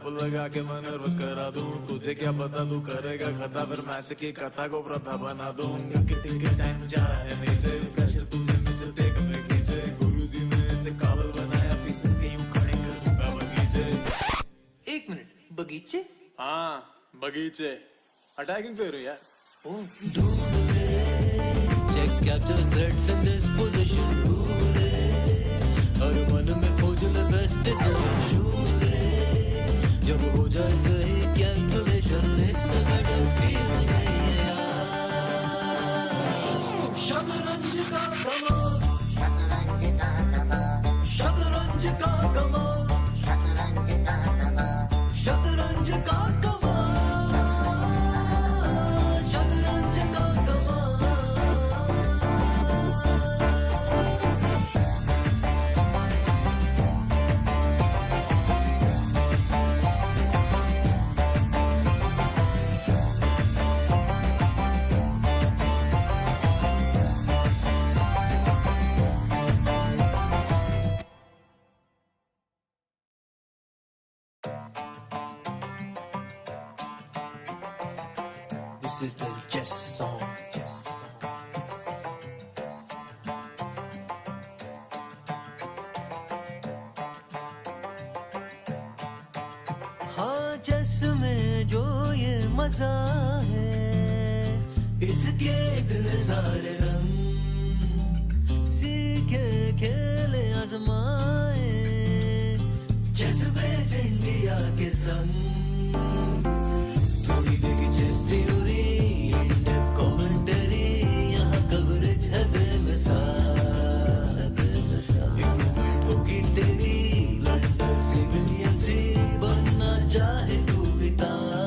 लगा के मैं नर्वस करा दूं, तुझे क्या पता तू करेगा खता, फिर मैच की कथा को प्रथा बना दूं। टिक टाइम जा रहा है नीचे, प्रेशर तुझे मिसल टेक में खींचे, गुरुजी ने इसे काबल बनाया, पीसेस के यूं खड़े कर दूंगा बगीचे। 1 मिनट, बगीचे? हाँ बगीचे, अटैकिंग पे रहो यार। Checks captures threats in this position. हर मन में खोज ले best decision. जब हो जाए सही calculation, इससे better feeling नहीं है यार। शतरंज का कमाल, शतरंज का कमाल, शतरंज का कमाल, शतरंज का कमाल, शतरंज का कमाल। This is the chess song. हाँ चेस में जो ये मजा है, इसके इतने सारे रंग, सीखे खेले आजमाए, चेस बेस इंडिया के संग। थोड़ी देखी चेस थ्योरी, इन-डेप्थ कमेंटरी, यहाँ कवरेज है बेमिसाल। इम्प्रूवमेंट होगी तेरी, ब्लंडर से ब्रिलियंसी, बनना चाहे तू भी तार।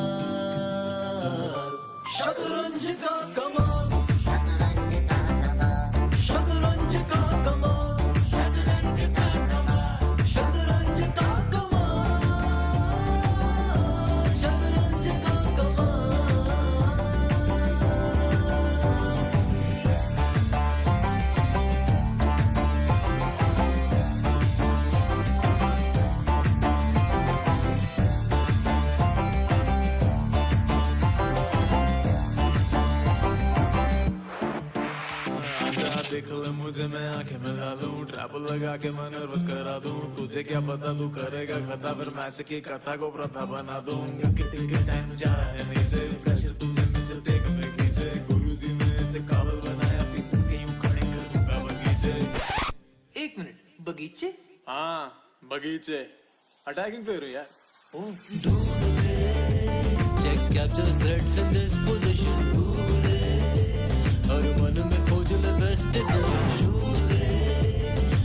शतरंज का कमाल, शतरंज का कमाल, शतरंज का कमाल, शतरंज का कमाल, शतरंज का कमाल, शतरंज का कमाल। देख ले मुझे मैं आंखें मिला लूं, ट्रैप लगा के मैं नर्वस करा दूं, तुझे क्या पता तू करेगा खता, फिर मैच की कथा को प्रथा बना दूं। टिक टाइम जा रहा है नीचे, प्रेशर तुझे मिसल टेक में खींचे, गुरुजी ने इसे काबल बनाया, पीसेस के यूं खड़े कर दूंगा बगीचे। 1 मिनट, बगीचे? हाँ बगीचे, अटैकिंग पे रहो यार। Checks captures threats in this position. हर मन में खोज ले best decision.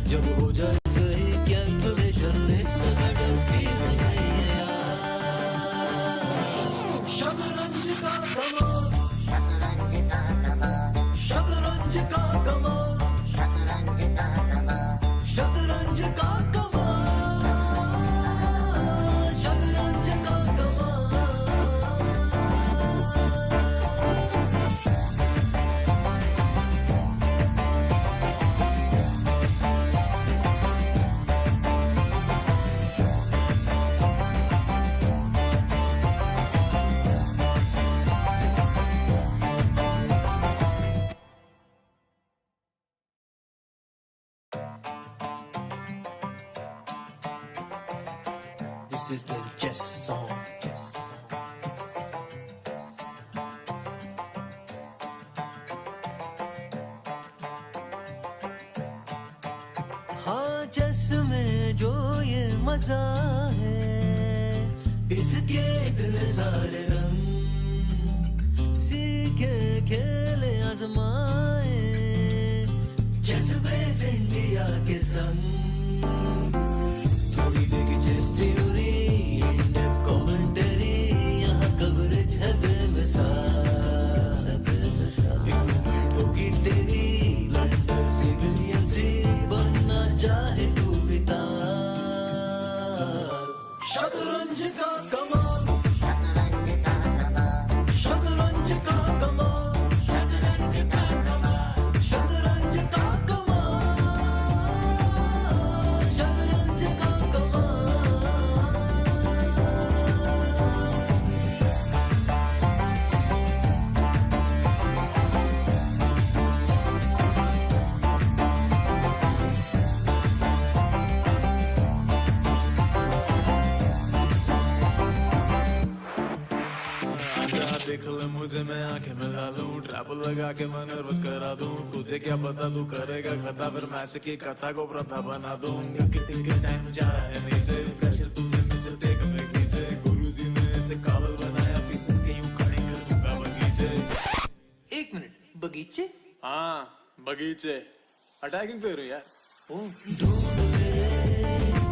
जब हो जाए सही calculation, इससे better feeling नहीं है यार। शतरंज का कमाल, शतरंज का कमाल, शतरंज का कमाल, शतरंज का कमाल, शतरंज का कमाल, शतरंज का कमाल। This is the chess song. हाँ चेस में जो ये मजा है, इसके इतने सारे रंग, सीखे खेले आजमाए, चेस बेस इंडिया के संग। थोड़ी देखी चेस थ्योरी, इन-डेप्थ कमेंटरी, यहाँ कवरेज है बेमिसाल। इम्प्रूवमेंट होगी तेरी, ब्लंडर से ब्रिलियंसी, बनना चाहे तू भी तार। शतरंज का कमाल, शतरंज का कमाल, शतरंज का कमाल, शतरंज का कमाल, शतरंज का कमाल, शतरंज का कमाल। देख ले मुझे मैं आंखें मिला लूं, ट्रैप लगा के मैं नर्वस करा दूं, तुझे क्या पता तू करेगा खता, फिर मैच की कथा को प्रथा बना दूं। टिक टाइम जा रहा है नीचे, प्रेशर तुझे मिसल टेक में खींचे, गुरुजी ने इसे काबल बनाया, पीसेस के यूं खड़े कर दूंगा बगीचे। 1 मिनट, बगीचे? हाँ बगीचे, अटैकिंग पे रही यार।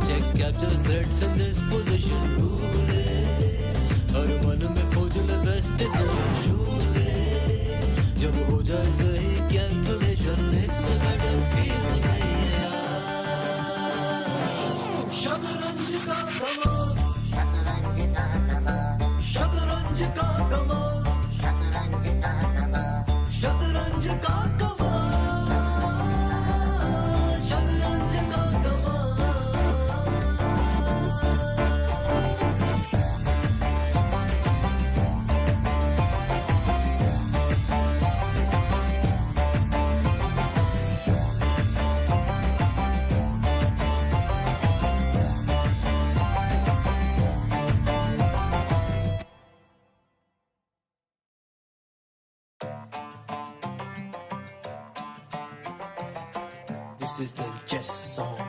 Checks captures threats in this position. हर मन में खोज ले best decision. जब हो जाए सही calculation, इससे better feel नहीं है। शतरंज का कमाल, शतरंज का कमाल, शतरंज का कमाल, शतरंज का कमाल, शतरंज का कमाल। This is the chess song.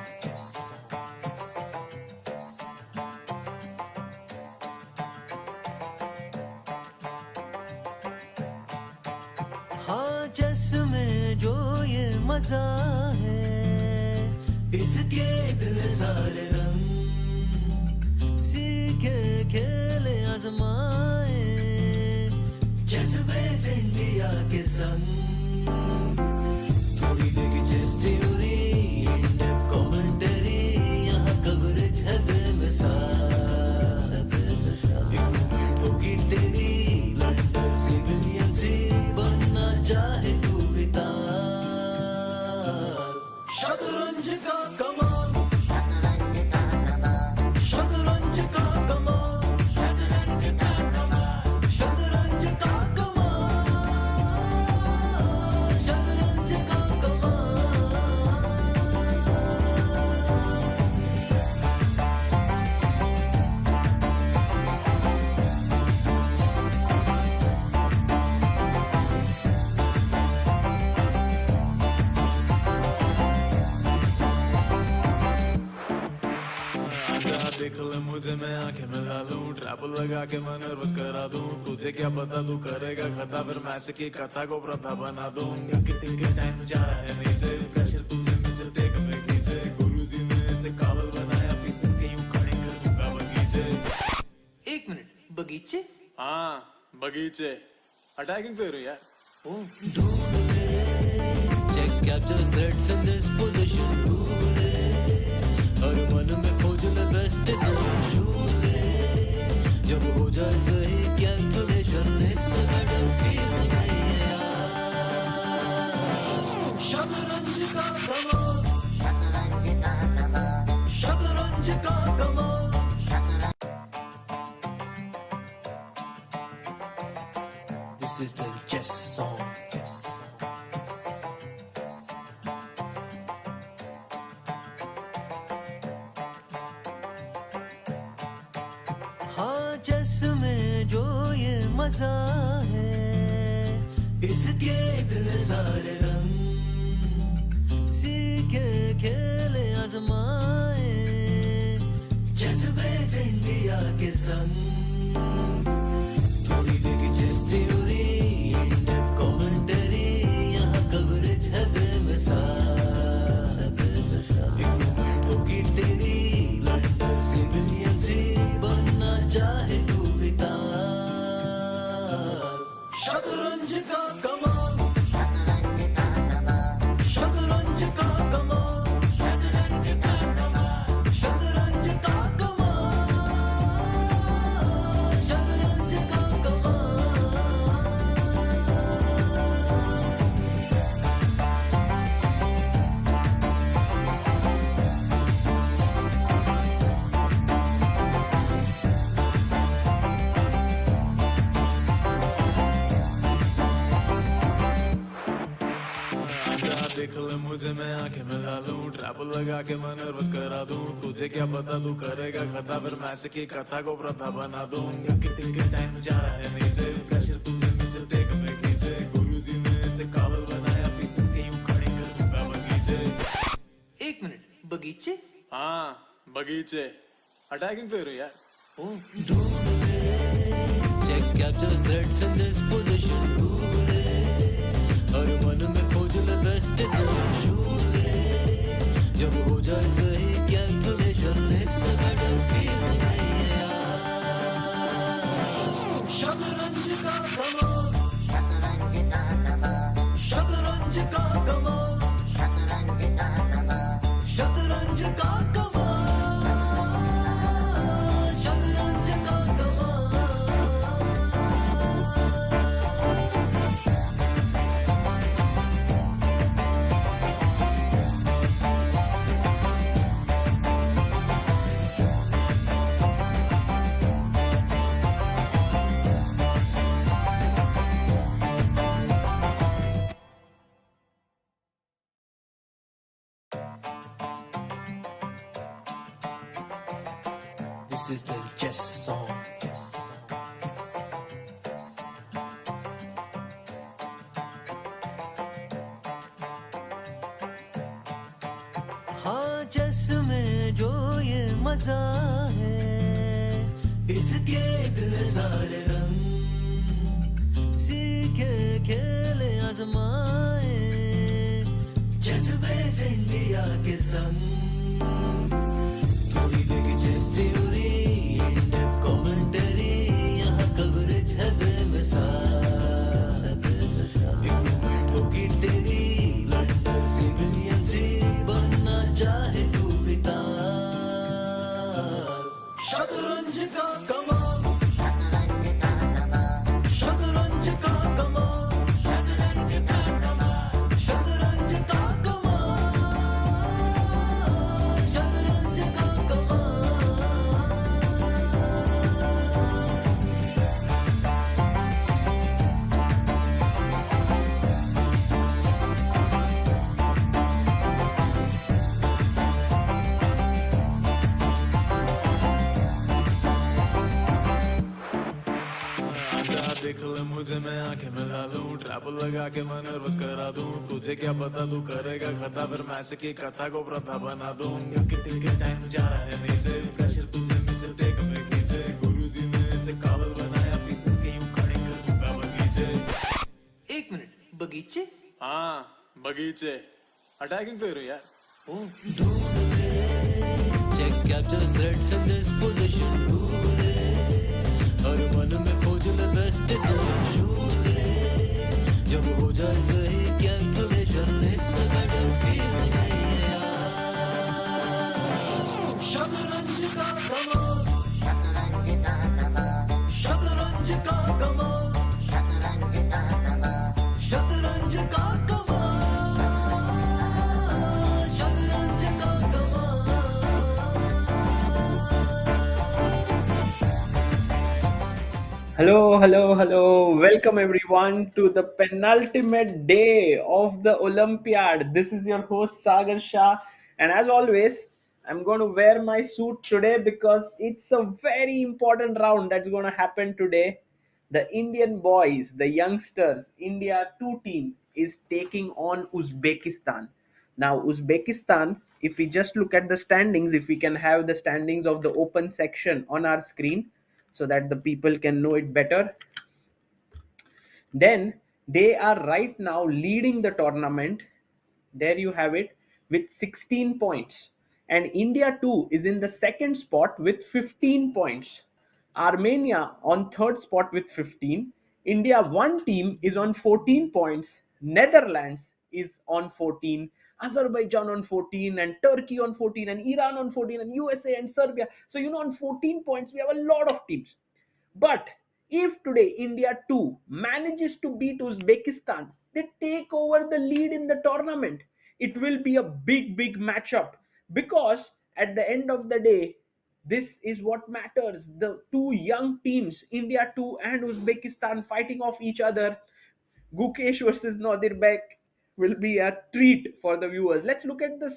हाँ चेस में जो ये मजा है, इसके इतने सारे रंग, सीखे खेले आजमाए, चेस बेस इंडिया के संग। थोड़ी लेगी चेस थ्योरी, इन-डेप्थ कमेंटरी, यहाँ कवरेज है बेमिसाल। इम्प्रूवमेंट होगी तेरी, लंडन सिविलियन सी बनना चाहे तू भी तार। शतरंज का कमाल, शतरंज का कमाल, शतरंज का कमाल, शतरंज का कमाल, शतरंज का कमाल, शतरंज का कमाल। देख ले मुझे मैं आंखें मिला लूं, ट्रैप लगा के मैं नर्वस करा दूं, तुझे क्या पता तू करेगा खता, फिर मैच की कथा को प्रथा बना दूं। टिक टाइम जा रहा है नीचे, प्रेशर तुझे मिसल टेक में खींचे, गुरुजी ने इसे काबल बनाया, पीसेस के यूं खड़े कर दूंगा बगीचे। 1 मिनट, बगीचे? हाँ बगीचे, अटैकिंग पे रही यार। Checks captures threats in this position. हर मन में खोज ले best decision. जब हो जाए सही calculation, इससे better feel नहीं है। शतरंज का कमाल, शतरंज का कमाल, शतरंज का कमाल, This is the chess song. हाँ चेस में जो ये मजा है, इसके इतने सारे रंग, सीखे खेले आजमाए, चेस बेस इंडिया के संग। थोड़ी लेगी चेस थ्योरी, इन-डेप्थ कमेंटरी, यहाँ कवरेज है बेमिसाल। इम्प्रूवमेंट होगी तेरी, लंडन सिविलियन सी बनना चाहे तू भी तार। शतरंज का कमाल, शतरंज का कमाल, शतरंज का कमाल, शतरंज का कमाल, शतरंज का कमाल, शतरंज का कमाल। देख ले मुझे मैं आंखें मिला लूं, ट्रैप लगा के मैं नर्वस करा दूं तुझे क्या पता तू करेगा खता फिर मैच की कथा को प्रथा बना दूं टिक टाइम जा रहा है नीचे प्रेशर तुझे मिसल देख में खींचे गुरुजी ने इसे काबल बनाया पीसेस के यूं खड़े कर दूंगा बगीचे 1 मिनट बगीचे हाँ बगीचे अटैकिंग प्लेयर हो यार Checks captures threats in this position. हर मन में खोज ले best decision. जब हो जाए सही calculation, इससे better feel नहीं यार. शतरंज का कमाल, शतरंज का कमाल, शतरंज का कमाल. This is the chess song. हाँ चेस में जो ये मजा है इसके इतने सारे रंग सीखे खेले आजमाए चेस बेस इंडिया के संग थोड़ी देखी चेस थ्योरी इन-डेप्थ कमेंटरी यहाँ कवरेज है बेमिसाल इम्प्रूवमेंट होगी तेरी ब्लंडर से ब्रिलियंसी बनना चाहे तू भी तार शतरंज का कमाल शतरंज का कमाल शतरंज का कमाल शतरंज का कमाल शतरंज का देख ले मुझे मैं आंखें मिला लूं ट्रैप लगा के मैं नर्वस करा दूं तुझे क्या पता तू करेगा खता फिर मैच की कथा को प्रथा बना दूं टिक टाइम जा रहा है नीचे प्रेशर तुझे मिसल देख में खींचे गुरुजी ने इसे काबल बनाया पीसेस के यूं खड़े कर दूंगा बगीचे 1 मिनट बगीचे हाँ बगीचे अटैकिंग प्लेयर हो यार Checks captures threats in this position. हर मन में खोज ले best decision. जब हो जाए सही calculation, इससे better feel नहीं यार. शतरंज का कमाल, शतरंज का कमाल, शतरंज का कमाल, शतरंज का कमाल. Hello. Welcome everyone to the penultimate day of the Olympiad. This is your host Sagar Shah, and as always, I'm going to wear my suit today because it's a very important round that's going to happen today. The Indian boys, the youngsters, India 2 team is taking on Uzbekistan. Now, Uzbekistan, if we just look at the standings, if we can have the standings of the open section on our screen, so that the people can know it better. Then they are right now leading the tournament. There you have it with 16 points. And India too is in the second spot with 15 points. Armenia on third spot with 15. India one team is on 14 points. Netherlands is on 14. Azerbaijan on 14 and Turkey on 14 and Iran on 14 and USA and Serbia. So, on 14 points, we have a lot of teams. But if today India 2 manages to beat Uzbekistan, they take over the lead in the tournament. It will be a big matchup because at the end of the day, this is what matters. The two young teams, India 2 and Uzbekistan, fighting off each other. Gukesh versus Nodirbek will be a treat for the viewers. Let's look at the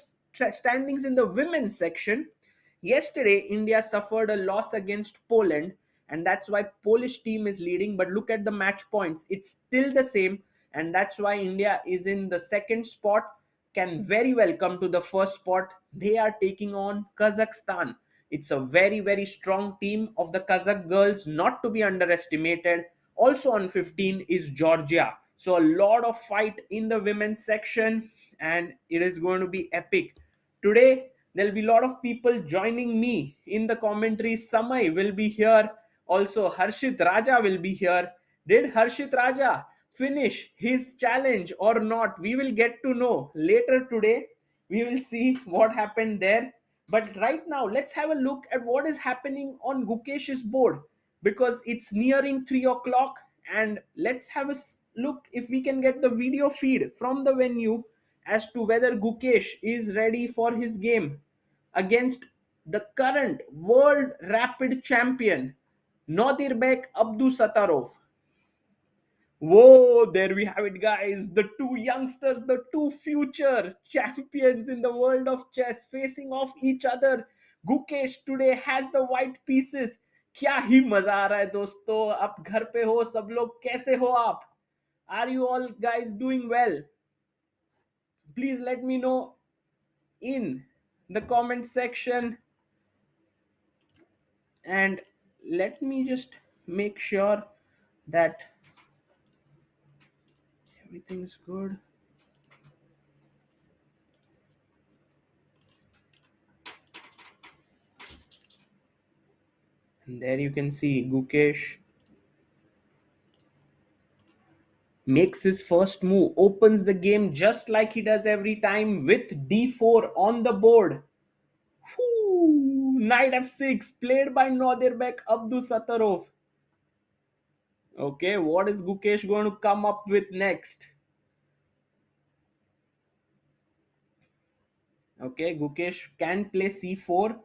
standings in the women's section. Yesterday, India suffered a loss against Poland, and that's why Polish team is leading. But look at the match points; it's still the same, and that's why India is in the second spot. Can very well come to the first spot. They are taking on Kazakhstan. It's a very, very strong team of the Kazakh girls, not to be underestimated. Also on 15 is Georgia. So a lot of fight in the women's section, and it is going to be epic. Today, there'll be a lot of people joining me in the commentary. Samay will be here. Also, Harshit Raja will be here. Did Harshit Raja finish his challenge or not? We will get to know later today. We will see what happened there. But right now, let's have a look at what is happening on Gukesh's board, because it's nearing 3 o'clock. And let's have a look if we can get the video feed from the venue as to whether Gukesh is ready for his game against the current world rapid champion, Nodirbek Abdusattorov. Whoa, there we have it, guys. The two youngsters, the two future champions in the world of chess facing off each other. Gukesh today has the white pieces. क्या ही मजा आ रहा है दोस्तों. आप घर पे हो सब लोग, कैसे हो आप? Are you all guys doing well? Please let me know in the comment section. And let me just make sure that everything's good. And there you can see Gukesh makes his first move, opens the game just like he does every time with d4 on the board. Knight f6 played by Nodirbek Abdusattorov. Okay, what is Gukesh going to come up with next? Okay, Gukesh can play c4.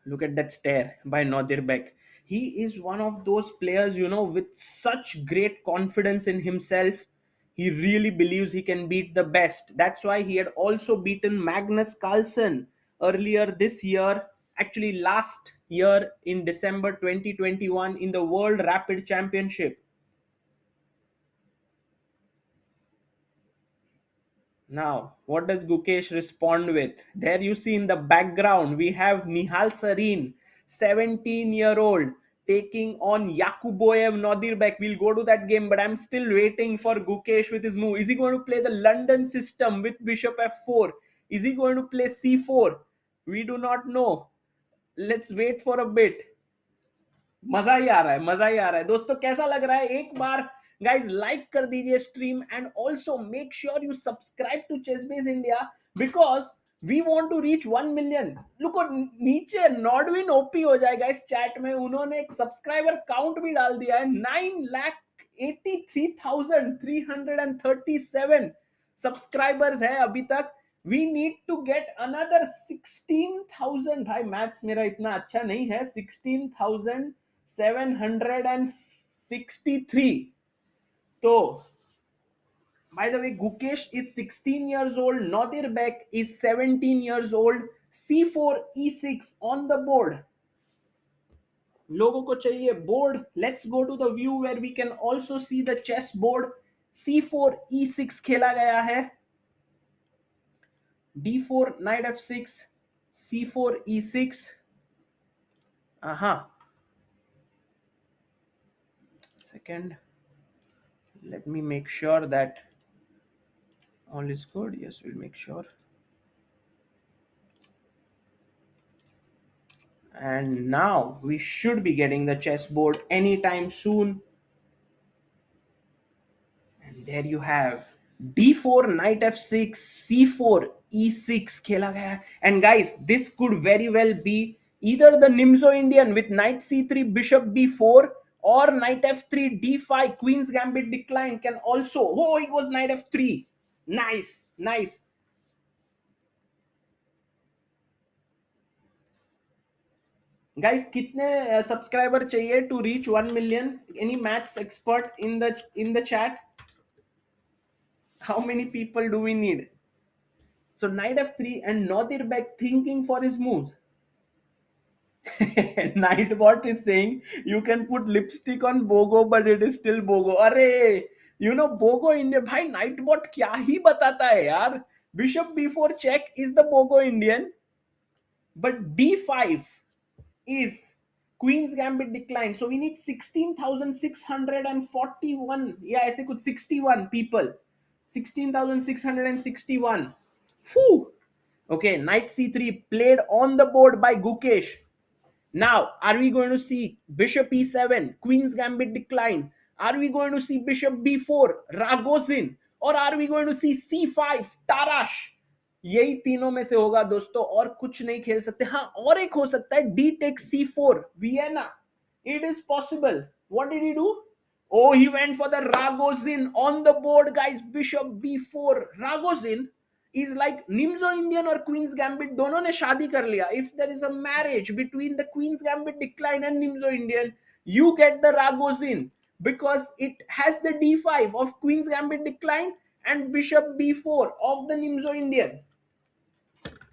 Look at that stare by Nodirbek. He is one of those players, with such great confidence in himself. He really believes he can beat the best. That's why he had also beaten Magnus Carlsen earlier this year, actually last year in December 2021 in the World Rapid Championship. Now, what does Gukesh respond with? There you see in the background, we have Nihal Sarin, 17-year-old, taking on Yakubboev Nodirbek. We'll go to that game, but I'm still waiting for Gukesh with his move. Is he going to play the London system with Bishop f4? Is he going to play c4? We do not know. Let's wait for a bit. मजा ही आ रहा है दोस्तों. कैसा लग रहा है? एक बार guys like कर दीजिए stream, and also make sure you subscribe to Chessbase India, because we want to reach 1 million. look नीचे नॉडविन ओपी हो जाएगा इस चैट में. उन्होंने एक सब्सक्राइबर काउंट भी डाल दिया है. 9,83,337 सब्सक्राइबर्स है अभी तक. We need to get another 16,000. भाई मैथ्स मेरा इतना अच्छा नहीं है. 16,763. So, by the way, Gukesh is 16 years old. Nodirbek is 17 years old. C4, E6 on the board. लोगों को चाहिए board. Let's go to the view where we can also see the chess board. C4, E6 खेला गया है. D4, Knight F6, C4, E6. Second. Let me make sure that all is good. Yes, we'll make sure. And now we should be getting the chessboard anytime soon. And there you have D4, Knight F6, C4, E6 खेला गया. And guys, this could very well be either the Nimzo Indian with Knight C3, Bishop B4, or Knight F3, D5, Queen's Gambit decline can also. Oh, it was Knight F3. Nice. Guys, कितने subscriber चाहिए to reach 1 million? Any maths expert in the chat? How many people do we need? So knight f3 and Nodirbek thinking for his moves. Nightbot is saying you can put lipstick on Bogo, but it is still Bogo. Arey, you know Bogo Indian. Bhai, Nightbot क्या ही बताता है यार. Bishop b4 check is the Bogo Indian, but d5 is Queen's Gambit declined. So we need 16,641. Yeah, ऐसे कुछ 61 people. 16,661. Whew. Okay, knight c3 played on the board by Gukesh. Now, are we going to see bishop e7, Queen's Gambit decline? Are we going to see bishop b4, Ragozin? Or are we going to see c5, Tarash? यही तीनों में से होगा दोस्तों, और कुछ नहीं खेल सकते. हाँ, और एक हो सकता है d takes c4, Vienna. It is possible. What did he do? Oh, he went for the Ragozin on the board, guys. Bishop b4, Ragozin is like Nimzo Indian or Queen's Gambit. दोनों ने शादी कर लिया. If there is a marriage between the Queen's Gambit decline and Nimzo Indian, you get the Ragozin because it has the d5 of Queen's Gambit decline and bishop b4 of the Nimzo Indian.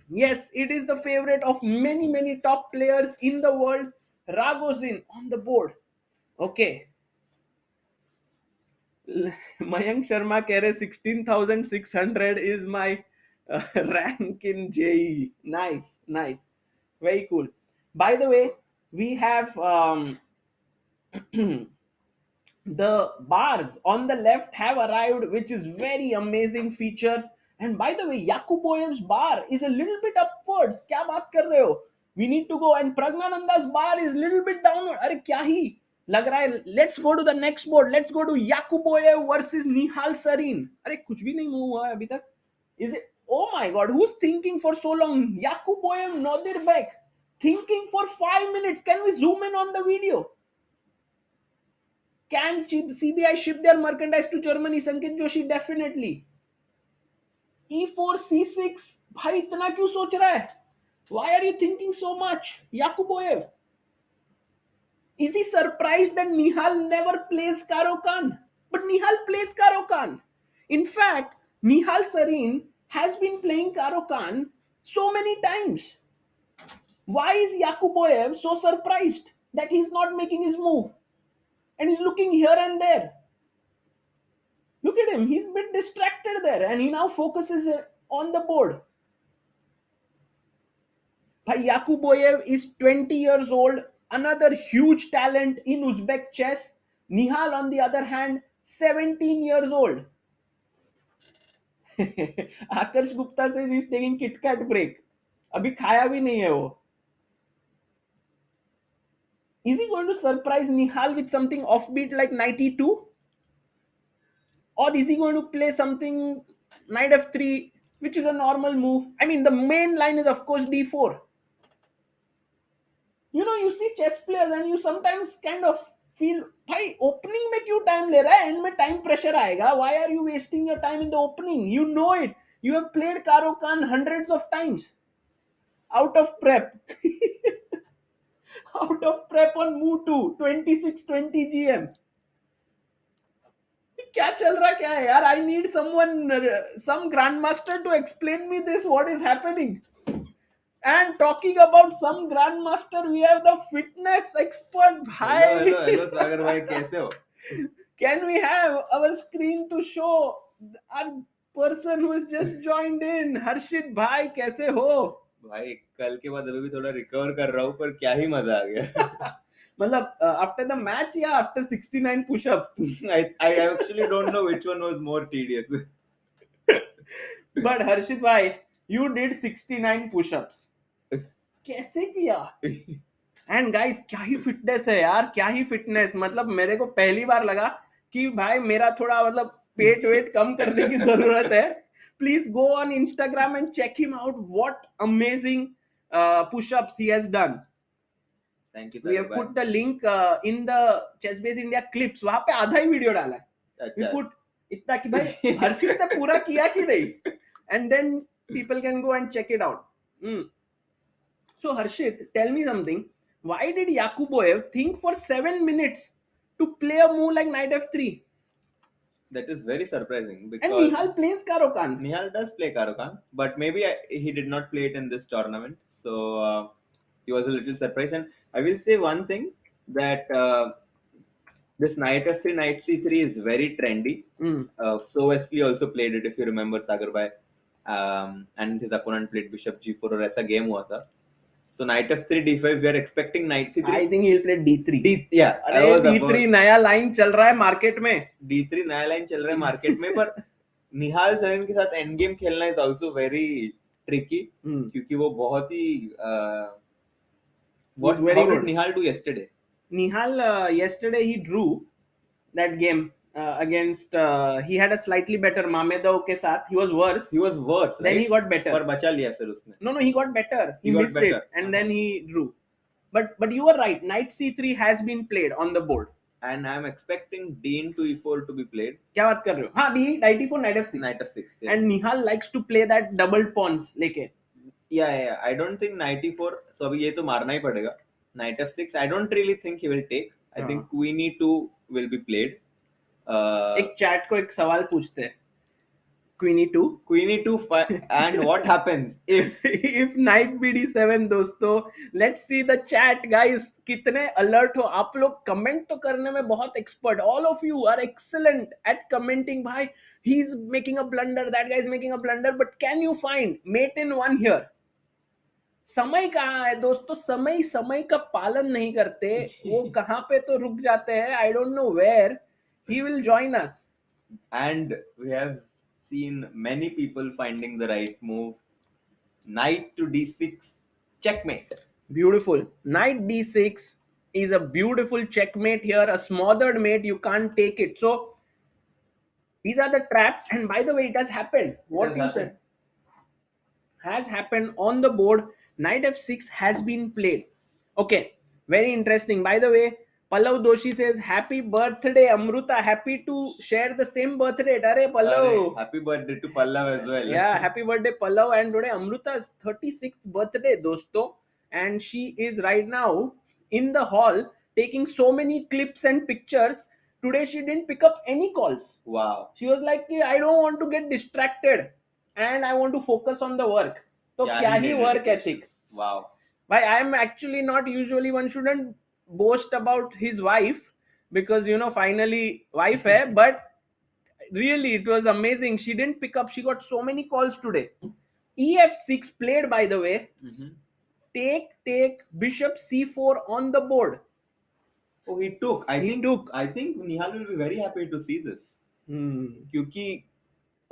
Yes, it is the favorite of many top players in the world. Ragozin on the board. Okay. Mayank Sharma कह रहे 16,600 is my rank in JEE. Nice. Very cool. By the way, we have the bars on the left have arrived, which is very amazing feature. And by the way, Yakubboev's bar is a little bit upwards. क्या बात कर रहे हो? We need to go. And Praggnanandhaa's bar is a little bit downward. अरे क्या ही लग रहा है? Let's go to the next board. Let's go to Yakubboev versus Nihal Sarin. अरे कुछ भी नहीं मूव हुआ है अभी तक. Is it? Oh my God! Who's thinking for so long? Yakubboev, Nodirbek, thinking for 5 minutes. Can we zoom in on the video? Can CBI ship their merchandise to Germany? Sanket Joshi, definitely. E4, C6. भाई इतना क्यों सोच रहा है? Why are you thinking so much? Yakubboev. Is he surprised that Nihal never plays Caro-Kann? But Nihal plays Caro-Kann. In fact, Nihal Sarin has been playing Caro-Kann so many times. Why is Yakubboev so surprised that he's not making his move? And he's looking here and there. Look at him. He's a bit distracted there. And he now focuses on the board. Yakubboev is 20 years old. Another huge talent in Uzbek chess. Nihal, on the other hand, 17 years old. Akarsh Gupta says he's taking Kit Kat break. Abhi khaya bhi nahi hai wo. Is he going to surprise Nihal with something offbeat like knight e2? Or is he going to play something knight f3, which is a normal move? I mean, the main line is of course d4. You know, you see chess players and you sometimes kind of feel, bhai, opening में क्यों time ले रहा है? End में time pressure आएगा. Why are you wasting your time in the opening? You know it. You have played Caro-Kann hundreds of times. Out of prep. Out of prep on move 2, 26-20 GM. क्या चल रहा क्या है यार? I need someone, some grandmaster to explain me this. What is happening? And talking about some grandmaster, we have the fitness expert. Hi. Hello, Sagar bhai, kaise ho? Can we have our screen to show our person who has just joined in? Harshit bhai, kaise ho? भाई कल के बाद अभी भी थोड़ा recover कर रहा हूँ, पर क्या ही मजा आ गया. मतलब after the match, yeah, after 69 push-ups. I actually don't know which one was more tedious. But Harshit bhai, you did 69 push-ups. कैसे किया? And guys, क्या ही फिटनेस है यार, क्या ही फिटनेस. मतलब मेरे को पहली बार लगा कि भाई मेरा थोड़ा मतलब पेट वेट कम करने की जरूरत है. Please go on Instagram and check him out. What amazing push-ups he has done. Thank you. We have put the link in the Chessbase India clips. वहाँ पे आधा ही वीडियो डाला है. We put इतना कि भाई हर्षित ने पूरा किया कि नहीं. And then people can go and check it out. So Harshit, tell me something. Why did Yakubboev think for 7 minutes to play a move like knight f3? That is very surprising And because Nihal plays Karokan. Nihal does play Karokan, but maybe he did not play it in this tournament, so he was a little surprised. And I will say one thing that this knight f3, knight c3 is very trendy. Mm. So Wesley also played it, if you remember, Sagarbai, and his opponent played bishop g4 और ऐसा game हुआ था. So knight f3 d5, we are expecting knight c3. I think he'll play D3. Yeah, I अरे was D3 नया line चल रहा है market में. D3 नया लाइन चल रहा है मार्केट में, पर निहाल सरीन के साथ एंड गेम खेलना इज आल्सो वेरी ट्रिकी, क्योंकि वो बहुत ही He's very how did good. Nihal do yesterday? Nihal yesterday he drew that game against he had a slightly better Mamedov के साथ. He was worse. He was worse, Then right? he got better. पर बचा लिया फिर उसने. No, he got better. He got missed better. it and then he drew. But you were right. Knight c3 has been played on the board. And I am expecting d into e4 to be played. क्या बात कर रहे हो? हाँ, knight e4, knight f6. Knight f6. Yeah. And Nihal likes to play that doubled pawns लेके. Yeah. I don't think knight e4. So अभी ये तो मारना ही पड़ेगा. Knight f6. I don't really think he will take. I think queen e2 will be played. एक chat को एक सवाल पूछते हैं. Queen e2 and what happens if knight bd7 दोस्तों. Let's see the chat guys. कितने alert हो आप लोग. कमेंट तो करने में बहुत expert. All of you are excellent at commenting. भाई, he's making a blunder, that guy is making a blunder, but can you find mate in one here? समय कहाँ है दोस्तों? समय का पालन नहीं करते. वो कहाँ पे तो रुक जाते हैं. I don't know where he will join us. And we have seen many people finding the right move. Knight to d6, checkmate. Beautiful. Knight d6 is a beautiful checkmate here. A smothered mate, you can't take it. So these are the traps. And by the way, it has happened. What you said has happened on the board. Knight f6 has been played. Okay, very interesting. By the way, Pallav Doshi says, happy birthday, Amruta. Happy to share the same birthday. Arey, Pallav. Happy birthday to Pallav as well. Yeah, happy birthday, Pallav. And today, Amruta's 36th birthday, dosto. And she is right now in the hall taking so many clips and pictures. Today, she didn't pick up any calls. Wow. She was like, I don't want to get distracted. And I want to focus on the work. So, kya hi work ethic. Wow. Why I am actually not usually, one shouldn't boast about his wife because finally wife hai, but really it was amazing. She didn't pick up. She got so many calls today. ef6 played, by the way. Take bishop c4 on the board. Oh, he took. I think Nihal will be very happy to see this. Because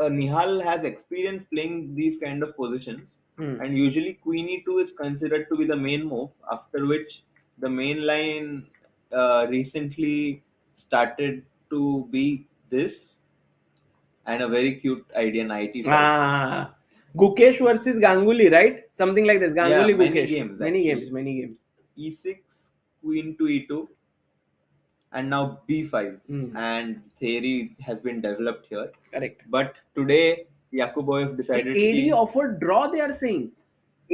Nihal has experience playing these kind of positions. And usually queen e2 is considered to be the main move, after which the main line recently started to be this, and a very cute idea, knight e5. Gukesh versus Ganguly, right? Something like this. Ganguly, yeah, Gukesh. Many games. e6, queen to e2, and now b5. And theory has been developed here. Correct. But today, Yakubboev decided AD offered draw, they are saying.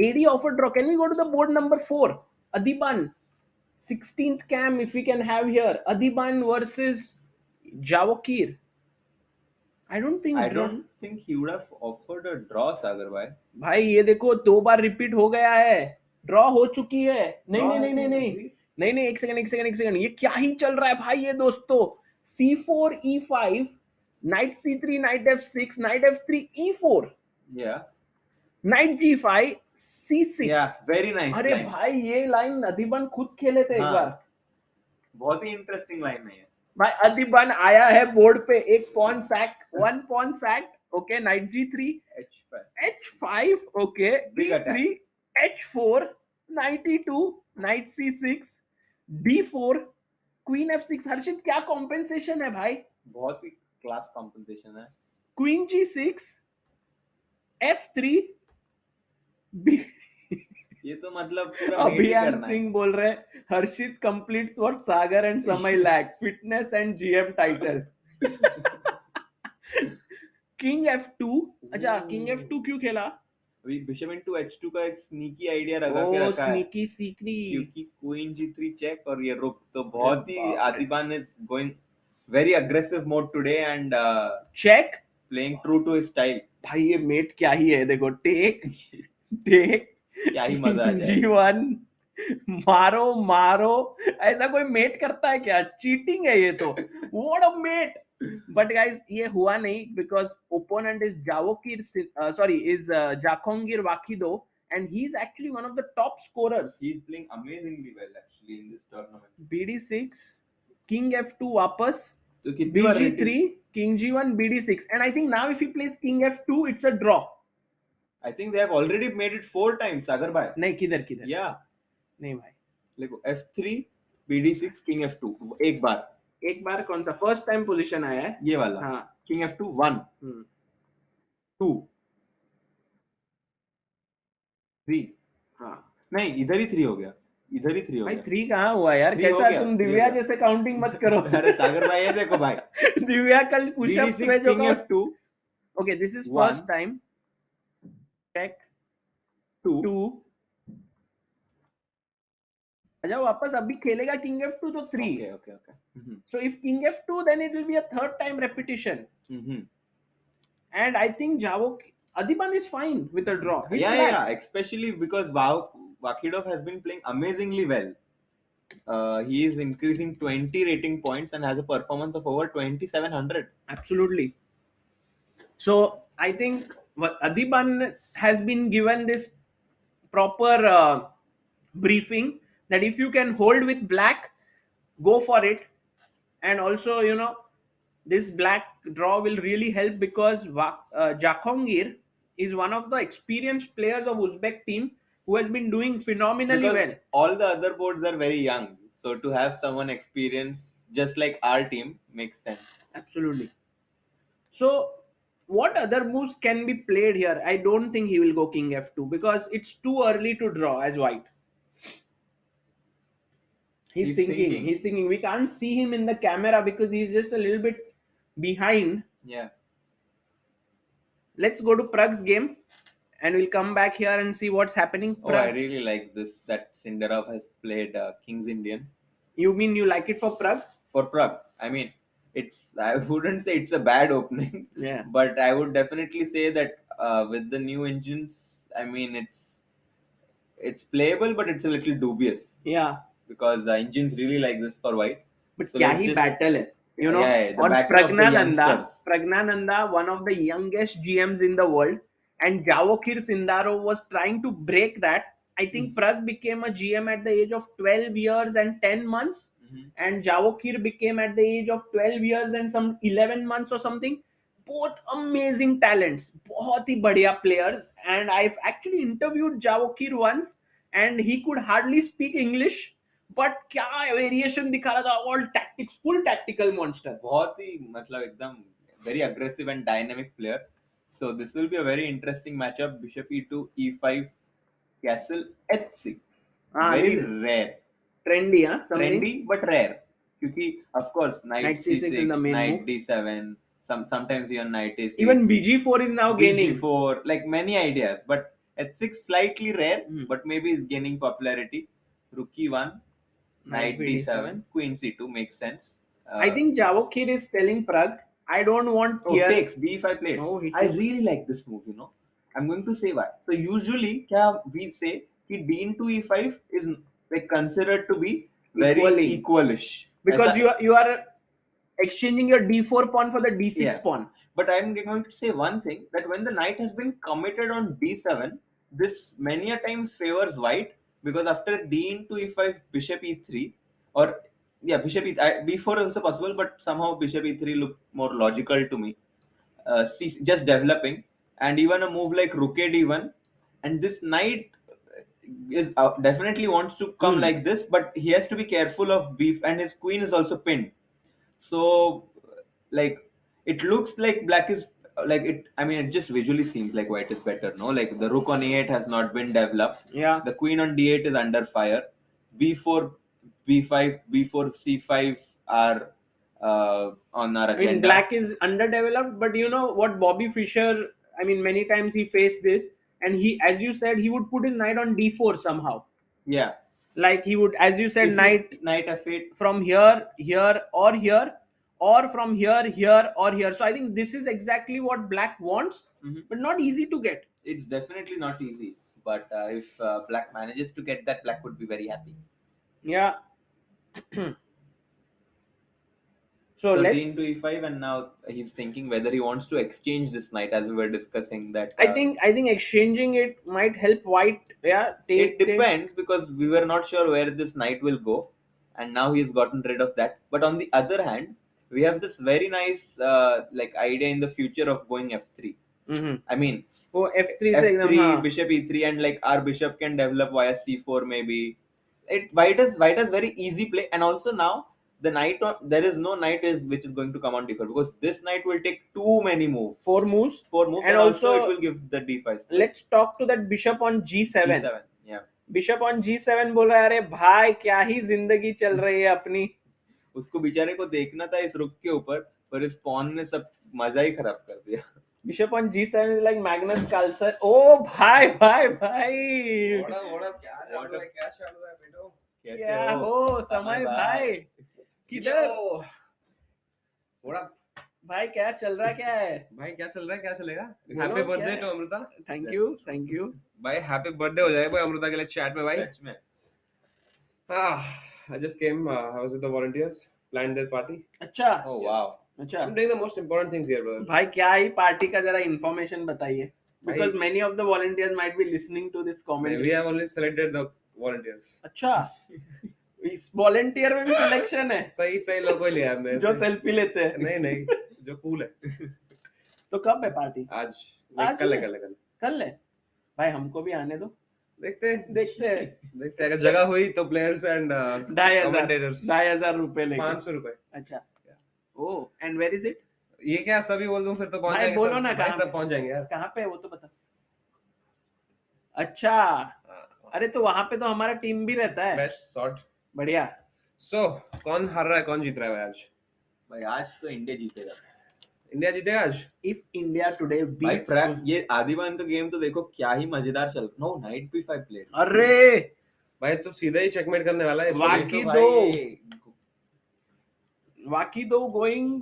AD offered draw. Can we go to the board number 4? Adhiban. 16th cam, if we can have here. Adhiban versus Javokhir. I don't think he would have offered a draw, Sagar bhai. भाई ये देखो 2 बार repeat हो गया है. Draw हो चुकी है. नहीं एक सेकंड. ये क्या ही चल रहा है भाई ये दोस्तों. c4 e5, knight c3, knight f6, knight f3 e4. Yeah. Knight g5, c6. Yeah, very nice. अरे भाई ये लाइन अधिबन खुद खेले थे एक बार. बहुत ही इंटरेस्टिंग लाइन है ये. भाई अधिबन आया है बोर्ड पे. एक pawn sack, 1 pawn sack. Okay, knight g3, h5, okay, d3, h4, knight e2, knight c6, d4, queen f6. हर्षित क्या कॉम्पेंसेशन है भाई. बहुत ही क्लास कॉम्पेंसेशन है. queen g6, f3, ये तो मतलब पूरा अभियान सिंह बोल रहे हैं Harshit completes what Sagar and Samay lack fitness and GM title. King f2. अच्छा, किंग f2 क्यों खेला? अभी बिशप इनटू h2 का एक स्नीकी आइडिया लगा के रखा है. क्योंकि क्वीन g3 चेक और ये रुक, तो बहुत ही Adhiban is going very aggressive mode today and check. playing true to his style. भाई ये मेट क्या ही है, देखो टेक क्या ही मजा आ जाए। G1 मारो मारो, ऐसा कोई मेट करता है क्या? चीटिंग है ये तो। What a mate. But guys ये हुआ नहीं because opponent is Javokhir is Javokhir Vakhidov and he's actually one of the top scorers. He's playing amazingly well actually in this tournament. BD6 King F2 वापस, तो कितनी बार BG3 King G1 BD6 and I think now if he plays King F2 it's a draw. I think they have already made it 4 times. Sagar bhai. नहीं किधर किधर, Yeah. नहीं भाई, देखो F3 BD6 King F2 एक बार कौन सा first time position आया है? ये वाला। हाँ King F2 1 2 3 हाँ नहीं इधर ही 3 हो गया, इधर ही 3 हो भाई गया। 3 कहाँ हुआ यार? Three हो कैसा गया, तुम three दिव्या हो गया। जैसे काउंटिंग मत करो। अरे सागर भाई है देखो भाई। दिव्या कल पुशअप्स BD6 में जो King F2 okay this is One. First time check 2 2 अच्छा वापस अभी खेलेगा किंग F2 तो 3 okay. so if king F2 then it will be a third time repetition and I think Adhiban is fine with a draw. He's flat. Yeah, especially because Vakhidov has been playing amazingly well. He is increasing 20 rating points and has a performance of over 2700. Absolutely. So I think Adhiban has been given this proper briefing that if you can hold with black, go for it. And also, you know, this black draw will really help because Javokhir is one of the experienced players of Uzbek team who has been doing phenomenally Because well. all the other boards are very young, so to have someone experienced just like our team makes sense. Absolutely. So what other moves can be played here? I don't think he will go king F2 because it's too early to draw as white. He's thinking. We can't see him in the camera because he's just a little bit behind. Yeah. Let's go to Prag's game and we'll come back here and see what's happening. Oh, I really like this that Sindarov has played King's Indian. You mean you like it for Prag? For Prag. I mean, I wouldn't say it's a bad opening. Yeah. But I would definitely say that with the new engines, I mean, it's playable, but it's a little dubious. Yeah. Because the engines really like this for white. But so kya hi battle hai? You know, the on Praggnanandhaa, one of the youngest GMs in the world, and Javokhir Sindarov was trying to break that. I think Prag became a GM at the age of 12 years and 10 months, and Javokhir became at the age of 12 years and some 11 months or something. Both amazing talents, बहुत ही बढ़िया players, and I've actually interviewed Javokhir once, and he could hardly speak English. But क्या variation दिखा रहा था, all tactics, full tactical monster, बहुत ही मतलब एकदम very aggressive and dynamic player. So this will be a very interesting matchup. Bishop e2 e5 castle h6, very rare, trendy but rare, क्योंकि of course knight c6 knight d7, sometimes even knight a6, even bg4 is now gaining, bg4, like many ideas, but h6 slightly rare, but maybe is gaining popularity. Rook e1, knight d7, queen c2 makes sense. I think Javokhir is telling Prag, I don't want here. Takes b5 played. I really like this move, you know. I'm going to say why. So usually kya we say ki d into e5 is like considered to be very equalish, because you are exchanging your d4 pawn for the d6 pawn. But I'm going to say one thing, that when the knight has been committed on d7, this many a times favors white. Because after d into e5, bishop e3, or bishop b4 is also possible, but somehow bishop e3 look more logical to me. Just developing, and even a move like rook a d1, and this knight is definitely wants to come like this, but he has to be careful of beef, and his queen is also pinned. So, like, it looks like black is like it. I mean, it just visually seems like white is better, no? Like the rook on e8 has not been developed. Yeah. The queen on d8 is under fire. b4, b5, b4, c5 are on our agenda. I mean, black is underdeveloped, but you know what, Bobby Fischer, I mean, many times he faced this, and he, as you said, he would put his knight on d4 somehow. Yeah. Like he would, as you said, knight f8 from here, or here, or from here, here, or here. So I think this is exactly what black wants, but not easy to get. It's definitely not easy, but if black manages to get that, black would be very happy. Yeah. So let's. d into e5, and now he's thinking whether he wants to exchange this knight, as we were discussing that. I think exchanging it might help white. Yeah, it depends, because we were not sure where this knight will go, and now he's gotten rid of that. But on the other hand, we have this very nice like idea in the future of going f3. I mean, f3 f3, bishop e3, and like our bishop can develop via c4 maybe. White has very easy play, and also now the knight there is no knight which is going to come on d4, because this knight will take too many moves. Four moves, and also it will give the d5. Let's talk to that bishop on g7. Yeah. Bishop on g7 बोल रहा है, अरे भाई क्या ही जिंदगी चल रही है अपनी. उसको बेचारे को देखना था इस रुक के ऊपर, पर इस पॉन ने सब मजा ही खराब कर दिया. Bishop on g7 is like Magnus Carlsen. Oh भाई क्या चल रहा है बेटो? क्या हो समय भाई, किधर भाई क्या चल रहा, क्या है भाई, क्या चल रहा है, क्या चलेगा? Happy birthday to Amrita. Thank you भाई, हैप्पी बर्थडे हो जाएगा भाई अमृता के लिए चैट में भाई. I just came. I was with the volunteers, planned their party. अच्छा. Oh wow. अच्छा. I'm doing the most important things here, brother. भाई क्या ही पार्टी का जरा इंफॉर्मेशन बताइए, because many of the volunteers might be listening to this comment. We have only selected the volunteers. अच्छा. इस volunteer में भी सिलेक्शन है? सही लोगों को लिया हमने, जो सेल्फी लेते हैं. नहीं जो कूल है. तो कब है पार्टी? आज कल है भाई हमको भी आने दो. देखते हैं अगर जगह हुई तो प्लेयर्स एंड कमेंटेटर्स 2,500 रुपए लेंगे. 500 रुपए. अच्छा. ओह, एंड वेयर इज इट? ये क्या सभी बोल दूं फिर तो पहुंच जाएंगे. बोलो ना, सब पहुंच जाएंगे यार. कहाँ पे है वो तो बता. अच्छा, अरे तो वहां पे तो हमारा टीम भी रहता है. Best sort. बढ़िया. सो कौन हार रहा है, कौन जीत रहा है आज? भाई आज तो इंडिया जीतेगा. इंडिया जीतेगा आज. इफ इंडिया टुडे बीट्स, ये आदिबान का गेम तो देखो क्या ही मजेदार चल. No, knight b5 played. अरे भाई तो सीधा ही चेकमेट करने वाला है. वाकिदो गोइंग,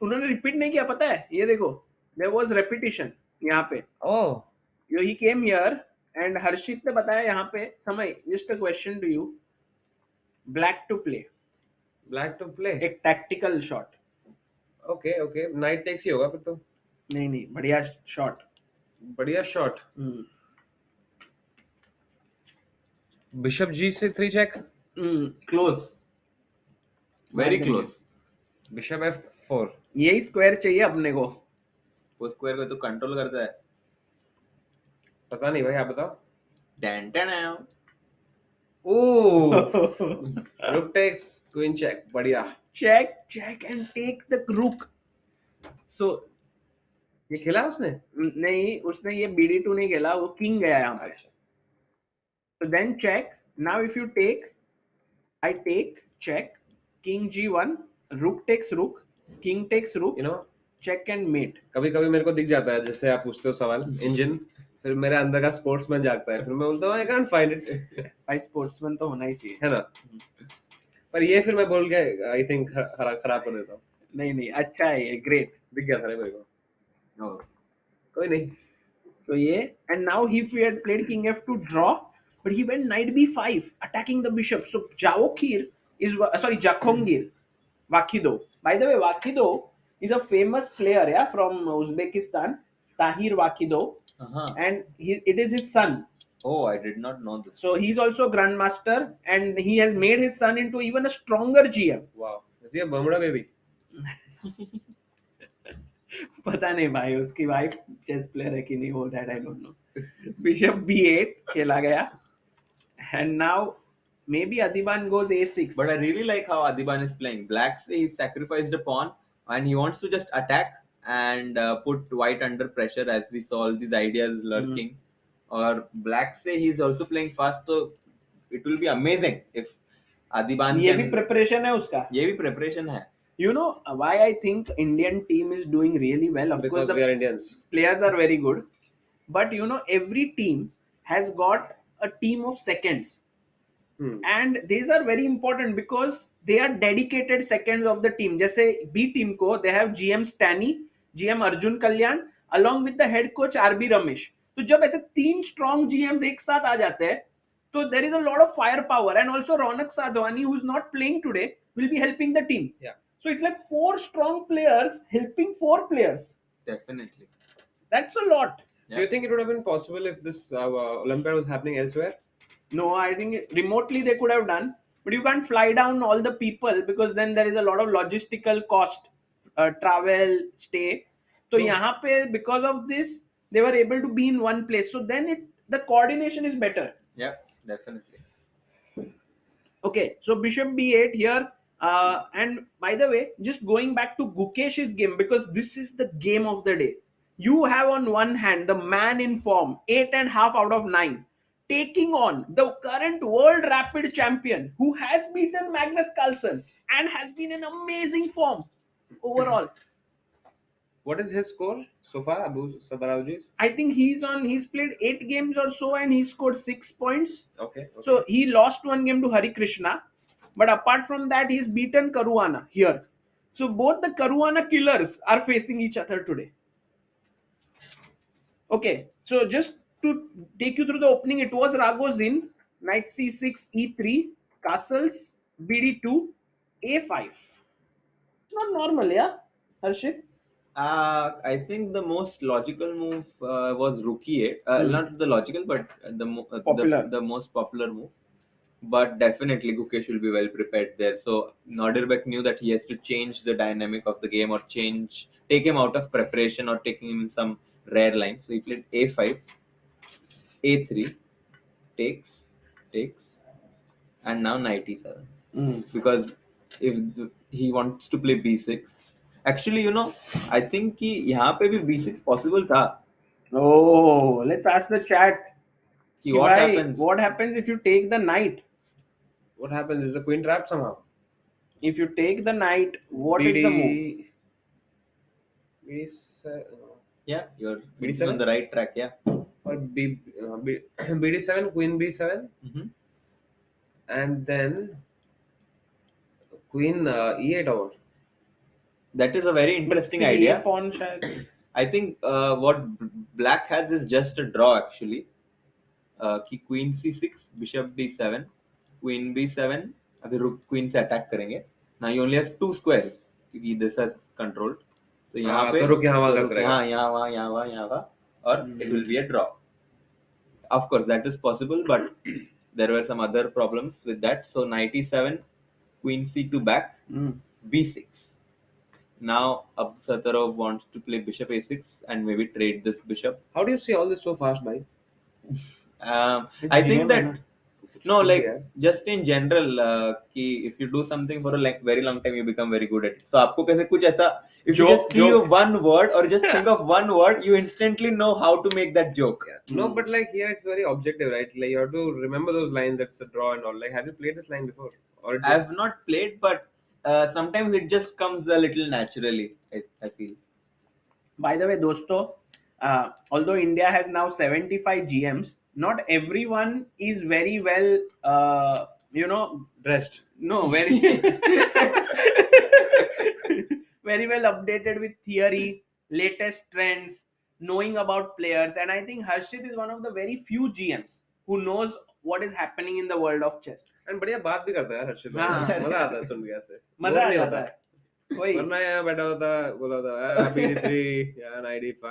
उन्होंने रिपीट नहीं किया, पता है. ये देखो, देयर वाज रेपिटिशन यहाँ पे. ओह, ही केम हियर एंड हर्षित ने बताया यहाँ पे. समय, just a question to you. Black to play, एक tactical shot. Okay knight takes ही होगा फिर तो. नहीं, बढ़िया shot. Bishop g3 check. Close, very close. Bishop f4. यही स्क्वायर चाहिए अपने को. वो स्क्वायर को तो कंट्रोल करता है. पता नहीं भाई, आप बताओ. डैन. ओह, रुक टेक्स, क्वीन चेक. बढ़िया. check and take the rook. So ये खेला उसने? नहीं, उसने ये bd2 नहीं खेला, वो किंग गया यहाँ पे. So then check. Now if you take, I take, check, king g1, rook takes rook, king takes rook, you know, check and mate. कभी मेरे को दिख जाता है, जैसे आप पूछते हो सवाल इंजन, फिर मेरे अंदर का स्पोर्ट्समैन जागता है, फिर मैं बोलता हूँ I can't find it. भाई स्पोर्ट्समैन तो होना ही चाहिए, है ना. पर ये फिर मैं बोल के आई थिंक खराब कर देता हूँ. नहीं अच्छा है ये. ग्रेट. दिख गया था मेरे को. कोई नहीं. So ये, and now if we had played king f2 draw, but he went knight b5 attacking the bishop. So Javokhir is, Javokhir, Vakhidov. By the way, Vakhidov is a famous player, from Uzbekistan, Tahir Vakhidov. And it is his son. Oh, I did not know this. So he's also a grandmaster, and he has made his son into even a stronger GM. Wow. Is he a Bermuda baby? पता नहीं भाई, उसकी wife chess player है कि नहीं, वो that I don't know. Bishop b8 खेला गया, and now maybe Adhiban goes a6. But I really like how Adhiban is playing. Black say he sacrificed a pawn and he wants to just attack and put white under pressure, as we saw all these ideas lurking. Or black say he's also playing fast, so it will be amazing if Adhiban. ये भी preparation है उसका. ये भी preparation है. You know why I think Indian team is doing really well? Of because course, we are Indians. Players are very good, but every team has got a team of seconds. and these are very important because they are dedicated seconds of the team. जैसे B team को they have GM Stani, GM Arjun Kalyan along with the head coach RB Ramesh. तो जब ऐसे 3 strong GMs एक साथ आ जाते हैं so there is a lot of firepower, and also Ronak Sadhwani, who is not playing today, will be helping the team. Yeah. So it's like 4 strong players helping 4 players. Definitely. That's a lot. Yeah. Do you think it would have been possible if this Olympiad was happening elsewhere? No, I think remotely they could have done, but you can't fly down all the people because then there is a lot of logistical cost, travel, stay. So यहाँ पे because of this they were able to be in one place. So then the coordination is better. Yeah, definitely. Okay, so Bishop B8 here. And by the way, just going back to Gukesh's game, because this is the game of the day. You have on one hand the man in form, 8.5 out of 9, taking on the current world rapid champion who has beaten Magnus Carlsen and has been in amazing form overall. What is his score so far, Abdusattorov's? I think he's played 8 games or so and he scored 6 points. Okay. So he lost 1 game to Harikrishna. But apart from that, he's beaten Caruana here. So both the Caruana killers are facing each other today. Okay, so just to take you through the opening, it was Ragozin, knight c6, e3, castles, bd2, a5. It's not normal, yeah, Harshit? I think the most logical move was rook e8. Not the logical, but the most popular move. But definitely Gukesh will be well prepared there. So Nodirbek knew that he has to change the dynamic of the game or take him out of preparation or taking him in some rare line. So he played a5, a3, takes, and now knight e7. Because if he wants to play b6. Actually, I think यहाँ पे भी b6 possible था. Oh, let's ask the chat. What happens if you take the knight? What happens? Is the queen trapped somehow? If you take the knight, what is the move? Yeah, you're BD7? on the right track, yeah. Or BD7, queen B7, and then queen E8 over. That is a very interesting idea. Pawn I think what black has is just a draw actually. Queen C6, bishop D7, queen B7. अभी रुक queen से attack करेंगे. Now you only have 2 squares. क्योंकि this has controlled. तो यहाँ पे रुक यहाँ वहाँ करते रहेगा. यहाँ वहाँ और it will be a draw. Of course that is possible, but there were some other problems with that. So knight E7, queen C2 back, B6. Now Abdusattorov wants to play bishop A6 and maybe trade this bishop. How do you see all this so fast, bhai? I think that just in general, if you do something for a very long time, you become very good at it. So आपको कैसे कुछ ऐसा, if you just see one word or just think of one word, you instantly know how to make that joke. Yeah. No, but like here it's very objective, right? Like you have to remember those lines. That's a draw and all. Like, have you played this line before? Or I have not played, but sometimes it just comes a little naturally. I feel. By the way, dosto, although India has now 75 GMs, not everyone is very well, dressed. No, very, very well updated with theory, latest trends, knowing about players. And I think Harshit is one of the very few GMs who knows what is happening in the world of chess. And बढ़िया बात भी करता है हर्षित. मजा आता है सुन के ऐसे. मजा आता है. वरना यहाँ बैठा होता बोला होता BD3 या ID5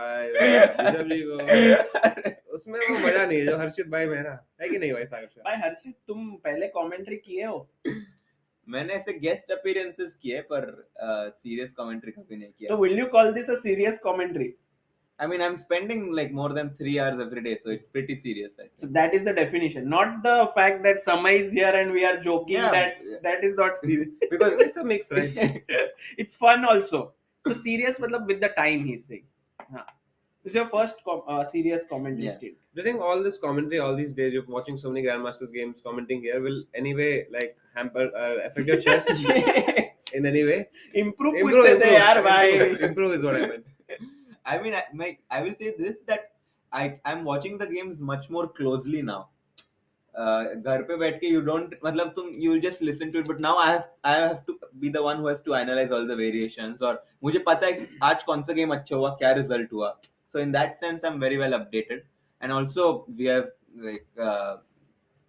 उसमें वो मजा नहीं है जो हर्षित भाई मेरा है कि नहीं भाई सागर भाई. हर्षित तुम पहले कमेंट्री किए हो? मैंने ऐसे गेस्ट अपीयरेंसेस किए पर सीरियस कमेंट्री कभी नहीं किया. So will you call this a serious commentary? I mean, I'm spending like more than 3 hours every day, so it's pretty serious. I think. So that is the definition, not the fact that Samay is here and we are joking. That is not serious. Because it's a mix, right? It's fun also. So serious, matlab with the time he's saying. This is your first serious commentary stint. Do you think all this commentary, all these days, you're watching so many Grandmasters games, commenting here, will anyway like hamper, affect your chess in any way? Improve is what I meant. I mean, I will say this, that I'm watching the games much more closely now. घर पे बैठ के you don't मतलब तुम you just listen to it, but now I have to be the one who has to analyze all the variations, और मुझे पता है कि आज कौन सा गेम अच्छा हुआ, क्या रिजल्ट हुआ. So in that sense I'm very well updated, and also we have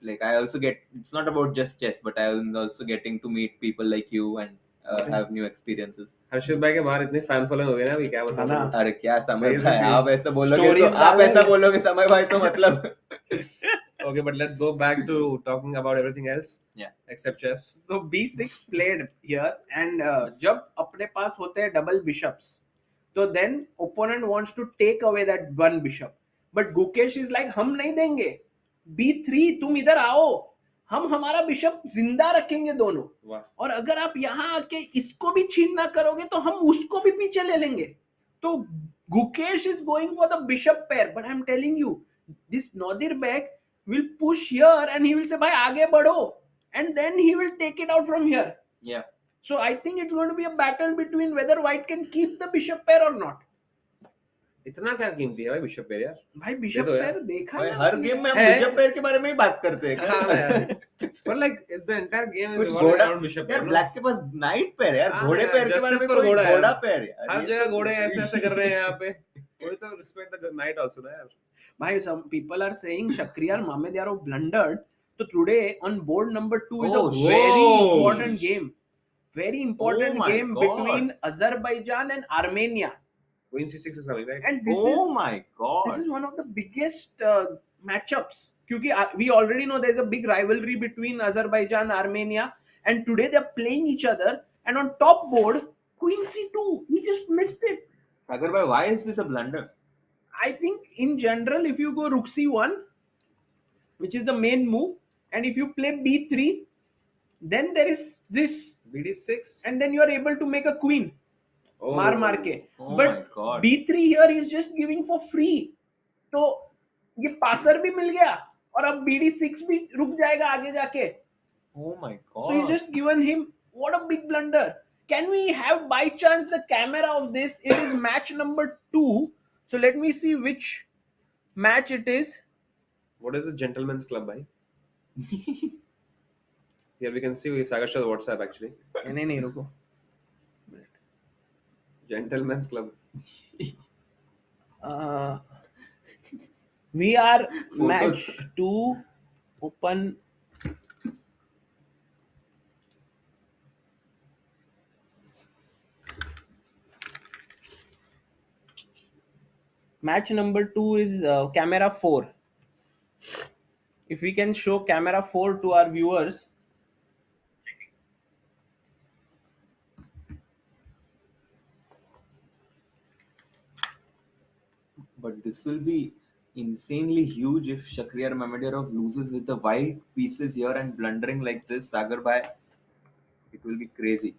like I also get, it's not about just chess, but I am also getting to meet people like you and have new experiences. हर्षित भाई के बाहर इतने fan following हो गए ना अभी, क्या बताऊं. अरे क्या समय Crazy भाई, आप scenes. ऐसा बोलोगे तो Stories आप ऐसा डालेंगे. बोलोगे समय भाई तो मतलब Okay, but let's go back to talking about everything else. Yeah. Except chess. So b6 played here, and जब अपने पास होते हैं double bishops, तो then opponent wants to take away that one bishop, but Gukesh is like हम नहीं देंगे, b3 तुम इधर आओ, हम हमारा बिशप जिंदा रखेंगे दोनों. वाह. और अगर आप यहाँ आके इसको भी छीन ना करोगे तो हम उसको भी पीछे ले लेंगे. तो Gukesh is going for the bishop pair, but I'm telling you, this Nodirbek will push here and he will say भाई आगे बढ़ो, and then he will take it out from here. yeah. So I think it's going to be a battle between whether white can keep the bishop pair or not. इतना क्या कीमती है भाई bishop pair यार. भाई bishop दो यार. Pair देखा भाई है हर गेम में हम है. बिशप पेयर के बारे में ही बात करते हैं. हाँ यार. But like the entire game is कुछ revolving घोड़ा around bishop यार, pair. ब्लैक के पास नाइट पेयर यार, हाँ घोड़े यार, पेयर के बारे justice में for कोई घोड़ा है. घोड़ा पेयर यार. हर ये जगह तो- घोड़े ऐसे ऐसे कर रहे हैं यहाँ पे. कोई तो respect the knight also ना यार. भाई some people are saying Shakhriyar Mamedyarov blundered. So today on board number 2 is Oh, a very shit. important game. Very important Oh my game God. between Azerbaijan and Armenia. Queen c6 is coming, right? And this Oh is my god. this is one of the biggest matchups. क्योंकि we already know there's a big rivalry between Azerbaijan and Armenia, and today they're playing each other. And on top board, Queen c2, he just missed it. Sagar bhai, why is this a blunder? I think in general, if you go Rook c1, which is the main move, and if you play b3, then there is this, bd6. and then you are able to make a queen. Oh. मार के. Oh But my god. b3 here is just giving for free. तो ये passer भी मिल गया और अब bd6 भी रुक जाएगा आगे जाके. Oh my god. So he's just given him, what a big blunder. Can we have by chance the camera of this? It is match number 2. So let me see which match it is. What is the gentleman's club, bhai? Here we can see Sagar Shah's WhatsApp actually. नहीं रुको. Gentleman's club. We are match 2 open. Match number 2 is camera 4. If we can show camera 4 to our viewers. But this will be insanely huge if Shakhriyar Mamedyarov loses with the white pieces here and blundering like this, Sagar bhai. It will be crazy.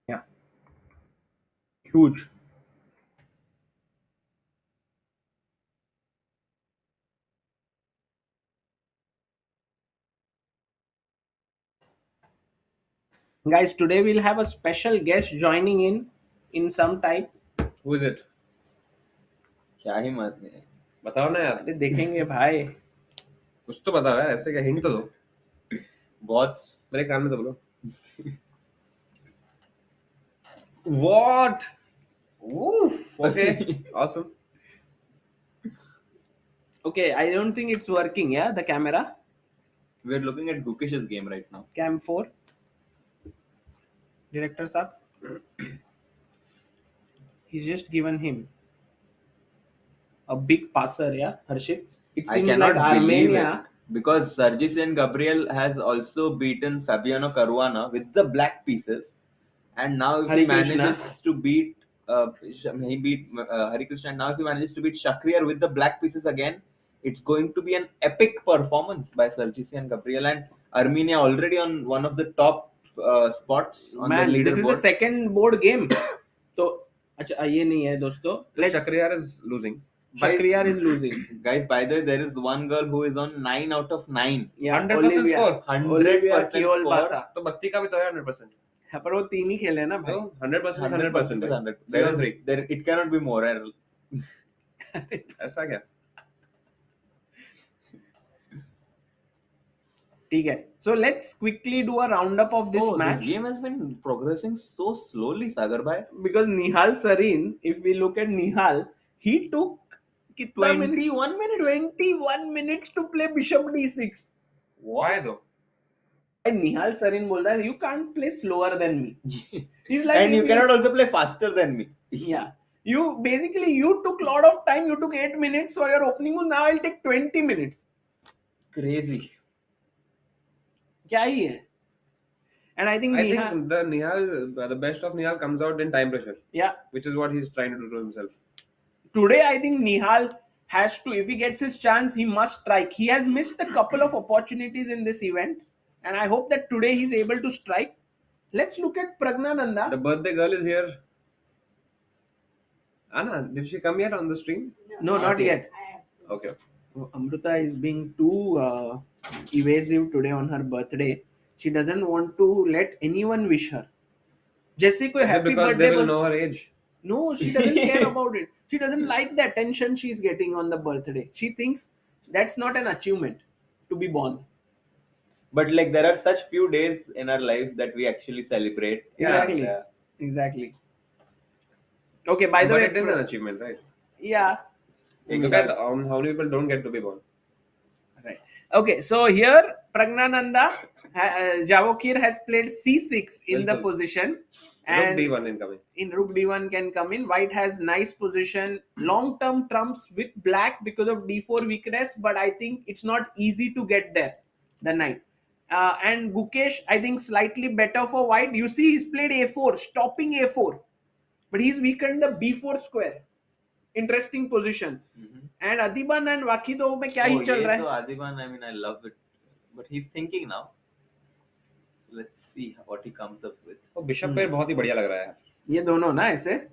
Yeah. Huge. Guys, today we'll have a special guest joining in some time. Who is it? क्या ही मत है. बताओ ना यार. अरे देखेंगे भाई. कुछ तो बताओ यार, ऐसे क्या हिंट तो दो. बहुत मेरे कान में तो बोलो. What? Oof. Okay. Awesome. Okay, I don't think it's working, yeah, the camera. We're looking at Gukesh's game right now. Cam 4. Director Saab. He's just given him a big passer, yeah, Harshit. It I seems cannot like believe Armenia. it, because Sargisian Gabriel has also beaten Fabiano Caruana with the black pieces, and now if he Harikrishna. manages to beat he beat Harikrishna, and now if he manages to beat Shakhriyar with the black pieces again, it's going to be an epic performance by Sargisian Gabriel, and Armenia already on one of the top spots on Man, the leaderboard. this is the second board game. तो अच्छा ये नहीं है दोस्तों. Shakhriyar is losing. Shakhriyar is losing. Guys, by the way, there is one girl who is on 9 out of 9. Yeah, 100% Olivia. score. 100% Keol score. Basa. तो भक्ति का भी तो है 100%. हाँ, पर वो 3 ही खेले ना भाई. तो 100% 100%. 100%. Zero three. There, it cannot be more. ऐसा क्या? ठीक है. So let's quickly do a roundup of this match. This game has been progressing so slowly, Sagar bhai. Because Nihal Sarin, if we look at Nihal, he took 21 minutes. 21 minutes to play bishop d6. Why though? And Nihal Sarin बोल रहा है, you can't play slower than me. He's like, And you cannot also play faster than me. Yeah. You took lot of time. You took 8 minutes for your opening move. Now I'll take 20 minutes. Crazy. क्या ही है? And I think think the best of Nihal comes out in time pressure. Yeah. Which is what he's trying to do to himself. Today, I think Nihal has to, if he gets his chance, he must strike. He has missed a couple of opportunities in this event. And I hope that today he's able to strike. Let's look at Praggnanandhaa. The birthday girl is here. Anna, did she come yet on the stream? No, not yet. Okay. Amrita is being too evasive today on her birthday. She doesn't want to let anyone wish her. जैसे कोई happy Because birthday they will know her age. No, she doesn't care about it. She doesn't like the attention she's getting on the birthday. She thinks that's not an achievement to be born. But like there are such few days in our life that we actually celebrate. Exactly. Exactly. Okay, by the But way, it is an achievement, right? yeah. Look at how many people don't get to be born. Right. Okay, so here Praggnanandhaa, Javokhir has played c6 in the position. And Rook d1 incoming. In Rook d1 can come in. White has nice position. Long-term trumps with black because of d4 weakness. But I think it's not easy to get there. The knight. And Gukesh, I think slightly better for white. You see he's played a4. Stopping a4. But he's weakened the b4 square. Interesting position. And Adhiban and Vakhidov में क्या ही चल रहा है? तो Adhiban, I mean, I love it. But he's thinking now. Let's see what he comes up with. Oh, bishop pair बहुत ही बढ़िया लग रहा है. ये दोनों ना ऐसे.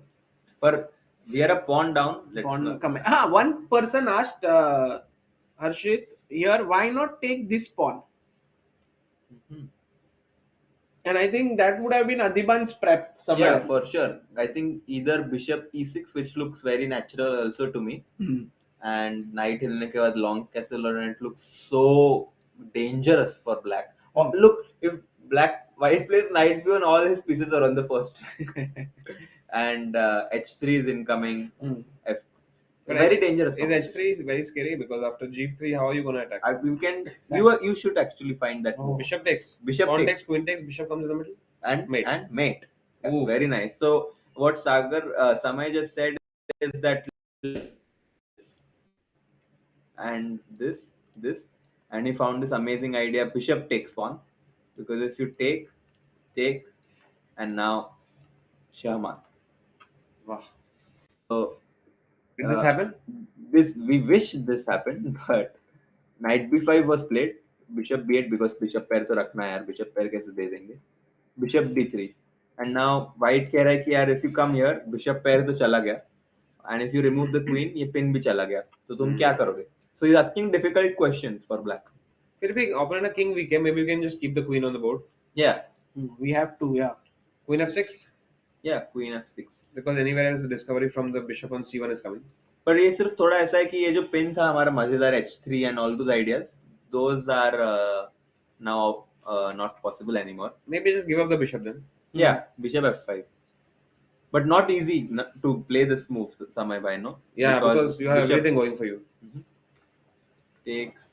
But we are a pawn down. Pawn come. One person asked Harshit here, why not take this pawn? And I think that would have been Adhiban's prep somewhere. Yeah, for sure. I think either bishop e6, which looks very natural also to me, and knight हिलने के बाद long castle, and it looks so dangerous for black. Oh, look, if white plays knight b1, all his pieces are on the first. And h3 is incoming. Very dangerous. Is h3 is very scary because after g3, how are you going to attack? You should actually find that. Oh. Bishop takes. Bishop Pawn takes. takes, queen takes, bishop comes in the middle. And mate. Ooh. Very nice. So what Samay just said is that and this, and he found this amazing idea, bishop takes pawn. Because if you take, and now Shahmat. Wow. So did this happen? We wish this happened, but knight b5 was played, bishop b8 because bishop pair तो रखना है यार, bishop pair कैसे दे देंगे, bishop d3, and now white कह रहा है कि यार if you come here, bishop pair तो चला गया, and if you remove the queen, ये pin भी चला गया, तो तुम क्या करोगे? So he's asking difficult questions for black. फिर भी opponent a king weak है, maybe you can just keep the queen on the board. Yeah. We have to, yeah. Queen f6. Yeah, queen f6. Because anywhere else the discovery from the bishop on c1 is coming. पर ये सिर्फ थोड़ा ऐसा है कि ये जो pin था हमारा मजेदार h3 and all those ideas, those are now not possible anymore. Maybe just give up the bishop then. Yeah, bishop f5. But not easy to play this move, Samay bhai, no? Yeah, because you have everything going for you. Takes.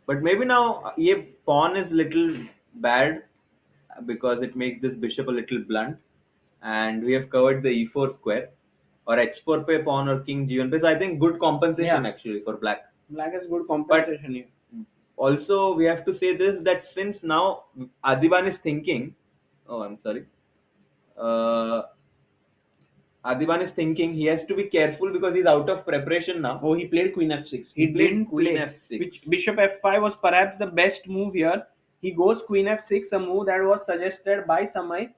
But maybe now ये pawn is little bad because it makes this bishop a little blunt, and we have covered the e4 square or h4 पे pawn or king g1 पे. So I think good compensation actually for black. Black has good compensation here. Also, we have to say this, that since now Adhiban is thinking, Adhiban is thinking he has to be careful because he's out of preparation now. Oh, he played queen f6. He played queen f6. Which bishop f5 was perhaps the best move here. He goes queen f6, a move that was suggested by Samay.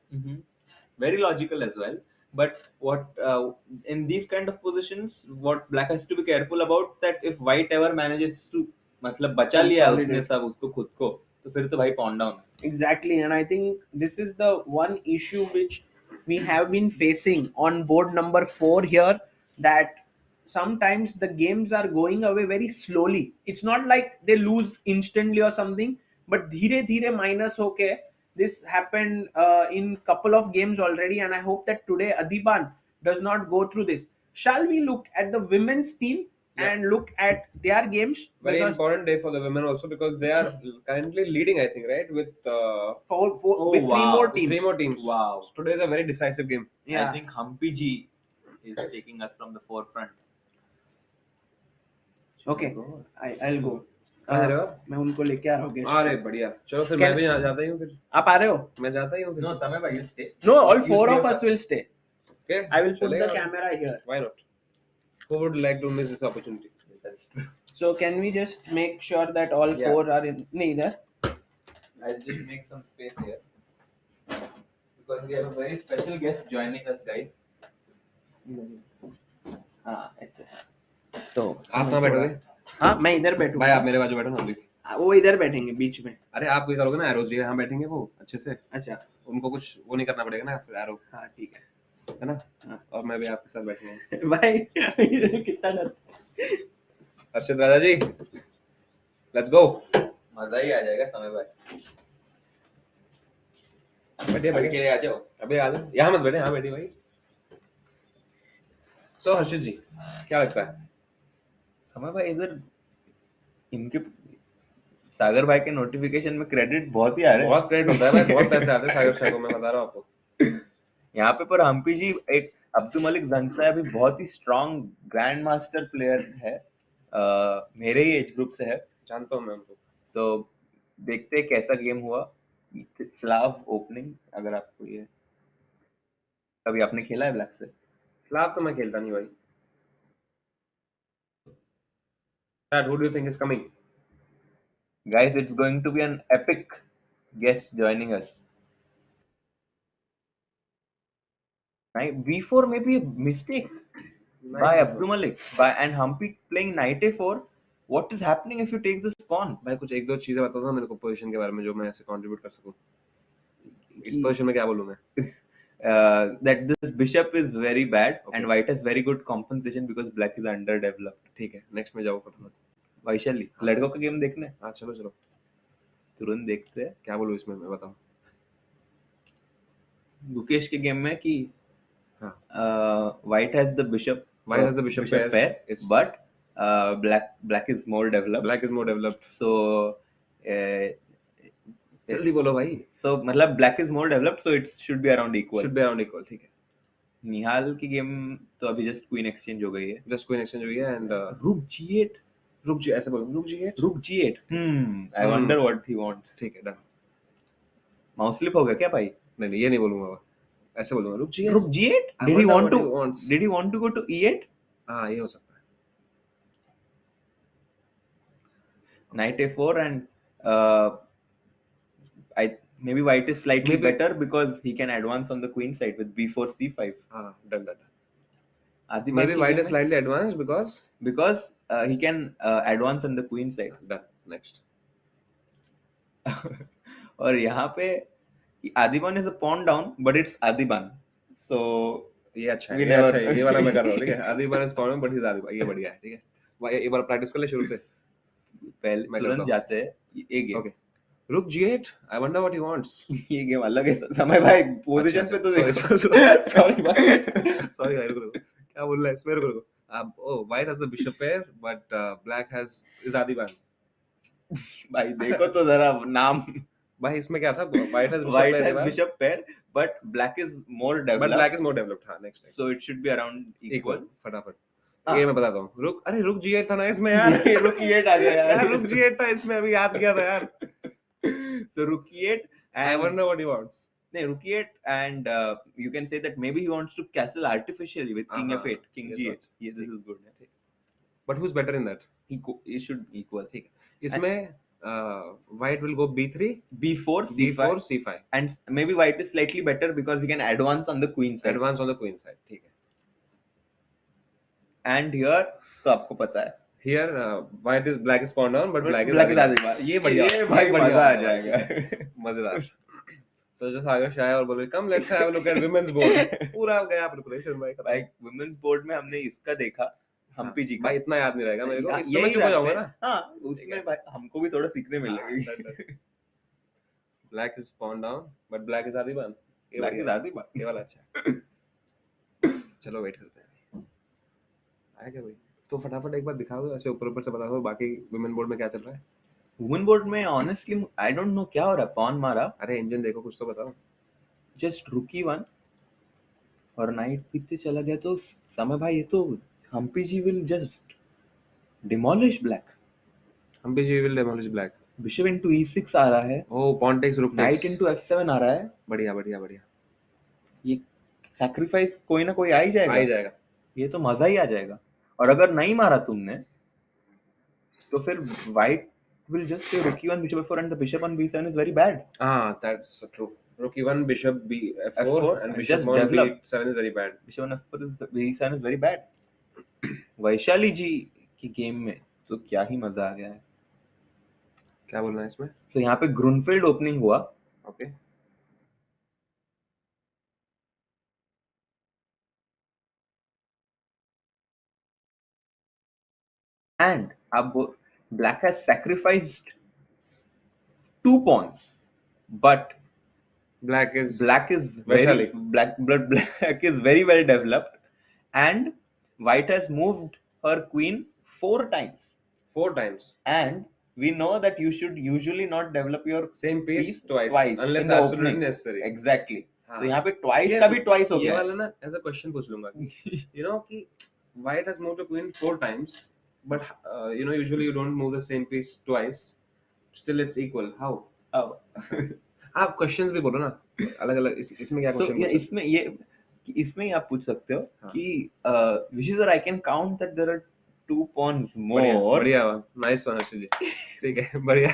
Very logical as well. But what in these kind of positions, what black has to be careful about, that if white ever manages to मतलब बचा लिया उसने सब उसको खुद को, तो फिर तो भाई pawn down. Exactly, and I think this is the one issue which we have been facing on board number 4 here, that sometimes the games are going away very slowly. It's not like they lose instantly or something, but धीरे धीरे minus होके this happened in couple of games already, and I hope that today Adhiban does not go through this. Shall we look at the women's team and look at their games? Very Because important day for the women also, because they are currently leading, I think, right? With with three more teams. three more teams. Wow. So today is a very decisive game. Yeah. I think Humpy G is taking us from the forefront. Okay, I'll go. कहाँ जा रहे हो? मैं उनको लेके आ रहा हूँ guest. अरे बढ़िया, चलो फिर Can- मैं भी यहाँ जाता ही हूँ फिर. आप आ रहे हो? मैं जाता ही हूँ फिर. No, Samay bhai, you stay. No, all You four three of us will stay. Okay. I will put the चलेगा? camera here. Why not? Who would like to miss this opportunity? That's true. So can we just make sure that all Yeah. four are in? Neither. I'll just make some space here because we have a very special guest joining us, guys. हाँ ऐसे. तो आप कहाँ बैठोगे? हाँ मैं इधर बैठूंगा. भाई आप मेरे बाजू बैठो ना प्लीज. वो इधर बैठेंगे बीच में. अरे आप ये करोगे ना, एरोज जी यहाँ बैठेंगे वो अच्छे से. अच्छा. उनको कुछ वो नहीं करना पड़ेगा ना फिर एरो, हाँ ठीक है. है ना? हाँ. और मैं भी आपके साथ बैठूंगा. भाई कितना डर. अर्षद राजा जी, लेट्स गो. मजा ही आ जाएगा समय भाई. बैठिए के बैठिए. लिए आ जाओ. अबे आ जाओ, यहाँ मत बैठे, यहाँ बैठिए भाई. सो हर्षित जी, क्या लगता है? समय भाई इधर इनके सागर भाई के नोटिफिकेशन में क्रेडिट बहुत ही आ रहे हैं. बहुत क्रेडिट होता है भाई, बहुत पैसे आते हैं सागर शाह को, मैं बता रहा हूँ आपको. यहाँ पे पर हम्पी जी एक अब्दुल मलिक जंगसा अभी बहुत ही स्ट्रॉन्ग ग्रैंड मास्टर प्लेयर है. मेरे ही एज ग्रुप से है. जानता हूँ मैं उनको. तो देखते हैं कैसा गेम हुआ. स्लाव ओपनिंग, अगर आपको ये कभी आपने खेला है ब्लैक से? स्लाव तो मैं खेलता नहीं भाई. Dad, who do you think is coming? Guys, it's going to be an epic guest joining us. Right? B4 may be a mistake by Abdul Malik and Humpy playing knight a4. What is happening if you take this pawn? भाई कुछ एक दो चीजें बता दो मेरे को position के बारे में जो मैं ऐसे कंट्रीब्यूट कर सकूं. इस पोजीशन में क्या बोलूं मैं? That this bishop is very bad Okay. and white has very good compensation because black is underdeveloped. ठीक है, नेक्स्ट में जाओ फटाफट. वैशाली लड़कों का गेम देखना है? हाँ चलो चलो, तुरंत देखते हैं. क्या बोलूं इसमें मैं, बताओ. गुकेश के गेम में कि हाँ. white has the bishop. White has the bishop pair. Yes. But black is more developed. Black is more developed. So जल्दी बोलो भाई. so मतलब black is more developed, so it should be around equal. Should be around equal. ठीक है. निहाल की game तो अभी just queen exchange हो गई है. Just queen exchange हुई है and रुक g8. रुक जी, ऐसे बोलो रुक जी. रुक g8. I wonder what he wants. ठीक है, डन. माउस स्लिप हो गया क्या भाई? नहीं नहीं ये नहीं बोलूंगा, ऐसे बोलूंगा रुक जी. रुक g8. I Did he wonder want what to? he wants. Did he want to go to e8? हाँ ये हो सकता है. Knight a4 and maybe white is slightly Maybe. better because he can advance on the queen side with b4 c5. हाँ done done. Adhiban Maybe की white game is slightly advanced because because he can advance on the queen side. done. Next. और यहाँ पे Adhiban is a pawn down, but it's Adhiban. So ये अच्छा है, We ये never- अच्छा है, ये वाला मैं कर रहा हूँ. ठीक है, Adhiban is pawn but he's Adhiban, ये बढ़िया है. ठीक है, भाई एक बार प्रैक्टिस कर ले शुरू से. पहले मैं करता तुरंत हूँ. जाते हैं ये गेम. Okay. रुक g8. I wonder what he wants. ये गेम अलग है. समय भाई पोजीशन पे तो देखो. Sorry भाई. Sorry भाई, रुको. क्या बोल रहा है इसमें, रुको. Oh, white has a bishop pair but black is Adhiban. भाई देखो तो जरा नाम. भाई इसमें क्या था? White has bishop White pair, has Adhiban, bishop pair, but black is more but developed. black is more developed. हाँ next. So it should be around equal. Equal. फटाफट. हाँ. ये मैं बताता हूँ. रुक, अरे रुक g8 था ना इसमें यार. ये रुक e8 आ गया यार यार. रुक g8 था इसमें, अभी याद किया था यार. So rook e8 I and wonder what he wants. no, rook e8 and you can say that maybe he wants to castle artificially with king Uh-huh. f8, king Yes, g8. yes. Yeah, this is good. But who's better in that? He should equal. ठीक है. इसमें white will go b3, b4 c5 b4, c5. and maybe white is slightly better because he can advance on the queen side. Advance on the queen side. ठीक है. And here तो आपको पता है. Here black is pawn down but black is Adhiban. ये बढ़िया. ये भाई बढ़िया. मजा आ जाएगा. मजेदार. So just सागर शाह और बोले come let's have a look at women's board. पूरा गया preparation भाई. भाई women's board में हमने इसका देखा. हम्पी जी का। भाई इतना याद नहीं रहेगा मेरे को, इसमें यही मैं चुप हो जाऊंगा रखते हैं। ना। हाँ, उसमें भाई हमको भी थोड़ा सीखने मिलेगा। Black is pawn down but black is Adhiban। ये Black is बढ़िया है। Adhiban। ये वाला अच्छा है। चलो वेट करते हैं आया क्या भाई। तो फटाफट एक बार दिखा दो, ऐसे ऊपर ऊपर से बता दो बाकी वुमेन बोर्ड में क्या चल रहा है। वुमेन बोर्ड में ऑनेस्टली आई डोंट नो क्या हो रहा है। पॉन मारा, अरे इंजन देखो कुछ तो बताओ। जस्ट रुकी वन और नाइट पीछे चला गया। तो समय भाई ये तो Humpy ji will just demolish black. Humpy ji will demolish black. Bishop into e6 आ रहा है, ओ पॉन टेक्स रुक नाइट टेक्स। इनटू f7 आ रहा है। बढ़िया बढ़िया बढ़िया। ये सैक्रिफाइस कोई ना कोई आ ही आ ही जाएगा। जाएगा। ये तो मजा ही आ जाएगा। और अगर नहीं मारा तुमने तो फिर white will just say rook e1 bishop f4 and the bishop on b7 is very bad. हाँ that's true. Rook e1 bishop b f4 f4 and and bishop just on develop. b7 is very bad. bishop on f4 is b7 is very bad. Vaishali जी की game में तो क्या ही मजा आ गया है। क्या बोलना है इसमें। तो यहाँ पे ग्रुनफील्ड ओपनिंग हुआ। ओके and अब black has sacrificed 2 pawns, but black is black is Vaishali. black is very well developed and white has moved her queen 4 times. 4 times. And we know that you should usually not develop your Same piece twice unless in the absolutely opening. necessary. Exactly. हाँ. तो यहाँ पे twice ये का भी twice हो ये गया। वाला ना ऐसा क्वेश्चन पूछ लूंगा कि you know कि white has moved a queen 4 times but you know usually you don't move the same piece twice, still it's equal. How? आप क्वेश्चंस भी बोलो ना अलग अलग। इसमें क्या So क्वेश्चन इसमें आप पूछ सकते हो हाँ. कि Vishy sir, I can count that there are 2 pawns more. बढ़िया नाइस वन अर्जुन जी। ठीक है बढ़िया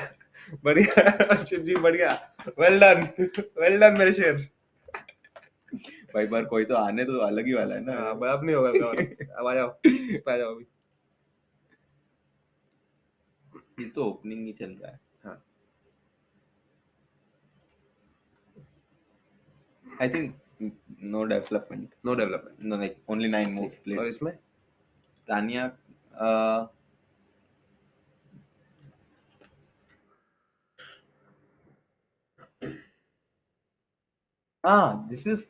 बढ़िया अर्जुन जी बढ़िया। वेल डन मेरे शेर। भाई बार कोई तो आने तो अलग ही वाला है ना। हाँ अब नहीं होगा अब आ जाओ इस पे आ जाओ अभी। ये तो ओपनिंग ही चल रहा है। हाँ I think no development. No, like only 9 moves played. और इसमें Tania this is,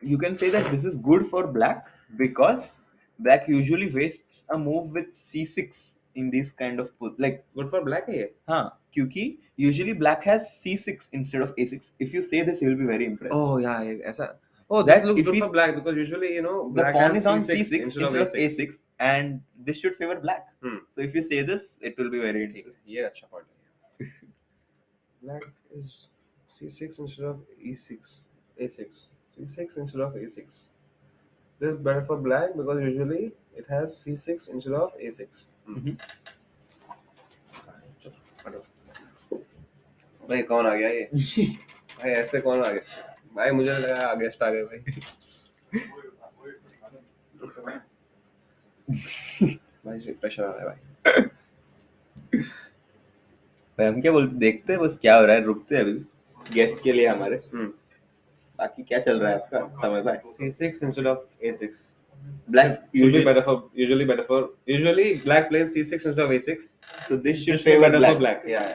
you can say that this is good for black because black usually wastes a move with c6 in this kind of like good for black है ये। हाँ, क्योंकि usually black has c6 instead of a6. If you say this, you will be very impressed. Oh yeah ऐसा। Oh That this looks if good he's- for black because usually you know The black pawn has is on c6 c6 instead of a6 and this should favor black. So if you say this, it will be very interesting. ये अच्छा point है। Black is c6 instead of e6 a6 c6 instead of a6. This is better for black because usually it has c6 instead of a6. भाई कौन आ गया ये। भाई ऐसे कौन आ गया भाई। मुझे लगा गेस्ट आ गए भाई। भाई से प्रेशर आ रहा है भाई। भाई हम क्या बोलते, देखते हैं बस क्या हो रहा है, रुकते हैं अभी गेस्ट के लिए हमारे। बाकी क्या चल रहा है आपका समय भाई। c6 instead of a6. Black Usually better for usually black plays c6 instead of a6. so this should Just favor better for black. black. Yeah.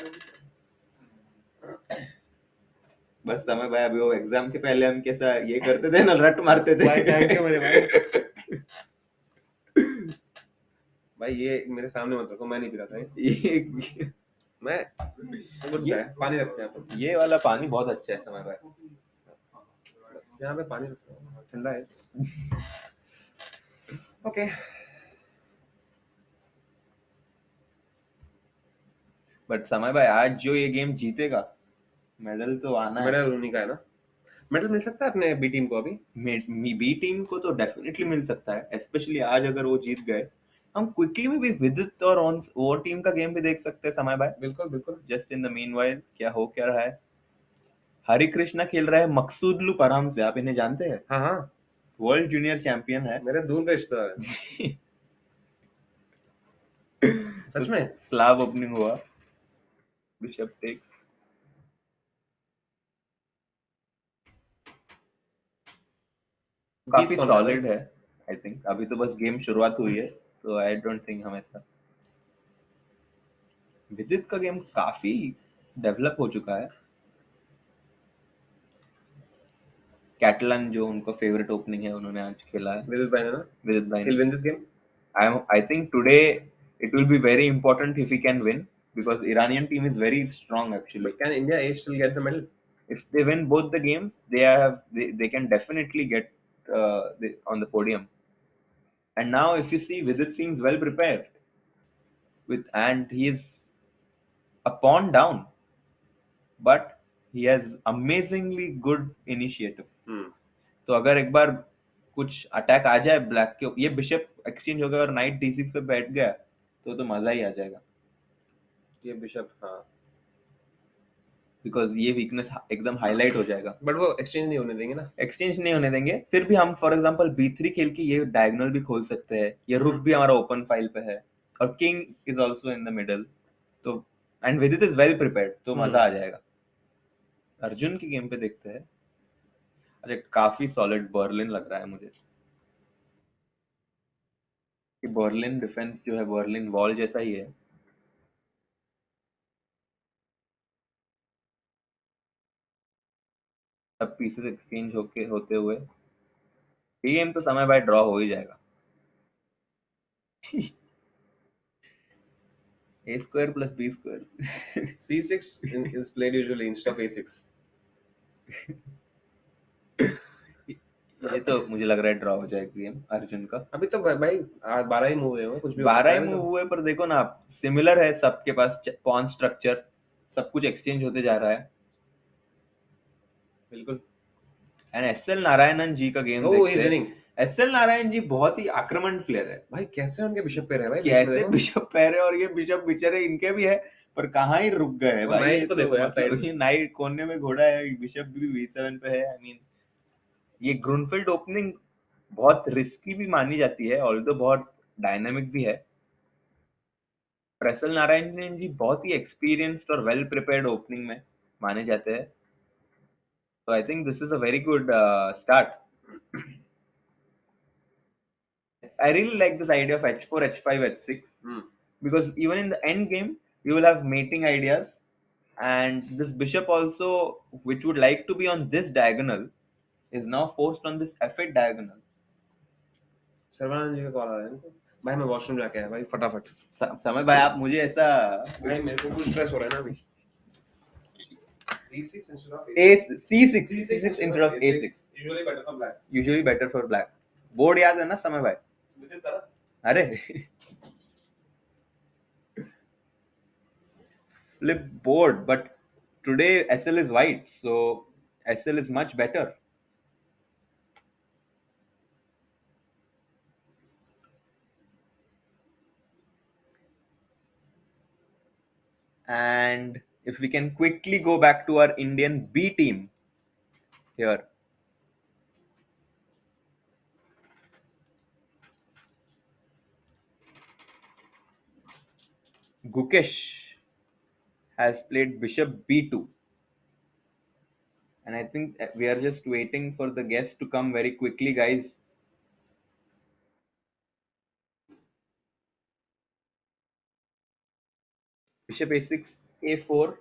बस समय भाई अभी वो एग्जाम के पहले हम कैसा ये करते थे ना, रट मारते थे। भाई थैंक यू मेरे भाई। भाई ये मेरे सामने मत रखो, मैं नहीं पी रहा था ये मैं गुड है। पानी रखते हैं अपन। ये वाला पानी बहुत अच्छा है समय भाई। यहाँ पे पानी रखते हैं, ठंडा है। ओके बट समय भाई आज जो ये गेम जीतेगा मेडल तो आना है। मेडल उन्हीं का है ना। मेडल मिल सकता है अपने बी टीम को अभी। बी टीम को तो डेफिनेटली मिल सकता है, स्पेशली आज अगर वो जीत गए। हम क्विकली में भी विदित और वो टीम का गेम भी देख सकते हैं समय भाई। बिल्कुल बिल्कुल। जस्ट इन द मीनवाइल क्या हो क्या रहा है। हरिकृष्णा खेल रहा है मकसूदलू परहम से। आप इन्हें जानते हैं? हाँ हाँ वर्ल्ड जूनियर चैंपियन है। मेरे दूर का रिश्तेदार है। सच में। स्लाव ओपनिंग हुआ, बिशप टेक्स। काफी सॉलिड है आई थिंक। अभी तो बस गेम शुरुआत हुई है। तो आई डोंट थिंक हम ऐसा. विदित का गेम काफी डेवलप हो चुका है. कैटलन जो उनका फेवरेट ओपनिंग है उन्होंने आज खेला है. Vidit भाई ने ना, विदित भाई he'll ने. win this game. I think today it will be very important if he can win because Iranian team is very strong actually. But can India A still get the medal? If they win both the games, they can definitely get on the podium. And now if you see, Vidit seems well prepared and he is a pawn down, but he has amazingly good initiative. तो अगर एक बार कुछ attack आ जाए black के, ये bishop exchange हो गया और नाइट d6 पे बैठ गया तो मजा ही आ जाएगा. ये बिशप, हाँ, बिकॉज ये वीकनेस एकदम हाईलाइट हो जाएगा. बट वो एक्सचेंज नहीं होने देंगे ना. एक्सचेंज नहीं होने देंगे. फिर भी हम फॉर एग्जांपल b3 खेल के ये डायगोनल भी खोल सकते हैं. ये रुक भी हमारा ओपन फाइल पे है और king is also in the middle. तो एंड विदित इज वेल प्रिपेयर्ड, तो मजा आ जाएगा. अर्जुन की गेम पे देखते हैं. अच्छा, काफी सॉलिड बर्लिन लग रहा है मुझे. कि बर्लिन डिफेंस जो है, बर्लिन वॉल जैसा ही है. सब पीसेस एक्सचेंज होते हुए ये गेम तो समय बाय ड्रॉ हो ही जाएगा. a square plus b square. C6 is played usually instead of A6. ये तो मुझे लग रहा है ड्रॉ हो जाएगा गेम अर्जुन का. अभी तो भाई 12 ही मूव हुए, कुछ भी 12 ही मूव हुए, पर देखो ना आप, सिमिलर है सबके पास पॉन स्ट्रक्चर, सब कुछ एक्सचेंज होते जा रहा है. बिल्कुल. एंड एसएल नारायणन जी का गेम देखते हैं. एसएल नारायण जी बहुत ही आक्रमण प्लेयर है भाई. कैसे उनके बिशप पे रहे भाई, कैसे बिशप पैर है, और ये बिशप बेचारे इनके भी है पर कहाँ ही रुक गए है भाई. नाइट तो देखो यार, साइड ये नाइट कोने में घोड़ा है, बिशप भी v7 पे है. आई मीन ये ग्रूनफील्ड ओपनिंग बहुत रिस्की भी मानी जाती है, ऑल्दो बहुत डायनामिक भी है. एसएल नारायण जी बहुत ही एक्सपीरियंस्ड और वेल प्रिपेयर्ड ओपनिंग में माने जाते हैं. So I think this is a very good start. I really like this idea of h4, h5, h6 because even in the end game you will have mating ideas, and this bishop also, which would like to be on this diagonal, is now forced on this f8 diagonal. Sarbananda जी का call आ रहा है इनको. भाई मैं washroom जाके आया भाई, फटाफट. समय भाई आप मुझे ऐसा, भाई मेरे को कुछ स्ट्रेस हो रहा है ना अभी. C6 instead of C6 instead of A6. Usually better for black. Usually better for black. Board याद है ना समय भाई? अरे flip board, but today SL is white, so SL is much better. And if we can quickly go back to our Indian B team here. Gukesh has played bishop b2. And I think we are just waiting for the guest to come very quickly, guys. Bishop a6, a4.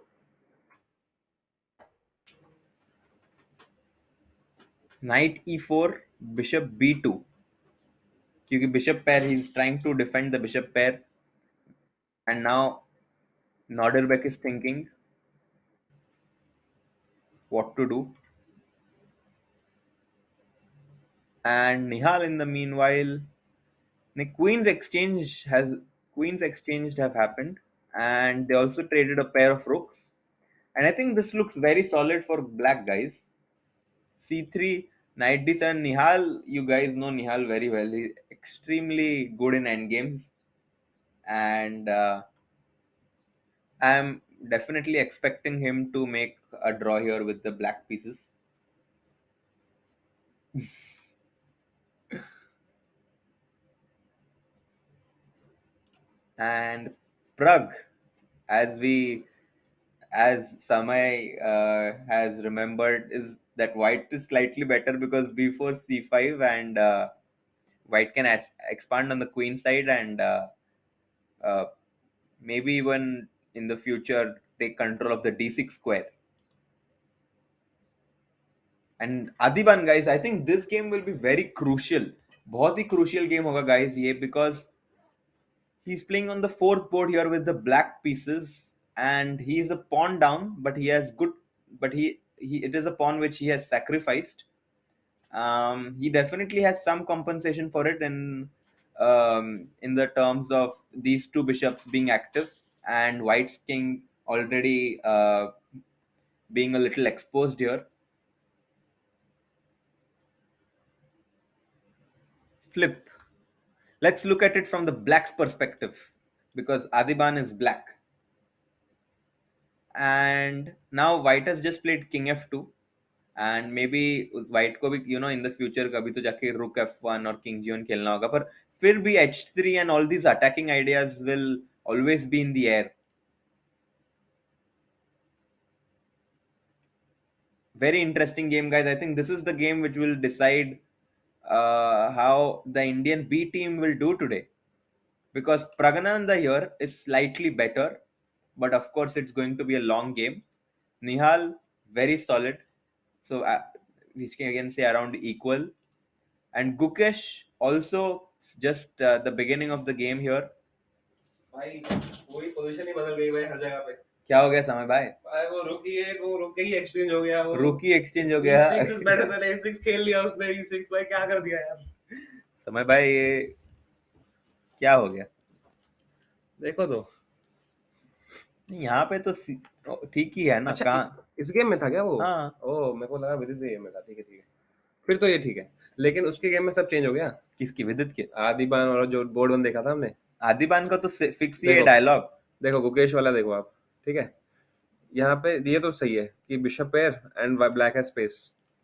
Knight e4, bishop b2. क्योंकि bishop pair, he is trying to defend the bishop pair. And now Nodirbek is thinking what to do. And Nihal in the meanwhile, the queens exchanged have happened, and they also traded a pair of rooks. And I think this looks very solid for black, guys. C3, knight d7. Nihal, you guys know Nihal very well. He's extremely good in endgames, and I'm definitely expecting him to make a draw here with the black pieces. And Prag, as Samay has remembered, is that white is slightly better because b4 c5 and White can expand on the queen side and maybe even in the future take control of the d6 square. And Adhiban, guys, I think this game will be very crucial. बहुत ही crucial game होगा guys ये, because he's playing on the fourth board here with the black pieces, and he is a pawn down, but he has good, but he it is a pawn which he has sacrificed. He definitely has some compensation for it in the terms of these two bishops being active and White's king already being a little exposed here. Flip. Let's look at it from the black's perspective, because Adhiban is black. And now White has just played king f2, and maybe White को भी in the future कभी तो जाके rook f1 और king g1 खेलना होगा, पर फिर भी h3 and all these attacking ideas will always be in the air. Very interesting game, guys. I think this is the game which will decide how the Indian B team will do today, because Praggnanandhaa here is slightly better, but of course it's going to be a long game. Nihal very solid, so we can say around equal, and Gukesh also just the beginning of the game here. भाई पूरी position ही बदल गई भाई हर जगह पे. क्या हो गया समय भाई? भाई वो रुक ही एक्सचेंज हो गया. वो रुकी एक्सचेंज हो गया. E6 is better than A6 खेल लिया उसने. E6 भाई क्या कर दिया यार. समय भाई ये क्या हो गया? देखो तो यहाँ पे तो ठीक ही है ना. अच्छा, कहाँ इस गेम में था क्या वो? हाँ. ओ मेरे को लगा विदित गेम में था. ठीक है फिर तो ये ठीक है. लेकिन उसके गेम में सब चेंज हो गया. किसकी? विदित के? आदिबान और जो बोर्ड वन देखा था हमने. आदिबान का तो फिक्स ही है डायलॉग. देखो गुकेश वाला देखो आप. ठीक है, यहाँ पे ये तो सही है कि bishop pair and black has space.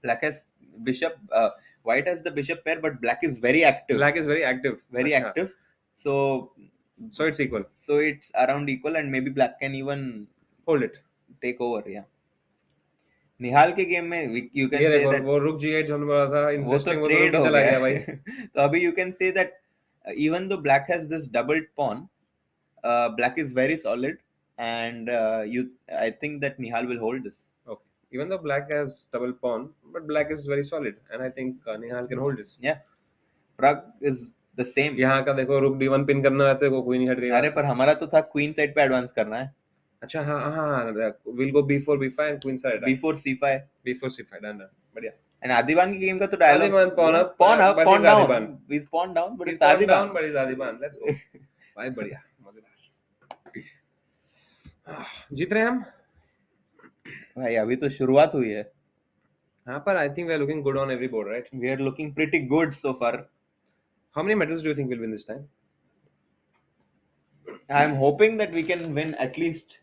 Black has bishop, White has the bishop pair, but black is very active. Black is very active. Very active. So it's equal. So it's around equal, and maybe black can even hold it, take over. Yeah. निहाल के game में you can say that वो रुक g8 जो हमने बोला था interesting, वो तो trade चला गया भाई. तो अभी you can say that even though black has this doubled pawn, black is very solid, and I think that Nihal will hold this. Okay. Even though black has double pawn, but black is very solid, and I think Nihal can hold this. Yeah. Prag is the same. यहाँ का देखो रुक d1 pin करना रहता है, वो कोई नहीं हट गया. अरे पर हमारा तो था क्वीन साइड पे एडवांस करना है. अच्छा हाँ we'll go b4 b5 and queen side. b4 c5 done. बढ़िया. And Adhiban की गेम का तो dialogue Adhiban pawn up, pawn down. He's pawn down, but it's Adhiban. But it's Adhiban. Let's go. भाई बढ़िया, मजेदार. जीत रहे हैं हम. भाई अभी तो शुरुआत हुई है. हाँ पर I think we are looking good on every board, right? We are looking pretty good so far. How many medals do you think we'll win this time? I'm hoping that we can win at least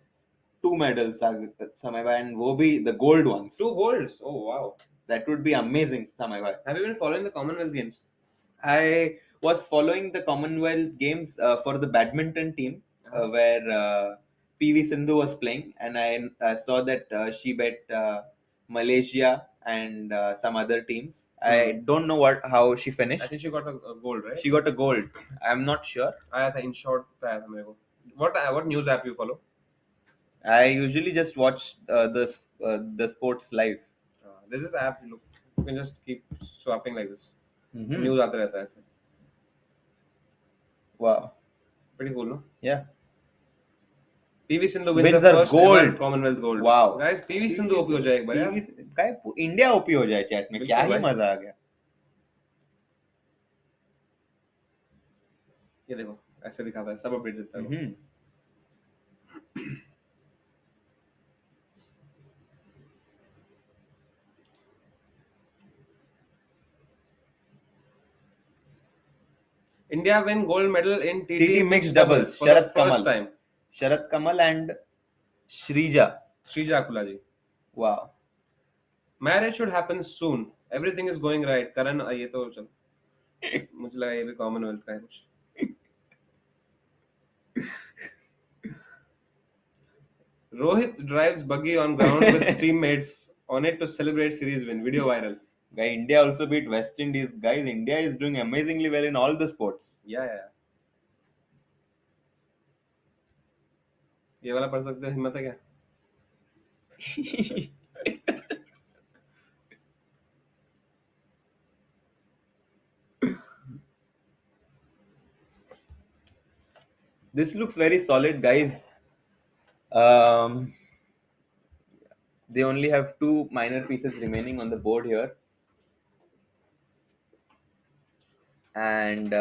2 medals, Samay, and wo bhi the gold ones. 2 golds. Oh wow. That would be amazing, Samay. Have you been following the Commonwealth Games? I was following the Commonwealth Games for the badminton team, where PV Sindhu was playing, and I saw that she bet Malaysia and some other teams. I don't know how she finished. I think she got a gold, right? She got a gold. I'm not sure. आया था in short आया था मेरे को. What news app you follow? I usually just watch the sports live. There's this app you can just keep swapping like this. Mm-hmm. News आता रहता है ऐसे. Wow. Pretty cool, no? Yeah. PV Sindhu wins the first gold. ever Commonwealth gold. Wow. Guys, PV Sindhu OP हो जाए एक बार यार. India OP हो जाए चैट में. क्या ही मजा आ गया. ये देखो ऐसे दिखाता है, सब अपडेट देता है. India win gold medal in TT mixed doubles. for the first time. Sharat Kamal and Shrija Akula ji. Wow. Marriage should happen soon. Everything is going right. Karan ये तो चल. मुझे लगा ये भी Commonwealth का है कुछ. Rohit drives buggy on ground with teammates on it to celebrate series win. Video viral. Guy, India also beat West Indies. Guys, India is doing amazingly well in all the sports. Yeah. ये वाला पढ़ सकते हो, हिम्मत है क्या? This looks very solid, guys. They only have 2 minor pieces remaining on the board here. And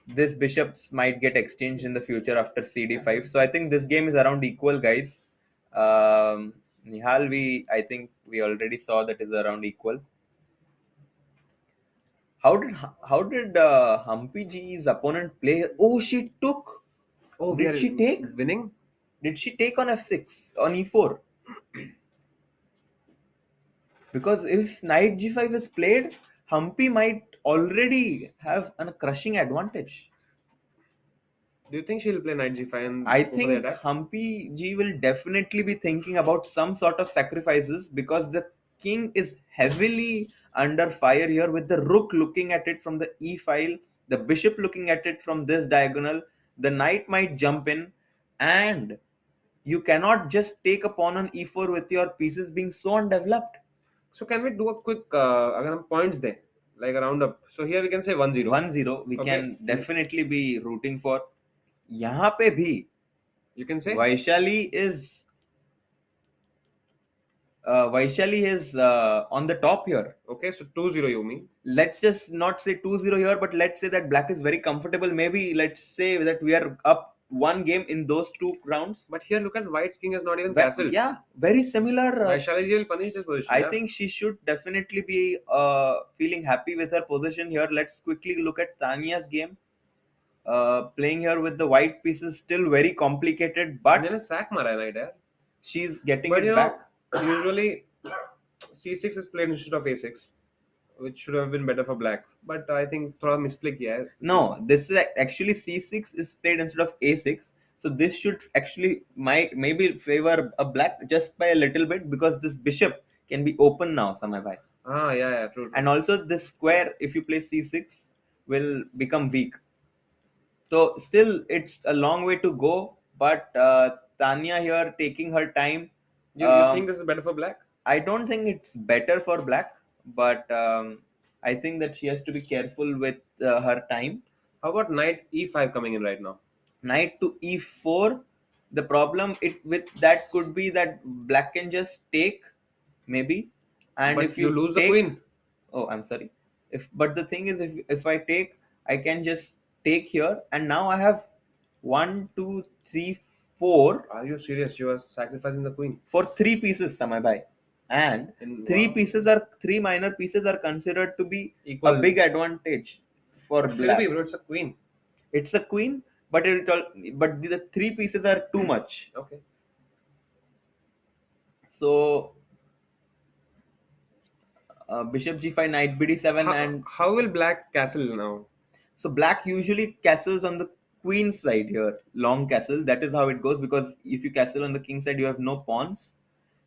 this bishops might get exchanged in the future after CD5. So I think this game is around equal, guys. Nihal, I think we already saw that is around equal. How did Humpy G's opponent play? Oh, she took. Oh, did she take? Winning? Did she take on F6 on E4? Because if Knight G5 is played, Humpy might already have a crushing advantage. Do you think she'll play Knight G5? And I think Humpy G will definitely be thinking about some sort of sacrifices because the king is heavily under fire here with the rook looking at it from the E file, the bishop looking at it from this diagonal, the knight might jump in, and you cannot just take a pawn on E4 with your pieces being so undeveloped. So can we do a quick points there, like a roundup? So here we can say 1-0. 1-0. We can definitely be rooting for. यहाँ पे भी you can say Vaishali is on the top here. Okay, so 2-0 you mean? Let's just not say 2-0 here, but let's say that black is very comfortable. Maybe let's say that we are up 1 game in those 2 rounds. But here look at white's king is not even castled. Yeah, very similar. Vaishali will punish this position. I think she should definitely be feeling happy with her position here. Let's quickly look at Tanya's game. Playing here with the white pieces still very complicated, but sack mara knight hai. She's getting it back. Usually C6 is played instead of A6, which should have been better for black. But I think thoda misplay kiya hai. No, this is actually C6 is played instead of A6. So this should actually maybe favor a black just by a little bit because this bishop can be open now, Samay bhai. Yeah, true. And also this square, if you play C6, will become weak. So still, it's a long way to go. But Tanya here taking her time. You think this is better for black? I don't think it's better for black, but I think that she has to be careful with her time. How about knight E5 coming in right now? Knight to E4. The problem with that could be that black can just take, maybe, and but if you lose take, the queen. Oh, I'm sorry. But the thing is, if I take, I can just take here, and now I have 1, 2, 3, 4. Are you serious? You are sacrificing the queen For 3 pieces, Samay bhai, and 3 minor pieces are considered to be equal. A big advantage for black. Bro, it's a queen. It's a queen, but the 3 pieces are too much. Okay. So bishop g5, knight bd7, and how will black castle now? So black usually castles on the queen side here, long castle. That is how it goes, because if you castle on the king side, you have no pawns.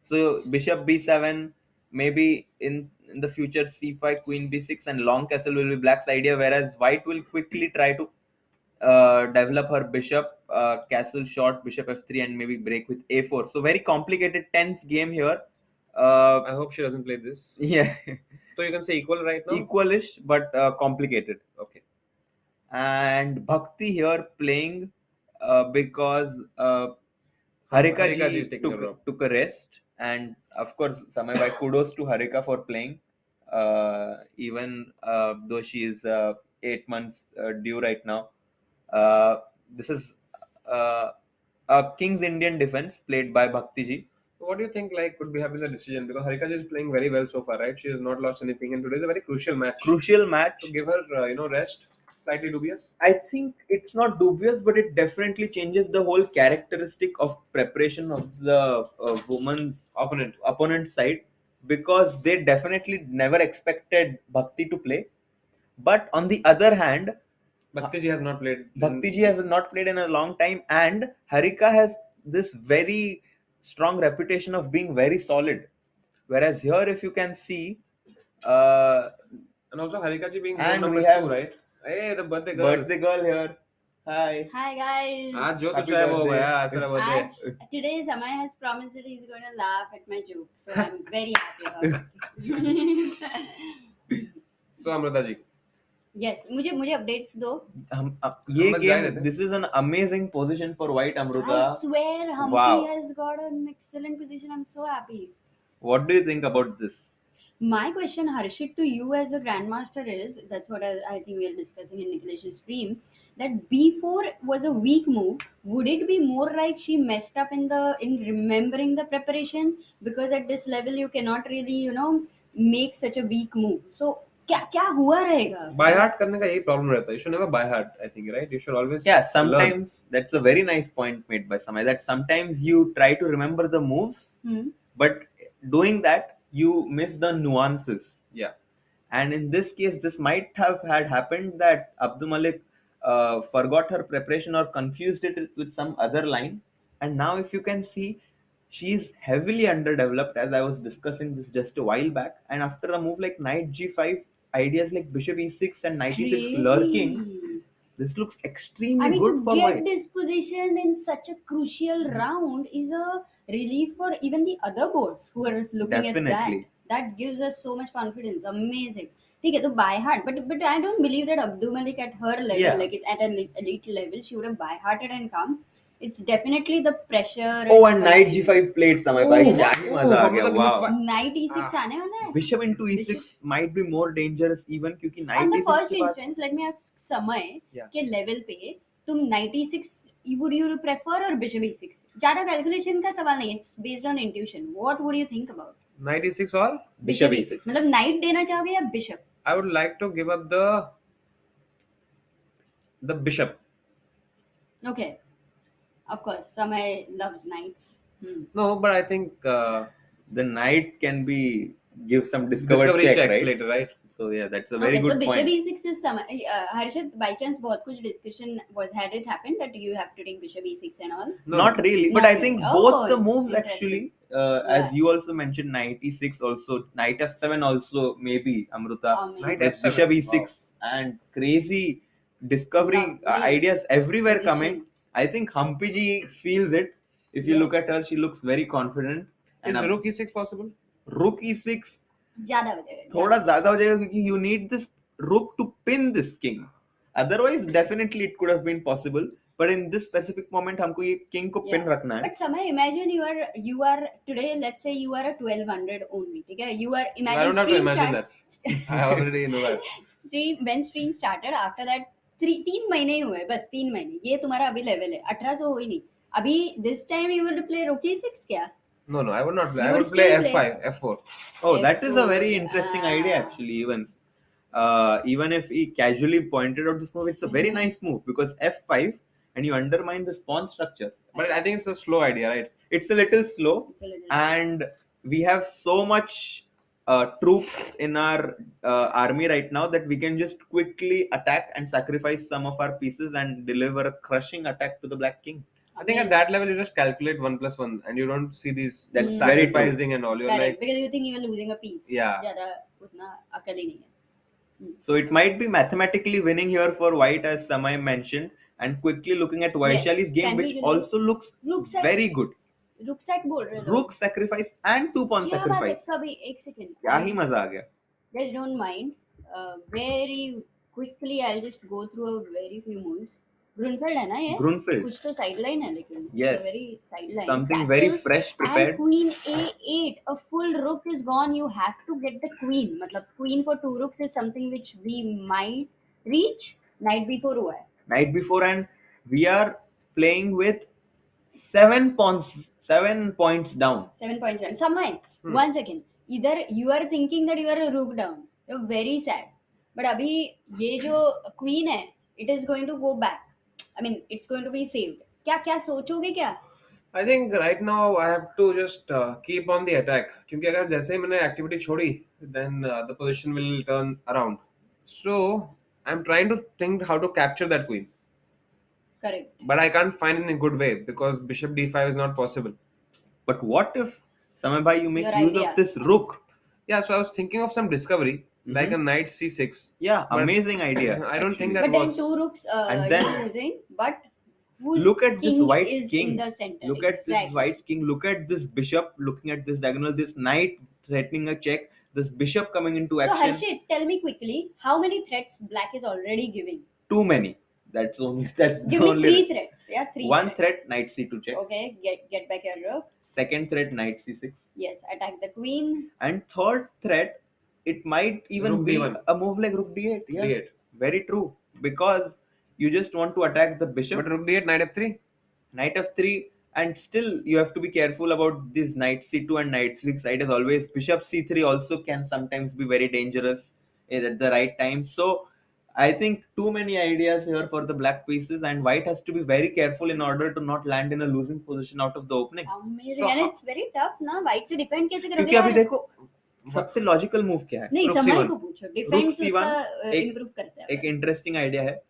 So bishop b7, maybe in the future c5, queen b6, and long castle will be black's idea, whereas white will quickly try to develop her bishop, castle short, bishop f3, and maybe break with a4. So very complicated, tense game here. I hope she doesn't play this. Yeah. So you can say equal right now? Equalish, but complicated. Okay. And Bhakti here playing because Harika ji took a rest, and of course Samay bhai, kudos to Harika for playing, even though she is 8 months due right now. This is a King's Indian defense played by Bhakti ji. What do you think could be having the decision? Because Harika ji is playing very well so far, right? She has not lost anything, and today is a very crucial match. To give her rest. Slightly dubious? I think it's not dubious, but it definitely changes the whole characteristic of preparation of the woman's opponent side, because they definitely never expected Bhakti to play. But on the other hand, Bhakti ji has not played. Bhakti ji has not played in a long time, and Harika has this very strong reputation of being very solid. Whereas here, if you can see, uh, And also Harikaji being And rule we number have 2, right? Hey, the birthday girl. birthday girl here. Hi. Hi guys. आज जो Happy कुछ है वो हो birthday. गया, आज तेरा birthday. Today Samay has promised that he's going to laugh at my joke, so I'm very happy about it. So Amrita ji, Yes, मुझे updates दो. ये हम जाए game, थे. this is an amazing position for White Amruta. I swear Humpy Wow. has got an excellent position. I'm so happy. What do you think about this? My question, Harshit, to you as a grandmaster is, that's what I think we are discussing in Nikhilesh's stream, that B4 was a weak move. Would it be more like she messed up in remembering the preparation? Because at this level you cannot really, make such a weak move. So क्या हुआ रहेगा? by heart करने का यही problem रहता है. You should never by heart, I think, right? You should always Yeah, learn. sometimes that's a very nice point made by Samay, that sometimes you try to remember the moves, but doing that you miss the nuances. Yeah. And in this case, this might have had happened that Abdul Malik forgot her preparation or confused it with some other line. And now, if you can see, she is heavily underdeveloped, as I was discussing this just a while back. And after a move like Knight G5, ideas like Bishop E6 and Knight E6 Crazy. lurking, this looks extremely good to for get White. this position in such a crucial round is a relief for even the other boards who are looking Definitely. at that. That gives us so much confidence. Amazing. ठीक है, तो by heart, but I don't believe that Abdul Malik at her level, Yeah. like at an elite level, she would have by hearted and come. It's definitely the pressure. Oh, and Knight G5 played Samay bhai. क्या ही मजा आ गया. मतलब Wow. Knight E6 आने वाला है. Bishop into E6 might be more dangerous even क्योंकि On Knight the E6 first के बाद instance, let me ask Samay Yeah. के level पे तुम Knight E6 would you prefer or Bishop E6? ज़्यादा calculation का सवाल नहीं, it's based on intuition. What would you think about? Knight E6 or Bishop E6. मतलब Knight देना चाहोगे या Bishop? I would like to give up the bishop. Okay, of course, Samay loves Knights. No, but I think the Knight can be give some discovery check, checks right? later, right? So yeah, that's a very Okay, good so Bishop point. E6 is Samay. Harshit, by chance बहुत कुछ discussion had it happened that you have to take Bishop E6 and all? No, Not really, but Not I think really. both Oh, the moves interesting. actually, Yeah. as you also mentioned, Knight E6 also, Knight F7 also, maybe Amruta, Amazing. Knight with F7. Bishop E6 and crazy discovery Lovely ideas everywhere position. coming. I think Humpy ji feels it. If you look Yes. at her, she looks very confident. Is And Rook E6 possible? Rook E6 ज़्यादा हो जाएगा. थोड़ा ज्यादा हो जाएगा क्योंकि you need this rook to pin this king. Otherwise, definitely it could have been possible. But in this specific moment, हमको ये king को pin Yeah. रखना है. But Samay, imagine you are today. Let's say you are a 1200 only. Okay, you are I imagine don't have to stream imagine start. that. I already know that. when stream started, after that 3 महीने ही हुए बस 3 महीने. ये तुम्हारा अभी level है. 1800 हो ही नहीं. अभी this time you would play Rook E6 क्या? No, I would not play. You I would would play still play. F5, F4. Oh, that is a F4. very interesting idea actually. Even if he casually pointed out this move, it's a very nice move because F5 and you undermine the pawn structure. But I think it's a slow idea, right? It's a little slow, It's a little- and we have so much troops in our army right now that we can just quickly attack and sacrifice some of our pieces and deliver a crushing attack to the black king. I think at that level you just calculate 1+1 and you don't see these That's very true. sacrificing and all. You're Correct, like, because you think you are losing a piece. Yeah. ज़्यादा उतना अकल ही नहीं है. So it might be mathematically winning here for White, as Samay mentioned, and quickly looking at Vaishali's game, Can we which really- also looks Rook sac- very good. रुकसैक बोल रहे हो. Rook sacrifice and 2 pawn क्या बात है? sacrifice. कभी एक second. क्या ही मजा आ गया. Guys, don't mind. Very quickly, I'll just go through a very few moves. Grunfeld है ना ये? Grunfeld. कुछ तो sideline है लेकिन. Yes. It's a very sideline. Something very Castles fresh and prepared. Queen A8. A full rook is gone. You have to get the queen. मतलब queen for 2 rooks is something which we might reach. Knight B4 हुआ है. Night before, and we are playing with 7 points down. 7 points down. Samay, 1 second. Either you are thinking that you are a rook down. You're very sad. But अभी ये जो queen है, it is going to go back. I mean, it's going to be saved. क्या सोचोगे क्या? I think right now I have to just keep on the attack. क्योंकि अगर जैसे ही मैंने activity छोड़ी, then the position will turn around. So I'm trying to think how to capture that queen. Correct. But I can't find it in a good way because bishop d5 is not possible. But what if Samay bhai, you make Your use idea. of this rook. Yeah, so I was thinking of some discovery, like a knight c6. Yeah, But amazing idea. I don't think actually. that But then works. two rooks And then- you're using, but whose Look at this king white's is king. in the center? Look at this Exactly. white's king. Look at this bishop looking at this diagonal. This knight threatening a check. This bishop coming into So action. Harshit, tell me quickly, how many threats black is already giving? Too many. That's Give the me only. three threats. Yeah, three. One threats. threat, knight c2 check. Okay, get back your rook. Second threat, knight c6. Yes, attack the queen. And third threat, it might even Rook be d1. a move like rook d8. Yeah, D8. very true. Because you just want to attack the bishop. But rook d8, knight f3. Knight f3, and still you have to be careful about this knight c2 and knight c6 side as always. Bishop c3 also can sometimes be very dangerous at the right time. So I think too many ideas here for the black pieces, and white has to be very careful in order to not land in a losing position out of the opening. Amazing. So And how- it's very tough ना, white से defend कैसे करोगे क्योंकि अभी यार? देखो सबसे logical move क्या है? नहीं, Rook समय c1. को पूछो. Defense c1, उसका एक- improve करते हैं. एक इंटरेस्टिंग आइडिया है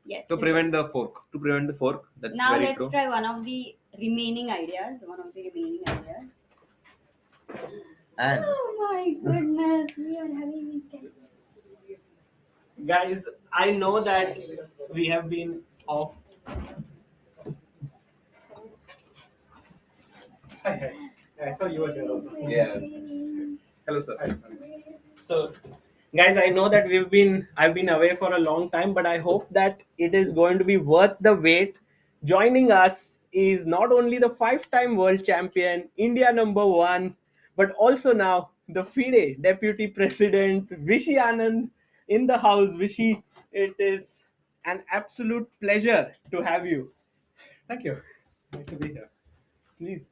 Yes. To prevent the fork. to prevent the fork. That's Now very let's true. try one of the remaining ideas. And Oh my goodness, we are having Guys, I know that we have been off. Hi. I saw you were there also. yeah, Hello, sir. So, guys, I know that I've been away for a long time, but I hope that it is going to be worth the wait. Joining us is not only the 5-time world champion, India #1, but also now the FIDE deputy president, Vishy Anand, in the house. Vishy, it is an absolute pleasure to have you. Thank you. Nice to be here. Please.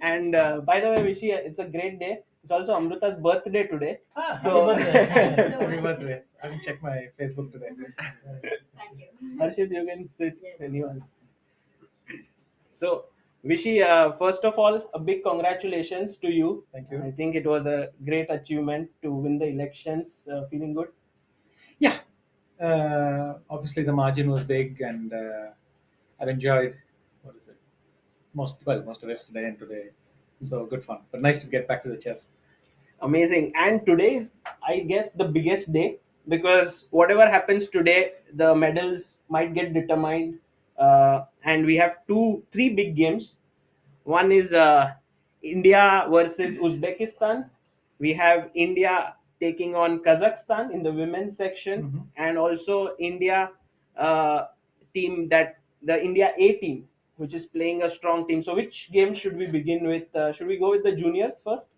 And by the way, Vishy, it's a great day. It's also Amrita's birthday today. So- Happy birthday. Happy birthday. I haven't checked my Facebook today. Thank you. Harshit, you can sit. Yes. Anyone. So, Vishy, first of all, a big congratulations to you. Thank you. I think it was a great achievement to win the elections. Feeling good? Yeah. Obviously, the margin was big, and I've enjoyed most of yesterday and today. So good fun. But nice to get back to the chess. Amazing. And today is, I guess, the biggest day because whatever happens today, the medals might get determined. And we have three big games. One is India versus Uzbekistan. We have India taking on Kazakhstan in the women's section, and also India team, that the India A team, which is playing a strong team. So which game should we begin with? Should we go with the juniors first?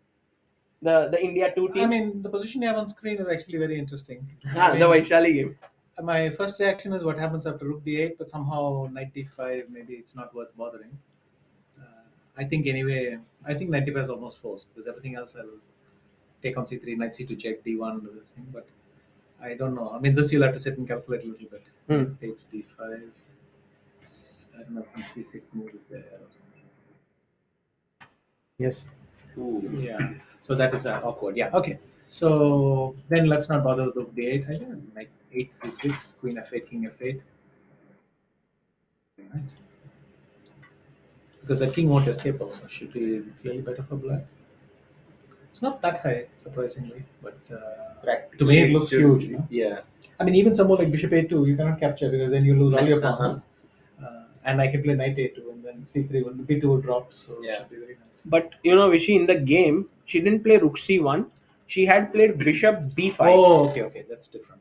The India 2 team? I mean, the position you have on screen is actually very interesting. The Vaishali game. My first reaction is what happens after rook d8, but somehow knight d5, maybe it's not worth bothering. I think knight d5 is almost forced because everything else I'll take on c3, knight c2 check, d1, and this thing. But I don't know. I mean, this you'll have to sit and calculate a little bit. Takes d5. I don't know, some c6 move is there. Yes. Yeah. So that is awkward. Yeah. Okay. So then let's not bother with rook d8. I think like 8 c6, queen f8, king f8. Right. Because the king won't escape also. Should be clearly better for black. It's not that high, surprisingly, but to me it looks huge. You know? yeah. I mean, even someone like bishop a2, you cannot capture because then you lose all your pawns. And I can play knight a2 and then c3 will b2 will drop. So it should be very nice. But you know, Vishy, in the game, she didn't play rook c1. She had played bishop b5. Oh, okay, that's different.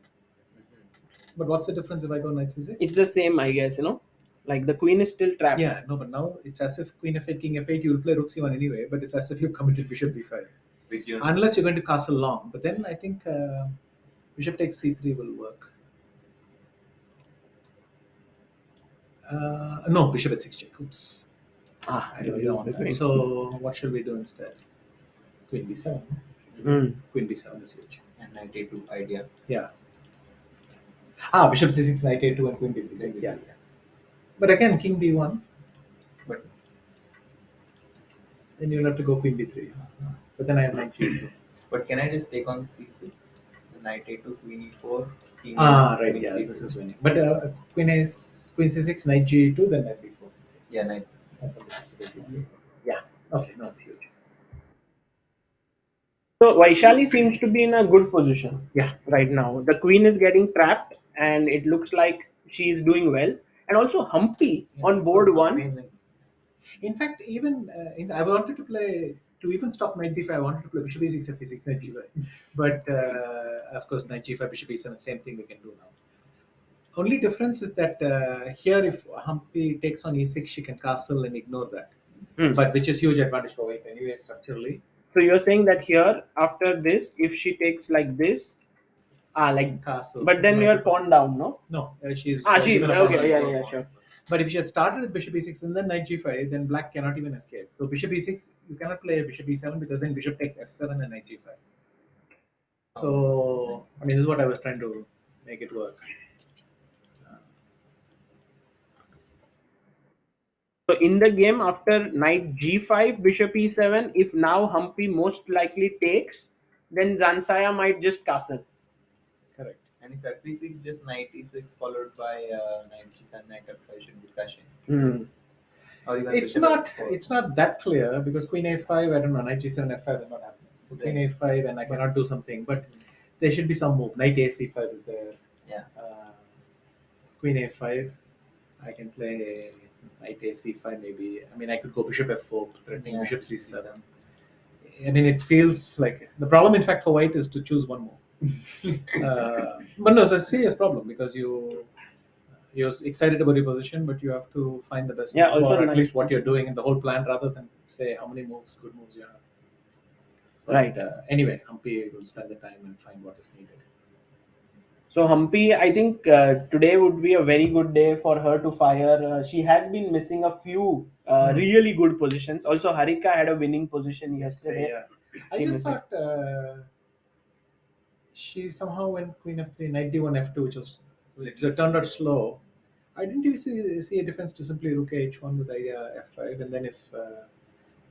But what's the difference if I go knight c6? It's the same, I guess, you know. Like the queen is still trapped. Yeah, no, but now it's as if queen f8, king f8, you will play rook c1 anyway, but it's as if you've committed bishop b5. Unless you're going to castle long. But then I think bishop takes c3 will work. No, bishop at 6 check. Oops. I don't want that. So what should we do instead? Queen b7. Queen b7 is huge. And knight a2 idea. Yeah. Bishop c6, knight a2, and queen b3. Yeah. But again, king b1. But then you'll have to go queen b3. But then I have knight g2. But can I just take on c6? Knight a2, queen e4, king Right. queen Yeah, c2. this is winning. But queen c6, knight g2, then knight b4. Yeah, knight. Yeah. Okay, no, it's huge. So Vaishali seems to be in a good position. Yeah. Right now, the queen is getting trapped, and it looks like she is doing well. And also Humpy on board one. In fact, even I wanted to play to even stop knight d5. I wanted to play bishop e6, f6, knight g5. But of course, knight g5, bishop e7, same thing we can do now. Only difference is that here, if Humpy takes on e6, she can castle and ignore that. But which is huge advantage for white anyway structurally. So you're saying that here, after this, if she takes like this, like Castle. but then you're pawn down, no? No, she's She's given a pawn okay. down. Yeah, sure. But if she had started with bishop e6 and then knight g5, then black cannot even escape. So bishop e6, you cannot play bishop e7 because then bishop takes f7 and knight g5. So, I mean, this is what I was trying to make it work. So in the game, after knight g5, bishop e7, if now Humpy most likely takes, then Zansaya might just castle. Correct. And if f6, just knight e6 followed by knight g7, knight f5 should be crashing. Or even It's not that clear because queen a5, I don't know, knight g7, f5 is not happening. So queen a5 and I cannot do something, but there should be some move. Knight ac5 is there. Yeah. Queen a5, I can play knight ac5 maybe. I mean, I could go bishop f4, threatening bishop c7. I mean, it feels like the problem, in fact, for white is to choose one move. But no, it's a serious problem because you're excited about your position, but you have to find the best move, or at least what you're doing in the whole plan, rather than say how many good moves you have. But, right. Anyway, Humpy will spend the time and find what is needed. So Humpy, I think today would be a very good day for her to fire. She has been missing a few really good positions. Also, Harika had a winning position yesterday. Yeah. I just thought she somehow went queen f3, knight d1, f2, which turned out slow. I didn't even see a defense to simply rook h1 with idea f5, and then if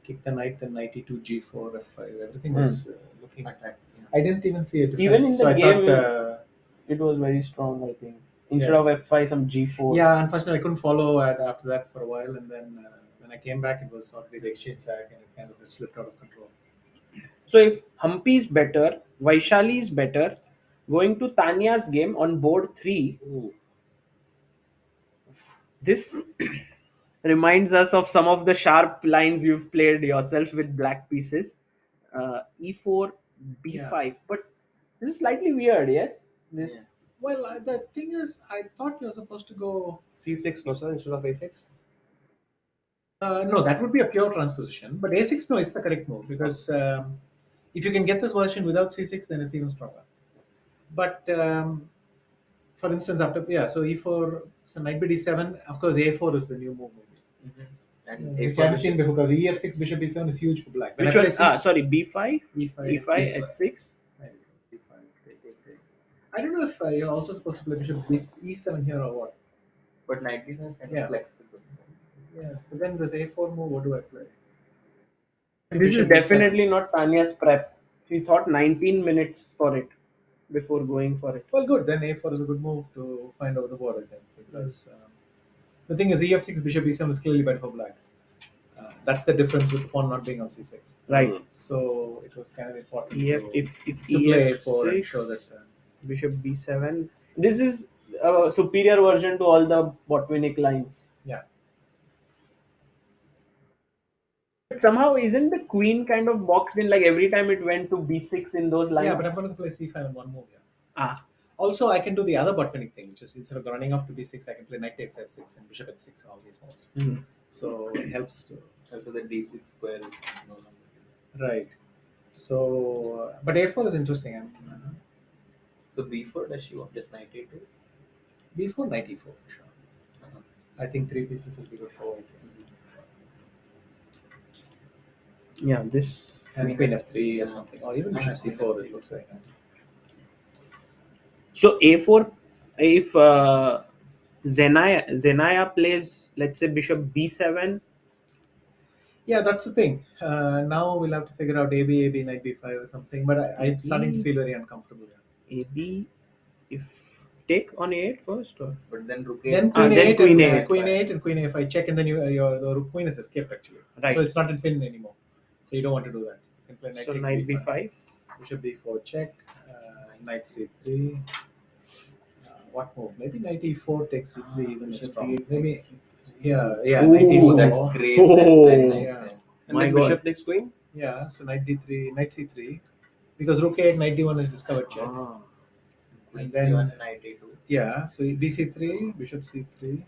kick the knight, then knight e2, g4, f5. Everything was looking attractive. I didn't even see a defense. Even in the game, thought, it was very strong, I think. Instead of f5, some g4. Yeah, unfortunately, I couldn't follow after that for a while, and then when I came back, it was already the exchange sack, and it kind of slipped out of control. So if Humpy is better, Vaishali is better, going to Tanya's game on board 3, this reminds us of some of the sharp lines you've played yourself with black pieces. E4, b5, but this is slightly weird, yes? Well, the thing is, I thought you were supposed to go c6, no sir, instead of a6. No, that would be a pure transposition. But a6, no, is the correct move because if you can get this version without c6, then it's even stronger. But for instance, so e4, so knight b7, of course, a4 is the new move maybe. And which I've seen before because ef6, bishop e7 is huge for black. Which was, b5, e5, h6. I don't know if you're also supposed to play bishop e7 here or what. But knight b7 is kind of flexible. Yes, but then this a4 move, what do I play? This is definitely not Tanya's prep. She thought 19 minutes for it before going for it. Well, good. Then a4 is a good move to find out the board, I think. Because the thing is, ef6, bishop e7 is clearly better for black. That's the difference with the pawn not being on c6. Right. So it was kind of important if to play a4 and show that bishop b7. This is a superior version to all the Botvinnik lines. Yeah. But somehow, isn't the queen kind of boxed in? Like every time it went to b6 in those lines. Yeah, but I'm going to play c5 in one move. Yeah. Also, I can do the other Botvinnik thing, which is instead of running off to b6, I can play knight takes f6 and bishop h6 and all these moves. So it helps to. Also, the d6 square is no longer. Right. So, but a4 is interesting. So b4, does she want just knight a2? b4, knight e4 for sure. I think 3 pieces will be good for it. Yeah, this. And queen f3 or something, or even bishop c4. It looks like. So a4, if Zenaya plays, let's say bishop b7. Yeah, that's the thing. Now we'll have to figure out AB, knight b5 or something. But I'm starting to feel very uncomfortable. AB, if take on a8 first, or but then rook then queen a8, queen a8 and queen a5 check, and then the rook queen is escaped actually. Right. So it's not in pin anymore. So you don't want to do that. You can play knight so knight b5. Bishop b4 check. Knight c3. What move? Maybe knight e4 takes c3 even strong. Maybe. Yeah. Knight Oh, e4. that's great. That's very nice. Yeah. And My then God. bishop takes queen. Yeah. So knight d3, knight c3, because rook a8, knight d1 is discovered check. Queen And then c1, knight a2. yeah. So bc3, bishop c3,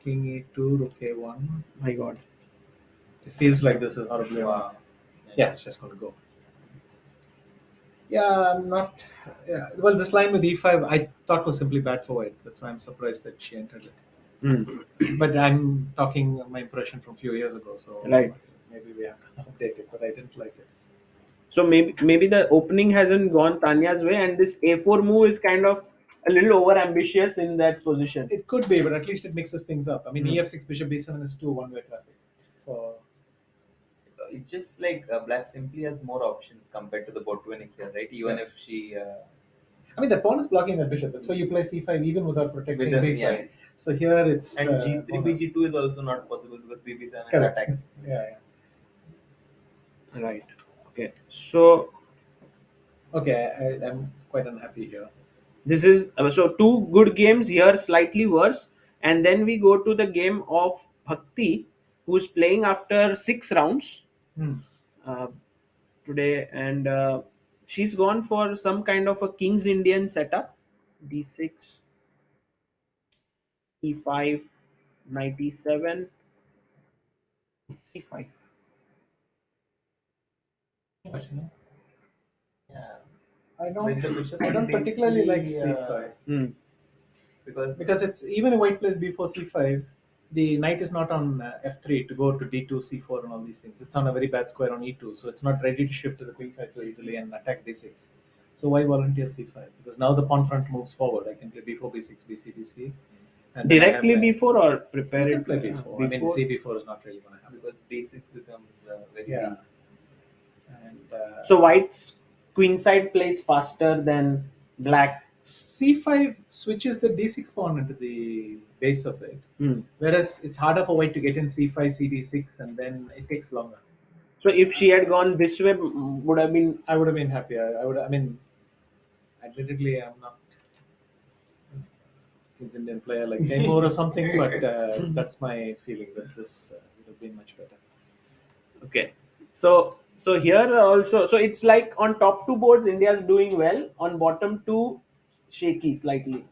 king e2, rook a1. My God. It feels like this is horribly wrong. Wow. Yeah, it's just going to go. Yeah, I'm not. Yeah. Well, this line with e5 I thought was simply bad for white. That's why I'm surprised that she entered it. But I'm talking my impression from a few years ago, so Right. maybe we have to update it. But I didn't like it. So maybe the opening hasn't gone Tanya's way, and this a4 move is kind of a little over ambitious in that position. It could be, but at least it mixes things up. I mean, ef6, bishop b7 is 2 one-way traffic. For It's just like black simply has more options compared to the Botvinnik here, right? Even Yes. if she. I mean, the pawn is blocking the bishop. That's why you play c5 even without protecting With the- b5. yeah. So here it's And g3, bg2 is also not possible because bb7 is Correct. attacked. Yeah. Right. Okay. So Okay, I'm quite unhappy here. this is so two good games here, slightly worse, and then we go to the game of Bhakti, who's playing after 6 rounds uh, today, and she's gone for some kind of a King's Indian setup: d6, e5, knight e7, c5. Actually, Yeah. I With the bishop don't and particularly like d3, c5 because it's even if white plays b4 c5, the knight is not on f3 to go to d2 c4 and all these things. It's on a very bad square on e2, so it's not ready to shift to the queen side so easily and attack d6. So why volunteer c5? Because now the pawn front moves forward. I can play b4, b6, bc, bc. And then I have Directly my- before or prepare You can it play b4. I mean, before? c4 is not really going to happen. because d6 becomes very Yeah. weak. And So white's queenside plays faster than black. c5 switches the d6 pawn into the base of it, whereas it's harder for white to get in c5, cd6, and then it takes longer. So if she had gone this way, would have been I would have been happier. I would. I mean, admittedly, I'm not King's Indian player like Taimur or something, but that's my feeling that this would have been much better. okay. So here also, so it's like on top two boards, India's doing well. On bottom two, shaky slightly.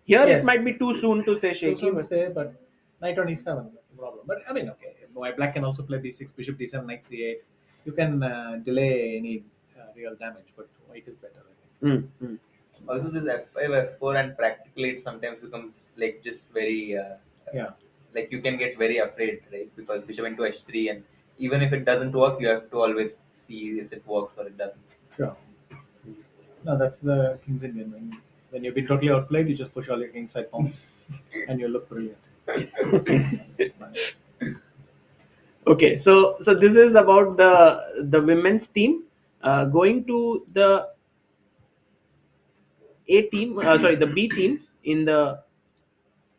Here Yes. it might be too soon to say Too shaky. soon to But say, but knight on e7, that's the problem. But I mean, okay, black can also play b6, bishop d7, knight c8. You can delay any real damage, but white is better, I think. Also, this f5, f4, and practically it sometimes becomes like just very. Yeah. Like you can get very afraid, right? Because bishop into h3, and even if it doesn't work, you have to always see if it works or it doesn't. Sure. No, that's the King's Indian. When you've been totally outplayed, you just push all your kingside pawns and you look brilliant. okay, so this is about the women's team. Going to the A team, the B team in the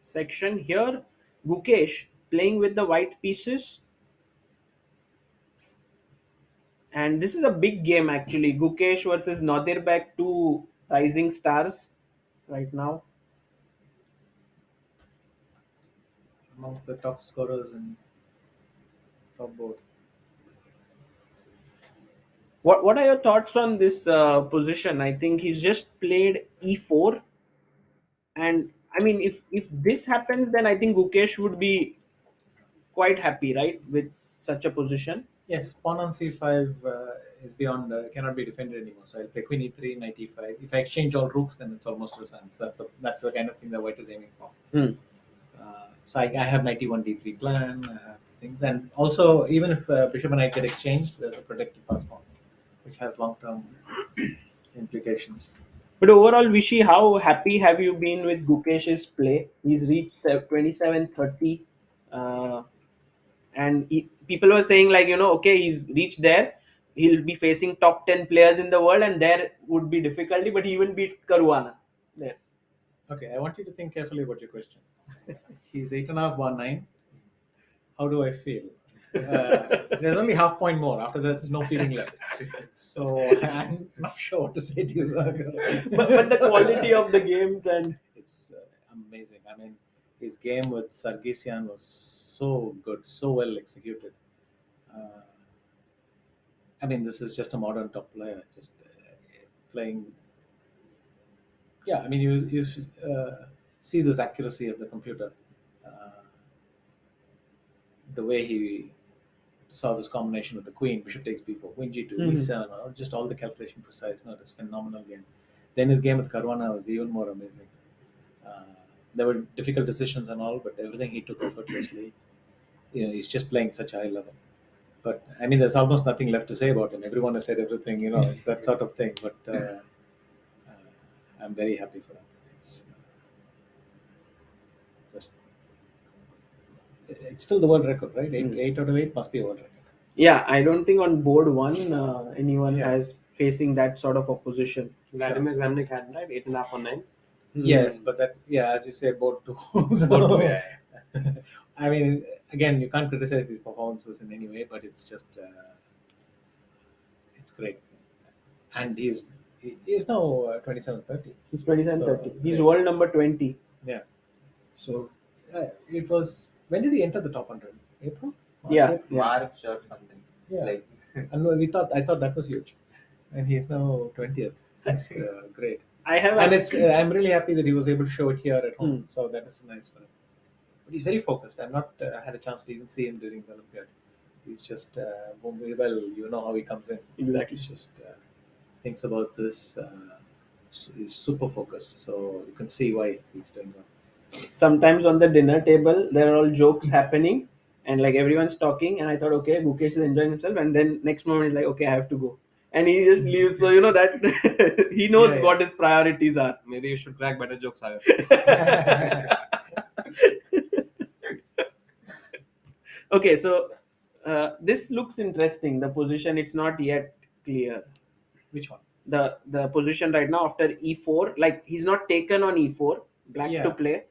section here. Gukesh playing with the white pieces. And this is a big game actually. Gukesh versus Nodirbek, two rising stars right now. Amongst the top scorers in top board. What are your thoughts on this position? I think he's just played e4, and I mean if this happens, then I think Gukesh would be quite happy, right, with such a position. Yes, pawn on c5 is beyond, cannot be defended anymore. So I'll play queen e3, knight e5. If I exchange all rooks, then it's almost resigns. That's the kind of thing that white is aiming for. So I have knight e1, d3 plan, things. And also, even if bishop and knight get exchanged, there's a protected pass pawn, which has long-term implications. But overall, Vishy, how happy have you been with Gukesh's play? He's reached 27-30. And people were saying like, okay, he's reached there. He'll be facing top 10 players in the world and there would be difficulty, but he even beat Caruana there. Okay, I want you to think carefully about your question. He's 8.5, bar 9. How do I feel? There's only half point more. After that, there's no feeling left. So I'm not sure what to say to you, Sagar. but the quality of the games and it's amazing. I mean, his game with Sargsyan was so good, so well executed. I mean, this is just a modern top player, just playing. Yeah, I mean, you see this accuracy of the computer, the way he saw this combination with the queen, bishop takes b4, queen g2, e7, just all the calculation precise. No, it was a phenomenal game. Then his game with Caruana was even more amazing. There were difficult decisions and all, but everything he took effortlessly. He's just playing such a high level. But I mean, there's almost nothing left to say about him. Everyone has said everything. It's that sort of thing. But I'm very happy for him. It's still the world record, right? 8 out of 8 must be a world record. Yeah, I don't think on board one anyone has facing that sort of opposition. Vladimir Kramnik had, right? 8.5 on 9. Yes, but that, as you say, board 2. So, Board 2, yeah. I mean, again, you can't criticize these performances in any way, but it's just, it's great. And he's now 27-30. He's 27-30. So, He's world number 20. Yeah. So it was, when did he enter the top 100? April? Yeah. March or something. Yeah. Like, And I thought that was huge. And he's now 20th. That's great. And it's I'm really happy that he was able to show it here at home. So that is nice for him. But he's very focused. I've not had a chance to even see him during the Olympiad. He's just how he comes in. Exactly. He just thinks about this. He's super focused. So you can see why he's doing well. Sometimes on the dinner table there are all jokes happening and like everyone's talking and I thought, okay, Gukesh is enjoying himself, and then next moment he's like, okay, I have to go, and he just leaves. So that he knows what his priorities are. Maybe you should crack better jokes, Sagar. Okay, so this looks interesting. The position, it's not yet clear. Which one? The position right now after e4, like he's not taken on e4, black to play.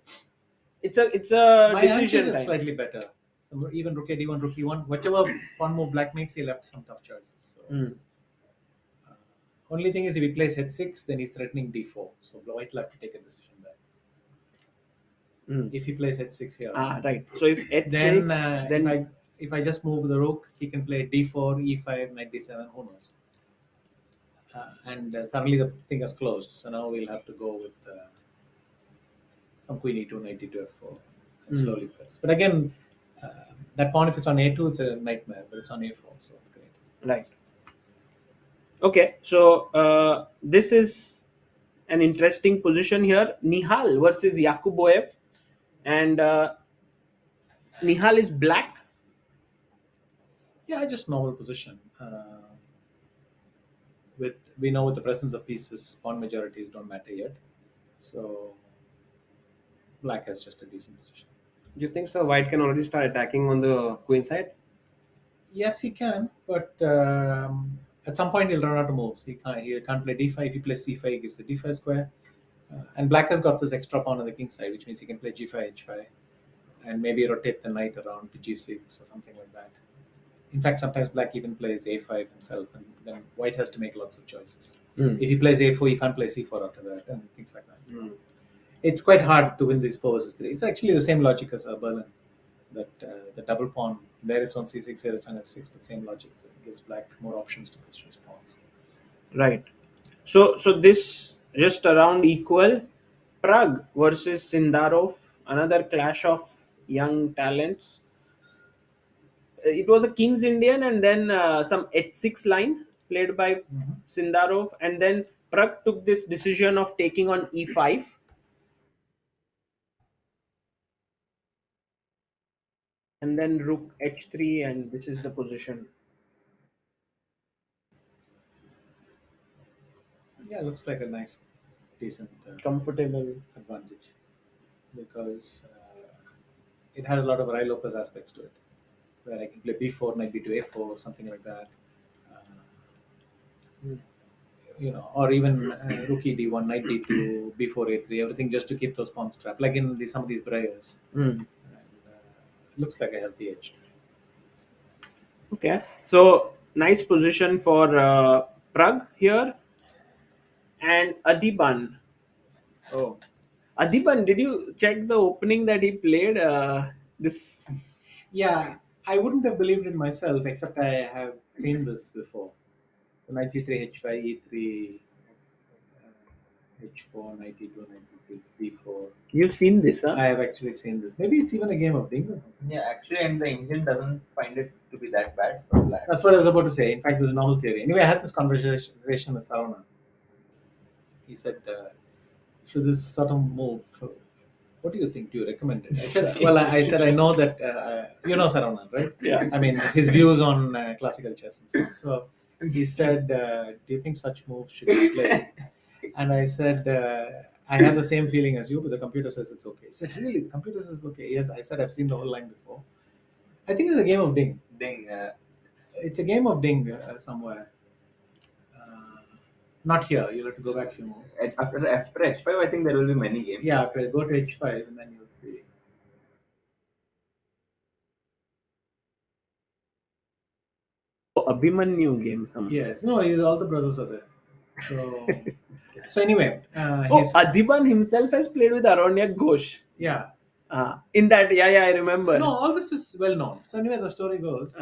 It's a My decision is time. slightly better. So even rook a1, rook e1, whichever pawn move black makes, he left some tough choices. So, only thing is, if he plays h6, then he's threatening d4. So white will have to take a decision there. If he plays h6 here, right. So if h6, then if I just move the rook, he can play d4, e5, knight d7. Who knows? And suddenly the thing has closed. So now we'll have to go with some queen e2, knight d2, f4, and slowly press. But again, that pawn, if it's on a2, it's a nightmare. But it's on a4, so it's great. Right. Okay, so this is an interesting position here. Nihal versus Yakubboev, and Nihal is black. Yeah, just normal position. We know with the presence of pieces, pawn majorities don't matter yet. So black has just a decent position. Do you think so? White can already start attacking on the queen side? Yes, he can, but at some point he'll run out of moves. He can't play d5. If he plays c5, he gives the d5 square. And black has got this extra pawn on the king side, which means he can play g5, h5, and maybe rotate the knight around to g6 or something like that. In fact, sometimes black even plays a5 himself, and then white has to make lots of choices. If he plays a4, he can't play c4 after that, and things like that. So it's quite hard to win these 4 versus 3. It's actually the same logic as Berlin, that the double pawn, there it's on c6, here it's on f6, but same logic. It gives black more options to push his pawns. Right. So this just around equal. Prague versus Sindarov, another clash of young talents. It was a King's Indian and then some h6 line played by Sindarov, and then Prague took this decision of taking on e5. And then rook h3, and this is the position. Yeah, looks like a nice, decent, comfortable advantage, because it has a lot of Rai Lopez aspects to it, where I can play b4, knight b2, a4, or something like that. Or even rook d1, knight d2, b4, a3, everything just to keep those pawns trapped, like in some of these Breyers. Looks like a healthy edge. Okay, so nice position for Prag here. And Adhiban. Oh, Adhiban, did you check the opening that he played? This Yeah, I wouldn't have believed it myself, except I have seen this before. So 93 H5, E3, H4, 92, 96, B4. you've seen this, huh? I have actually seen this. Maybe it's even a game of Ding. yeah, actually, and the Indian doesn't find it to be that bad for black. That's what I was about to say. In fact, this is novel theory. Anyway, I had this conversation with Sarana. He said, should this sort of move? What do you think? Do you recommend it? I said, well, I said, I know that, you know Sarana, right? Yeah. I mean, his views on classical chess and so on. So he said, do you think such moves should be played? And I said, I have the same feeling as you, but the computer says it's okay. He said, really? The computer says it's okay? Yes, I said, I've seen the whole line before. I think it's a game of Ding. Ding. It's a game of Ding somewhere. Not here. You'll have to go back a few moves. After H5, I think there will be many games. Yeah, okay, go to H5 and then you'll see. Abhimanyu game. Yes, no, all the brothers are there. So, so anyway, Adhiban himself has played with Aranya Ghosh. Yeah. In that, I remember. No, all this is well known. So anyway, the story goes.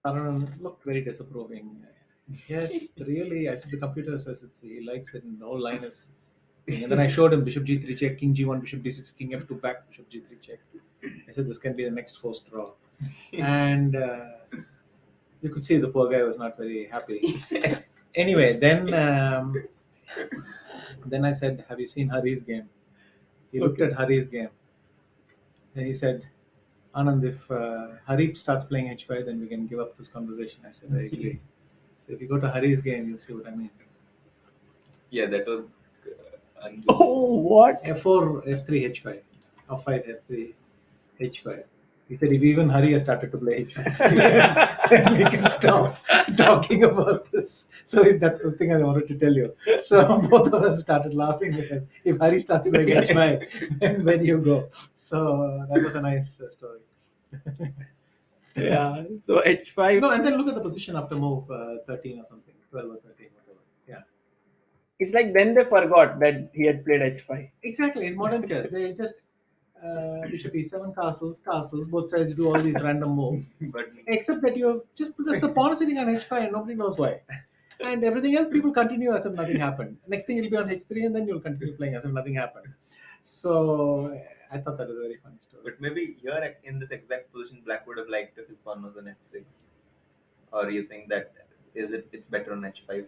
Arjun looked very disapproving. Yes, really. I said the computer says he likes it, and the whole line is. And then I showed him Bishop G3 check, King G1, Bishop D6, King F2 back, Bishop G3 check. I said this can be the next forced draw, and you could see the poor guy was not very happy. Anyway, then I said, "Have you seen Hari's game?" He looked at Hari's game. Then he said, Anand, if Hari starts playing H5, then we can give up this conversation. I said, I agree. So if you go to Hari's game, you'll see what I mean. Yeah, that was. Oh, what? F4, F3, H5. F5, F3, H5. He said, if even Hari has started to play H5, then we can stop talking about this. So that's the thing I wanted to tell you. So both of us started laughing. If Hari starts playing H5, then where do you go? So that was a nice story. Yeah, so H5. No, and then look at the position after move 13 or something, 12 or 13, whatever. Yeah. It's like then they forgot that he had played H5. Exactly, it's modern chess. They just Bishop E7, castles, both sides do all these random moves. But Except that you have just there's the pawn sitting on H5 and nobody knows why. And everything else, people continue as if nothing happened. Next thing it'll be on H3 and then you'll continue playing as if nothing happened. So I thought that was a very funny story. But maybe here in this exact position, Black would have liked if his pawn was on H6. Or you think that it's better on H5?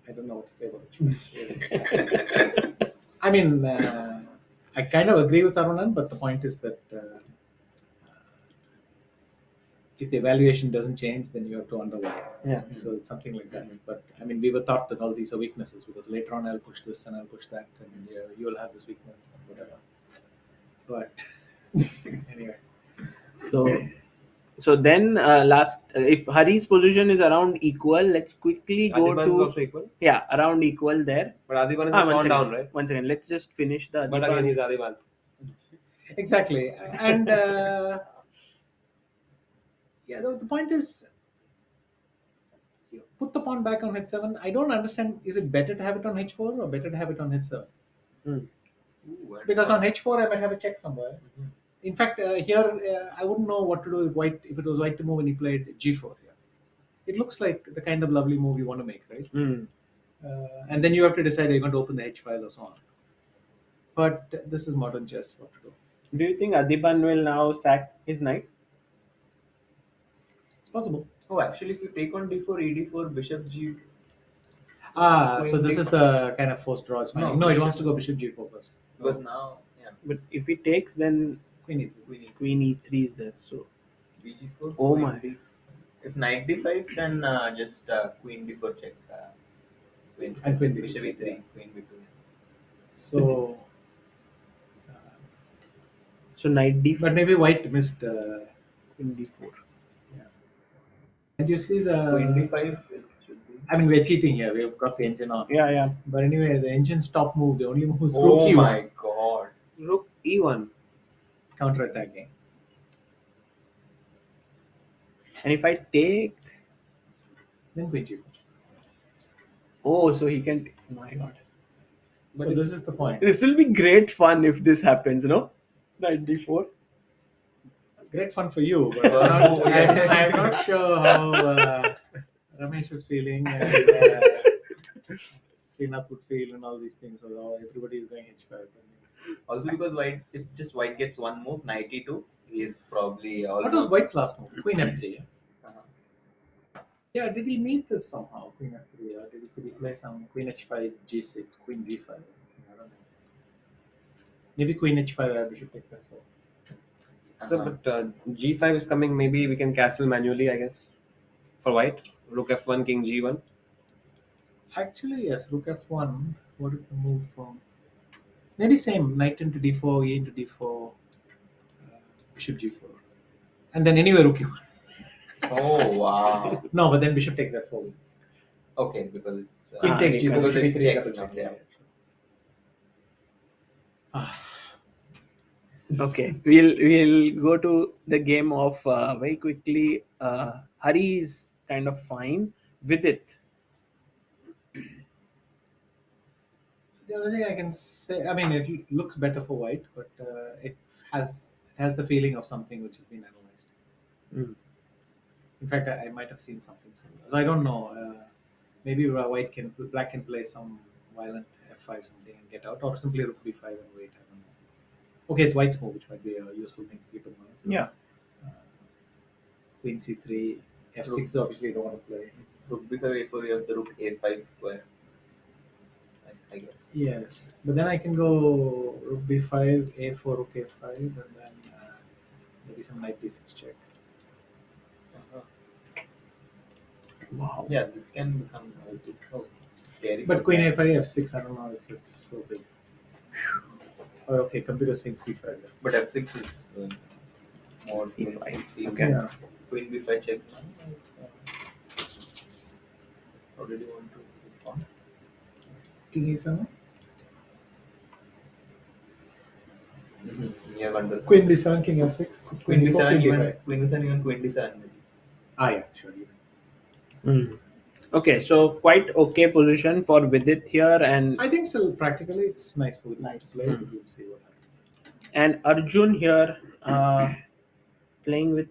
I don't know what to say about it. I mean, I kind of agree with Sarunan, but the point is that if the evaluation doesn't change, then you have to wonder why. Yeah. So it's something like that. But I mean, we were taught that all these are weaknesses because later on I'll push this and I'll push that, and you'll have this weakness, whatever. But anyway. So then if Hari's position is around equal, let's quickly go Adhiban is also equal? Yeah, around equal there. But Adhiban is gone down, right? One second, let's just finish the But Adhiban. again, he's Adhiban. Exactly. And the point is, you put the pawn back on H7. I don't understand, is it better to have it on H4 or better to have it on H7? Because on H4 I might have a check somewhere. In fact, here I wouldn't know what to do if it was white to move and he played G4 here. It looks like the kind of lovely move you want to make, right? And then you have to decide you're going to open the H file or so on. But this is modern chess. What to do? Do you think Adhiban will now sack his knight? It's possible. Oh, actually, if you take on D4, E4, Bishop G. So this is the kind of forced draw. No, it wants to go Bishop G4 first. Because now, yeah. But if he takes, then Queen Queen E3 is there. So BG4. Oh my. If Knight D5, then just Queen D4 check. Queen And Queen Bishop B2, E3, yeah. Queen B2. So, so knight D4. but maybe white missed Queen D4. And you see Queen the D5 should be. I mean, we're cheating here. We've got the engine on. Yeah. But anyway, the engine stop move. The only move is Oh rook my god. Rook E1. counter-attacking. And if I take, Then queen g4. oh, so he can. My God, So this is the point. this will be great fun if this happens. No, knight d4. Great fun for you, but I'm not sure how Ramesh is feeling and Srinath would feel and all these things. Although everybody is going h5. Also because if just white gets one move, knight e2, he is probably What was White's last move? Queen f3. Yeah? Uh-huh. Yeah, did he meet this somehow? Queen f3, or could he play some queen h5, g6, queen g5? I don't know. Maybe queen h5, bishop takes f4. So, but G5 is coming. Maybe we can castle manually, I guess. For white, rook F1, king G1. Actually, yes, rook f1. What is the move from? Maybe same. Knight into d4, e into d4, bishop g4, and then anyway rook e1. Oh wow. No, but then bishop takes f4 wins. Okay, because it's Queen takes g4, because bishop it's e3, check. double check. Yeah. Okay, we'll go to the game of very quickly. Hari is kind of fine. Vidit. The only thing I can say, I mean, it looks better for white, but it has the feeling of something which has been analyzed. Mm. In fact, I might have seen something similar. So I don't know. Maybe black can play some violent f5 something and get out, or simply rook b5 and wait. I don't know. Okay, it's white's move, which might be a useful thing to keep in mind. Yeah. Queen c3, f6 obviously you don't want to play. Rook b5, a4, you have the rook a5 square. I guess. Yes, but then I can go rook b5, a4, rook a5, and then maybe some knight d6 check. Wow. Yeah, this can become scary. But queen a5, f6, I don't know if it's so big. Oh, okay, computer saying c5. But f6 is more C5. Okay. Yeah. Queen b5 check. How did you want to respond? King e7. Yeah, wonderful. Queen b7, king f6. Queen d4, b7, king even d5. queen b7, even queen d7. Maybe. Ah, yeah, sure. Mm. Okay, so quite okay position for Vidit here, and I think still practically it's nice for them Nice. to play. But we'll see what happens. and Arjun here playing with.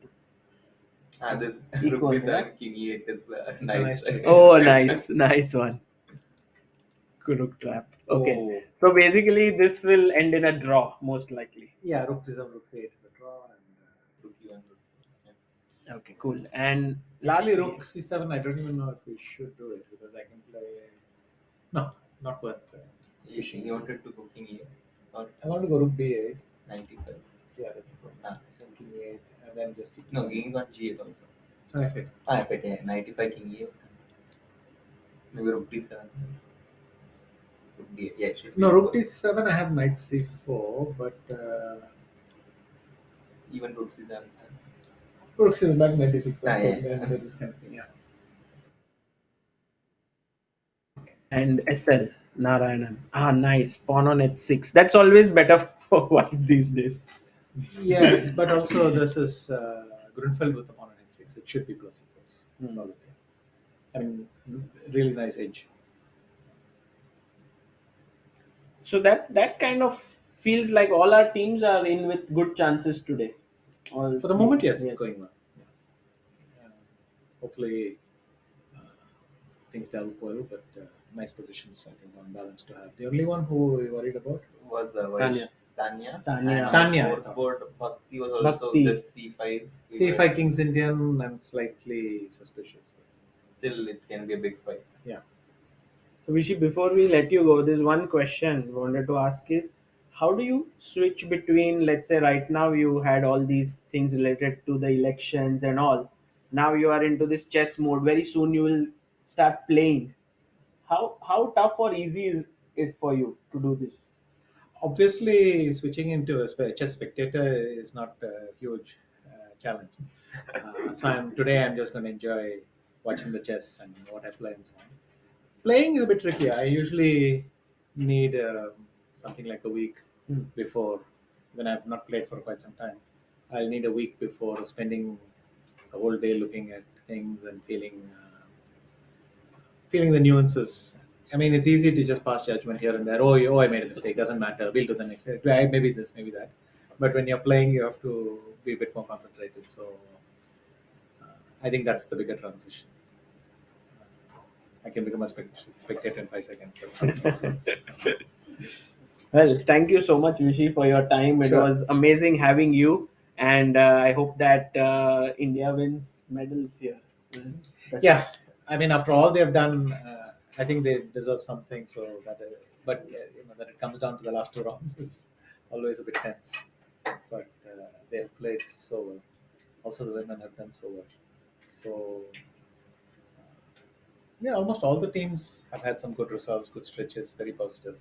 This Equal, rook b7, yeah? king e8 is nice nice. check. Oh, nice one. Good rook trap. Okay, Oh. so basically this will end in a draw most likely. Yeah, rook c7, rook c8 is a draw. And, Rook e1, Okay, cool. And last Actually, rook c7, I don't even know if we should do it because I can play. No, not worth. You wanted to go king e8 or I want to go rook b8. 95. Yeah, that's the Ah. king e8, and then just No, king is on g8 also. So I fit. F8, yeah, 95 king e8. Maybe rook d7. Rook d8, yeah, it should be No, rook equal. d7. I have knight c4, but Even rook c7. rook c7 back knight d6. Ah, yeah. And this kind of thing. Yeah. and SL Narayanan. Nice. Pawn on h6. That's always better for white these days. Yes, but also this is Grunfeld with the pawn on h6. It should be plus equals. Hmm. Solid. I mean, really nice edge. So that kind of feels like all our teams are in with good chances today. All For the moment, yes, it's going well. Yeah. Hopefully, things develop well, but nice positions, I think, on balance to have. The only one who we worried about Was Tanya. Tanya. Tanya. And Tanya, I Fourth thought. board, Bhakti was also Bhakti. this c5. c5 King's Indian, I'm slightly suspicious. Still, it can be a big fight. So Vishy, before we let you go, there's one question we wanted to ask is, how do you switch between, let's say right now you had all these things related to the elections and all. Now you are into this chess mode. Very soon you will start playing. How tough or easy is it for you to do this? Obviously, switching into a chess spectator is not a huge challenge. So today I'm just going to enjoy watching the chess and what I play and so on. Playing is a bit tricky. I usually need something like a week before, when I've not played for quite some time. I'll need a week before spending a whole day looking at things and feeling the nuances. I mean, it's easy to just pass judgment here and there. Oh, I made a mistake. Doesn't matter. We'll do the next. Maybe this, maybe that. But when you're playing, you have to be a bit more concentrated. So I think that's the bigger transition. I can become a spectator in 5 seconds. That's what Well, thank you so much, Vishy, for your time. It was amazing having you, and I hope that India wins medals here. Yeah, I mean, after all they've done, I think they deserve something. So that, but that it comes down to the last 2 rounds is always a bit tense. But they have played so well. Also, the women have done so well. So yeah, almost all the teams have had some good results, good stretches, very positive.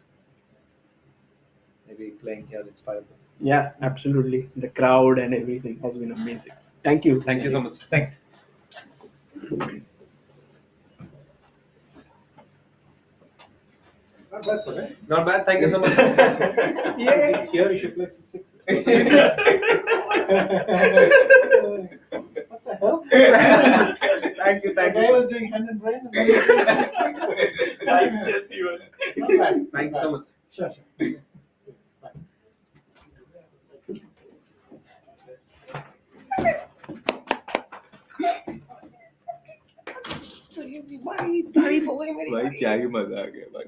Maybe playing here inspired them. Yeah, absolutely. The crowd and everything has been amazing. Thank you. Thank you so much. Thanks. Not bad, sir. Not bad. Thank you so much. Yeah. Here you should play 6-6. What the hell? Thank you. The guy was doing hand and brain and then he was doing 6-6. Nice chess, you. Not bad. Thank you so much. Sure. भाई क्या ही मजा आ गया भाई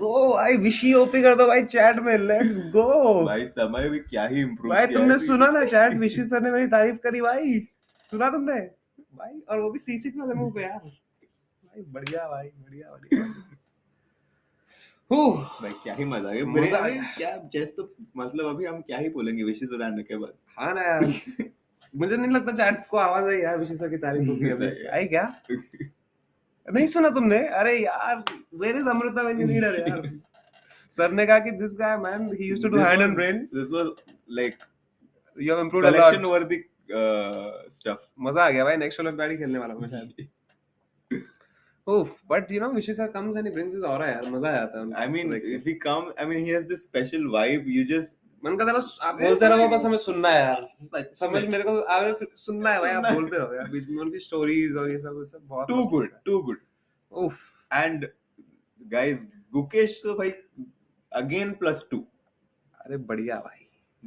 गो भाई विशी OP कर दो भाई चैट में लेट्स गो भाई समय भी क्या ही इम्प्रूव भाई तुमने सुना ना चैट विशी सर ने मेरी तारीफ करी भाई सुना तुमने भाई और वो भी C6 वाले मुंह पे यार भाई बढ़िया भाई क्या ही मजा आ गया मजा आ गया। क्या चेस तो मतलब अभी हम क्या ही बोलेंगे विशी सर आने के बाद हाँ ना यार मुझे नहीं लगता चैट को आवाज आई यार विशी सर की तारीफ होगी अभी आई क्या नहीं सुना तुमने अरे यार where is Amrita when you need her यार सर ने कहा कि this guy man he used to do hand and brain this was like you have improved a collection lot worthy stuff मजा आ गया भाई नेक्स्ट ओलंपियाड ही खेलने वाला हूं मैं शायद Oof, but you know, Vishy sir comes and he brings his aura यार मजा आ जाता है I mean if he come I mean he has this special vibe you just मन का बस आप बोलते रहो बस हमें सुनना है यार समझ मेरे को आगे सुनना है भाई आप बोलते रहो यार बीच में उनकी स्टोरीज और ये सब बहुत too good oof and guys Gukesh तो भाई again +2 अरे बढ़िया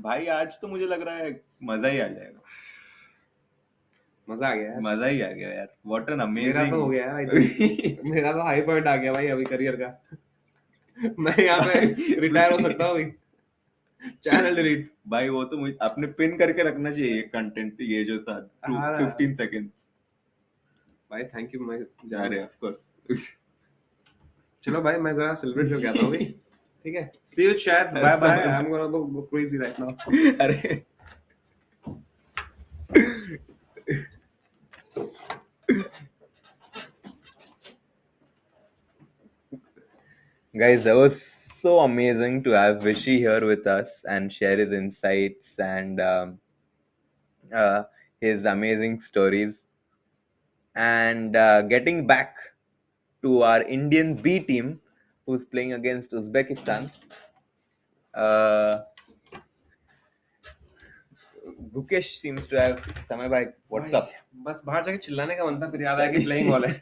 भाई आज तो मुझे लग रहा है मजा ही आ जाएगा मजा आ गया यार मजा ही आ गया यार व्हाट एन अमेजिंग मेरा तो हो गया भाई मेरा तो हाई पॉइंट आ गया भाई अभी करियर का मैं यहाँ पे रिटायर हो सकता हूँ अभी चैनल डिलीट भाई वो तो मुझे अपने पिन करके रखना चाहिए ये कंटेंट ये जो था 15 सेकंड्स भाई थैंक यू मैं जा रहे ऑफ कोर्स चलो भाई मैं जरा सेलिब्रेट करके आता हूँ अभी ठीक है see you chat bye bye I am gonna go crazy right now अरे Guys, that was so amazing to have Vishy here with us and share his insights and his amazing stories. And getting back to our Indian B team, who's playing against Uzbekistan. Gukesh seems to have Samay bhai, what's up? बस बाहर जाके चिल्लाने का मन था फिर याद आया कि प्लेइंग वाला है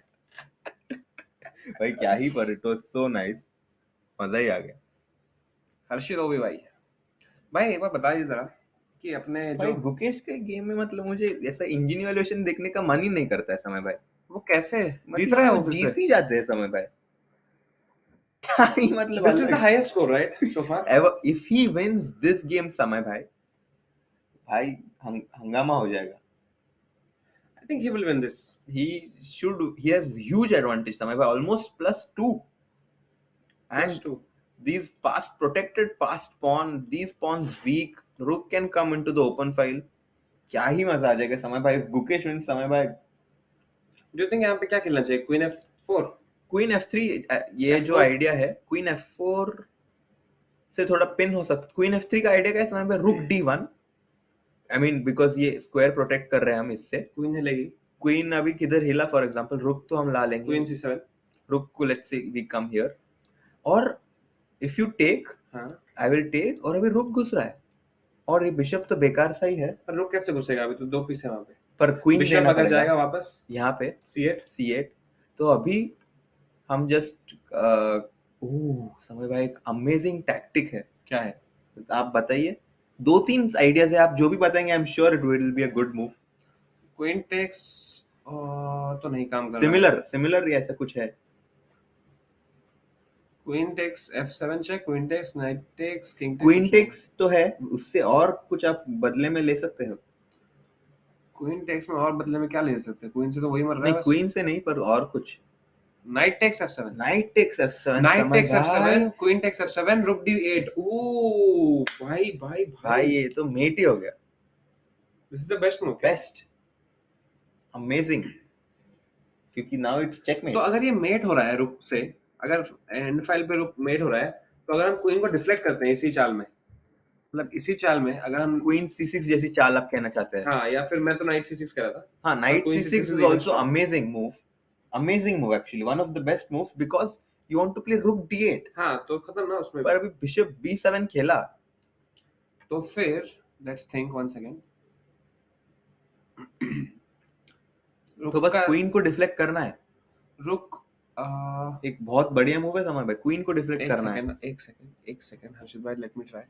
भाई क्या ही पर इट वाज सो नाइस मजा ही आ गया हर्षित हो भी भाई एक बार बताइए जरा कि अपने भाई जो गुकेश के गेम में मतलब मुझे ऐसा इंजन इवैल्यूएशन देखने का मन ही नहीं करता है समय भाई वो कैसे मतलब जीत रहे हैं वो वो जीत ही जाते हैं समय भाई क्या ही मतलब this is the highest score right so far ever if he wins this game Samay भाई हंगामा हो जाएगा I think he will win this. He has huge advantage समय भाई almost +2 and +2 these protected passed pawn these pawns weak rook can come into the open file क्या ही मजा आ जाएगा समय भाई गुकेश विन समय भाई Do you think यहाँ पे क्या खेलना चाहिए Queen F4 Queen F3 ये जो आइडिया है Queen F4 से थोड़ा पिन हो सकता Queen F3 का आइडिया क्या है समय भाई Rook D1 I mean because ये स्क्वायर प्रोटेक्ट कर रहे हैं हम इससे. क्वीन हिलेगी. क्वीन अभी किधर हिला फॉर एग्जांपल, रुक तो हम ला लेंगे. Queen C7. रुक को let's say we come here, और if you take I will take, और अभी रुक घुस रहा है और ये बिशप तो बेकार सा ही है. पर रुक कैसे घुसेगा, अभी तो 2 पीस है वहां पे. पर क्वीन बिशप अगर जाएगा वापस यहाँ पे C8, तो अभी हम जस्ट समय भाई एक अमेजिंग टैक्टिक है. क्या है आप बताइए, 2-3 आइडियाज है, आप जो भी बताएंगे I am sure it will be a good move. Queen takes तो नहीं काम कर रहा. सिमिलर ऐसा कुछ है. Queen takes F7 check, queen takes knight takes, king takes. Queen takes तो है, उससे और कुछ आप बदले में ले सकते हो. क्वीन टेक्स में और बदले में क्या ले सकते हैं, क्वीन से तो वही मर रहा है. नहीं क्वीन से नहीं, पर और कुछ. Knight takes F7, knight takes F7, queen takes F7, rook D8. ओ भाई ये तो मेट ही हो गया. This is the best move. Best, amazing, क्योंकि नाउ इट्स चेकमेट. तो अगर ये मेट हो रहा है रुक से, अगर एंड फाइल पे रुक मेट हो रहा है, तो अगर हम क्वीन को डिफ्लेक्ट करते हैं इसी चाल में, मतलब इसी चाल में अगर हम क्वीन C6 जैसी चाल आप कहना चाहते हैं. हाँ, या फिर मैं तो नाइट C6 कह रहा था. हाँ, night C6 is also amazing move actually, one of the best moves because you want to play rook D8. हाँ, तो खत्म ना उसमें. पर अभी बिशप B7 खेला, तो फिर लेट्स थिंक वन सेकंड. तो बस क्वीन को डिफ्लेक्ट करना है. रुक एक बहुत बढ़िया मूव है समय भाई, क्वीन को डिफ्लेक्ट करना है. एक सेकंड हर्षित भाई, लेट मी ट्राई.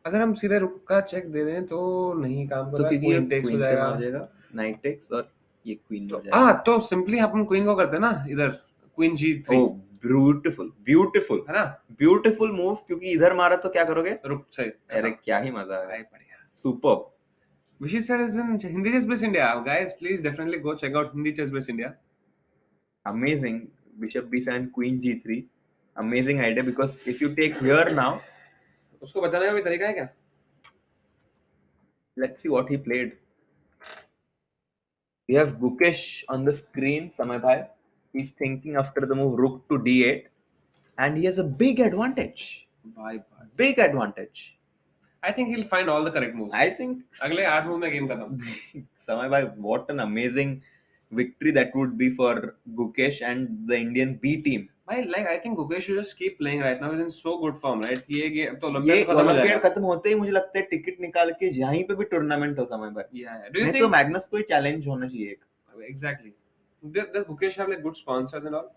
अगर हम सीधे रुक का चेक दे दें तो नहीं काम करेगा. तो क्वीन टेक्स हो जाएगा, नाइट टेक्स, और ये क्वीन हो जाएगा. तो सिंपली अपन क्वीन को करते हैं ना इधर, क्वीन G3. ओह ब्यूटीफुल है ना, ब्यूटीफुल मूव. क्योंकि इधर मारा तो क्या करोगे, रुक से. अरे क्या ही मजा आ गया, बढ़िया, superb. Vishy sir is in Hindi Chess Bliss India. Guys, please definitely go check out Hindi Chess Bliss India. Amazing. Bishop B7, Queen G3. Amazing idea because if you take here now, उसको बचाने का कोई तरीका है क्या? Let's see what he played. We have Gukesh on the screen, Samay bhai. He's thinking after the move rook to D8, and he has a big advantage. Big advantage. I think he'll find all the correct moves. I think अगले 8 move में game खत्म. Samay bhai, what an amazing victory that would be for Gukesh and the Indian B team. Like I think Gukesh should just keep playing right now. He's in so good form, right? ये game तो olympiad खत्म होते ही मुझे लगता है ticket निकाल के यहीं पे भी टूर्नामेंट हो समय भाई. Do you think तो मैग्नस कोई चैलेंज होना चाहिए एक. Exactly. Does Gukesh have like good sponsors and all?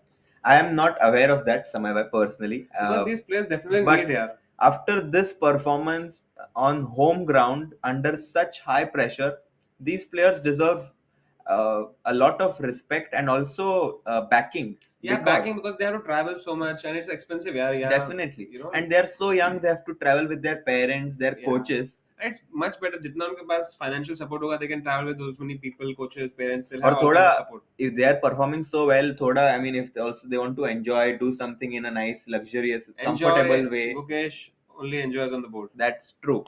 I am not aware of that, Samay bhai, personally. Because these players definitely need here. After this performance on home ground under such high pressure, these players deserve a lot of respect and also backing. Yeah, backing because they have to travel so much and it's expensive. Yeah, definitely. You know? And they are so young, they have to travel with their parents, their coaches. And it's much better. जितना उनके पास financial support होगा, they can travel with those many people, coaches, parents. They'll have all that support. If they are performing so well, thoda, I mean, if they want to enjoy, do something in a nice, luxurious, comfortable way. Gukesh only enjoys on the board. That's true.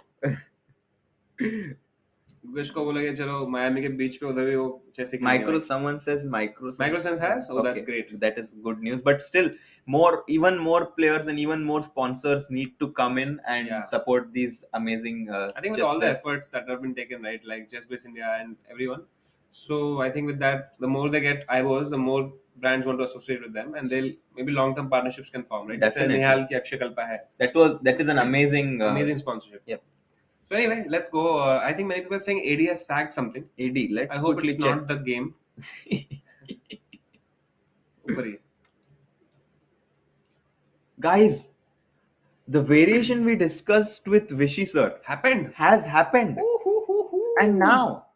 Gukesh को बोला कि चलो Miami के बीच पे उधर भी वो जैसे someone says Microsense has. Oh, okay. That's great. That is good news. But still, even more players and even more sponsors need to come in and support these amazing. I think with all the efforts that have been taken, right, like Chess Bliss India and everyone. So I think with that, the more they get eyeballs, the more brands want to associate with them, and they'll maybe long-term partnerships can form, right? Definitely. Nihal ki Akshay Kalpa hai. That is an amazing sponsorship. Yep. So anyway, let's go. I think many people are saying AD has sacked something. AD, let's I hope it's not the game. Guys, the variation we discussed with Vishy sir has happened. And now,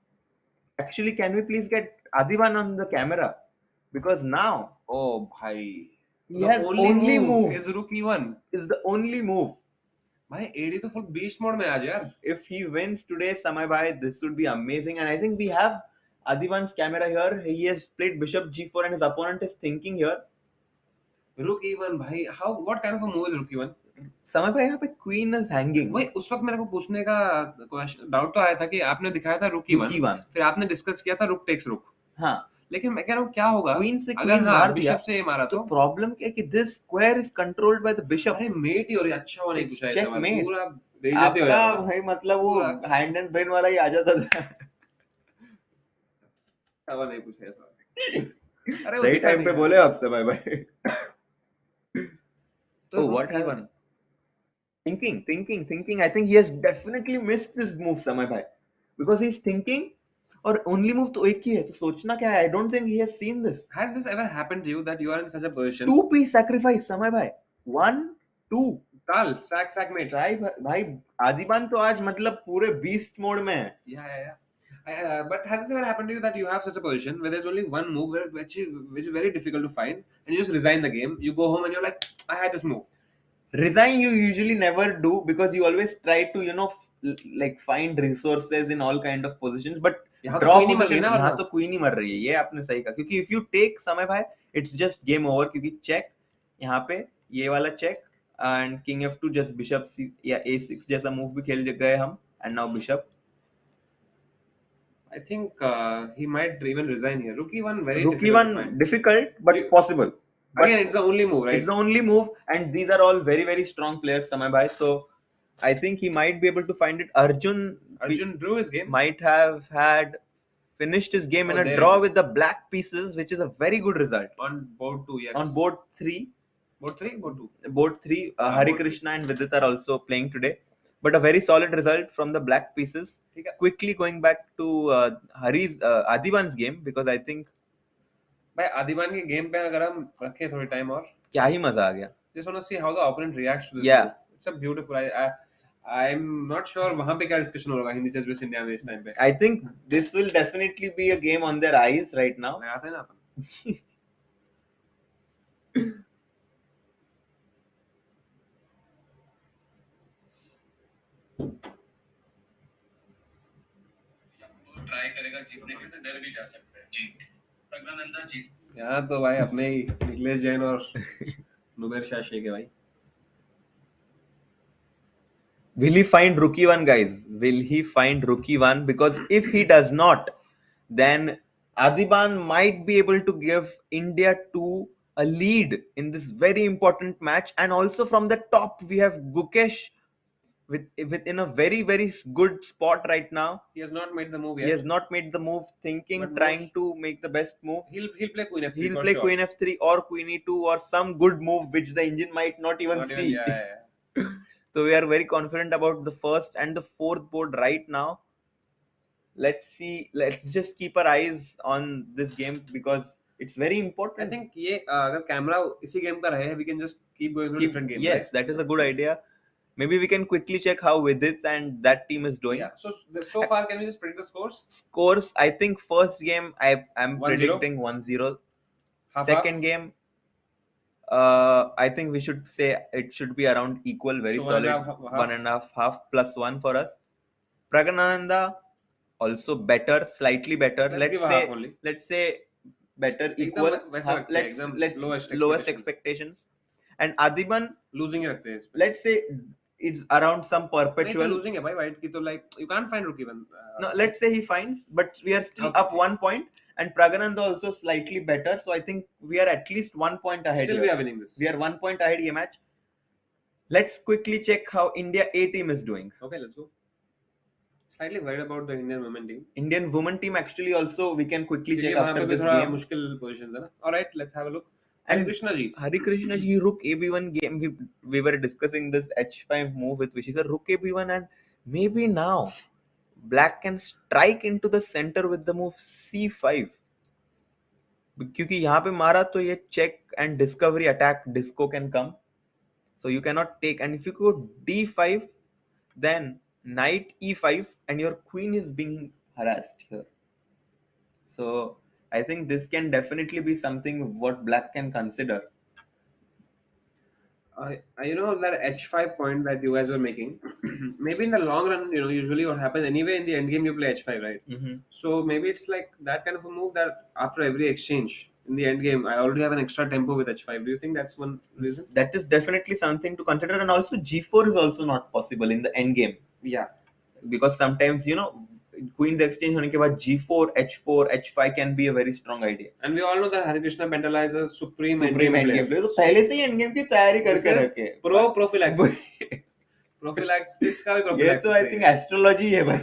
actually, can we please get Adhiban on the camera? Because now, oh bhai, he has only move. Is Rook E1. Is the only move. भाई AD तो full beast mode में आज यार. If he wins today, Samay bhai, this would be amazing. And I think we have Adhiban's camera here. He has played Bishop G4 and his opponent is thinking here. Rook E1 भाई, what kind of a move is Rook E1? Samay bhai, यहाँ पे Queen is hanging. वही उस वक्त मेरे को पूछने का डाउट तो आया था कि आपने दिखाया था Rook E1. फिर आपने डिस्कस किया था Rook takes Rook. हाँ. लेकिन मैं कह रहा हूँ क्या होगा क्वीन से अगर क्वीन हाँ मार दिया बिशप से ये मारा तो तो प्रॉब्लम क्या है कि this square is controlled by the bishop. अरे मेट ही हो रही अच्छा होने It's पूछा है checkmate. पूरा बेइज्जती हो आपका जाएगा भाई मतलब वो पूरा- हैंड एंड ब्रेन वाला ही आ जाता था. सवाल नहीं पूछा है सवाल अरे वो सही दिखा टाइम नहीं पे है। बोले आपसे बाय बाय. तो Oh, रुक what ही has बन thinking. I think he has definitely missed this move, समय भाई, because he's thinking. और only move तो एक ही है, तो सोचना क्या है? I don't think he has seen this. Has this ever happened to you that you are in such a position? 2 piece sacrifice, समय भाई. 1, 2. Tal, sack mate. भाई आदिबान तो आज मतलब पूरे beast mode में है. Yeah. But has this ever happened to you that you have such a position where there's only one move which is very difficult to find, and you just resign the game? You go home and you're like, I had this move. Resign you usually never do, because you always try to like find resources in all kind of positions, but यहाँ तो draw कोई नहीं मर रही position ना यहाँ वरना। तो कोई नहीं मर रही है, ये आपने सही कहा, क्योंकि if you take समय भाई it's just game over, क्योंकि check यहाँ पे ये वाला check and king f2 just bishop c या a6 जैसा move भी खेल गए हम, and now bishop. I think he might even resign here. Rook e1 very Rook difficult to e1 find. difficult but You- possible. But Again, it's the only move, right? it's the only move, and these are all very very strong players, Samay bhai, so I think he might be able to find it. Arjun Drew his game. might have had finished his game in Oh, a there draw it is. with the black pieces, which is a very good result. On board 2, yes. On board 3, Board 3, board 2. board 3, board Harikrishna and Vidit are also playing today, but a very solid result from the black pieces. ठीक है। Quickly going back to Adhiban's game, because I think भाई आदिबान के game पे अगर हम रखें थोड़ी time और क्या ही मजा आ गया. just want to see how the opponent reacts to this Yeah. move. It's a beautiful. I'm not sure वहाँ पे क्या discussion होगा हिंदी चेस बेस इंडिया में इस टाइम पे. I think this will definitely be a game on their eyes right now. लगाते हैं ना अपन. ट्राई करेगा जीतने के लिए तो डर भी जा सकता है. जीत प्रज्ञानंदा जीत. यहाँ तो भाई अपने ही निखिलेश जैन और नुबेर शाह शेख है भाई. Will he find rook e1, guys? Will he find rook e1? Because if he does not, then Adhiban might be able to give India 2 a lead in this very important match. And also from the top, we have Gukesh in a very, very good spot right now. He has not made the move He yet. has not made the move, thinking, But trying most- to make the best move. He'll play queen f3 He'll for play sure. queen f3 or queen e2 or some good move which the engine might not even Not see. even, yeah. So we are very confident about the first and the fourth board right now. Let's see. Let's just keep our eyes on this game because it's very I important. think ये अगर camera इसी game का रहे, we can just keep going through different games. Yes, that is a good idea. Maybe we can quickly check how Vidit and that team is doing. Yeah. So far, can we just predict the scores? Scores, I think first game I'm 1-0. predicting 1-0. Half. Second game, I think we should say it should be around equal, very So solid. 1.5. Half plus 1 for us. Praggnanandhaa also better, slightly better. Let's give a half only. Let's say better, एकदम equal. वैसा रखते हैं, एकदम Let's lowest lowest expectations. expectations. And Adhiban, Losing ही रखते हैं इस पे. let's say it's around some नहीं तो perpetual. losing है भाई white की तो like you can't find rook even. No, let's say he finds, but we are still Okay. up 1 point. And Praggnanandhaa also slightly better. So I think we are at least 1 point ahead. Still here. we are winning this. We are 1 point ahead ये match. Let's quickly check how India A team is doing. Okay, let's go. Slightly worried about the Indian women team. Indian women team actually also we can quickly क्योंकि check वहाँ after पे भी this थोड़ा game. मुश्किल positions है ना. All right, let's have a look. And Harikrishna ji. Harikrishna ji, rook AB1 game. We were discussing this H5 move with Vishy sir. Rook AB1, and maybe now Black can strike into the center with the move C5. क्योंकि यहाँ पे मारा तो ये check and discovery attack disco can come. So you cannot take. And if you go D5, then knight E5 and your queen is being harassed here. So I think this can definitely be something what Black can consider. You know that H5 point that you guys were making. Maybe in the long run, you know, usually what happens anyway in the end game you play H5, right? Mm-hmm. So maybe it's like that kind of a move that after every exchange in the end game, I already have an extra tempo with H5. Do you think that's one reason? That is definitely something to consider. And also G4 is also not possible in the end game. Yeah. Because sometimes, you know, queens exchange होने के बाद G4, H4, H5 can be a very strong idea. And we all know that Harikrishna Bendala is a supreme Supreme endgame endgame player. player. तो पहले से ही endgame की तैयारी This करके is रखे. prophylaxis. Prophylaxis का भी ये prophylaxis तो I think astrology है भाई.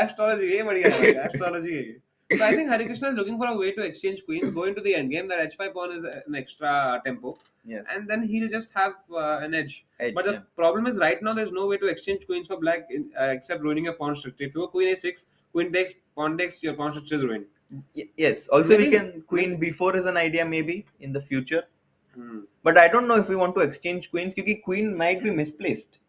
Astrology ये बढ़िया है. Astrology है. So I think Harikrishna is looking for a way to exchange queens, go into the endgame. That H5 pawn is an extra tempo, Yes. and then he'll just have an edge. But the yeah. problem is right now there's no way to exchange queens for black except ruining your pawn structure. If you go queen a6, queen takes, pawn takes, your pawn structure is ruined. Yes. Also, we can queen b4 is an idea maybe in the future. But I don't know if we want to exchange queens because queen might be misplaced.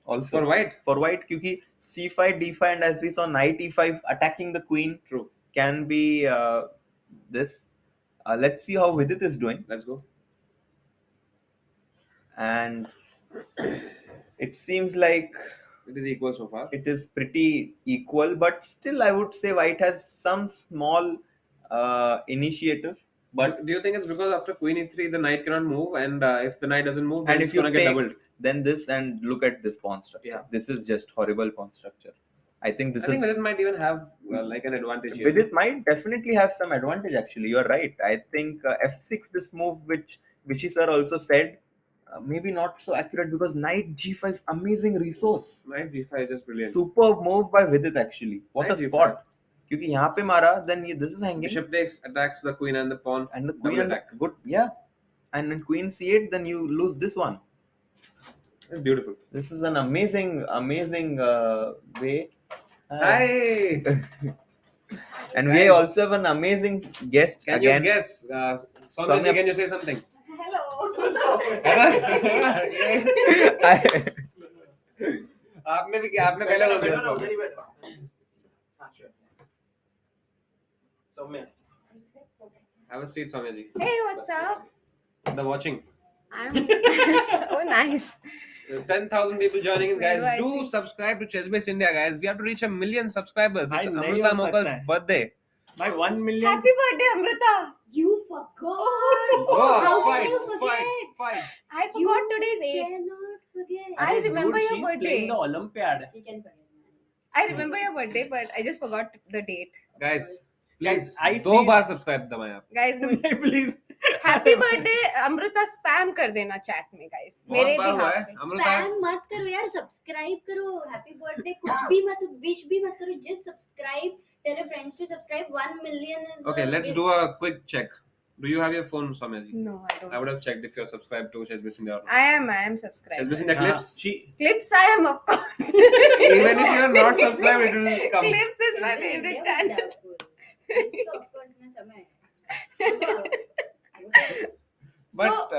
Also For white. For white, because c5, d5, and as we saw, knight e5 attacking the queen. True. Can be this. Let's see how Vidit is doing. Let's go. And it seems like it is equal so far. It is pretty equal, but still I would say white has some small initiative. But do you think it's because after queen e3 the knight cannot move, and if the knight doesn't move, then and it's if you gonna get doubled? Then this, and look at this pawn structure. Yeah. This is just horrible pawn structure. I think Vidit might even have like an advantage here. Vidit might definitely have some advantage actually. You're right. I think f6, this move which Vishy sir also said, maybe not so accurate because knight g5, amazing resource. Knight g5 is just brilliant. Superb move by Vidit actually. What Knight a spot. Because यहाँ पे मारा, then this is hanging. Bishop takes, attacks the queen and the pawn. And the queen attack. Good, yeah. And then queen c8, then you lose this one. It's beautiful. This is an amazing way. Hi. And we also have an amazing guest can again. You guess? Soumya, can you say something? आपने भी क्या? आपने पहले बोल दिया. Soumya. Have a seat, Soumya ji. Hey, what's up? The watching. Oh, nice. 10,000 people joining in, guys. Do subscribe to Chess India, guys. We have to reach 1 million subscribers. It's Amrita Mokal's birthday. By 1 million. Happy birthday, Amrita. You forgot. Oh, fight. I forgot today's date. Cannot forget. I remember your she's birthday. Playing the Olympiad. She can forget. I remember your birthday, but I just forgot the date. Guys, please, I दो बार subscribe दबाएं आप. Guys, Please. happy birthday, Amrita. Spam कर देना chat में, guys. मेरे बहुत बार हुआ behalf है. पे. Amrita, Spam मत करो यार, सब्सक्राइब करो. हैप्पी बर्थडे कुछ भी मत, विश भी मत करो. Just subscribe. Tell your friends to subscribe. 1 million is. okay, let's do a quick check. Do you have your phone, Soumya ji? No, I don't. I would have checked if you're subscribed to Chess India or not. I am subscribed. Chess India clips. Clips, I am, of course. Even if you're not subscribed, it will come. Clips is my favorite channel. So of course मैं समय. But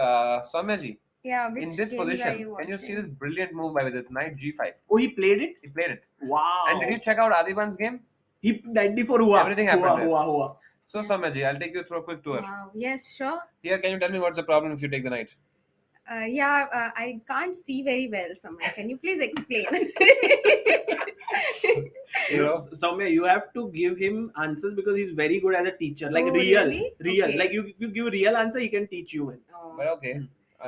Soumya ji, Yeah, in which this games are position, you can you see watching? this brilliant move by Vidit? Knight g5. Oh, he played it? He played it. Wow. And did you check out Adhiban's game? He 94 हुआ. Everything happened there. हुआ. So Soumya ji, I'll take you through a quick tour. Wow. Yes, sure. Here, can you tell me what's the problem if you take the knight? I can't see very well, Samay. Can you please explain? Soumya, you have to give him answers because he's very good as a teacher. Like Oh, real. really? Okay. Like you give real answer, he can teach you. Man. Oh. But okay.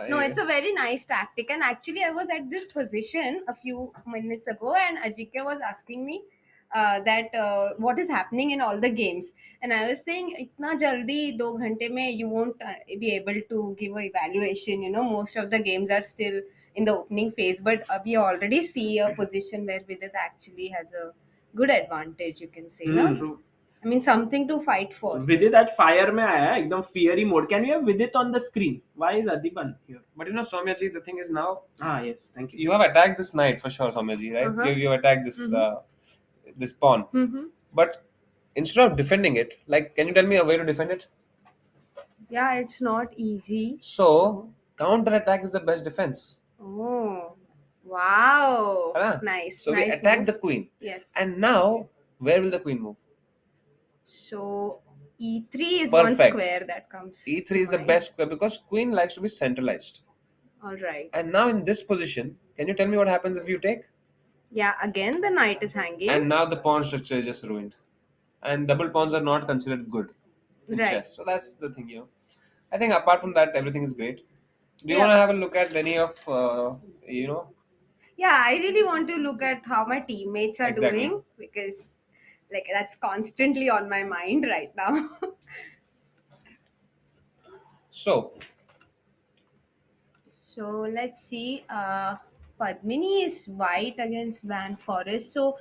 No, it's a very nice tactic. And actually, I was at this position a few minutes ago, and Ajike was asking me that what is happening in all the games. And I was saying, itna jaldi 2 ghante mein you won't be able to give an evaluation. You know, most of the games are still in the opening phase. But we already see a position where Vidit actually has a good advantage, you can say. No? True. I mean, something to fight for. Vidit आज fire में आया है, एकदम fiery mode. Can we have Vidit on the screen? Why is Adhiban here? But you know, Soumya ji, the thing is now, Yes, thank you. you have attacked this knight for sure, Soumya ji, right? Uh-huh. You attacked this this pawn. Mm-hmm. But instead of defending it, like, can you tell me a way to defend it? Yeah, it's not easy. So, counter attack is the best defense. Oh, wow. Right? Nice. So, nice we attack move. the queen. Yes. And now, where will the queen move? So, E3 is one Perfect. square that comes. E3 to is the mind. best square because queen likes to be centralized. All right. And now in this position, can you tell me what happens if you take? Yeah, again, the knight is hanging. And now the pawn structure is just ruined. And double pawns are not considered good in Right. chess. So that's the thing here. I think apart from that, everything is great. Do you Yeah. want to have a look at any of, Yeah, I really want to look at how my teammates are Exactly. doing, because like that's constantly on my mind right now. So, So let's see. Padmini is white against Van Forest. So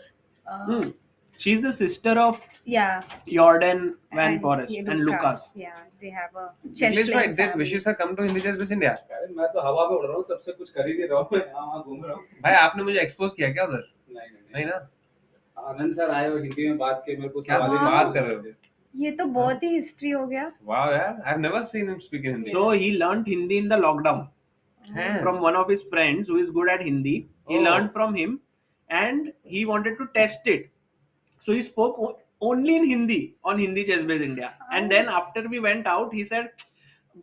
She's the sister of yeah, Jordan Van and Forest and Lucas. Yeah, they have a chess English playing में did family. Vishy sir come to Hindi Chess Base India? मैं तो हवा पे उड़ रहा हूँ, तब से कुछ कर ही नहीं रहा हूँ, मैं यहाँ घूम रहा हूँ। भाई आपने मुझे एक्सपोज किया क्या उधर? नहीं ना? आनंद सर आए और हिंदी में बात के मेरे को क्या सवाल ही बात कर रहे हो? ये तो बहुत ही हिस्ट्री हो गया. Wow, यार, I've never seen him speak in Hindi. So he learned Hindi in the lockdown from one of his friends who is good at Hindi. He learned from him and he wanted to test it. So he spoke only in Hindi on Hindi Chess Base India. And then after we went out, he said,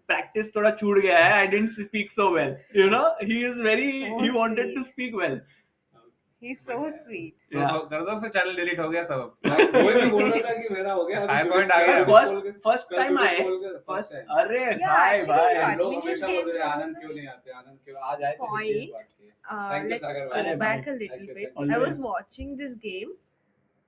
practice thoda chud gaya hai. I didn't speak so well. You know, he is very, he wanted to speak well. He's so sweet. तो कर दो फिर channel delete हो गया सब. कोई भी बोल रहा था कि मेरा हो गया. High point आ गया. First time आए. First time. अरे Yeah, भाई actually, भाई. लोग Padmini's हमेशा game बोलते थे आनंद क्यों नहीं आते, आनंद क्यों आज आए तो हिंदी में बात की. Thank you, Let's Sagar go bhai. back a Thank little you, bit. thank you. I was watching this game,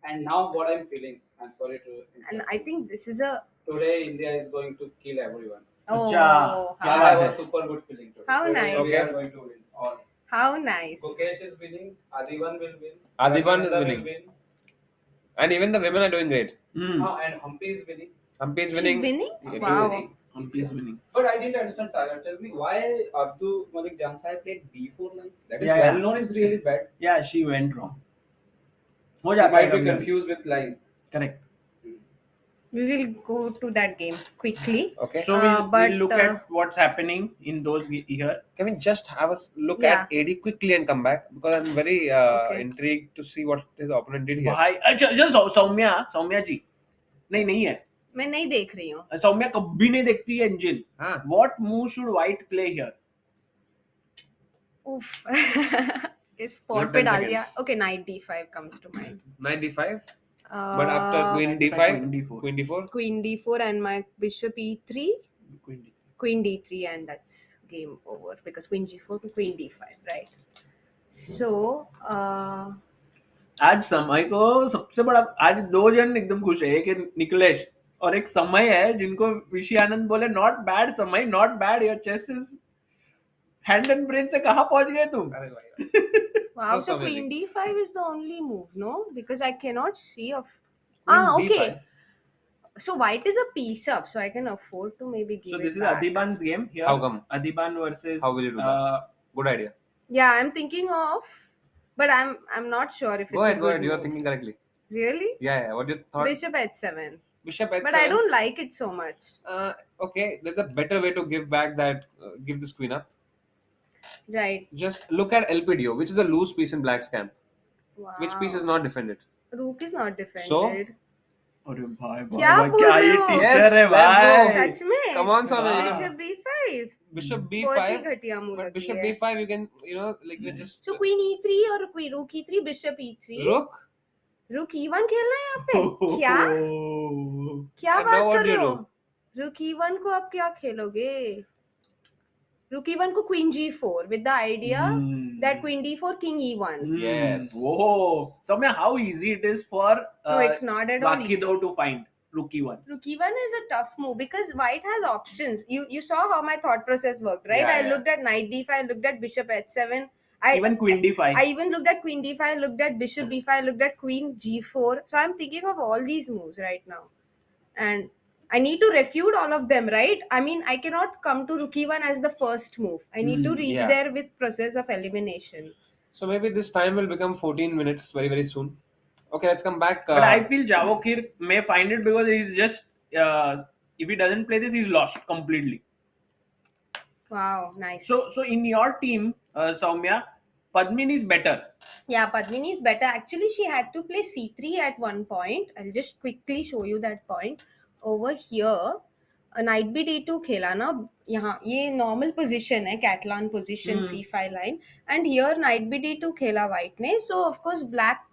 And now what I'm feeling, I'm sorry to and I think this is a today India is going to kill everyone. Acha, how, kya I baat have a hai? super good feeling today. How Today nice. We are going to win. All. how nice. Gukesh is winning. Adhiban will win. Adhiban is Praggnanandhaa winning. will win. And even the women are doing great. And Humpy is winning. Humpy is She's winning. winning? Yeah, Wow. winning. Humpy is winning. But I didn't understand, Sagar. Tell me why Abdul Malik Jansai played B4 line? That is Yeah, well yeah. known is really bad. Yeah, she went wrong. हो She जाता है might be कभी-कभी. confused with line. Correct. We will go to that game quickly. Okay. So we'll But, look at what's happening in those here. Can we just have a look Yeah. at AD quickly and come back? Because I'm very Okay. intrigued to see what his opponent did here. भाई अच्छा सौम्या जी नहीं है. मैं नहीं देख रही हूँ. सौम्या कभी नहीं देखती है engine. हाँ. What move should white play here? Oof. इस You have spot पे 10 डाल दिया. seconds. Okay, knight d5 comes to mind. Knight d5. But after queen d5, queen d4. queen d4. Queen d4 and my bishop e3. Queen D3. Queen d3 and that's game over because queen g4 to queen d5, right? So, आज समय को सबसे बड़ा आज दो जन एकदम खुश है. एक निकलेश और एक समय है जिनको विशी आनंद बोले not bad Samay, not bad, your chess is hand and brain से कहाँ पहुंच गए तुम? wow, so amazing. queen d5 is the only move, no? Because I cannot see of. Queen Okay. d5. So white is a piece up, so I can afford to maybe give So it this is back. Adhiban's game here. How come? Adhiban versus. How will you do that? Good idea. Yeah, I'm thinking of, but I'm not sure if it's Go ahead, a go good ahead. You are move. thinking correctly. Really? Yeah. What do you thought? Bishop h7. Bishop h7. But I don't like it so much. Okay, there's a better way to give back that. Give this queen up. Right. Just look at LPDO, which is a loose piece in black's camp. Wow. Which piece is not defended? Rook is not defended. So? अरे भाई क्या भाई बोल क्या रहे ये हो? Teacher Yes, है let's भाई. go. सच में? Come on, Swami. Bishop b5. Bishop बहुत ही b5. घटिया move But लगी bishop है. b5, you can, like we just. So queen e3 और queen rook e3, bishop e3. Rook. Rook e1 खेलना है यहाँ पे? क्या? क्या And now बात what कर do रहे you हो? Rook e1 को आप क्या खेलोगे? Rook e1 को queen g4 with the idea that queen d4 king e1. Yes. Whoa. Soumya, how easy it is for No, it's not at all easy. Vakhidov to find rook e1. Rook e1 is a tough move because white has options. You saw how my thought process worked, right? Yeah, I yeah. looked at knight d5, I looked at bishop h7. Even queen d5. I even looked at queen d5, I looked at bishop b5, I looked at queen g4. So I'm thinking of all these moves right now. And I need to refute all of them, right? I mean, I cannot come to rook e1 as the first move. I need to reach yeah. there with process of elimination. So maybe this time will become 14 minutes very, very soon. Okay, let's come back. But I feel Javokhir may find it because he's just if he doesn't play this, he's lost completely. Wow, nice. So in your team, Soumya, Padmini is better. Yeah, Padmini is better. Actually, she had to play c3 at one point. I'll just quickly show you that point. Over here, a knight b d2 खेला ना यहाँ ये normal position है Catalan position c5 line and here knight b d2 खेला white ने so of course black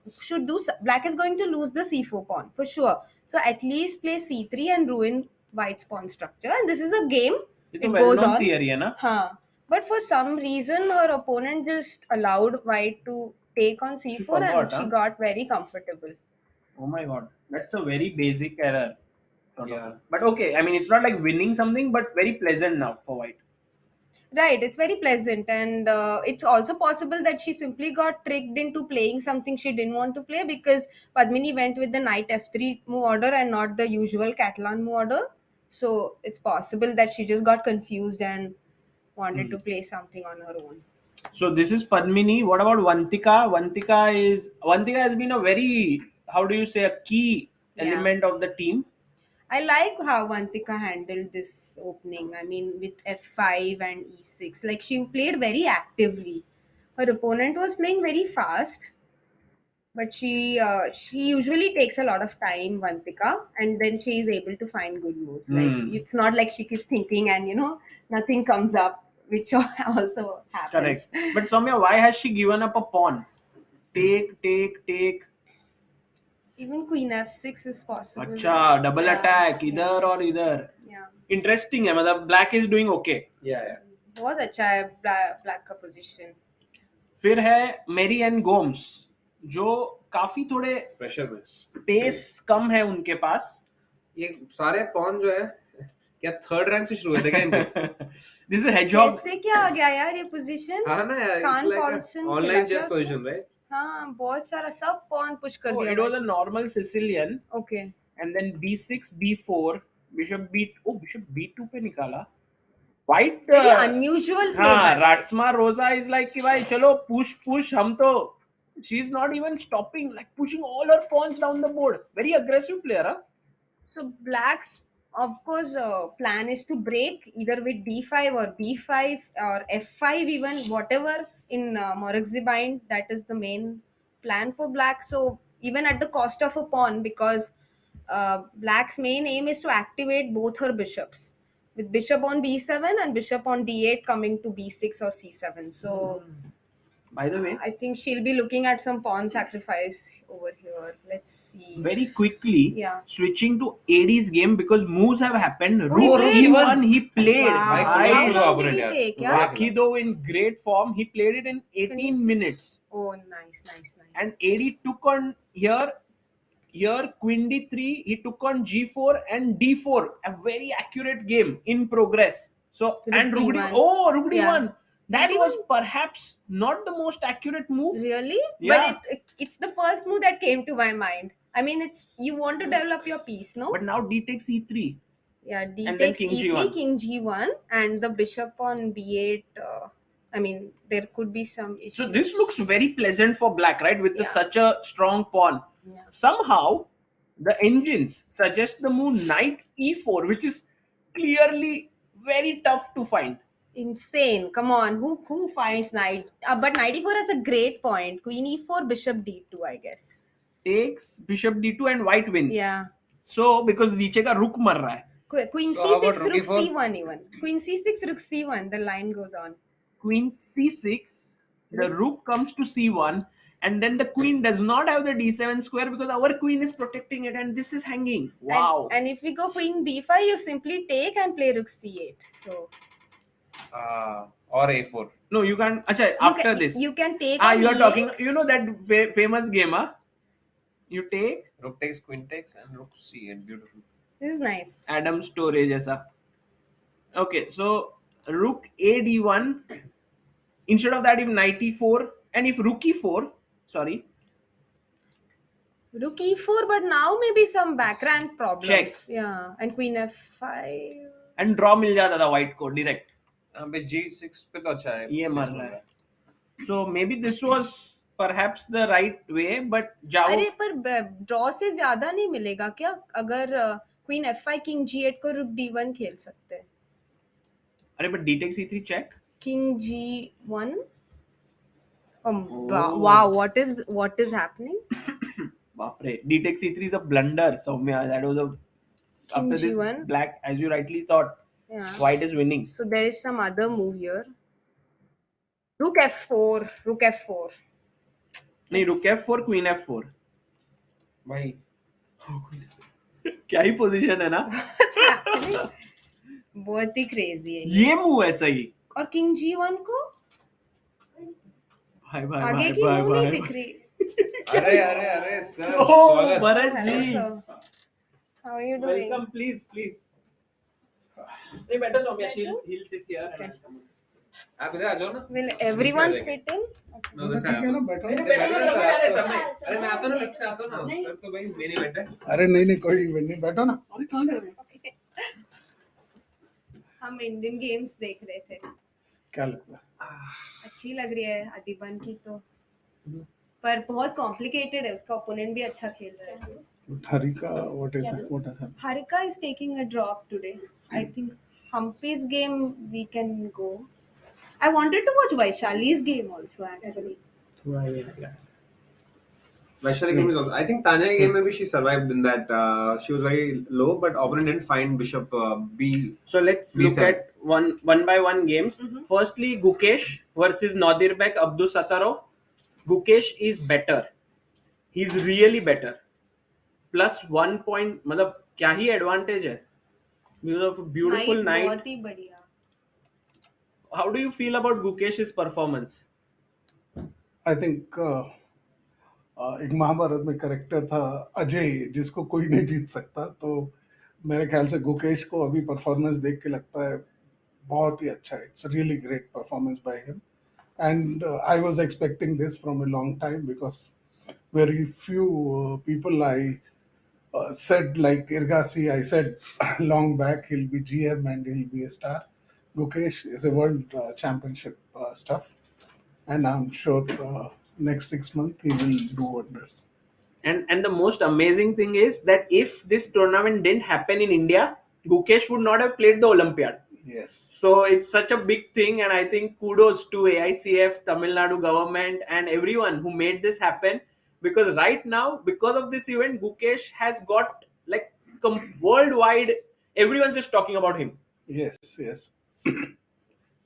is going to lose the c4 pawn for sure, so at least play c3 and ruin white's pawn structure and this is a game, it goes on theory है ना? हाँ But for some reason, her opponent just allowed white to take on c4 forgot, and she got very comfortable. Oh my god, that's a very basic error. Yeah. But okay, I mean, it's not like winning something, but very pleasant now for white. Right, it's very pleasant, and it's also possible that she simply got tricked into playing something she didn't want to play because Padmini went with the knight f3 move order and not the usual Catalan move order. So it's possible that she just got confused and wanted to play something on her own. So this is Padmini. What about Vantika? Vantika has been a very, how do you say, a key element of the team. I like how Vantika handled this opening. I mean, with f5 and e6, like she played very actively. Her opponent was playing very fast, but she usually takes a lot of time, Vantika, and then she is able to find good moves. Like it's not like she keeps thinking and nothing comes up, which also happens. Correct. But Soumya, why has she given up a pawn? Take. Even queen f6 is possible. Acha, double attack, either or either. Yeah. Interesting है, मतलब black is doing okay. Yeah. बहुत अच्छा है black का position. फिर है Mary and Gomes, जो काफी थोड़े प्रेशर में पेस कम है उनके पास. ये सारे पॉन जो है क्या थर्ड रैंक से शुरू हुए थे क्या इनके? This is hedgehog. कैसे क्या आ गया यार ये पोजीशन? हाँ ना यार, it's like online chess position, right? हाँ, बहुत सारा सब पॉन पुश कर दिया. It was a normal Sicilian. Okay. And then b6, b4, bishop b2 पे निकाला. White very unusual play. हाँ, Ratsma Rosa is like कि भाई चलो push हम तो. She's not even stopping, like pushing all her pawns down the board. Very aggressive player, huh? So black's, of course, plan is to break either with d5 or b5 or f5, even whatever in Morixi, that is the main plan for black. So even at the cost of a pawn, because black's main aim is to activate both her bishops, with bishop on b7 and bishop on d8 coming to b6 or c7. So by the way, I think she'll be looking at some pawn sacrifice over here. Let's see. Very quickly, yeah, switching to AD's game because moves have happened. Rook E1 he played. Wow. Vakhidov in great form. He played it in 18 minutes. Oh, nice. And AD took on here queen d3. He took on g4 and d4. A very accurate game in progress. So and Rook d1. That was perhaps not the most accurate move. Really? Yeah. But it's the first move that came to my mind. I mean, you want to develop your piece, no? But now d takes e3. Yeah, d takes e3, king g1, and the bishop on b8. I mean, there could be some issues. So this looks very pleasant for black, right? With such a strong pawn. Yeah. Somehow, the engines suggest the move knight e4, which is clearly very tough to find. Insane. Come on, who finds knight? But knight e4 has a great point. Queen e4, bishop d2, I guess. Takes bishop d2 and white wins. Yeah. So because नीचे का रुक मर रहा है. Queen c6, rook c1 even. Queen c6, rook c1. The line goes on. Queen c6, the rook comes to c1, and then the queen does not have the d7 square because our queen is protecting it, and this is hanging. Wow. And if we go queen b5, you simply take and play rook c8. So. Or a4. No, you can't. Achha, after this. You can take. You are talking. You know that famous game, huh? You take. Rook takes, queen takes, and rook c8. Beautiful. This is nice. Adam storage, aisa. Okay, so rook a d1. Instead of that, if knight e4 and if rook e4, sorry. Rook e4, but now maybe some background problems. Check. Yeah, and queen f5. And draw मिल जाता था white को direct. G6 पे तो अच्छा है. ये मर रहा है. So maybe this was perhaps the right way, but अरे पर draw से ज़्यादा नहीं मिलेगा क्या? अगर queen f5 king g8 को rook d1 खेल सकते हैं. अरे but d takes e3 check. King g1. Wow, what is happening? Baapre, d takes e3 is a blunder. Soumya, that was a after this G1. Black, as you rightly thought, white is winning. So there is some other move here. Rook f4. नहीं, rook f4, queen f4. भाई क्या ही position है ना. बहुत ही crazy है ये move है सही. और किंग G1 को Bye bye आगे bye की bye मूव नहीं bye. दिख रही. अरे सर Oh, स्वागत. Bharat Hello ji. sir. How are you doing? Welcome, please, please. नहीं बेटा Saumya, he'll sit here. And आप इधर आ जाओ ना. Will everyone fit in? मैं उधर से आता हूँ. नहीं बैठो ना समय, अरे समय. अरे मैं आता हूँ ना, लेफ्ट से आता हूँ ना. सर तो भाई मेरे बैठे. अरे नहीं कोई नहीं, बैठो ना. अरे कहाँ जा रहे हो? हम इंडियन गेम्स देख रहे थे. क्या लगता है? अच्छी लग रही है अधिबन की तो, पर बहुत कॉम्प्लिकेटेड है. उसका ओपोनेंट भी अच्छा खेल रहा है. Harika, what is happening? Harika is taking a drop today. I think Humpy's game we can go. I wanted to watch Vaishali's game also actually. Vaishali game is also. I think Tanya game maybe she survived in that. She was very low, but opponent didn't find Bishop B. so let's B7. look at one by one games. Firstly, Gukesh versus Nodirbek Abdusattorov. Gukesh is better. He's really better. Plus 1 point. मतलब क्या ही advantage है. Beautiful night. बहुत ही बढ़िया. How do you feel about Gukesh's performance? I think एक महाभारत में character था अजय, जिसको कोई नहीं जीत सकता. तो मेरे ख्याल से गुकेश को अभी परफॉर्मेंस देख के लगता है बहुत ही अच्छा है. It's really great performance by him, and I was expecting this from a long time because very few people I said, like Erigaisi, I said long back he'll be GM and he'll be a star. Gukesh is a world championship stuff, and I'm sure next 6 months he will do wonders. And the most amazing thing is that if this tournament didn't happen in India, Gukesh would not have played the Olympiad. Yes. So it's such a big thing, and I think kudos to AICF, Tamil Nadu government, and everyone who made this happen. Because right now, because of this event, Gukesh has got like worldwide, everyone's just talking about him. Yes. You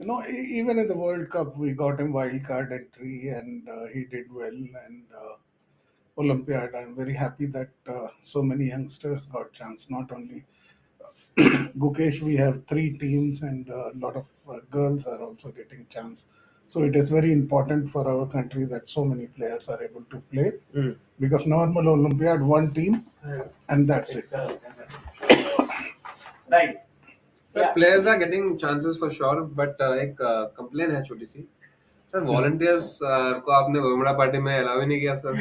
know, even in the World Cup, we got him wild card entry, and he did well. And Olympiad, I'm very happy that so many youngsters got chance. Not only Gukesh, we have 3 teams, and a lot of girls are also getting chance. So it is very important for our country that so many players are able to play, because normal Olympiad 1 team, and that's it. Right. So players are getting chances for sure, but एक complaint है छोटी सी. Sir, volunteers को आपने Bermuda party में allow ही नहीं किया sir.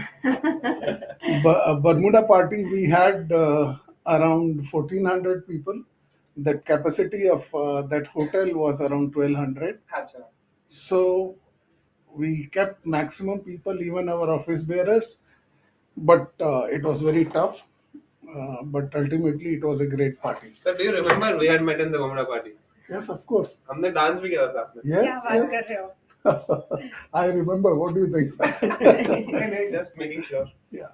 Bermuda party, we had around 1,400 people. The capacity of that hotel was around 1,200. अच्छा. So we kept maximum people, even our office bearers, but it was very tough. But ultimately, it was a great party. Sir, do you remember we had met in the Bermuda party? Yes, of course. हमने dance भी किया था साथ में. क्या बात कर रहे हो? I remember. What do you think? नहीं, just making sure. Yeah.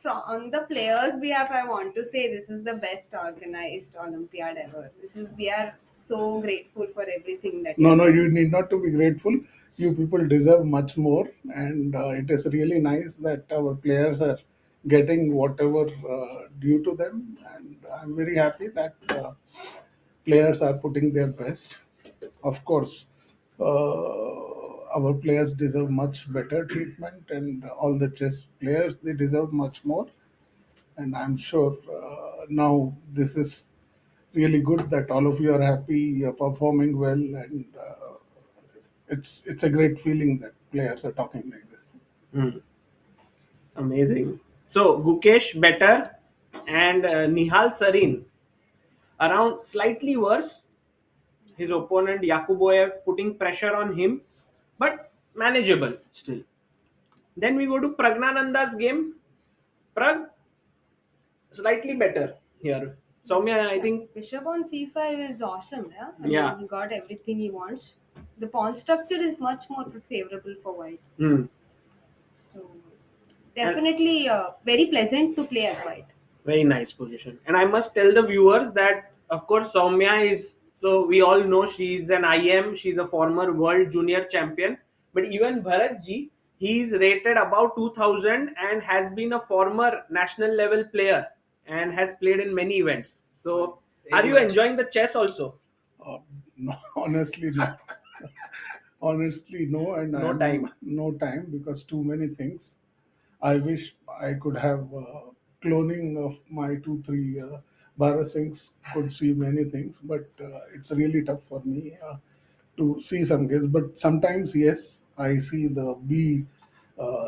On the players' behalf, I want to say this is the best organized Olympiad ever. We are so grateful for everything that. No, you need not to be grateful. You people deserve much more, and it is really nice that our players are getting whatever due to them, and I'm very happy that players are putting their best. Of course, our players deserve much better treatment, and all the chess players, they deserve much more. And I'm sure now this is really good that all of you are happy, you're performing well, and it's a great feeling that players are talking like this. Amazing. So Gukesh better, and Nihal Sarin around slightly worse. His opponent Yakubboev putting pressure on him, but manageable still. Then we go to Praggnanandhaa's game. Prag slightly better here. Soumya, I think Bishop on C5 is awesome. Yeah. I Yeah. mean, he got everything he wants. The pawn structure is much more favorable for white. So definitely very pleasant to play as white. very nice position. And I must tell the viewers that, of course, Soumya is, so we all know she's an IM, she's a former world junior champion. But even Bharat ji, he's rated about 2000 and has been a former national level player and has played in many events. So, are you enjoying the chess also? No, honestly, no. Honestly, no, and No I'm- time. No time because too many things. I wish I could have cloning of my 2, 3 Bharat Singhs could see many things, but it's really tough for me to see some games. But sometimes, yes, I see the B,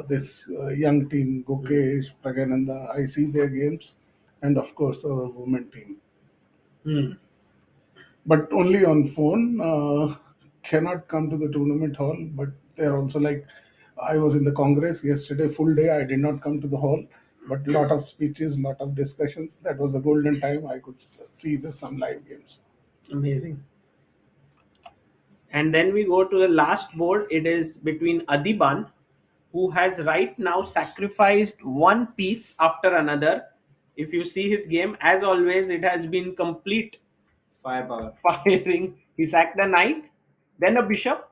this young team, Gukesh, Praggnanandhaa. I see their games, and of course our women team. But only on phone. Cannot come to the tournament hall, but they're also like I was in the Congress yesterday, full day. I did not come to the hall, but lot of speeches, lot of discussions. That was the golden time. I could see some live games. Amazing. And then we go to the last board. It is between Adhiban, who has right now sacrificed one piece after another. If you see his game, as always, it has been complete Firepower. firing. He sacked a knight, then a bishop.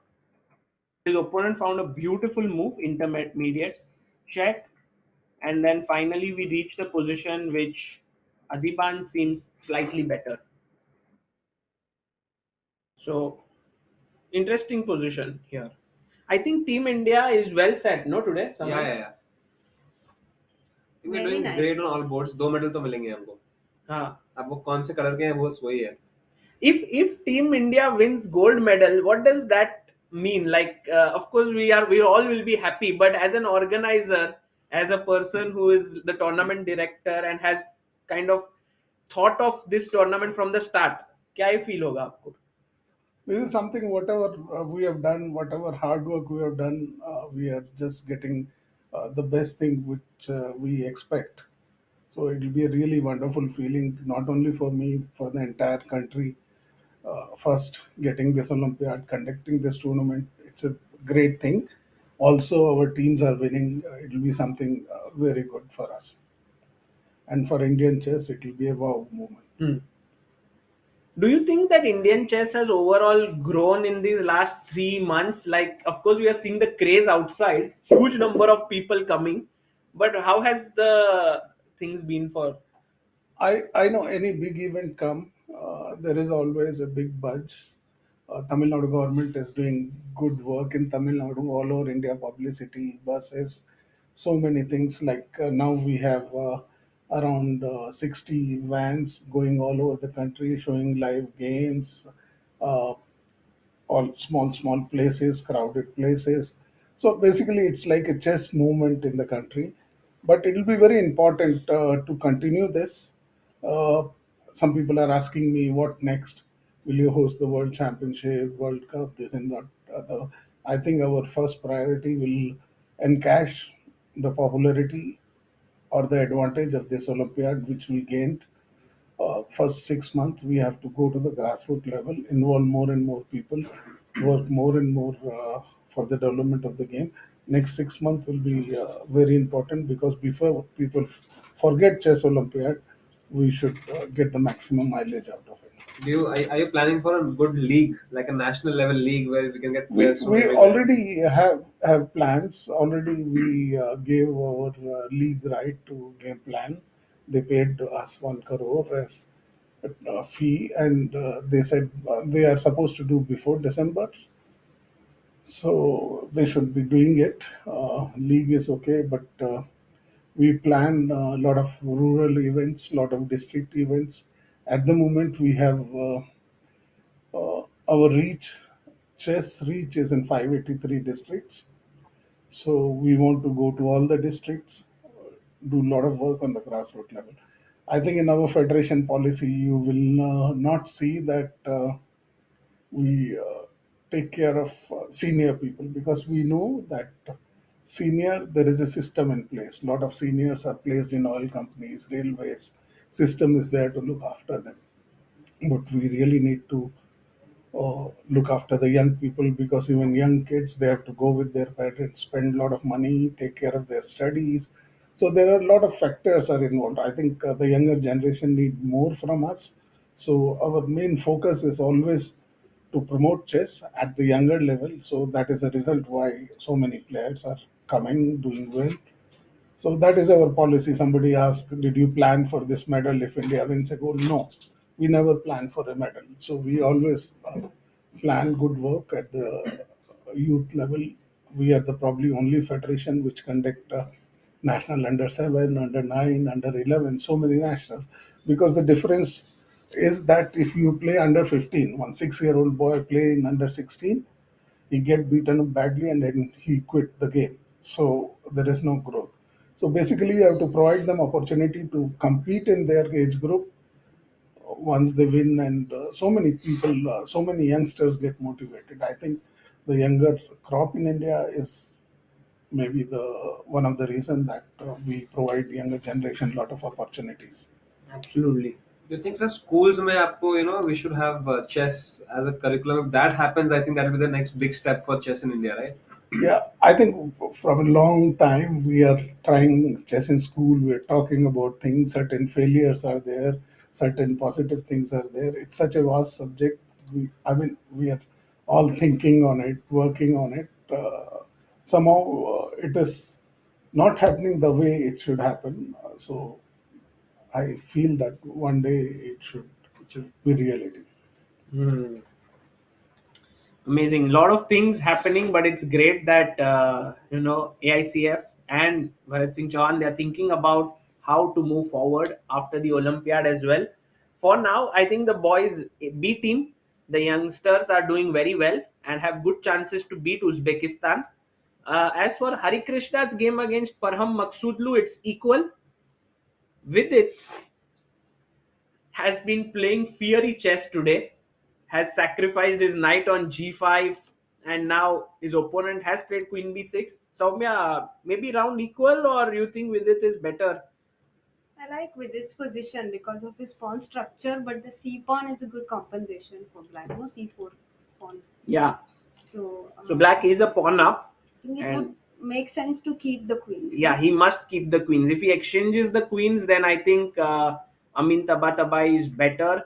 His opponent found a beautiful move, intermediate, check, and then finally we reached a position which Adhiban seems slightly better. So, interesting position here. I think Team India is well set, no, today? Yeah. I think we're Very doing nice. great on all boards. 2 medal तो मिलेंगे हमको. हाँ. अब वो कौन से colour के हैं वो वही है. If Team India wins gold medal, what does that mean? Like, of course, we all will be happy, but as an organizer, as a person who is the tournament director and has kind of thought of this tournament from the start, क्या ही feel होगा आपको? This is something, whatever we have done, whatever hard work we have done, we are just getting the best thing which we expect. So it will be a really wonderful feeling, not only for me, for the entire country. First, getting this Olympiad, conducting this tournament, it's a great thing. Also, our teams are winning. It will be something very good for us. And for Indian chess, it will be a wow moment. Do you think that Indian chess has overall grown in these last 3 months? Like, of course, we are seeing the craze outside, huge number of people coming, but how has the things been for? I know any big event come, there is always a big budge. Tamil Nadu government is doing good work in Tamil Nadu, all over India, publicity, buses, so many things. Like now we have around 60 vans going all over the country, showing live games, uh, all small places, crowded places. So basically, it's like a chess movement in the country. But it will be very important to continue this. Uh, some people are asking me, what next? Will you host the World Championship, World Cup, this and that? I think our first priority will encash the popularity or the advantage of this Olympiad, which we gained. First 6 months, we have to go to the grassroots level, involve more and more people, work more and more for the development of the game. Next 6 months will be very important because before people forget Chess Olympiad, we should get the maximum mileage out of it. Are you planning for a good league, like a national level league where we can get We, players? we already have plans. Already we gave our league right to game plan. They paid us 1 crore as a fee, and they said they are supposed to do before December. So they should be doing it. League is okay, but we plan a lot of rural events, lot of district events. At the moment, we have our reach, chess reach is in 583 districts. So we want to go to all the districts, do a lot of work on the grassroots level. I think in our federation policy, you will not see that we take care of senior people because we know that senior, there is a system in place. A lot of seniors are placed in oil companies, railways. System is there to look after them. But we really need to look after the young people because even young kids, they have to go with their parents, spend a lot of money, take care of their studies. So there are a lot of factors are involved. I think the younger generation need more from us. So our main focus is always to promote chess at the younger level. So that is a result why so many players are coming, doing well. So that is our policy. Somebody asked, did you plan for this medal if India wins a gold? No, we never plan for a medal. So we always plan good work at the youth level. We are the probably only federation which conduct national under 7, under 9, under 11, so many nationals. Because the difference is that if you play under 15, one 6-year-old boy play in under 16, he get beaten up badly and then he quit the game. So there is no growth. So basically, you have to provide them opportunity to compete in their age group once they win, and so many people, so many youngsters get motivated. I think the younger crop in India is maybe the one of the reason that we provide younger generation lot of opportunities. Absolutely. Do you think so? Schools may आपको we should have chess as a curriculum. If that happens, I think that will be the next big step for chess in India, right? Yeah, I think from a long time we are trying chess in school. We are talking about things. Certain failures are there. Certain positive things are there. It's such a vast subject. We are all thinking on it, working on it. Somehow it is not happening the way it should happen. So I feel that one day it should be reality. Hmm. Amazing. A lot of things happening, but it's great that AICF and Bharat Singh Chauhan, they are thinking about how to move forward after the Olympiad as well. For now, I think the boys B team, the youngsters are doing very well and have good chances to beat Uzbekistan. As for Harikrishna's game against Parham Maghsoodloo, it's equal. Vidit has been playing fiery chess today, has sacrificed his knight on g5, and now his opponent has played queen b6. Soumya, maybe round equal, or you think Vidit is better? I like with its position because of his pawn structure, but the c pawn is a good compensation for black. No c4 pawn. Yeah. So Black is a pawn up. I think it And would make sense to keep the queens. yeah, he must keep the queens. If he exchanges the queens, then I think Amin Tabatabaei is better,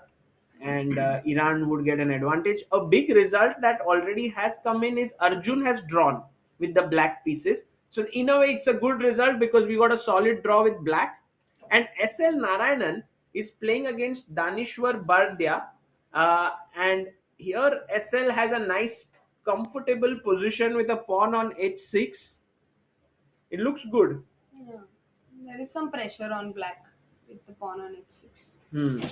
and Iran would get an advantage. A big result that already has come in is Arjun has drawn with the black pieces. So in a way, it's a good result because we got a solid draw with black. And SL Narayanan is playing against Daneshvar Bardiya, and here SL has a nice, comfortable position with a pawn on h6. It looks good. Yeah. There is some pressure on black with the pawn on h6.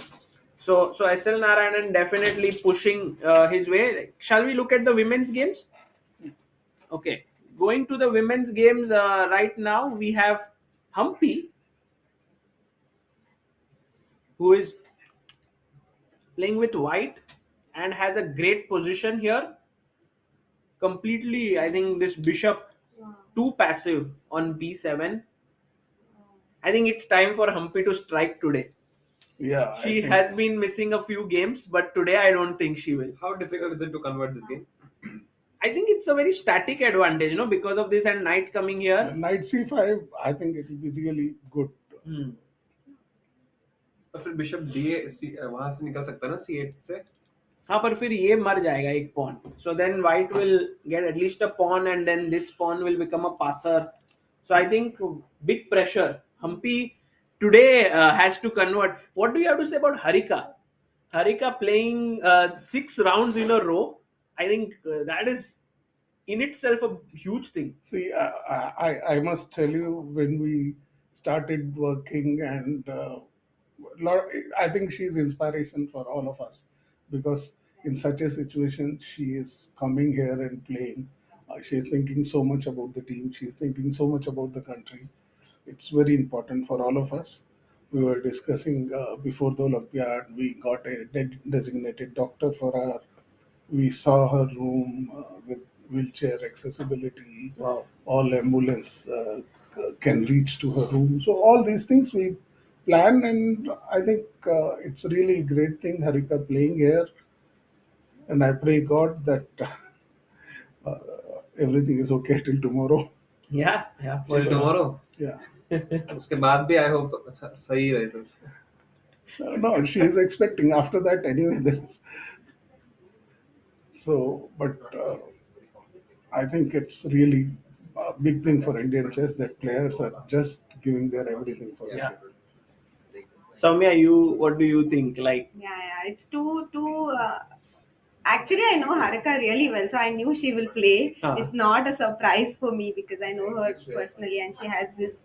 So SL Narayanan definitely pushing his way. Shall we look at the women's games? Okay. Going to the women's games right now, we have Humpy, who is playing with white and has a great position here. Completely, I think this bishop too passive on b7. I think it's time for Humpy to strike today. Yeah, She has been missing a few games, but today I don't think she will. How difficult is it to convert this game? I think it's a very static advantage, because of this and knight coming here. Knight c5, I think it will be really good. तो फिर bishop d वहां से निकल सकता है ना c8 से. हाँ, पर फिर ये मर जाएगा एक pawn. So then white will get at least a pawn, and then this pawn will become a passer. So I think big pressure. Humpy today has to convert. What do you have to say about Harika? Harika playing 6 rounds in a row. I think that is in itself a huge thing. See, I must tell you, when we started working, and I think she's inspiration for all of us, because in such a situation, she is coming here and playing. She's thinking so much about the team. She's thinking so much about the country. It's very important for all of us. We were discussing before the Olympiad. We got a designated doctor for her. We saw her room with wheelchair accessibility. Wow. All ambulance can reach to her room. So all these things we plan, and I think it's really a great thing Harika playing here. And I pray God that everything is okay till tomorrow. Yeah. Till tomorrow. Yeah. उसके बाद भी I hope सही रहे सब. No, she is expecting after that anyway. But I think it's really a big thing for Indian chess that players are just giving their everything for Yeah. India. Soumya, what do you think? Like, Yeah, it's too Actually, I know Harika really well, so I knew she will play. Ah. It's not a surprise for me because I know her personally, and she has this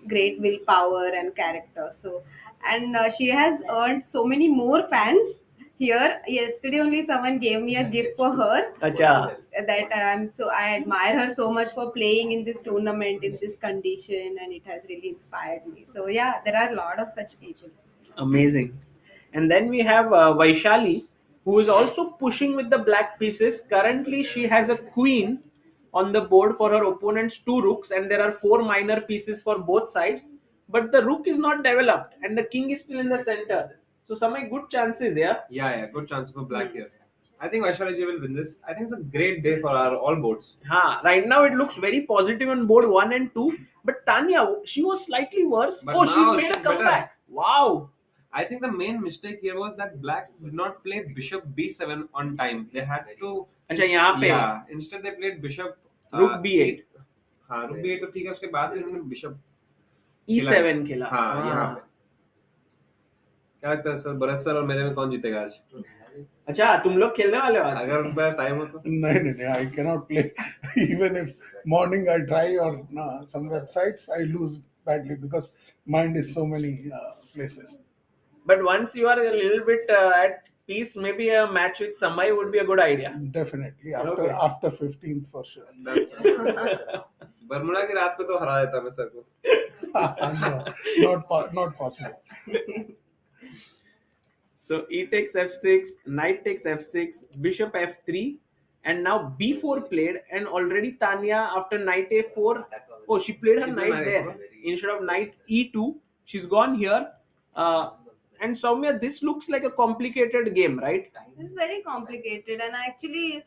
great willpower and character. So, and she has earned so many more fans here. Yesterday, only someone gave me a gift for her. Acha. That I admire her so much for playing in this tournament in this condition, and it has really inspired me. So yeah, there are a lot of such people. Amazing. And then we have Vaishali, who is also pushing with the black pieces. Currently, she has a queen on the board for her opponent's 2 rooks, and there are 4 minor pieces for both sides. But the rook is not developed, and the king is still in the center. So, some good chances, yeah? Yeah, good chance for black here. I think Vaishali ji will win this. I think it's a great day for our all boards. Right now, it looks very positive on board 1 and 2. But Tanya, she was slightly worse. But She's now made a she's better. comeback. Wow. I think the main mistake here was that black did not play bishop b7 on time. They had to. अच्छा यहाँ पे Yeah. Instead they played bishop. rook b8. हाँ rook b8 तो ठीक है उसके बाद उन्होंने bishop e7 खेला. हाँ यहाँ पे. क्या लगता है सर भरत सर और मेरे में कौन जीतेगा आज? अच्छा तुम लोग खेलने वाले हो आज? अगर मेरा टाइम हो तो. नहीं, I cannot play. Even if morning I try or some websites, I lose badly because mind is so many places. But once you are a little bit at peace, maybe a match with Samay would be a good idea. Definitely Okay. after 15th for sure. Bermuda की रात पे तो हरा देता मैं sir को. No, not possible. So e takes f6, knight takes f6, bishop f3, and now b4 played, and already Tanya after knight a4, she played her knight there instead of knight e2. She's gone here. And Soumya, this looks like a complicated game, right? It's very complicated, and actually,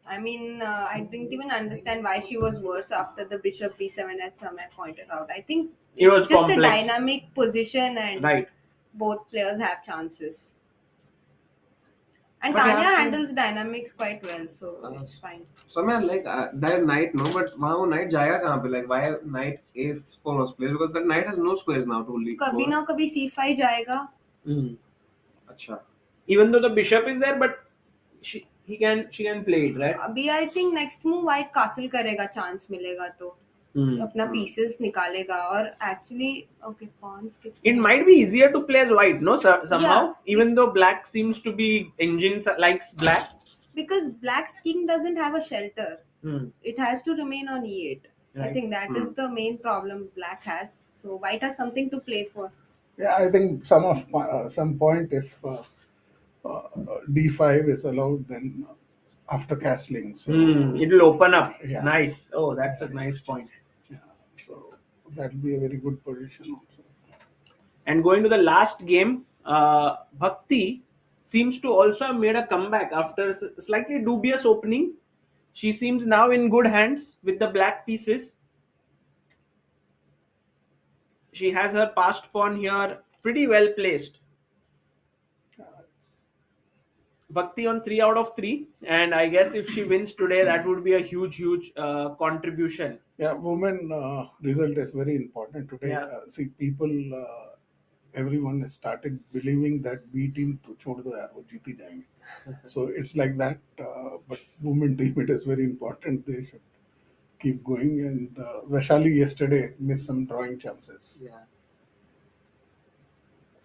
I didn't even understand why she was worse after the bishop b7, as Samay pointed out. I think It was just complex. a dynamic position, and Right. both players have chances. And But Tanya yeah, handles dynamics quite well, so it's fine. So मैं like that knight no, but वहाँ वो knight जाएगा कहाँ पे? Like why knight a4 was played because that knight has no squares now to lead. कभी ना कभी c5 जाएगा. अच्छा. Even though the bishop is there, but she can play it, right? अभी I think next move white castle करेगा, chance मिलेगा तो अपना pieces निकालेगा और actually pawns. It might be easier to play as white, no? Somehow, Yeah. even though black seems to be engines likes black. Because black's king doesn't have a shelter. Hmm. It has to remain on e8. I Right. think that is the main problem black has. So white has something to play for. Yeah, I think some point if d5 is allowed, then after castling, so It will open up. Yeah. Nice. Oh, that's a nice point. so that will be a very good position also. And going to the last game, Bhakti seems to also have made a comeback after slightly dubious opening. She seems now in good hands with the black pieces. She has her passed pawn here pretty well placed. Bhakti on 3 out of 3, and I guess if she wins today, that would be a huge contribution. Yeah, women result is very important today. Yeah. See, people, everyone has started believing that B team to chhod do yaar, wo jeeti jayenge. So it's like that. But women team, it is very important. They should keep going. And Vaishali yesterday missed some drawing chances. Yeah.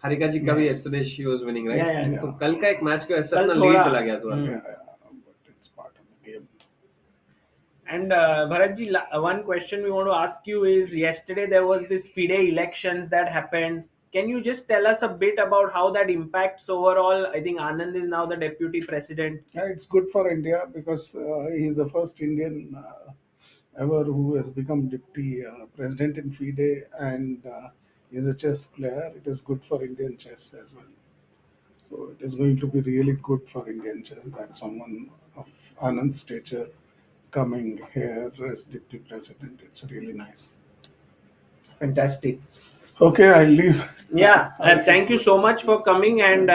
Harika जी का भी yesterday she was winning, right? Yeah. तो कल का एक match का ऐसा कल अपना थोड़ा- lead चला गया थोड़ा सा. Yeah, but it's part of the game. And Bharatji, one question we want to ask you is, yesterday there was this FIDE elections that happened. Can you just tell us a bit about how that impacts overall? I think Anand is now the deputy president. Yeah, it's good for India because he is the first Indian ever who has become deputy president in FIDE, and is a chess player. It is good for Indian chess as well. So it is going to be really good for Indian chess that someone of Anand's stature coming here as deputy president. It's really nice. Fantastic. Okay, I'll leave. Yeah, thank you so much for coming, and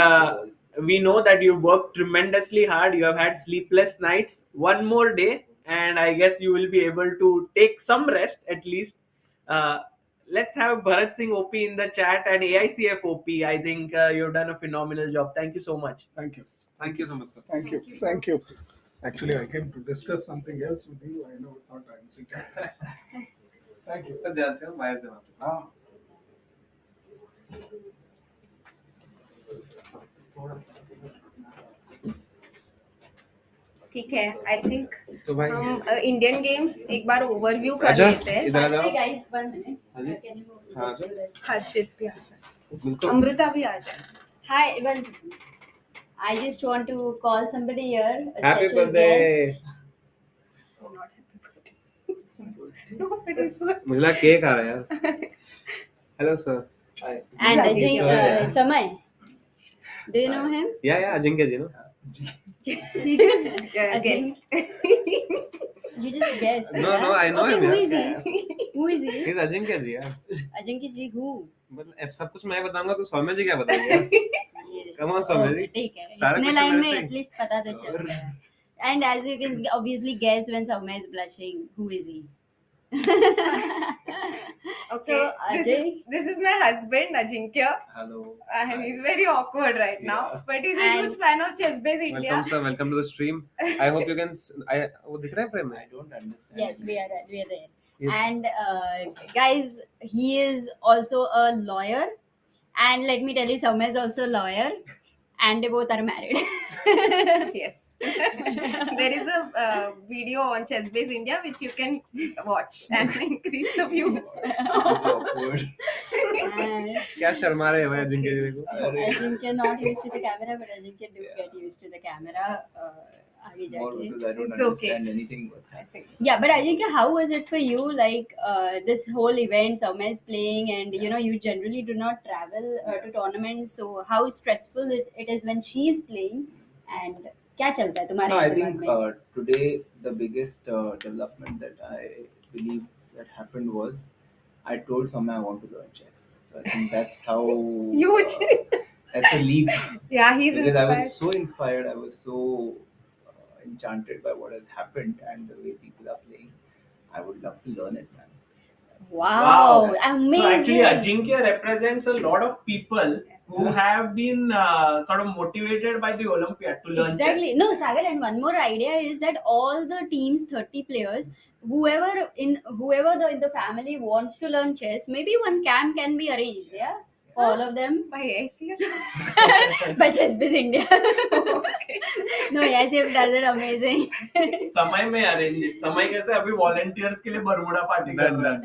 we know that you worked tremendously hard. You have had sleepless nights. One more day, and I guess you will be able to take some rest at least. let's have Bharat Singh OP in the chat and AICF OP. I think you've done a phenomenal job. Thank you so much. Thank you. Thank you so much, sir. Thank you. Thank you. Actually, I came to discuss something else with you. I never thought I would sit here. Thank you. Sir, ध्यान से बाहर से Ah. ठीक है, I think तो भाई हम Indian games एक बार ओवरव्यू कर अच्छा, लेते हैं. इधर आ जाओ. guys, 1 minute. हाँ जी. Can you move हाँ, to जी. the- हर्षित भी आ जाए, बिल्कुल. अमृता भी आ जाए. Hi, well, I just want to call somebody here. A Happy special birthday. guest. Not happy birthday. No, it is birthday. मुझे लगा केक आ रहा है यार. Hello, sir. Hi. And Gujrathi, Ajay, Samay. Do you know him? Yeah, Ajinkya ji, no? You just Guest. You just guessed. No, yeah? no, I know okay, him, who yeah. is he? Who is he? He's Ajinkya जी यार. Ajinkya ji, who? मतलब सब कुछ मैं बताऊंगा तो सौम्य जी क्या बताएंगे? Come on, सौम्य जी. ठीक है. सारा इतने question लाइन मेरे में से. at least पता तो चलता है. And as you can obviously guess when Soumya is blushing, who is he? Okay, So, this is my husband Ajinkya, Hello. and he's very awkward right now, but he's a And- huge fan of Chess Base India. Welcome, sir. Welcome to the stream. I hope you can. वो दिख रहा है frame में? I don't understand. Yes, we are there. Yeah. And guys, he is also a lawyer, and let me tell you, Soumya is also a lawyer, and they both are married. Yes. There is a video on Chess Base India which you can watch and increase the views. And क्या शर्मा रहे हैं भाई अजिंक्य जी को? Ajinkya not used to the camera, but Ajinkya do get used to the camera. आगे जाके. It's okay. anything what's I think. Yeah, but Ajinkya, how was it for you? Like this whole event, Soumya is playing, and you generally do not travel to tournaments. So how stressful it is when she is playing, and क्या चलता है तुम्हारे No, I दिमाग think में? today the biggest development that I believe that happened was I told Soumya I want to learn chess. So I think that's how Huge. that's a leap Yeah, he's because I inspired. was so inspired. I was so enchanted by what has happened and the way people are playing. I would love to learn it, man. Wow, So amazing. actually, Ajinkya represents a lot of people who have been sort of motivated by the Olympiad to learn Exactly. chess. No, Sagar, and one more idea is that all the teams, 30 players, whoever in the family wants to learn chess, maybe one camp can be arranged, yeah? For all of them. By ICF. By Chess Biz India. Okay. No, yes, you've done it amazing. समय में arrange समय कैसे अभी volunteers के लिए Bermuda party कर रहा है.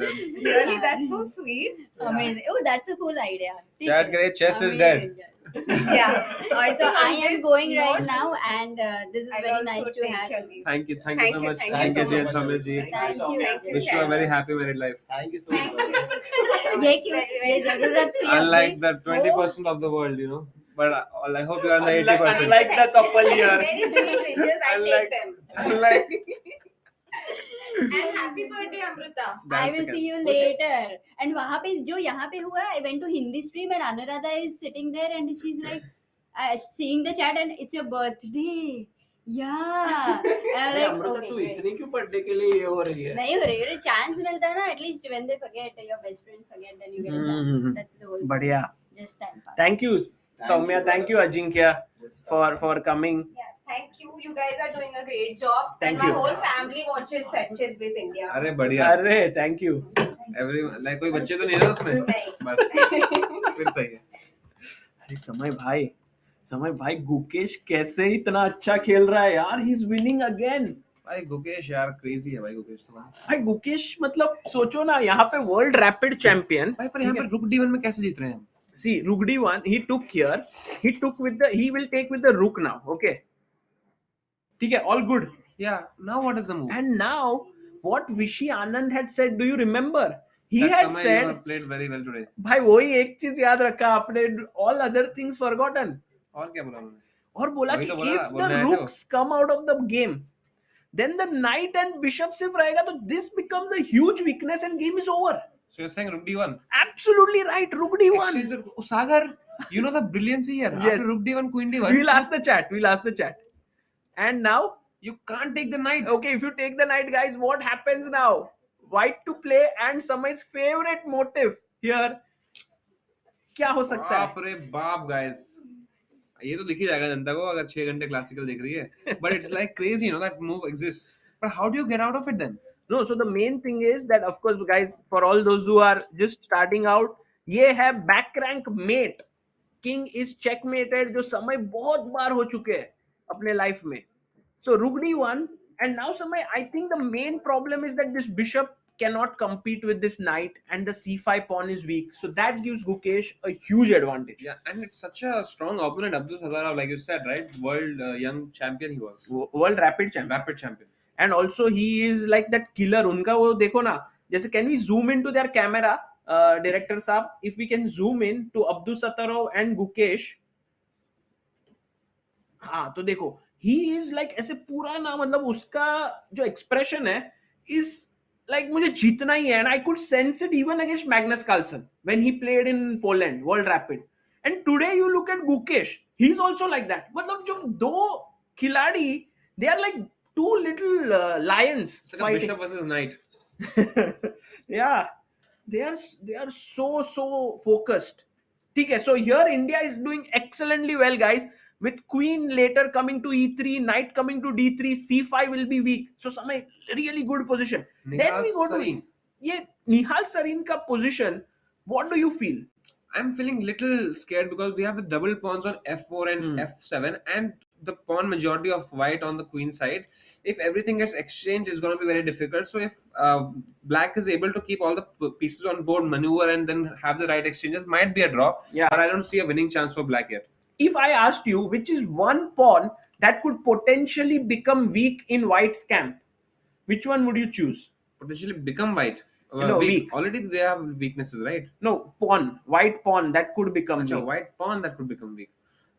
Really, that's so sweet. Amazing. Oh, that's a cool idea. Chat करिए, chess is Amazing. dead. Yeah. So I am going right now, and this is I'll very also nice to take have your you. leave. Thank you so Thank you, much. thank you Thank so you ji much. and Saumya ji. Thank you. Thank you. Wish you a very happy married life. Thank you so much. ये क्यों ये जरूरत थी Unlike अपनी? the 20% of the world, But I hope you are the 80%. Unlike the couple here. Very sweet wishes. I'll take them. Unlike. And happy birthday, Amrita. I will see you later. And वहाँ पे जो यहाँ पे हुआ, I went to Hindi stream and Anuradha is sitting there and she's like seeing the chat and it's your birthday. Yeah. And I'm like, Amrita okay, तू great. इतनी क्यों birthday के लिए ये हो रही है? नहीं हो रही है चांस मिलता है ना at least when they forget your best friends forget then you get a chance. That's the whole बढ़िया. just time pass. Thank you, Soumya. Thank you, Ajinkya, for coming. Yeah, thank you. You guys are doing a great job. Thank and my you. whole family watches Chess Base India. अरे बढ़िया. अरे thank you. Like कोई बच्चे तो नहीं है ना उसमें? नहीं. बस फिर सही है. अरे समय भाई गुकेश कैसे इतना अच्छा खेल रहा है यार. He's winning again. भाई गुकेश यार क्रेजी है भाई गुकेश तो. भाई गुकेश मतलब सोचो ना यहाँ पे वर्ल्ड रैपिड चैंपियन. भाई पर यहाँ पे रुक D1 में कैसे जीत रहे हैं हम? See, rook d1, he will take with the rook now. Okay. ठीक है, all good. Yeah. Now what is the move? And now, what Vishy Anand had said, do you remember? He That had Soumya, you said, have played very well today. भाई वही एक चीज याद रखा आपने, all other things forgotten. और क्या बोला उन्होंने? और बोला वही कि तो बोला, if the बोलने आए थे वो. rooks come out of the game, then the knight and bishop सिर्फ रहेगा तो this becomes a huge weakness and game is over. So you're saying rook D1? Absolutely right, rook d1. Exchange. Sagar, you know the brilliancy here. Yes. After rook D1, queen D1. We'll ask the chat. And now, You can't take the knight. okay, if you take the knight, guys, what happens now? white to play and Samay's favorite motive here. क्या हो सकता है? बाप रे बाप guys, ये तो दिख ही जाएगा जनता को अगर 6 घंटे क्लासिकल देख रही है. But it's like crazy, you know, that move exists. But how do you get out of it then? No, so the main thing is that, of course, guys, for all those who are just starting out, ये है back rank mate. King is checkmated, जो समय बहुत बार हो चुके हैं अपने life में. So Rook d1, and now Samay, I think the main problem is that this bishop cannot compete with this knight, and the c5 pawn is weak. So that gives Gukesh a huge advantage. Yeah, and it's such a strong opponent, Abdusattorov, like you said, right? World young champion he was. World rapid champion. Rapid champion. And also he is like that killer. उनका वो देखो ना, जैसे can we zoom into their camera, director साहब? If we can zoom in to Abdusattorov and Gukesh, हाँ तो देखो, he is like ऐसे पूरा ना, मतलब उसका जो expression है is like मुझे जीतना ही है. And I could sense it even against Magnus Carlsen when he played in Poland, World Rapid. And today you look at Gukesh, he's also like that. मतलब जो दो खिलाड़ी, they are like two little lions. It's like a bishop versus knight. Yeah, they are so focused. ठीक है, so here India is doing excellently well, guys. With queen later coming to e3, knight coming to d3, c5 will be weak. So some really good position. Nihal Then we go Sarin. to ये Nihal Sarin का position. What do you feel? I'm feeling little scared because we have the double pawns on f4 and f7 and the pawn majority of white on the queen side. If everything gets exchanged, it's going to be very difficult. So if black is able to keep all the pieces on board, maneuver and then have the right exchanges, might be a draw. Yeah. But I don't see a winning chance for black yet. If I asked you which is one pawn that could potentially become weak in white's camp, which one would you choose? Potentially become white. No, weak. Already they have weaknesses, right? No, pawn, white pawn that could become weak. White pawn that could become weak.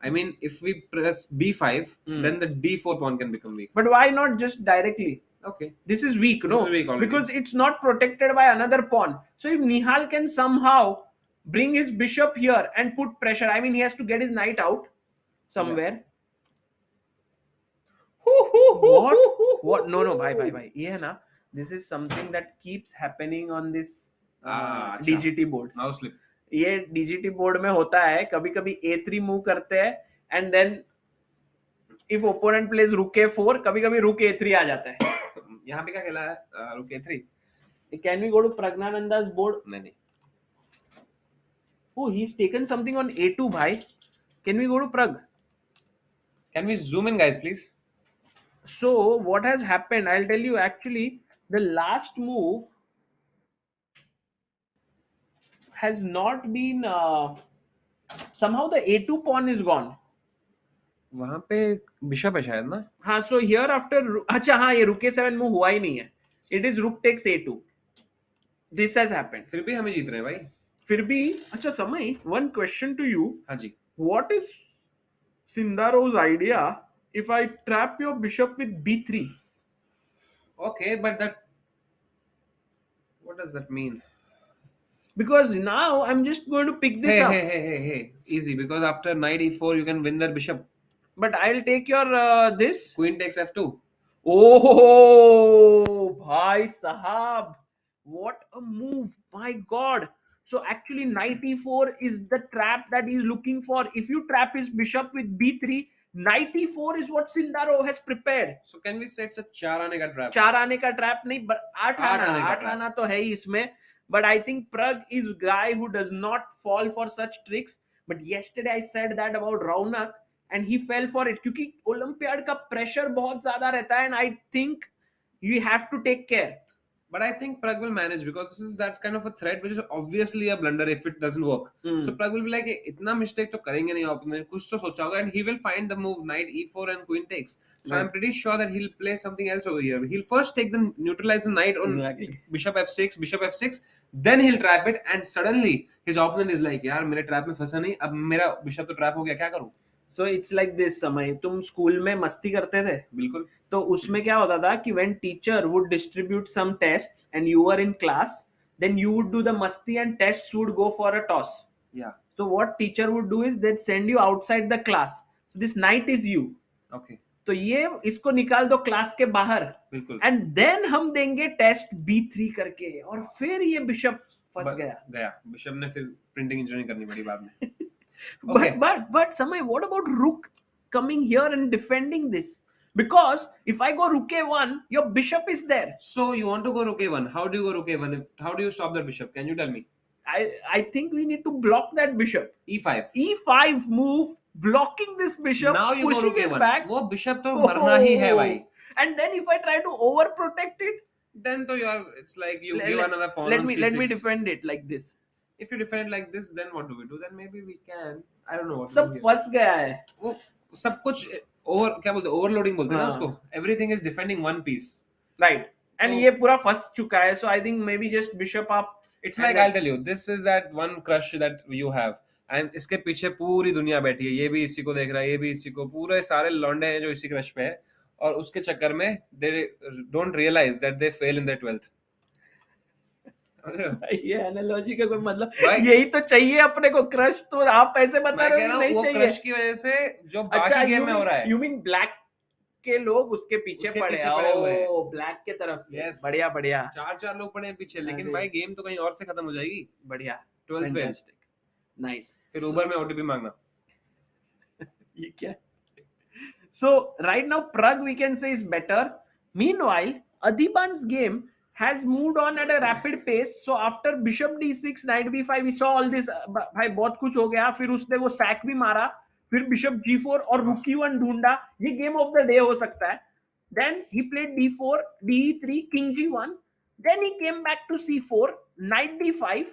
I mean, if we press b5, then the d4 pawn can become weak. But why not just directly? Okay. This is weak, This no? is weak already. Because it's not protected by another pawn. So if Nihal can somehow bring his bishop here and put pressure, I mean, he has to get his knight out somewhere. What? What? No, bhai. Yeah, na. This is something that keeps happening on this DGT boards. Mouse slip. ये DGT board में होता है, कभी-कभी A3 move करते हैं, and then if opponent plays rook A4, कभी-कभी rook A3 आ जाता है. यहाँ पे क्या खेला है? Rook A3. Can we go to Praggnanandhaa's board? नहीं. Oh, he's taken something on A2, bhai. Can we go to Prag? Can we zoom in, guys, please? So what has happened? I'll tell you. Actually, the last move has not been. Somehow the A2 pawn is gone. वहाँ पे bishop है शायद ना? हाँ. So here after, अच्छा हाँ, ये rook A7 move हुआ ही नहीं है. It is rook takes A2. This has happened. फिर भी हमें जीत रहे हैं भाई. फिर भी अच्छा समय. One question to you. हाँ जी. What is Sindarov's idea if I trap your bishop with b3? Okay, but that, what does that mean? Because now I'm just going to pick this up. Hey. Easy, because after knight e4, you can win their bishop. But I'll take your this. Queen takes f2. Oh, bhai sahab. What a move. My God. So actually knight e4 is the trap that he's looking for. If you trap his bishop with b3, knight e4 is what Sindarov has prepared. So can we say it's a 4 आने का trap? 4 आने का trap नहीं, but 8 आना तो है ही इसमें. But I think Prag is a guy who does not fall for such tricks. But yesterday I said that about Raunak and he fell for it. क्योंकि Olympiad का pressure बहुत ज़्यादा रहता है and I think you have to take care. But I think Prag will manage because this is that kind of a threat which is obviously a blunder if it doesn't work. So Prag will be like, इतना mistake तो करेंगे नहीं opponent, कुछ तो सोचा होगा, and he will find the move knight e4 and queen takes. So I'm pretty sure that he'll play something else over here. He'll first take the neutralize the knight on bishop f6, then he'll trap it, and suddenly his opponent is like, यार मेरे trap में फंसा नहीं, अब मेरा bishop तो trap हो गया, क्या करूँ? So it's like this समय तुम स्कूल में मस्ती करते थे. बिल्कुल. तो उसमें क्या होता था कि when teacher would distribute some tests and you were in class, then you would do the masti and tests would go for a toss. Yeah. So what teacher would do is they'd send you outside the class. So this knight is you. Okay. तो ये इसको निकाल दो class के बाहर, बिल्कुल। And then हम देंगे टेस्ट B3 करके, और फिर ये बिशप फंस गया। बिशप ने फिर प्रिंटिंग इंजीनियरिंग करनी पड़ी बाद में। but Samay, what about rook coming here and defending this? Because if I go rook a1, your bishop is there. So you want to go rook a1? How do you go rook a1? How do you stop that bishop? Can you tell me? I think we need to block that bishop. E5 move, blocking this bishop. Now you pushing go rook it a1. back. वो bishop तो मरना ही है भाई. And then if I try to overprotect it, then to it's like you give another pawn let on me C6. let me defend it like this. If you defend it like this, then what do we do? Then maybe we can. I don't know what. सब फंस गया है. वो सब कुछ over क्या बोलते हैं, overloading बोलते हैं ना उसको. Everything is defending one piece. Right. And ये पूरा फंस चुका है. So I think maybe just bishop up. It's like I'll tell you, this is that one crush that you have. And इसके पीछे पूरी दुनिया बैठी है. ये भी इसी को देख रहा है, ये भी इसी को. पूरे सारे लौंडे हैं जो इसी क्रश पे है. और उसके चक्कर में they don't realize that they fail in their 12th. ये एनालॉजी का कोई मतलब यही तो चाहिए अपने को. क्रश तो आप ऐसे बता रहे हो नहीं चाहिए. क्रश की वजह से जो बाकी गेम में हो रहा है. यू मीन ब्लैक के लोग उसके पीछे पड़े हैं. ओ ब्लैक के तरफ से. yes. बढ़िया बढ़िया. चार लोग पड़े हैं पीछे. लेकिन भाई गेम तो कहीं और से खत्म हो जाएगी. बढ़िया. 12 फेल. नाइस. फिर उबर में ओटीपी मांगना. ये क्या? So right now Prag we can say is better. Meanwhile Adhiban's game has moved on at a rapid pace. So after bishop d6, knight b5, we saw all this. भाई बहुत कुछ हो गया. फिर उसने वो सैक भी मारा. फिर bishop g4 और rook e1 ढूंढा. ये game of the day हो सकता है. Then he played d4, d3, king g1. Then he came back to c4, knight d5,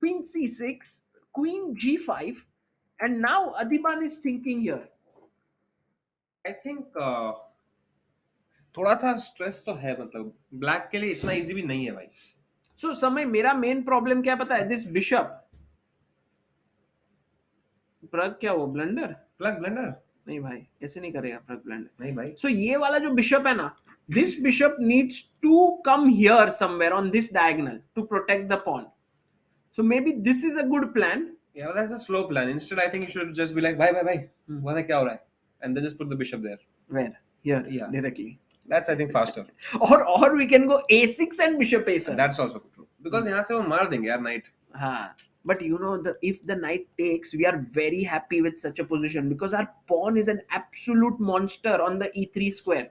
queen c6, queen g5, and now Adhiban is thinking here. I think थोड़ा सा stress तो है. मतलब black के लिए इतना इजी भी नहीं है भाई. So समय मेरा मेन प्रॉब्लम क्या पता है? This bishop. प्रग क्या वो ब्लंडर? ब्लंडर नहीं भाई, ऐसे नहीं करेगा प्रग ब्लंडर. नहीं भाई. So ये वाला जो बिशप है ना, this bishop needs to come here somewhere on this diagonal to protect the pawn. So maybe this is a good plan. Yeah, well, that's a slow plan. Instead, I think you should just be like, bye. What क्या हो रहा है? And then just put the bishop there. Where? Here. Yeah. Directly. That's I think faster. Or we can go a6 and bishop a7. That's also true. Because यहाँ से वो मार देंगे यार knight. हाँ. But you know, if the knight takes, we are very happy with such a position because our pawn is an absolute monster on the e3 square.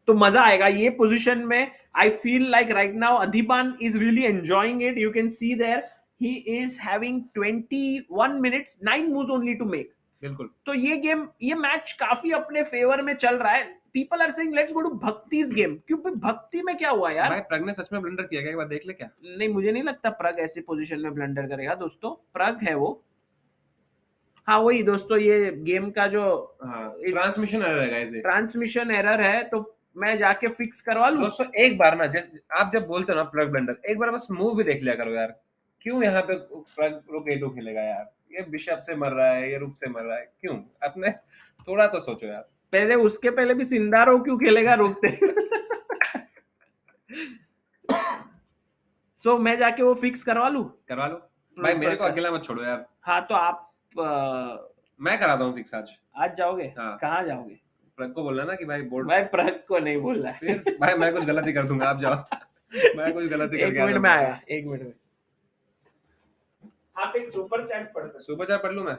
तो मजा आएगा ये position में. I feel like right now Adhiban is really enjoying it. You can see there he is having 21 minutes, 9 moves only to make. बिल्कुल. तो ये match काफी अपने फेवर में चल रहा है. People are saying let's go to भक्ति's game. क्योंकि भक्ति में क्या हुआ यार? भाई प्रग ने सच में ब्लंडर किया क्या? एक बार देख ले क्या? नहीं, मुझे नहीं लगता प्रग ऐसी पोजीशन में ब्लंडर करेगा दोस्तों. प्रग है वो. हाँ वही दोस्तों, ये गेम का जो ट्रांसमिशन एरर है गाइस. ट्रांसमिशन एरर है, तो मैं जाके फिक्स करवा लूं. दोस्तों एक बार ना, जैसे आप जब बोलते हो ना प्रग ब्लंडर, एक बार बस मूव भी देख लिया करो यार. क्यों यहाँ पे प्रग रुक a2 खेलेगा यार? ये बिशप से मर रहा है, ये रुक से मर रहा है. क्यों? अपने थोड़ा तो सोचो यार. पहले उसके पहले भी सिंदारोव क्यों खेलेगा रुकते? So मैं जाके वो फिक्स करवा लूं भाई. मेरे को अकेला मत छोड़ो यार. हाँ तो आप मैं कराता हूँ फिक्स आज जाओगे? हाँ. कहाँ जाओगे? प्रग को बोलना ना कि भाई बोर्ड. भाई प्रग को नहीं बोलना. फिर भाई मैं कुछ गलती कर दूंगा, आप जाओ. मैं कुछ गलती कर गया. 1 मिनट में आया. 1 मिनट में आप एक सुपर चैट पढ़ सकते. सुपर चैट पढ़ लूं मैं?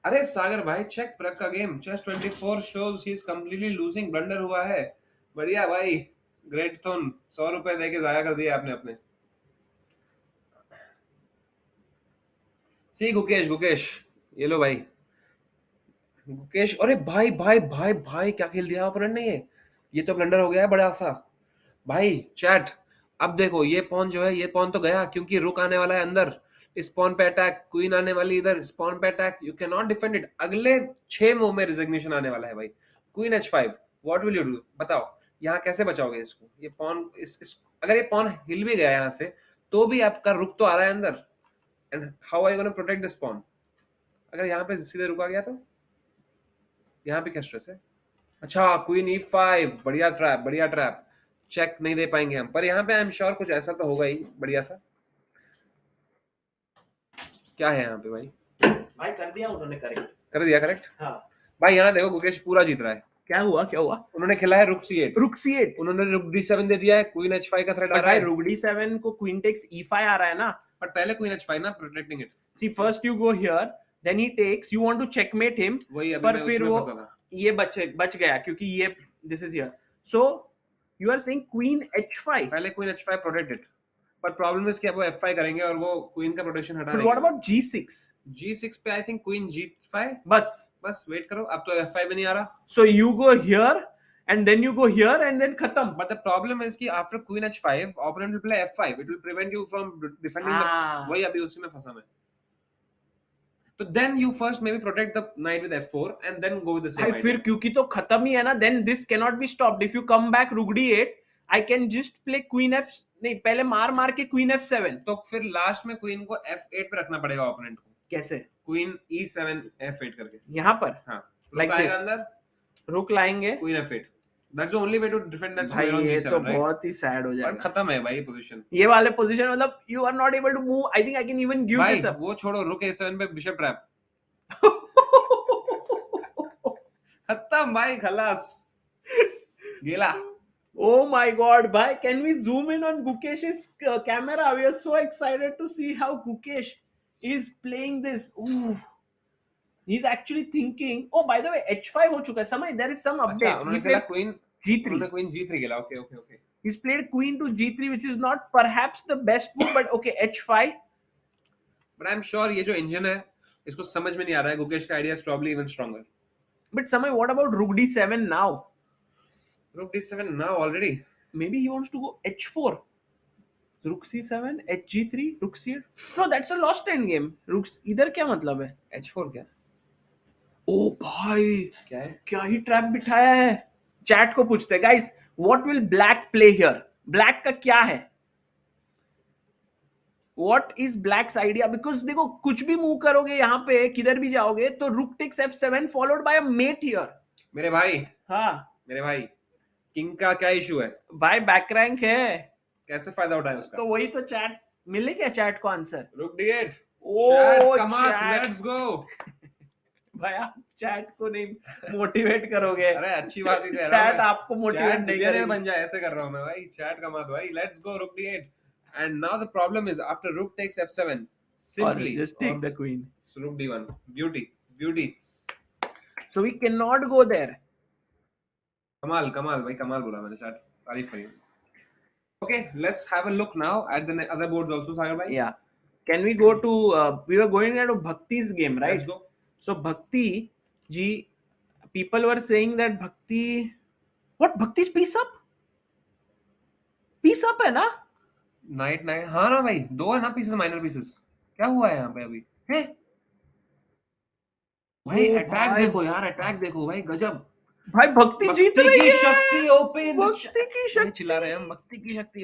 अरे सागर भाई, चेक प्रग का गेम. Chess 24 shows he is completely losing. Blunder हुआ है. बढ़िया भाई, ग्रेट. तुम 100 रुपए देके जाया कर दिए आपने अपने. सी गुकेश ये लो भाई. गुकेश, अरे भाई क्या खेल दिया अपोनेंट ने. ये तो ब्लंडर हो गया है बड़ा सा भाई. चैट अब देखो, ये पॉन जो है, ये पॉन तो गया क्योंकि रुक आने वाला है अंदर. इस पॉन पे अटैक, क्वीन आने वाली इधर, इस पॉन पे attack. You can not defend it. अगले 6 मूव में रिजिग्नेशन आने वाला है भाई. Queen h5, what will you do? बताओ यहाँ कैसे बचाओगे इसको? ये पॉन अगर ये पॉन हिल भी गया यहाँ से, तो भी आपका रुक तो आ रहा है अंदर. And how are you gonna protect this pawn? अगर यहाँ पे सीधे रुका गया तो यहाँ पे क्या स्ट्रेस है? अच्छा, क्वीन e5, बढ़िया ट्रैप. चेक नहीं दे पाएंगे हम, पर यहाँ पे आई एम श्योर कुछ ऐसा तो होगा ही बढ़िया सा. क्या है यहाँ पे भाई? कर दिया उन्होंने करेक्ट. कर दिया करेक्ट। हाँ भाई यहाँ देखो गुकेश पूरा जीत रहा है। क्या हुआ उन्होंने खेला है रुक C8, रुक C8, उन्होंने रुक D7 दे दिया है, क्वीन H5 का थ्रेट आ बट रहा भाई है। रुक D7 को क्वीन टेक्स E5 आ रहा है ना, बट पहले क्वीन H5 ना, protecting it. See first you go here then he takes, you want to checkmate him, वही अभी पर मैं फिर उसमें वो फंसा था। ये बच गया क्योंकि ये this is here, so you are saying queen H5, पहले क्वीन H5 प्रोटेक्टेड, पर प्रॉब्लम इज कि अब वो F5 करेंगे और वो क्वीन का प्रोटेक्शन हटा बट देंगे। What about G6? G6 पे आई थिंक क्वीन G5, बस वेट करो, अब तो F5 भी नहीं आ रहा। so you go here and then you go here and then khatam. But the problem is कि after queen H5, opponent will play F5. It will prevent you from defending the. वही अभी उसी में फंसा मैं। तो then you first maybe protect the knight with F4 and then go with the same idea. फिर क्योंकि तो खत्म ही है ना, then this cannot be stopped. If you come back rook D8, I can just play queen F, नहीं पहले मार के queen F7. तो फिर लास्ट में क्वीन को F8 पे रखना पड़ेगा ओपोनेंट को। कैसे? क्वीन E7 F8 करके। यहाँ पर? हाँ। Like रुक आएगा this. अंदर। रुक लाएंगे। Queen F8. That's the only way to defend that भाई square on ये G7, तो right? बहुत ही सैड हो और जाएगा। खत्म है भाई पोजीशन। ये वाले पोजीशन मतलब you are not able to move. I think I can even give भाई this up. वो छोड़ो, रुक A7 पे बिशप ट्रैप। खत्म भाई, खलास गेला। Oh my god, bhai, can we zoom in on Gukesh's camera? We are so excited to see how Gukesh is playing this. Ooh. He's actually thinking. Oh, by the way, H5 हो चुका है। समय there is some update. अच्छा, उन्होंने खेला queen G3. उन्होंने queen G3 खेला। Okay. He's played queen to G3, which is not perhaps the best move, but okay, H5. But I'm sure ये जो इंजन है इसको समझ में नहीं आ रहा है। गुकेश का idea is probably even stronger. But Samay, what about Rook D7 now? Rook D7 now already. Maybe he wants to go H4. Rook C7, HG3, Rook C8. No, that's a lost end game. Rook इधर क्या मतलब है? H4 क्या? ओ भाई क्या है? क्या ही trap बिठाया है। चैट को पूछते हैं guys, what will black play here? Black का क्या है? What is blacks idea? Because देखो कुछ भी मूव करोगे यहाँ पे, किधर भी जाओगे तो rook takes F7 followed by a mate here. मेरे भाई, हाँ मेरे भाई, किंग का क्या इशू है? भाई बैक रैंक है, कैसे फायदा उठाए उसका? तो वही तो चैट मिले क्या चैट को answer? Rook D8। Oh come on, let's go. भाई आप चैट को नहीं मोटिवेट करोगे। अरे अच्छी बात ही है। चैट आपको मोटिवेट नहीं करेगा। बन जाए ऐसे कर रहा हूं मैं भाई। चैट का मत भाई। लेट्स गो रुक D8। And now the problem is after rook takes F7, simply or just take the queen. So rook D1. Beauty. So we cannot go there. कमाल भाई, कमाल बोला मैंने। चैट तारीफ करी। Okay, let's have a look now at the other boards also, Sagar bhai. Yeah. Can we go to we were going into Bhakti's game, right? Let's go. So Bhakti ji, people were saying that Bhakti's piece up है ना? Night हाँ ना भाई, दो है ना pieces, minor pieces. क्या हुआ है यहाँ पे अभी? है भाई अटैक देखो यार, अटैक देखो भाई, गजब भाई। भक्ति जीत रही है। शक्ति ओपन, भक्ति की शक्ति चिल्ला रहे हैं हम, भक्ति की शक्ति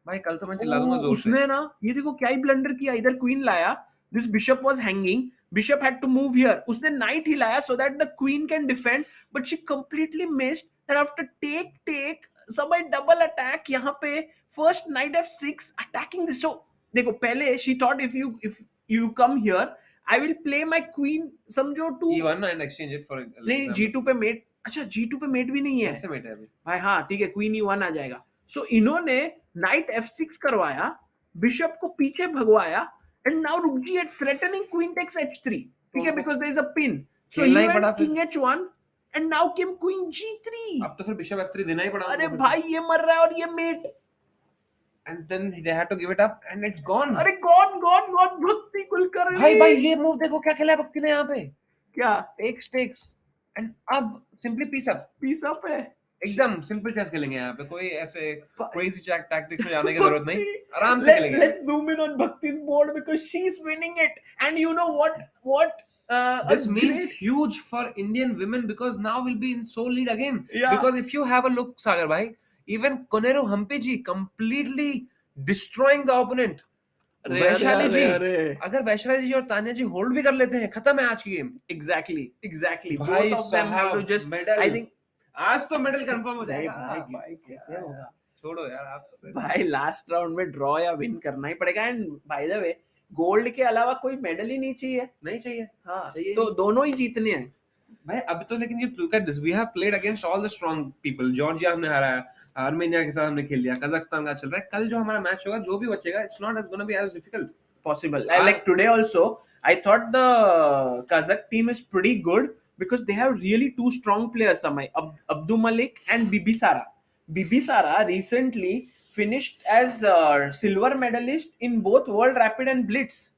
भाई कल तो मैं चिल्ला दूंगा जोर से। उसने ना ये देखो क्या ही ब्लंडर किया, इधर क्वीन लाया, this bishop was hanging, bishop had to move here, उसने नाइट हिलाया so that the queen can defend, but she completely missed that after take सब डबल अटैक यहाँ पे, first knight F6 attacking this. So देखो पहले she thought if you come here I will play my queen, समझो to E1 and exchange it for नहीं G2 पे met. अच्छा G2 पे मेट भी नहीं है, ऐसे मेट है अभी भाई। हाँ ठीक है, क्वीन E1 आ जाएगा। सो इन्होंने नाइट F6 करवाया, बिशप को पीछे भगवाया, एंड नाउ रुक G8 threatening queen takes H3, ठीक है, because there is a pin. So he went king H1 and now came queen G3। अब तो फिर बिशप F3 देना ही पड़ा। अरे भाई ये मर रहा है और ये met, and then they had to give it up and it's gone। अरे gone भक्ति कुलकर्णी। भाई ये मूव देखो क्या खेला है भक्ति ने यहाँ पे, क्या takes and अब simply piece up है। एकदम सिंपल चेस खेलेंगे यहाँ पे, कोई ऐसे crazy tactics में जाने की जरूरत नहीं, आराम से खेलेंगे। Let's zoom in on Bhakti's board because she's winning it, and you know what this means huge for Indian women because now we'll be in sole lead again। Yeah. Because if you have a look, Sagar bhai, even Koneru Hampiji completely destroying the opponent। Vaishali जी, अगर वैशाली जी और तान्या जी hold भी कर लेते हैं, खत्म है आज की गेम। Exactly भाई both of them have to just medal, I think आज तो मेडल कंफर्म हो जाएगा। भाई कैसे होगा? छोड़ो यार आपसे भाई लास्ट राउंड में ड्रॉ या विन करना ही पड़ेगा। And by the way gold के अलावा कोई मेडल ही नहीं चाहिए. नहीं चाहिए. हाँ, चाहिए तो दोनों ही जीतने हैं भाई. अब तो लेकिन you look at this, we have played against all the strong people. Georgia हमने हराया, आर्मेनिया के साथ हमने खेल लिया, कजाकिस्तान का चल रहा है. कल जो हमारा मैच होगा, जो भी बचेगा, it's not going to be as difficult. possible. Like today also, I thought the Kazakh team is pretty good because they have really two strong players, Samay, Abdul Malik and Bibisara. Bibisara recently finished as silver medalist in both World Rapid and Blitz.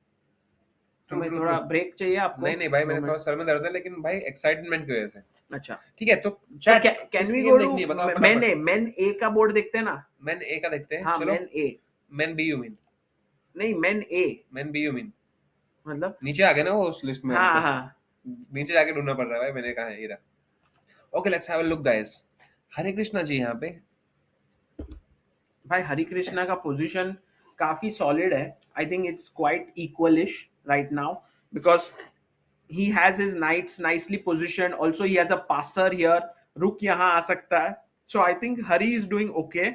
तुम्हें थोड़ा break चाहिए आपको? नहीं भाई, मेरे थोड़ा sir में दर्द है, लेकिन भाई एक्साइटमेंट की वजह से. अच्छा ठीक है, तो can we go to men A का बोर्ड देखते हैं ना? मेन ए का देखते हैं. हाँ, चलो. Men A. Men B you mean? नहीं, men A. Men B you mean मतलब नीचे आ गए ना वो उस लिस्ट में. हाँ हाँ, नीचे जाके ढूंढना पड़ रहा है भाई. मैंने कहा है ये. Okay, let's have a look guys. Harikrishna ji यहाँ पे. भाई हरिकृष्णा का पोजीशन काफी सॉलिड है. I think it's quite equalish right now because he has his knights nicely positioned. Also he has a passer here. Rook yahan aa sakta hai. So I think Hari is doing okay.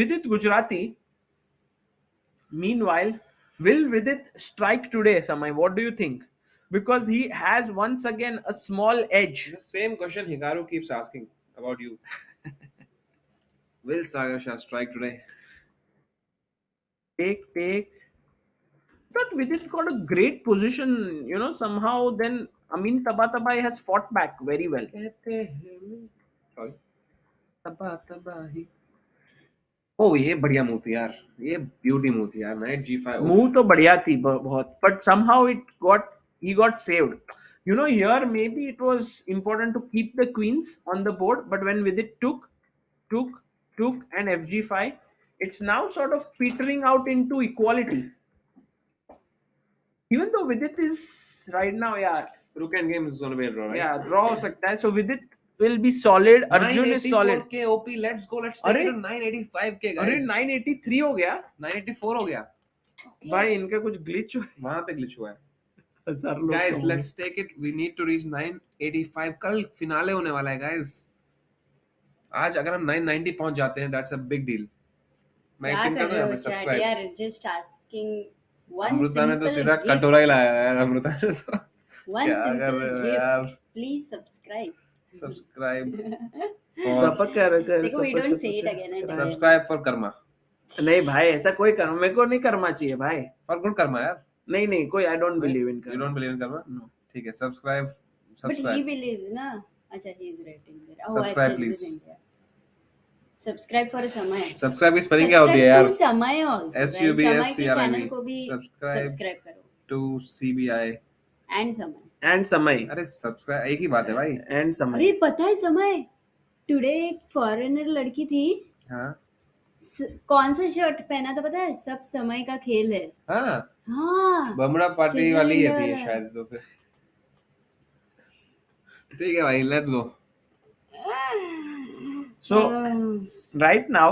Vidit Gujrathi, meanwhile, will Vidit strike today, Samay? What do you think? Because he has once again a small edge. The same question Hikaru keeps asking about you. Will Sagar Shah strike today? Take. But Vidit got a great position, you know, somehow then Amin Tabatabaei has fought back very well. Sorry. Tabatabaei. Oh, ये बढ़िया move थी यार. ये beauty move थी यार. Knight G5. Move तो बढ़िया थी बहुत, but somehow he got saved. You know, here maybe it was important to keep the queens on the board, but when Vidit took and FG5, it's now sort of petering out into equality. Even though Vidit is right now, yeah, Rook and game is going to be a draw, right? Yeah, draw हो सकता है. So Vidit will be solid. Arjun is solid. 984k OP. Let's go. Let's take it to 985k guys. अरे 983 हो गया. 984 हो गया. भाई इनका कुछ glitch हुआ. वहाँ पे glitch हुआ है. हजार लोग. Guys, let's take it. We need to reach 985. कल फिनाले होने वाला है guys. आज अगर हम 990 पहुंच जाते हैं, that's a big deal. मैं क्या कर रहे हो सब्सक्राइब. chat यार? Just asking one अमृता ने तो simple सीधा gift. कटोरा ही लाया यार. अमृता ने तो One क्या कर simple रहे हो gift. यार. Please subscribe. Subscribe. देखो, we don't say it again and again. Subscribe for karma. नहीं भाई, ऐसा कोई कर्म मेरे को नहीं करना चाहिए भाई. For good karma यार. नहीं कोई. I don't believe in karma. You don't believe in karma? No. ठीक है. Subscribe. But he believes ना. अच्छा, he is writing there. Oh, Subscribe, अच्छा, please. Subscribe for समय. Subscribe की spelling क्या होती है यार? Subscribe to समय also. SUBSCRIB. समय के channel को भी Subscribe subscribe करो. To CBI. And समय. And समय. अरे subscribe एक ही बात है भाई. And समय. अरे पता है समय? Today एक foreigner लड़की थी. हाँ. कौन सा शर्ट पहना था पता है? सब समय का खेल है. हाँ. बमड़ा पार्टी वाली है थी शायद तो फिर. ठीक है भाई, let's go. So right now,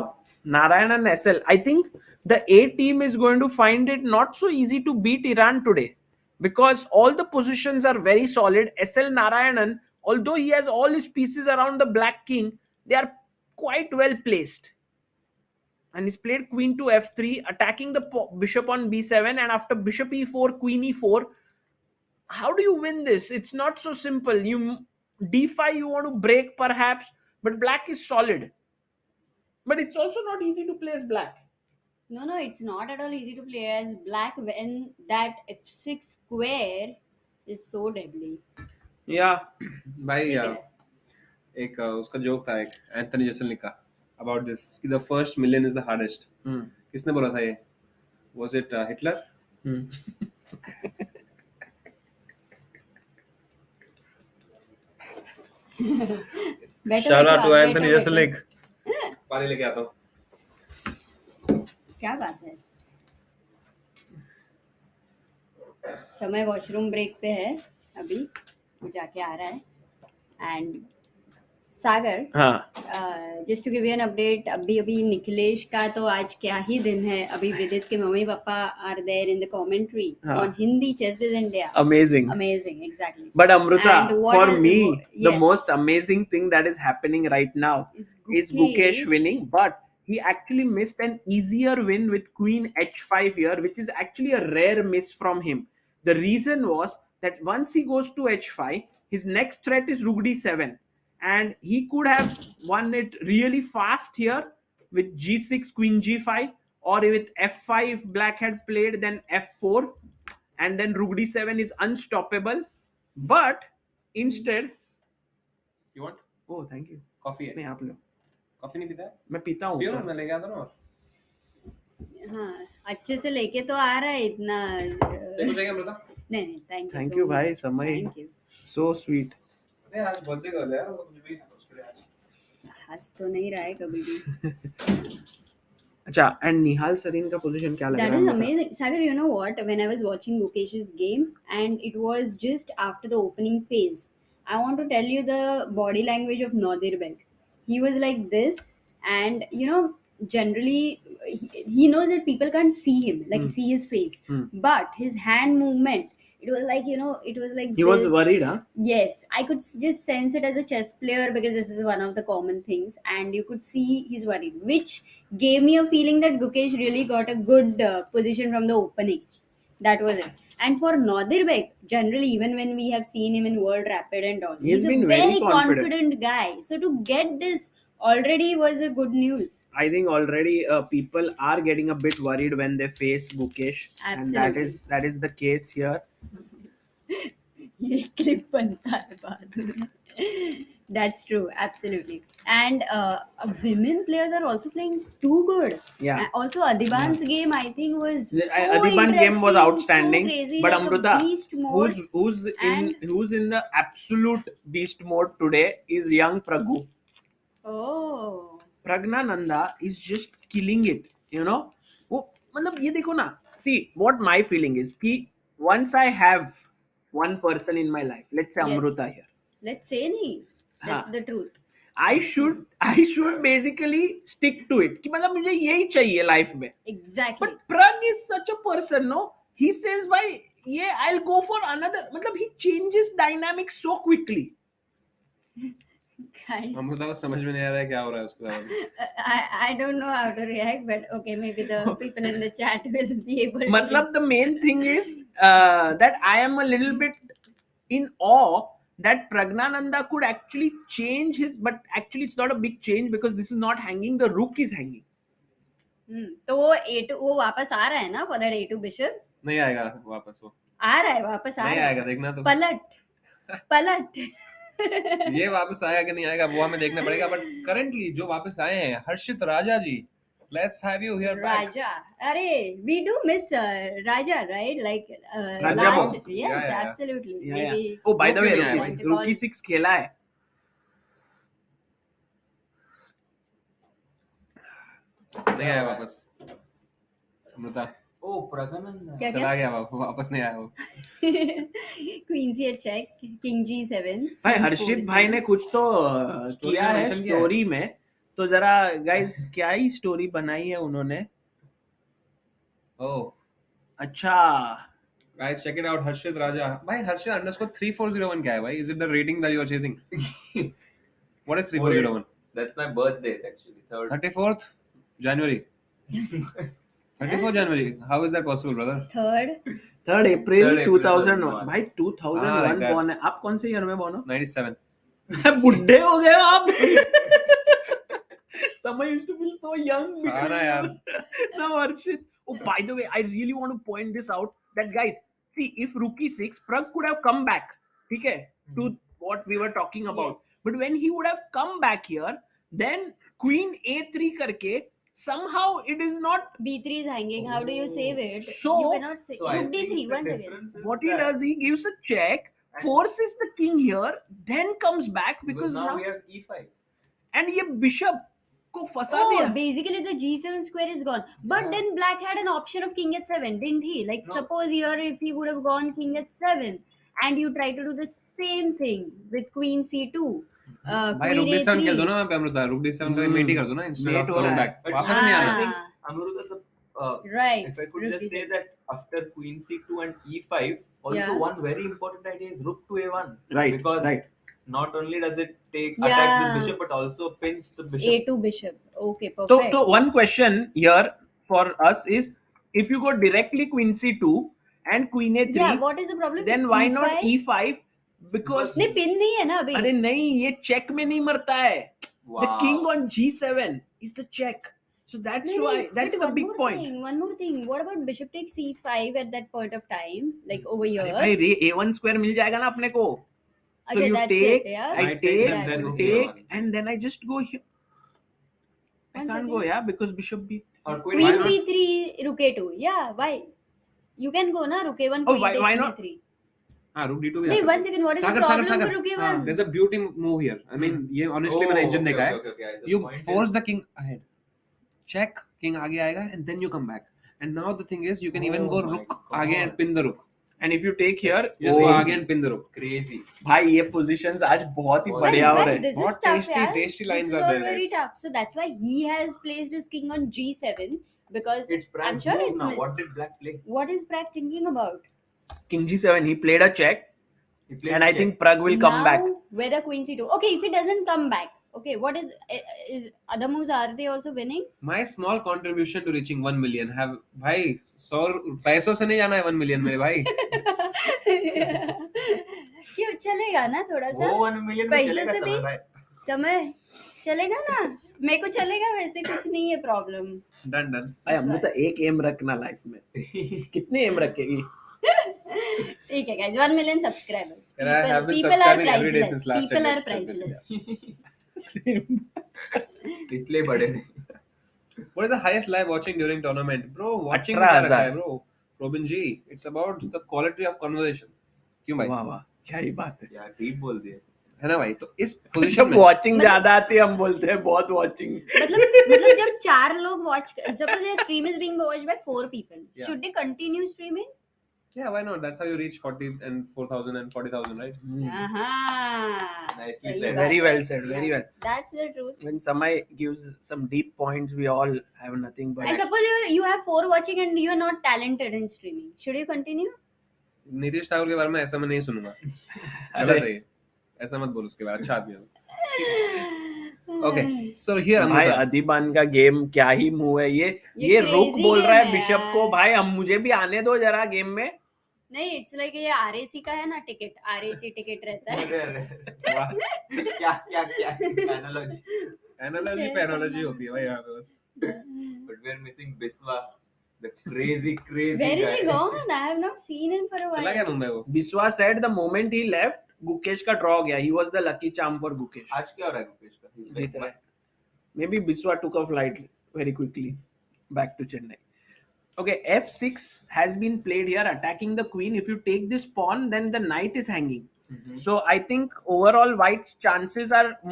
Narayanan SL, I think the A team is going to find it not so easy to beat Iran today because all the positions are very solid. SL Narayanan, although he has all his pieces around the Black King, they are quite well placed. And he's played Queen to F3, attacking the bishop on B7, and after bishop E4, Queen E4. How do you win this? It's not so simple. You D5, you want to break perhaps, but Black is solid. But it's also not easy to play as Black. No, it's not at all easy to play as Black when that F6 square is so deadly. Yeah. भाई एक उसका joke था, एक Anthony जेसलिन का about this कि the first million is the hardest. किसने बोला था ये? Was it Hitler? Shout out to Anthony Jeselnik. पानी लेके आता हूँ. क्या बात है? समय वॉशरूम ब्रेक पे है अभी, वो जाके आ रहा है. And Sagar, just to give you an update, अभी निखिलेश का तो आज क्या ही दिन है. अभी विदित के mummy papa are there in the commentary on Hindi chess with India. Amazing, exactly. But Amruta, for me, the most amazing thing that is happening right now is Gukesh winning. But he actually missed an easier win with queen h5 here, which is actually a rare miss from him. The reason was that once he goes to h5, his next threat is rook d7, and he could have won it really fast here with g6, queen g5, or with f5 black had played, then f4, and then rook d7 is unstoppable. But instead, You want oh thank you, coffee? है? नहीं आप लो, Coffee नहीं पीता है? मैं पीता हूँ पियो ना, तो। मैं लेके आता हूँ ना। हाँ, अच्छे से लेके तो आ रहा है इतना। देखो जाएगा अमृता? नहीं, thank you Thank so you much. भाई, समय, Thank you. so sweet. नहीं आज बर्थडे कर लिया यार, कुछ भी उसके लिए आज। हंस तो नहीं रहा है कभी भी। अच्छा, and Nihal Sarin का position क्या लग रहा That है is आपको? amazing. Sagar, you know what? When I was watching Gukesh's game, and it was just after the opening phase, I want to tell you the body language of Nodirbek. He was like this, and generally he knows that people can't see him, like see his face, but his hand movement. It was like it was like He this. was worried, huh? Yes, I could just sense it as a chess player because this is one of the common things, and you could see he's worried, which gave me a feeling that Gukesh really got a good position from the opening. That was it. And for Nodirbek, generally, even when we have seen him in World Rapid and all, He's he's a been very very confident. confident guy. So to get this already was a good news. I think already people are getting a bit worried when they face Gukesh, and Absolutely. that is the case here. ये clip बनता है बाद में. That's true, absolutely. And women players are also playing too good. Yeah. Also, Adhiban's game I think was so Adhiban's game was interesting, outstanding. so crazy, But like a Amrita, beast mode. who's in the absolute beast mode today is young Praggu. Oh. Praggnanandhaa is just killing it, वो मतलब ये देखो ना, see what my feeling is कि once I have one person in my life, let's say Yes. Amrita here, Let's say nahi. That's the truth. I should basically stick to it कि मतलब मुझे यही चाहिए life में. Exactly. But Prag is such a person, no? He says, "Bhai, yeah, I'll go for another." मतलब he changes dynamics so quickly. Guys, Amrita को समझ में नहीं आ रहा है क्या हो रहा है उसके साथ। I don't know how to react, but okay, maybe the people in the chat will be able to. मतलब the main thing is that I am a little bit in awe that Praggnanandhaa could actually change his, but actually it's not a big change because this is not hanging, the rook is hanging. तो वो A2 वो वापस आ रहा है ना for that A2 bishop? नहीं आएगा वापस वो। आ रहा है वापस आ नहीं रहा है। आएगा देखना तो। पलट ये वापस आएगा कि नहीं आएगा वो हमें देखना पड़ेगा, बट करंटली जो वापस आए हैं Harshit Raja ji, let's have you here back. Raja, अरे we do miss Raja, right? Like Raja last, Bhau. yes, Yeah. absolutely. Yeah, Maybe. yeah. Oh, by the way, Rookie what's it Rookie called? 6 खेला है. नहीं आया वापस अमृता। ओ प्रज्ञानंदा क्या चला गया वापस नहीं आया वो। Queen C check, King G7. भाई हर्षित भाई ने कुछ तो किया है mention किया है। स्टोरी में, तो जरा गाइस क्या ही स्टोरी बनाई है उन्होंने. ओह अच्छा guys check it out, हर्षित राजा भाई, हर्षित _3401 क्या है भाई? Is it the rating that you are chasing? What is 3401? That's my birth date actually. 34th January. 34th January. How is that possible, brother? 3rd April 3rd April 2001. भाई 2001 like that. born है. आप कौन से year में born हो? 97. बुड्ढे हो गए हो आप. समय used to feel so young. हाँ ना यार. Now Harshit. Oh, by the way, I really want to point this out that guys, see, if Rookie 6, Prag could have come back, okay, to what we were talking about. Yes. But when he would have come back here, then Queen A3 करके somehow it is not. B3 is hanging. How do you save it? So- you cannot save. So I Rook D3 think the once again. difference is What he that- does, he gives a check, forces the king here, then comes back because now now we have E5. and ये bishop को फंसा Oh, दिया. basically the G7 square is gone. But then Black had an option of King H7, didn't he? Like No. suppose here if he would have gone King H7 and you try to do the same thing with Queen C2. भाई Queen रुक D7 A3. खेल दो ना वहाँ पे अमृता, रुक D7 का met ही कर दो ना instead Mate of हो going रहा है. back. But वापस I नहीं आना. think Amruta, Right. if I could Rook just say D7. that after Queen C2 and E5, also Yeah. one very important idea is Rook to A1. Right, Because right. not only does it attack the bishop, but also pins the bishop. A2 bishop. Okay, perfect. So one question here for us is, if you go directly queen c2 and queen a3, yeah, what is the problem? then why E5? not e5? Because नहीं pin नहीं है ना अभी. अरे नहीं, ये check में नहीं मरता है. The Wow. king on g7 is the check. So that's नहीं, why, नहीं, that's but the one big more point. thing, one more thing. What about bishop takes c5 at that point of time, like over here? अरे भाई रे a1 square मिल जाएगा ना अपने को. So Okay, you that's take, it, yeah? I Knight take, takes and then you rook take, a1. and then I just go here. I One can't second. go, yeah, because bishop b. Or Queen Why not? b3, rook a2. Yeah, why? You can go na rook a1, Oh, queen why takes not? b3. हाँ rook d2 भी नहीं, आ one सकता है. second. What is the Sagar, problem Sagar. for rook a1? There's a beauty move here. I mean, ये honestly मैंने engine देखा है. Okay. The You point force is- the king ahead, check, king आगे आएगा, and then you come back. And now the thing is, you can even Oh go my rook God. आगे and pin the rook. And if you take here, Just go oh, आगे and pin the rook. crazy. भाई ये positions आज बहुत ही Well, बढ़िया हो Well, रहे हैं. this is What tough, tasty- yaar. tasty lines This is are all there, very guys. tough. So that's why he has placed his king on g7 because It's I'm Prague's sure move it's now. missed. What did Black play? What is Pragg thinking about? King g7, he played a check, He played and I check. think Pragg will come now, back. whether queen c2. Okay, if he doesn't come back, okay, what is other moves? Are they also winning? My small contribution to reaching 1 million have भाई 100 पैसों से नहीं जाना है 1 million मेरे भाई. क्यों चलेगा ना थोड़ा सा वो 1 million में पैसे चलेगा से भी समय भाई. समय चलेगा ना मेरे को चलेगा वैसे कुछ नहीं है प्रॉब्लम. Done. भाई हमने तो एक एम रखना लाइफ में. कितने एम रखेगी? ठीक है guys, 1 million subscribers. And I have been People are subscribing every day priceless. since last People 10 are years. priceless. इसलिए बड़े नहीं. What is the highest live watching during tournament? Bro, watching 18,000. क्या रखा है bro? Robin G, it's about the quality of conversation. क्यों भाई? वाह वाह, क्या ही बात है. यार deep बोल दिया. है ना भाई? तो इस position जब में वॉचिंग ज्यादा आती है हम बोलते हैं बहुत वॉचिंग. मतलब जब 4 लोग watch, suppose your stream is being watched by 4 people, Yeah. should they continue streaming? yeah, why not? That's how you reach 40 and 4,000 and 40,000, right? Nicely सही said. बात Very है. well said, very well. That's the truth. When Samay gives some deep points, we all have nothing but. And suppose you have 4 watching and you are not talented in streaming, should you continue? Nitish Thakur के बारे में ऐसा मैं नहीं सुनूंगा. गलत है ये. ऐसा मत बोल उसके बारे में. अच्छा आदमी है. Okay, so here भाई Amrita. अधिबान का गेम क्या ही मूव है ये crazy रुक बोल रहा है game है बिशप यार. को. भाई हम मुझे भी आने दो जरा गेम में. नहीं, इट्स लाइक ये आरएसी का है ना टिकट, आरएसी टिकट रहता है. अरे वाह. क्या analogy. Analogy पे analogy होती है भाई यहाँ पे बस. But we're missing Biswa, the crazy Where is guy. he gone? I have not seen him for a चला गया while. मुंबई वो. Biswa said the moment he left, Gukesh का ड्रॉ गया. He was the lucky charm for Gukesh. आज क्या हो रहा है गुकेश का? He's जीत back. रहा है. Maybe Biswa took a flight very quickly back to Chennai. Okay, f6 has been played here, attacking the queen. If you take this pawn, then the knight is hanging. So I think overall White's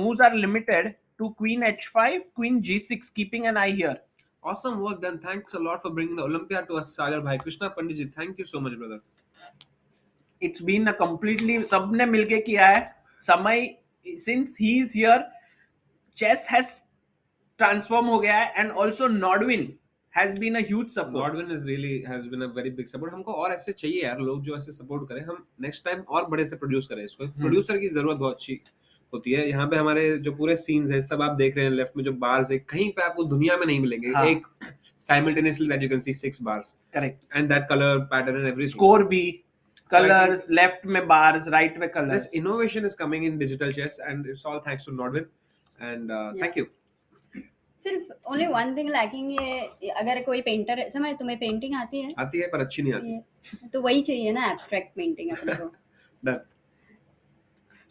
moves are limited to queen h5, queen g6, keeping an eye here. Awesome work done. Thanks a lot for bringing the Olympiad to us, Sagar bhai. Krishna Pandit ji, thank you so much, brother. It's been a completely सबने मिलके किया है. समय since he is here, chess has transformed हो गया है, and also Nodwin has been a huge support. Godwin has been a very big support. हमको और ऐसे चाहिए यार लोग जो ऐसे सपोर्ट करें. हम नेक्स्ट टाइम और बड़े से प्रोड्यूस करें इसको. प्रोड्यूसर की जरूरत बहुत अच्छी होती है. यहाँ पे हमारे जो पूरे सीन्स है सब आप देख रहे हैं. लेफ्ट में जो बार्स है कहीं पे आपको दुनिया में नहीं मिलेंगे. हाँ. एक simultaneously that you can see 6 bars. Correct. And that color pattern and everything. Score भी So I colors, left में bars, right में colors. This innovation is coming in digital chess, and it's all thanks to Nodwin. And thank you. सिर्फ only one thing lacking है. अगर कोई painter है, समय तुम्हें पेंटिंग आती है? आती है पर अच्छी नहीं आती. तो वही चाहिए ना एब्स्ट्रैक्ट पेंटिंग अपने को. Done.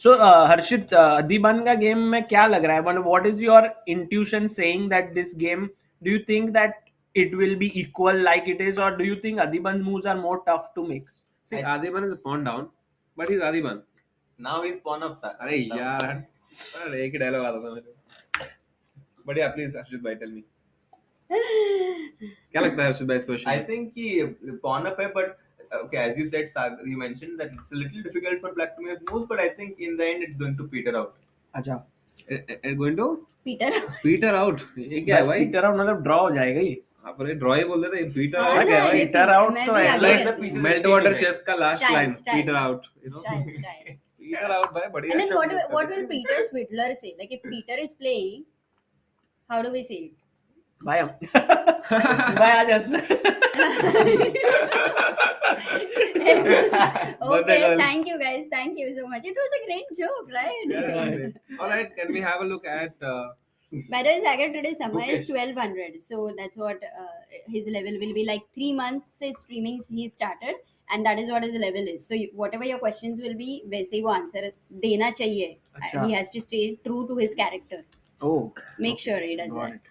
So हर्षित, अधिबान का गेम में क्या लग रहा है? What is your intuition saying that this game? Do you think that it will be equal like it is, or do you think Adhiban's moves are more tough to make? See, Adhiban is a pawn down, but he's Adhiban. Now he's pawn up, sir. अरे यार, अरे एक ही dialogue आता था मेरे. But yeah, please Harshit bhai, tell me. क्या लगता है Harshit bhai इस question? I think he pawn up है, but okay, as you said, Sagar, you mentioned that it's a little difficult for Black to make moves, but I think in the end it's going to peter out. अच्छा. Going to Peter. peter out. ये क्या है भाई? Peter out मतलब draw हो जाएगा ही. आप अरे draw ही बोल देते हैं. Peter हाँ out ना, क्या है भाई? Peter out मैं तो भी ऐसा आगे- Like the pieces Melt of water steam, chess का last Style, line. style. Peter out. You know? Style. Peter out by बढ़िया And then shot use what करे. will Peter Swidler say? Like if Peter is playing, how do we say it? Bye. Bye, Ajas. Okay, thank you guys. Thank you so much. It was a great joke, right? Yeah, all right, can we have a look at By the way, Sagar, today Sama is Gukesh. 1200. So that's what his level will be. Like 3 months से streaming he started. And that is what his level is. So whatever your questions will be, वैसे ही वो answer देना चाहिए. अच्छा. He has to stay true to his character. Oh, Make sure he does got that. it.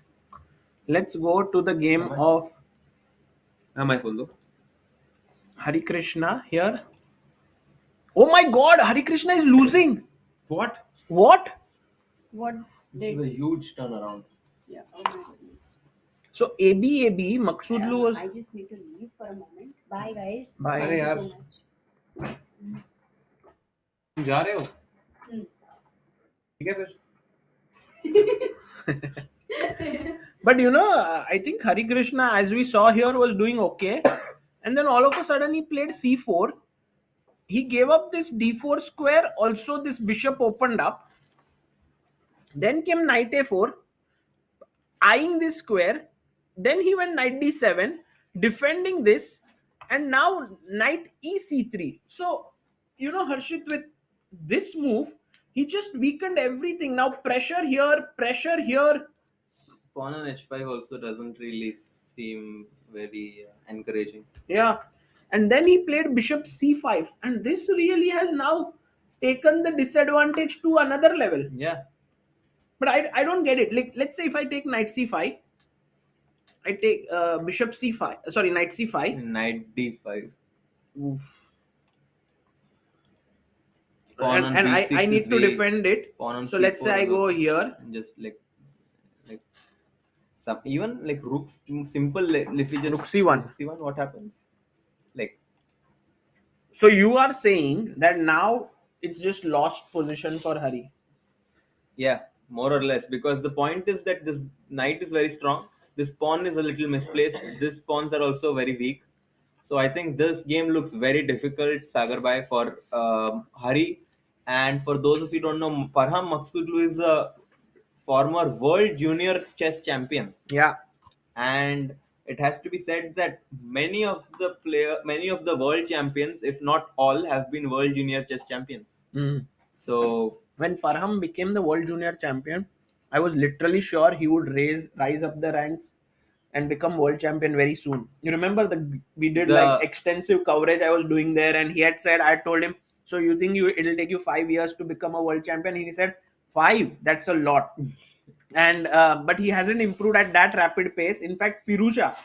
Let's go to the game of my phone though? Harikrishna here. Oh my God, Harikrishna is losing. What? What? What This did... is a huge turnaround. Yeah. Oh my goodness. So ABAB, Maghsoodloo was... I just need to leave for a moment. Bye guys. Bye. Thank अरे you यार. so much. तुम जा रहे हो? हम्म. ठीक है फिर. But you know, I think Harikrishna, as we saw here, was doing okay. And then all of a sudden he played C4. He gave up this D4 square. Also this bishop opened up. Then came knight A4, eyeing this square. Then he went knight D7, defending this. And now knight EC3. So, you know, Harshit, with this move, he just weakened everything. Now pressure here, pressure here. Pawn on h5 also doesn't really seem very encouraging. Yeah. And then he played bishop c5. And this really has now taken the disadvantage to another level. Yeah. But I don't get it. Like, let's say if I take knight c5, I take bishop c5. Sorry, knight c5. Knight d5. Oof. Pawn on And b6 I need is to weak. defend it. Pawn on So let's say c4 I go also. here. Just like some, even like rook simple. If you just Rook c1. c1, what happens? Like, So you are saying that now it's just lost position for Hari. yeah, more or less, because the point is that this knight is very strong. This pawn is a little misplaced. These pawns are also very weak. So I think this game looks very difficult, Sagarbai, for Hari. And for those of you who don't know, Parham Maghsoodloo is a former world junior chess champion. Yeah. And it has to be said that many of the world champions, if not all, have been world junior chess champions. Mm. So When Parham became the world junior champion, I was literally sure he would rise up the ranks and become world champion very soon. You remember we did like extensive coverage I was doing there, and he had said, I told him, so you think it'll take you 5 years to become a world champion? And he said, 5, that's a lot. And but he hasn't improved at that rapid pace. In fact, Firuza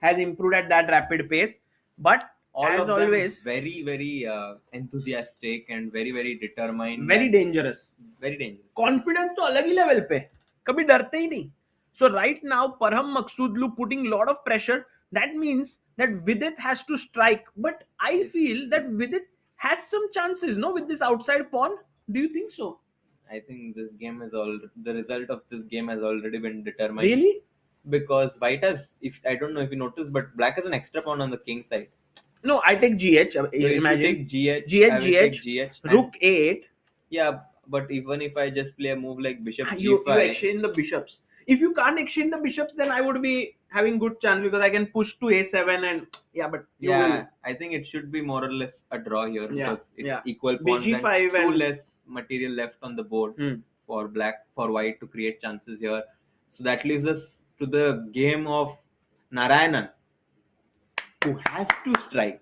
has improved at that rapid pace. But all as of them always, very, very enthusiastic and very, very determined. very dangerous. Very dangerous. Confidence तो अलग ही level पे, कभी डरते ही नहीं. So right now, Parham Maghsoodloo putting a lot of pressure. That means that Vidit has to strike. But I feel that Vidit has some chances, no, with this outside pawn. Do you think so? I think this game is the result of this game has already been determined. Really? Because white has, if I don't know if you noticed, but black has an extra pawn on the king side. No, I take GH. So Imagine if you take GH, I will take GH, Rook A8. Yeah, but even if I just play a move like bishop You g5, exchange the bishops. If you can't exchange the bishops, then I would be having good chance because I can push to A7 and yeah, but I think it should be more or less a draw here because it's yeah. equal pawns and BG5 two and- less material left on the board for white to create chances here. So that leaves us to the game of Narayanan, who has to strike.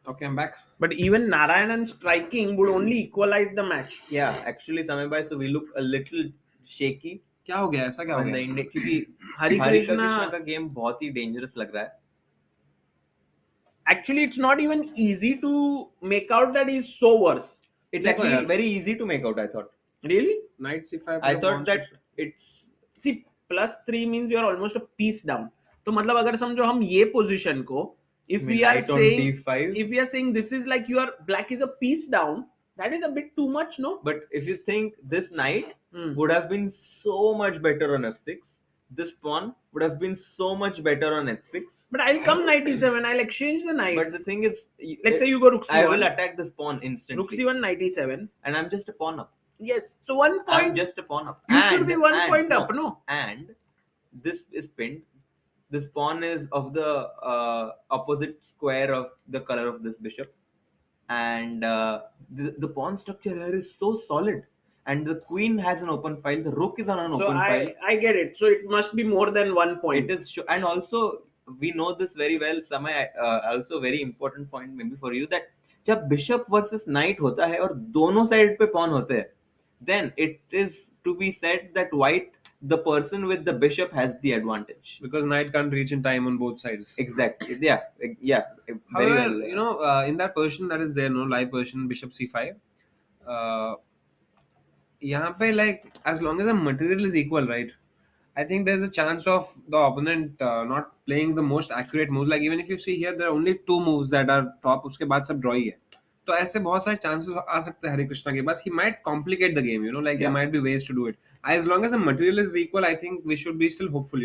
Okay, I'm back. But even Narayanan striking would only equalize the match. Yeah, actually, Samay, so we look a little shaky. क्या हो गया ऐसा क्या हो when the गया India, क्योंकि Harikrishna Harikrishna का game बहुत ही डेंजरस लग रहा है. Actually, it's not even easy to make out that he's so worse. It's देखो actually यार. very easy to make out. I thought. Really? Knight c5 I thought that it's See, +3 means you're almost a piece down. तो मतलब अगर समझो हम ये position को, if we are knight on saying, d5. if we are saying this is like your black is a piece down, that is a bit too much, no? But if you think this knight would have been so much better on f6, this pawn would have been so much better on h6. But I'll come knight e7. I'll exchange the knights. But the thing is, let's say you go rook c1. I will attack this pawn instantly. Rook c1, knight e7. And I'm just a pawn up. Yes. So 1 point. I'm just a pawn up. You should be 1 point up, no? And this is pinned. This pawn is of the opposite square of the color of this bishop. And the pawn structure here is so solid. And the queen has an open file. The rook is on an open file. I get it. So it must be more than 1 point. It is, and also we know this very well. Samay, also very important point maybe for you, that जब bishop versus knight होता है और दोनों side पे pawn होते हैं, then it is to be said that white, the person with the bishop, has the advantage because knight can't reach in time on both sides. Exactly. Yeah. However, very well. In that position that is there, no live position, bishop c5. यहाँ पे like as long as the material is equal, right? I think there's a chance of the opponent not playing the most accurate moves. Like even if you see here, there are only 2 moves that are top. उसके बाद सब draw ही है. तो ऐसे बहुत सारे chances आ सकते हैं हरिकृष्णा के पास. He might complicate the game, like there might be ways to do it. As long as the material is equal, I think we should be still hopeful,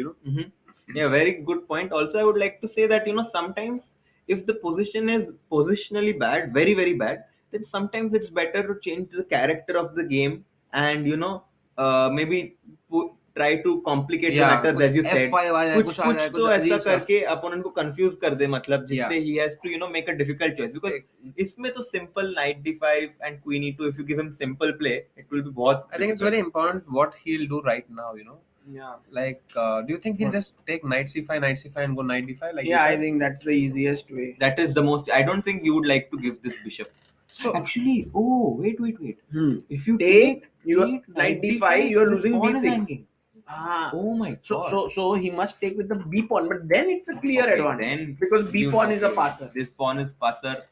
Yeah, very good point. Also, I would like to say that, sometimes if the position is positionally bad, very, very bad, then sometimes it's better to change the character of the game and, maybe try to complicate the matters, as you said. कुछ तो ऐसा करके opponent को confuse कर दे, मतलब जिससे he has to, make a difficult choice. Because इसमें तो simple knight d5 and queen e2, if you give him simple play, it will be बहुत. I think it's very important what he'll do right now, Yeah. Like, do you think he'll just take knight c5 and go knight d5? Like I think that's the easiest way. That is the most. I don't think you would like to give this bishop. So actually, wait. If you take knight d5, you are losing b6. Oh my god. So he must take with the b pawn, but then it's a clear advantage because b pawn is a passer. This pawn is passer.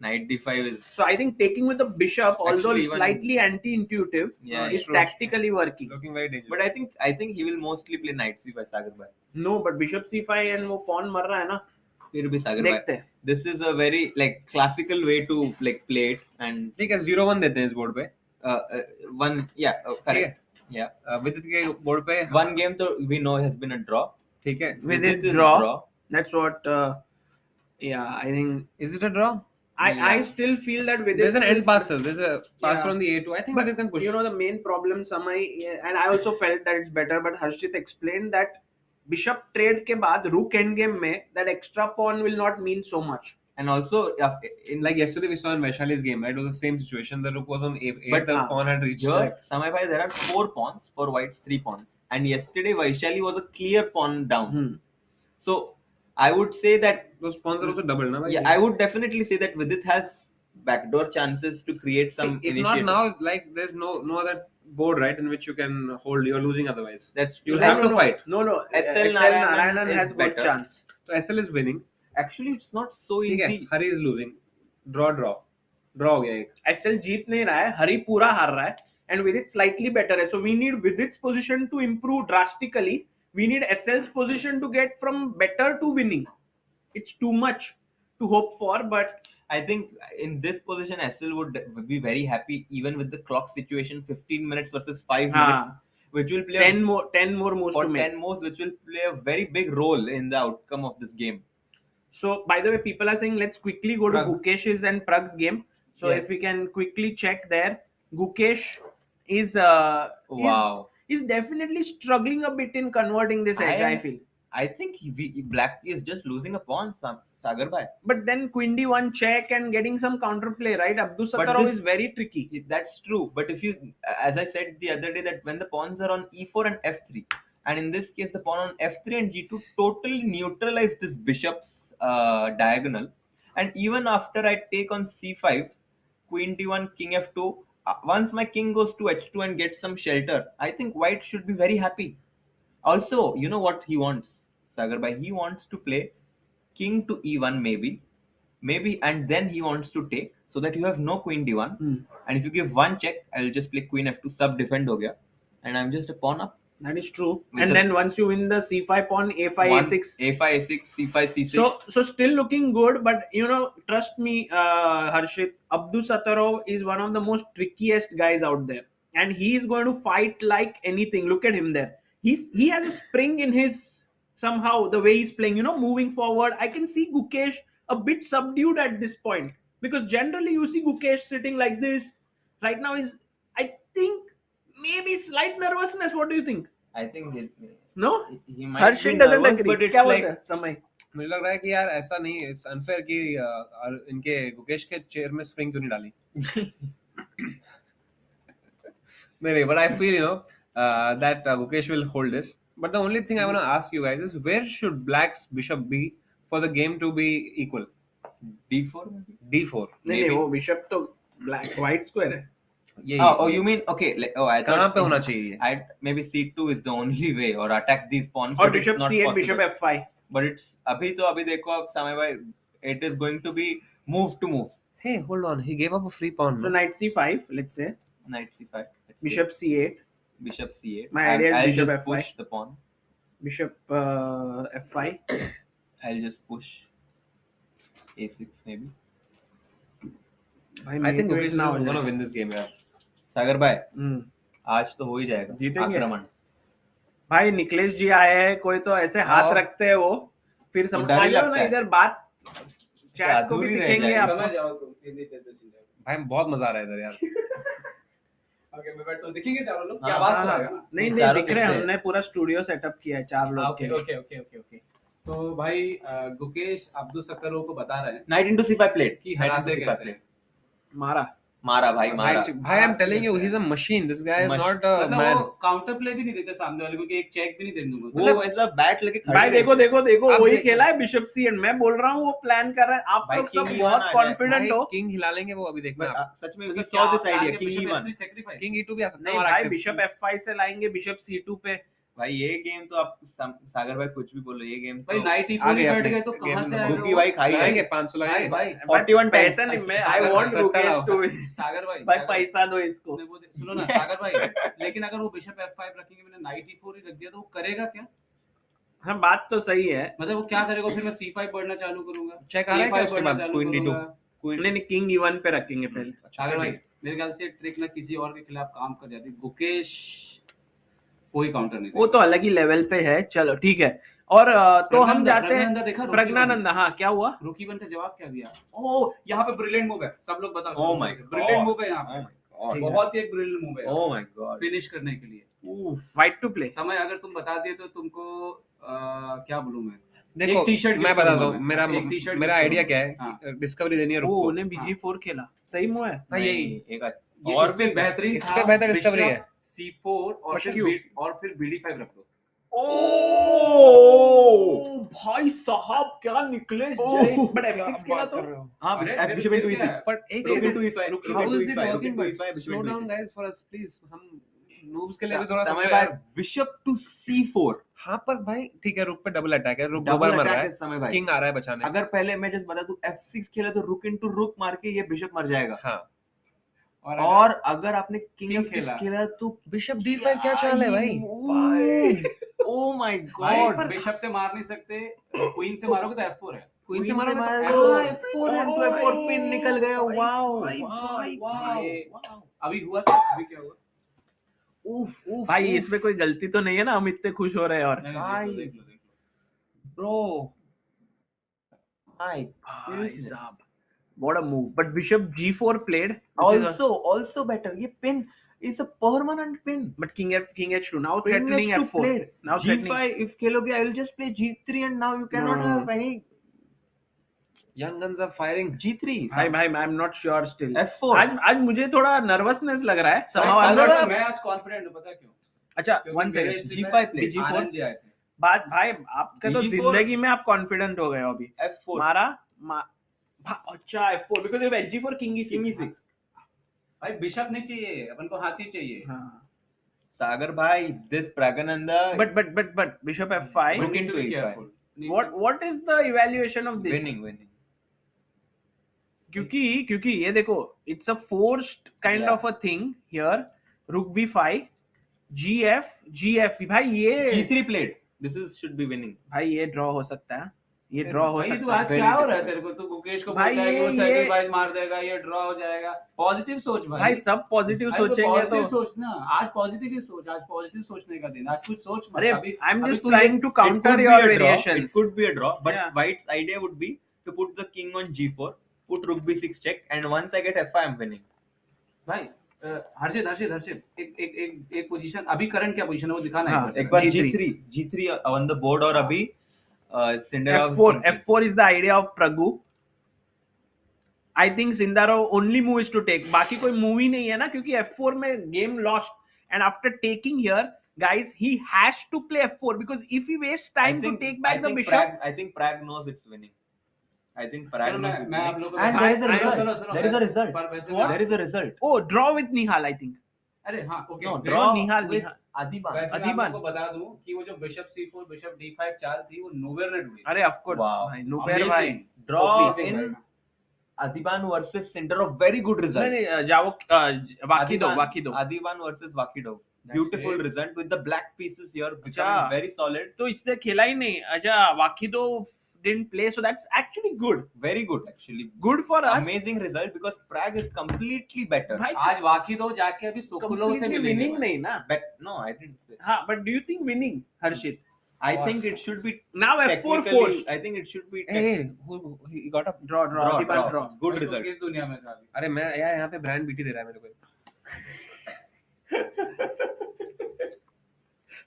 Knight d5 is. So I think taking with the bishop, although slightly anti-intuitive, is tactically working. Looking very dangerous. But I think he will mostly play knight c5 Sagarbai. No, but bishop c5 and वो pawn मर रहा है ना. फिर भी Sagarbai. This is a very classical way to play it, and ठीक है 0-1 देते हैं इस board पे. Correct. Yeah. Vidit के board पे one game तो we know has been a draw. ठीक है. Vidit is draw. That's what. I think. Is it a draw? I still feel that Vidit. There's an end passer. There's a passer on the A2. I think Vidit can push. The main problem, Samay, and I also felt that it's better, but Harshit explained that bishop trade ke baad rook endgame mein that extra pawn will not mean so much. And also, like yesterday we saw in Vaishali's game, right? It was the same situation. The rook was on A8, but the pawn had reached. Here, Samay bhai, there are 4 pawns for white's 3 pawns, and yesterday Vaishali was a clear pawn down. So I would say that those pawns are also double, na? Yeah, I would definitely say that Vidit has backdoor chances to create some. If not now, like there's no other board, right, in which you can hold. You're losing otherwise. That's you'll have to fight. No. SL Narayanan has good chance. So SL is winning. Actually, it's not so easy. Hari is losing. Draw हो गया एक. SL जीत नहीं रहा है. Hari पूरा हार रहा है. And Vidit slightly better है. So we need Vidit's position to improve drastically. We need SL's position to get from better to winning. It's too much to hope for, but I think in this position, SL would be very happy even with the clock situation, 15 minutes versus 5 minutes, which will play 10 more moves to make. 10 moves, which will play a very big role in the outcome of this game. So, by the way, people are saying let's quickly go to Gukesh's and Prag's game. So, if we can quickly check there, Gukesh is is definitely struggling a bit in converting this edge, I feel. I think Black is just losing a pawn, Sagarbai. But then Queen D1 check and getting some counterplay, right? Abdusattorov is very tricky. That's true. But if you, as I said the other day, that when the pawns are on E4 and F3, and in this case the pawn on F3 and G2 totally neutralize this bishop's diagonal. And even after I take on C5, Queen D1, King F2, once my king goes to H2 and gets some shelter, I think white should be very happy. Also, you know what he wants, Sagarbai? He wants to play king to E1 maybe, and then he wants to take so that you have no queen D1. And if you give one check, I will just play queen F2, sub defend ho gaya, and I'm just a pawn up. That is true. And then once you win the C5 pawn, A5, A6. A5, A6, C5, C6. So still looking good, but trust me, Harshit, Abdusattorov is one of the most trickiest guys out there. And he is going to fight like anything. Look at him there. he has a spring in his somehow the way he's playing, moving forward. I can see Gukesh a bit subdued at this point, because generally you see Gukesh sitting like this. Right now is, I think, maybe slight nervousness. What do you think? I think No, he might Harshit be doesn't nervous, agree. but it's क्या like बोलते हैं समय? मुझे लग रहा है कि यार ऐसा नहीं, इट्स अनफेयर कि इनके गुकेश के चेयर में स्प्रिंग क्यों नहीं डाली. नहीं, but I feel that Gukesh will hold this. But the only thing I want to ask you guys is, where should Black's bishop be for the game to be equal? D4. D4. नहीं वो bishop तो black white square है. Oh, you mean okay? I thought कहाँ पे होना चाहिए? Maybe C2 is the only way, or attack these pawns. Or but it's bishop not C8, possible. bishop F5. But it's अभी देखो अब समय भाई, it is going to be move to move. Hey, hold on. He gave up a free pawn. So knight C5, let's say. Knight C5. Bishop C8. Bishop C8. My idea is I'll bishop just F5. push the pawn. Bishop F5. I'll just push A6 maybe. I think Gukesh is going to win this game, यार. सागर भाई, आज तो हो ही जाएगा. जीतेंगे. आक्रमण. भाई निखिलेश जी आए हैं, कोई तो ऐसे हाथ रखते हैं वो, फिर समझ लो ना इधर बात चैट को भी दिखेंगे आप. समझ जाओ तुम. भाई बहुत मजा आ रहा है इधर यार. ओके, मैं बैठ तो दिखेंगे चारों लोग. क्या आवाज तो आएगा? नहीं दिख रहे हैं, हमने पूरा स्टूडियो सेटअप किया है 4 लोग के. ओके. तो भाई गुकेश अब्दुसत्तरोव को बता रहे हैं Knight into C5 played. कि हराते कैसे. मारा भाई. I'm telling you, he's a machine. This guy is not a man. वो काउंटर प्ले भी नहीं देते सामने वाले को, कि एक चेक भी नहीं देने दूंगा. वो ऐसा बैट लेके खड़े. भाई देखो वही खेला है बिशप C8. मैं बोल रहा हूँ वो प्लान कर रहा है. आप लोग सब बहुत कॉन्फिडेंट हो. किंग हिला लेंगे वो, अभी देखना. सच में we saw this idea. King E2 भी आ सकता है. नहीं भाई, बिशप F5 से लाएंगे बिशप C2 पे. भाई ये गेम तो आप सागर भाई कुछ भी बोलो, ये गेम तो भाई नाइट E4 बैठ गए तो कहां से आएगा? रुकी भाई खाई लाएंगे 500 लाएंगे भाई. 41 पैसा नहीं, मैं I want Gukesh to win. Sagar भाई पैसा दो इसको. सुनो ना सागर भाई, लेकिन अगर वो बिशप F5 रखेंगे, मैंने नाइट E4 ही रख दिया, तो वो करेगा क्या? हाँ बात तो सही है. मतलब वो क्या करेगा? फिर मैं C5 पढ़ना चालू करूंगा. चेक आ रहा है क्या उसके बाद? Queen D2. नहीं किंग E1 पे रखेंगे पहले. सागर भाई मेरे ख्याल से ट्रिक ना किसी और के खिलाफ काम कर जाती. गुकेश कोई काउंटर नहीं. वो तो अलग ही लेवल पे है. चलो ठीक है. और तो हम जाते हैं प्रज्ञानंदा. हाँ क्या हुआ? रुकी वन का जवाब क्या दिया? ओह यहाँ पे ब्रिलियंट मूव है, सब लोग बताओ. Oh my God, brilliant move है यहाँ पे. बहुत ही एक ब्रिलियंट मूव है. ओह माय गॉड, फिनिश करने के लिए. White to play. समय अगर तुम बता दिए तो तुमको क्या बोलूं मैं. देखो मैं बता दूं, मेरा आइडिया क्या है. डिस्कवरी देनी है. रुको, उन्हें BG4 खेला. सही मूव है. हां यही एक और भी बेहतरीन, इससे बेहतर डिस्कवरी है. C4 और फिर BD5 रख दो. ओ भाई साहब क्या निकले. बट F6 खेला तो. हां बिशप into E6. बट एक into E5. How is it working? Slow down guys for us please. हम नूब्स के लिए भी थोड़ा समय भाई बिशप टू C4. हां पर भाई ठीक है, रुक पे डबल अटैक है. रुक डबल मर रहा है, किंग आ रहा है बचाने. अगर पहले मैं जस्ट बता दूं F6 खेला तो रुक इनटू रुक मार के ये बिशप मर जाएगा. हां. और अगर आपने किंग F6 खेला तो बिशप D5 क्या चाल है भाई? ओह माय गॉड, बिशप से मार नहीं सकते, क्वीन से मारोगे तो F4 है. क्वीन से मारोगे तो F4 है. तो F4 पिन निकल गया. वाओ अभी हुआ क्या? अभी क्या हुआ? उफ भाई इसमें कोई गलती तो नहीं है ना? हम इतने खुश हो रहे हैं. और भाई ब्रो भाई साहब what a move. But bishop G4 played, also better. ये pin is a permanent pin. But king H2 now threatening F4. Now G5 if खेलोगे I will just play G3 and now you cannot have any. Young guns are firing. G3. भाई I'm not sure still. F4. आज मुझे थोड़ा nervousness लग रहा है. मैं आज कॉन्फिडेंट हूँ, पता क्यों? अच्छा one second. G5 play. Anand ji आए थे. बात भाई आपका तो जिंदगी में आप कॉन्फिडेंट हो गए हो अभी. F4 मारा. अच्छा F4 because if H4 king E6. भाई बिशप नहीं चाहिए अपन को, हाथी चाहिए. हाँ. सागर भाई this Praggnanandhaa. But bishop F5. Look into E5. What is the evaluation of this? Winning. क्योंकि ये देखो it's a forced kind of a thing here. Rook B5, GF भाई ये G3 played. This should be winning. भाई ये draw हो सकता है. ये ड्रॉ हो भाई तू सकता है। आज क्या हो रहा है तेरे को? तू गुकेश को भाई बोलता है कि वो ये सैक्रिफाइस मार देगा, ये ड्रॉ हो जाएगा। पॉजिटिव सोच भाई। भाई सब पॉजिटिव अरे तो सोचेंगे पॉजिटिव तो सोच ना, आज पॉजिटिव ही सोच, आज पॉजिटिव सोचने का दिन, आज कुछ सोच मत। अरे अभी आई एम अभी just to trying to It counter could be your a draw. It variations. could be a draw, but Yeah. White's idea would be to put the king on g4, put rook b6 check, and once I get f5, I'm winning. भाई हर्षित एक position अभी current क्या position है वो दिखाना हाँ, है एक बार G3. g3 on the board और अभी Sindarov F4 is the idea of Praggu. I think Sindarov only move is to take. बाकी कोई मूव ही नहीं है ना, क्योंकि F4 में game lost, and after taking here, guys, he has to play F4 because if he wastes time to take back the bishop. I think Pragg knows it's winning. I think Pragg चलो knows it's मैं आप winning. लोगों को And there is a result. सुनो, There is a result. पर वैसे What? There is a result. Oh, draw with Nihal, I think. अरे हाँ ओके No, वैसे draw Nihal, with Nihal. Adhiban. मैं Adhiban. आपको बता दूं कि वो जो बिशप c4 बिशप d5 चाल थी वो नोवेयर नेट हुई। अरे of course, Wow. भाई Nupair भाई। Draw Amazing, in भाई। Adhiban versus Sindarov, very good result. नहीं Vakhidov. Adhiban versus Vakhidov. That's Beautiful great. result with the black pieces here अच्छा। becoming very solid. तो इसने खेला ही नहीं। अच्छा, Vakhidov didn't play, so that's actually good. Very good actually. Good for us. Amazing result because Pragg is completely better. भाई आज वाकिदो जाके अभी सोकोलोव से completely मिलेंगे। winning नहीं ना। No, I didn't say. हाँ, but do you think winning, Harshit? I think it should be Now F4 technically- forced. I think it should be Hey, he got a Draw. Adhiban draw. Good भाई तो result. किस दुनिया में था अभी? अरे मैं यार यहाँ पे ब्रांड बीटी दे रहा है मेरे को।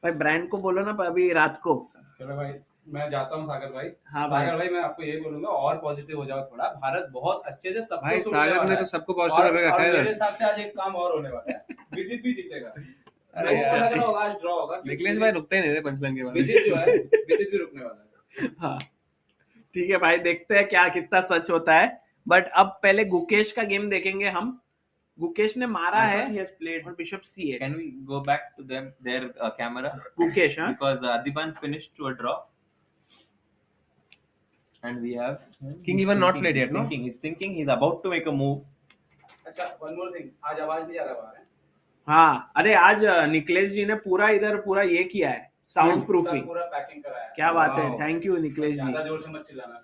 भाई ब्रांड को बोलो ना अभी रात को। चलो भाई मैं जाता हूँ सागर भाई। हाँ भाई। सागर भाई मैं आपको यही बोलूंगा और पॉजिटिव हो जाओ थोड़ा। भारत बहुत अच्छे से सबको भाई सुनने सागर वाला ने है। तो सबको पॉजिटिव और करके रखा है मेरे इधर। हिसाब से आज एक काम और होने वाला है, विदित भी जीतेगा। अरे लोगों को यार। लग रहा होगा आज ड्रॉ होगा। निखिलेश भाई रुकते ही नहीं थे पंचलाइन के बाद। विदित जो है विदित भी रुकने वाला है। हाँ ठीक है भाई, देखते हैं क्या कितना सच होता है। बट अब पहले गुकेश का गेम देखेंगे हम। गुकेश ने मारा I है thought he has played. और bishop c8। Can we go back to their camera? Gukesh हाँ Because Adhiban finished to a draw. And we have King he's even not thinking, played yet, he's no? thinking, he's thinking, he's about to make a move. अच्छा one more thing, आज आवाज नहीं आ रहा बाहर है। हाँ। अरे आज निखिलेश जी ने पूरा इधर पूरा ये किया है, साउंड प्रूफिंग। पूरा पैकिंग कराया है। क्या बात है, Wow. थैंक यू निखिलेश जी। ज्यादा जोर से मत चिल्लाना।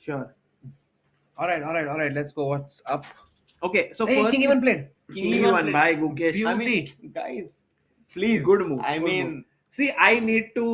Sure. Alright, let's go. What's up? Okay so Hey, King even played. King E1 भाई Gukesh. I mean, guys, please. Good move. I good mean, move. See, I need to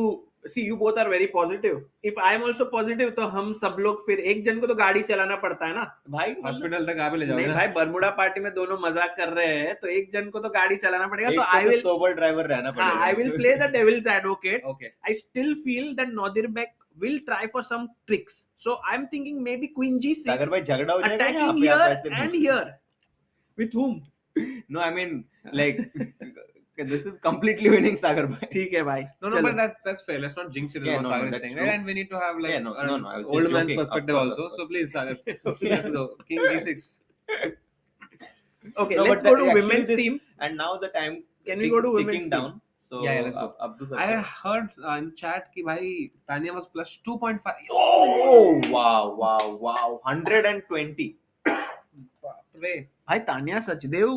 see you both are very positive. If I am also positive, तो हम सब लोग फिर एक जन को तो गाड़ी चलाना पड़ता है ना भाई हॉस्पिटल तक आप ले जाओगे नहीं ना? भाई, बरमुडा पार्टी में दोनों मजाक कर रहे हैं तो एक जन को तो गाड़ी चलाना पड़ेगा। एक So को I तो will sober driver रहना पड़ेगा। I will play the devil's advocate. Okay. I still feel that Nodirbek will try for some tricks. So I'm thinking maybe Queen G6 अगर भाई झगड़ा हो जाएगा यहाँ attacking पे आप here ऐसे and here. With whom? No, I mean like this is completely winning Sagar bhai. ठीक है भाई। No, चलो। but that's fair. Let's not jinx it. Yeah, Is what no, Sagar is that's saying, true. and we need to have like Yeah, no, an I was just old man's joking. Of perspective course, also. of So course. please, Sagar, let's go. King G6. Okay, No, let's but go to actually women's this- team. And now the time Can we go to women's ticking team? down. So Yeah, let's go. Abdusattorov. I heard in chat कि भाई Tania was plus 2.5. Oh wow 120. Wait. भाई Tania Sachdev,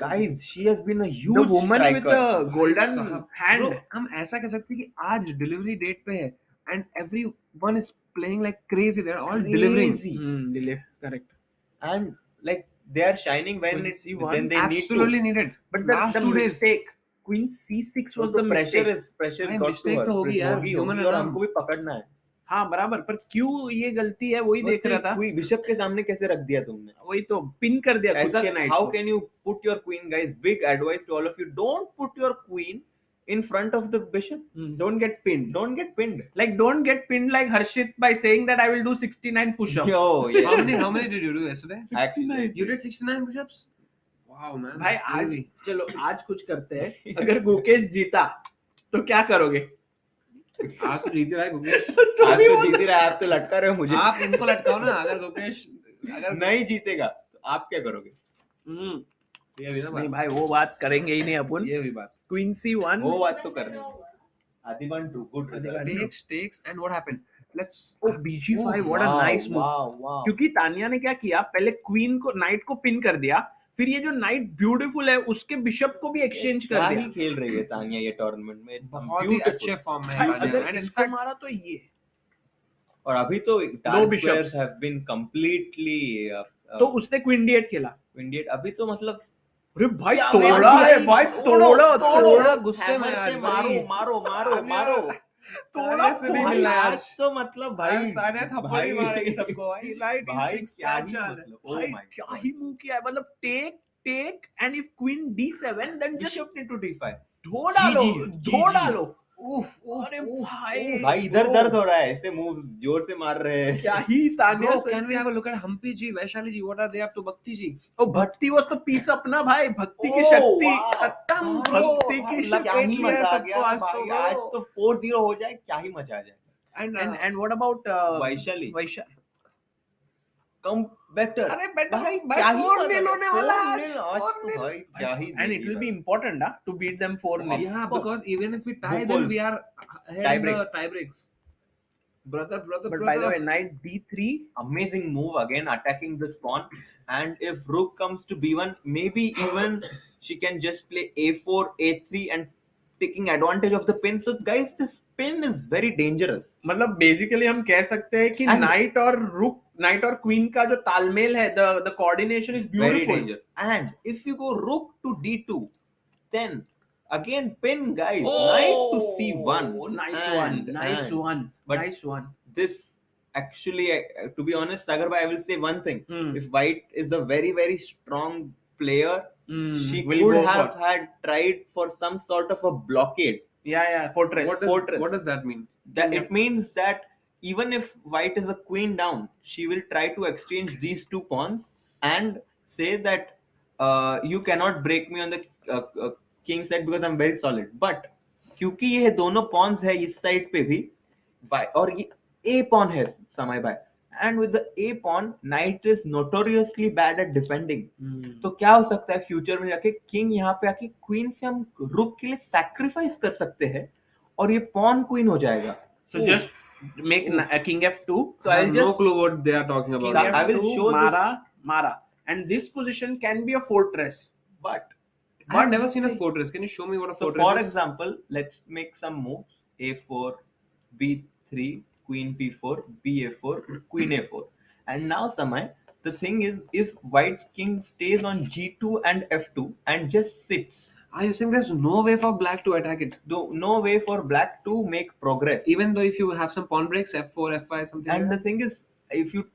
Guys, she has been a the huge woman with striker. the golden साहब, hand. Bro, हम ऐसा कह सकते हैं कि आज डिलीवरी डेट पे है and everyone is playing like crazy. They're all delivering. Crazy. Delay, correct. And like they are shining when Queen it's C1, then they Absolutely need needed. But the Last 2 days. mistake, Queen C6 to. was So the pressure mistake. pressure भाई, got to mistake her. तो होगी यार, होगी human और है ना। हमको भी पकड़ना है। हाँ बराबर, पर क्यों ये गलती है वही देख रहा था। कोई बिशप के सामने कैसे रख दिया तुमने? वही तो पिन कर दिया खुद ऐसा के नाइट how को। can you put your queen, guys? Big advice to all of you: don't put your queen in front of the bishop. Don't get pinned. Don't get pinned. Like don't get pinned like Harshit by saying that I will do 69 push-ups. Yo, yeah. How many did you do yesterday? 69. You did 69 push-ups? Wow, man. भाई that's आज crazy. चलो आज कुछ करते हैं। अगर गुकेश जीता तो क्या करोगे? आज तो जीत रहा है गुकेश। आज तो जीत ही रहा है, आप तो लटका रहे हो मुझे। आप उनको लटकाओ ना। अगर गुकेश अगर नहीं जीतेगा तो आप क्या करोगे? ये भी ना नहीं बात। भाई वो बात करेंगे ही नहीं अपन। ये भी बात। Queen C1 वो बात तो कर रहे हैं। Adhiban too, good result. Takes and what happened? Let's Oh, BG5 what a Wow, nice move. wow. क्योंकि तानिया ने क्या किया, पहले क्वीन को नाइट को पिन कर दिया, फिर ये जो नाइट ब्यूटीफुल है उसके बिशप को भी एक्सचेंज कर क्या दिया। ही खेल रही है तानिया ये टूर्नामेंट में। बहुत ही Beautiful. अच्छे फॉर्म में भाई है तानिया। अगर And in इसको fact, मारा तो ये और अभी तो दो dark bishops. squares have been completely तो उसने क्वीन d8 खेला. Indian अभी तो मतलब अरे भाई क्या तोड़ा है भाई, तोड़ा गुस्से में hammer आज से भाई। मारो तोड़ा से भी भाई मिला आज तो मतलब भाई थप्पड़ ही मारेगी सबको भाई। भाई क्या ही मतलब oh भाई my क्या God. ही मूव किया है, मतलब take and if queen d7 then just Bishop into d5 धो डालो, GG's. धो डालो. अरे भाई इधर दर्द हो रहा है, ऐसे मूव्स जोर से मार रहे हैं. क्या ही Tania Bro, such can we में. have a look at Humpy ji, Vaishali ji? What are they up to? Bhakti ji? ओ भक्ति वो तो पीस अपना भाई, भक्ति की Oh, शक्ति wow. खत्म, bro, भक्ति की क्या शक्ति ही लिया मजा आ सबको गया आज तो भाई, bro. आज तो 4-0 हो जाए, क्या ही मजा आ जाए. and what about Vaishali come better. अरे बेटा भाई भाई क्या ही 4-0 मजा होने वाला है आज. आज तो भाई क्या ही and it will be important to beat them 4-0. Yeah, because even if we tie Book them, goals. we are ahead Tie in the breaks. tie breaks. Brother. But by the way, knight d3, amazing move again, attacking the pawn, and if rook comes to b1, maybe even she can just play a4 a3 and taking advantage of the pin. So guys, this pin is very dangerous. मतलब basically हम कह सकते हैं कि And- night और queen का जो तालमेल है, the coordination is Very beautiful. dangerous. And if you go rook to d2, then again pin, guys. Knight to c1. Nice And- but nice one. this actually, to be honest, Sagar bhai, I will say one thing. Hmm. If white is a very very strong player, she will could go have for- had tried for some sort of a blockade. Yeah, fortress. Fortress. What does that mean? That it means that even if white is a queen down, she will try to exchange these two pawns and say that you cannot break me on the king side because I'm very solid. But क्योंकि ये दोनों pawns है इस side पे भी, और ये a pawn है समय भाई, and with the a pawn, knight is notoriously bad at defending. तो क्या हो सकता है फ्यूचर में जाके, किंग यहाँ पे आके क्वीन से हम रुक के लिए सैक्रिफाइस कर सकते हैं और ये पॉन क्वीन हो जाएगा. So just make king f2. So I I'll have no just clue what they are talking about. King I will f2, show Mara, and this position can be a fortress. but I've never seen a fortress. Can you show me what a so fortress for is? example, let's make some moves: a4, b3, queen b4, ba4, queen a4. And now Samay, the thing is, if white's king stays on g2 and f2 and just sits, Are you saying there's no way for black to attack it? though no way for black to make progress. Even though if you have some pawn breaks, f4, f5, something And like the thing is, if you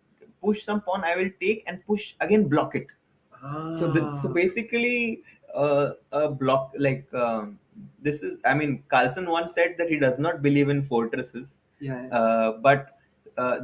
push some pawn, I will take and push again, block it. that. So basically, a block like this is. I mean, Carlson once said that he does not believe in fortresses. But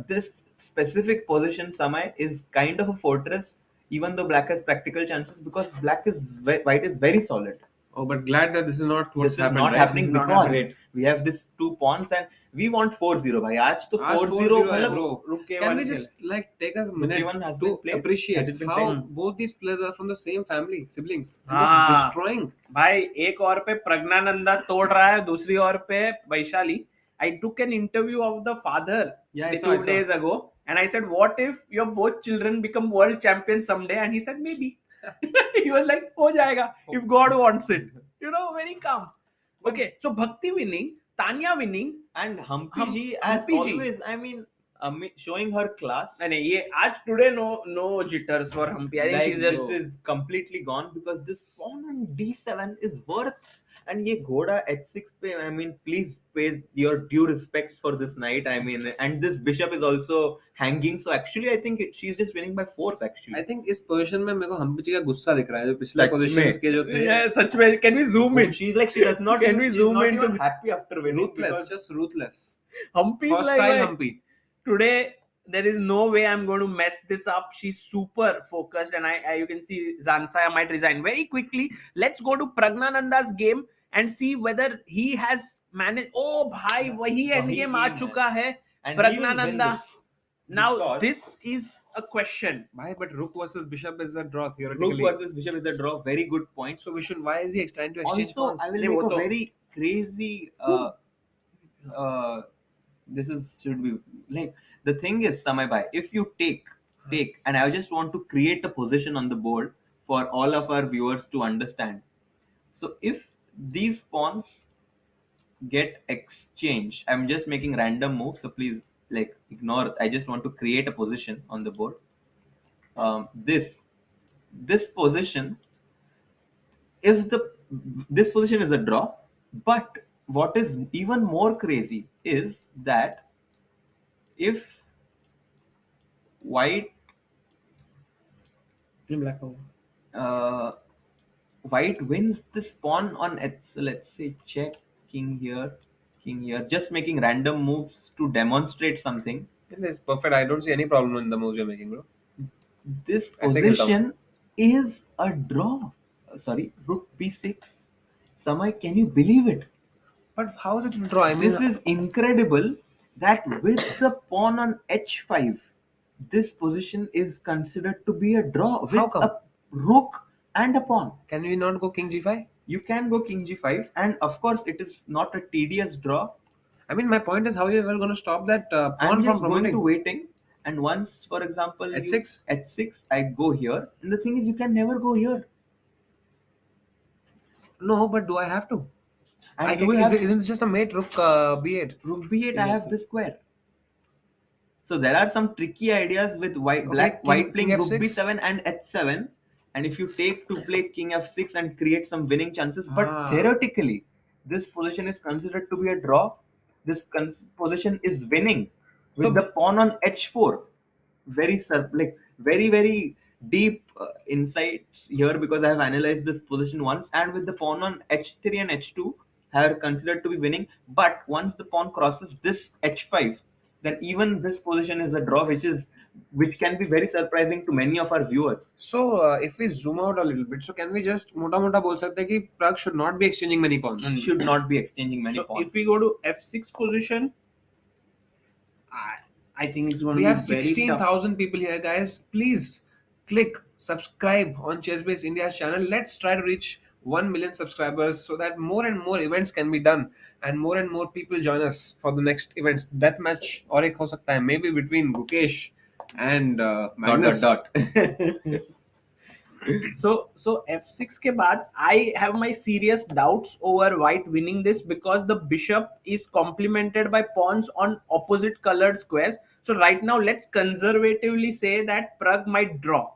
this specific position, Samay, is kind of a fortress, even though black has practical chances because white is very solid. Oh, but glad that this is not what's This is happened, not right? happening Not because happening. we have this 2 pawns and we want 4-0. भाई आज तो आज 4-0 है, मतलब bro. रुक के Can one we खेल. just like take a minute one has to been played? Has appreciate it been how played? both these players are from the same family, siblings? हाँ. Just destroying. भाई एक और पे प्रज्ञानंदा तोड़ रहा है, दूसरी और पे Vaishali. I took an interview of the father Yeah, I saw. 2 days ago, and I said, "What if your both children become world champions someday?" And he said, "Maybe." He was like, "हो जाएगा if God wants it." You know, very calm. Okay, so Bhakti winning, Tanya winning, and Humpy ji as Humpy ji. always. I mean, showing her class. नहीं ये आज today no jitters for Humpy. I think Like she's just this is completely gone because this pawn on d7 is worth. And ये घोड़ा h6 पे, I mean, please pay your due respects for this knight. I mean, and this bishop is also hanging. So actually, I think she's just winning by force. Actually, I think इस position में मेरे को हम्पी जी का गुस्सा दिख रहा है जो पिछले सच पोजीशंस में. के जो थे. yeah, सच में. Can we zoom in? she's like she does not. Can we she's zoom not into- even happy after winning? Ruthless, because- just ruthless. Humpy is like, Hostile "Wait, Humpy. today there is no way I'm going to mess this up." She's super focused, and I you can see Zansaya might resign very quickly. Let's go to Praggnanandha's game and see whether he has managed. Oh bhai, वही end game आ चुका है. And he will win Praggnanandha. this Now because- this is a question. Why? But rook versus bishop is a draw Rook theoretically. versus bishop is a draw. Very good point. So we should. Why is he trying to exchange Also, pawns? I will नहीं, make वो a तो- very crazy. This is should be like the thing is, Samay bhai, if you take, and I just want to create a position on the board for all of our viewers to understand. So if these pawns get exchanged, I'm just making random moves. So please like ignore. I just want to create a position on the board. This position, if this position is a draw, but what is even more crazy is that if white uh, white wins this pawn on so let's say check, king here, just making random moves to demonstrate something. It's perfect. I don't see any problem in the moves you're making, bro. This position is a draw. Sorry, rook b6. Samay, can you believe it? But how is it a draw? I mean, This is incredible that with the pawn on h5, this position is considered to be a draw with a rook and a pawn. Can we not go king g5? You can go king g5, and of course it is not a tedious draw. I mean, my point is how you are going to stop that pawn I'm from just promoting. going to waiting, and once, for example, h6, h6, I go here, and the thing is, you can never go here. No, but do I have to? And isn't it just a mate rook b8? Rook b8, I have this square. So there are some tricky ideas with white playing king rook f6. b7 and h7, and if you take to play king f6 and create some winning chances, but theoretically, this position is considered to be a draw. This position is winning with the pawn on h4. Very very deep insights here, because I have analyzed this position once, and with the pawn on h3 and h2 are considered to be winning. But once the pawn crosses this h5, then even this position is a draw, which can be very surprising to many of our viewers. So if we zoom out a little bit, so can we just mota bol sakte hain ki Prag should not be exchanging many pawns? Should not be exchanging many pawns. If we go to f6 position, I think it's going to be We have very 16,000 people here, guys. Please click subscribe on Chessbase India's channel. Let's try to reach 1 million subscribers so that more and more events can be done and more people join us for the next events. That match और एक हो सकता है, maybe between Gukesh and Magnus. So f6 के बाद I have my serious doubts over white winning this, because the bishop is complemented by pawns on opposite colored squares. So right now let's conservatively say that Prag might draw.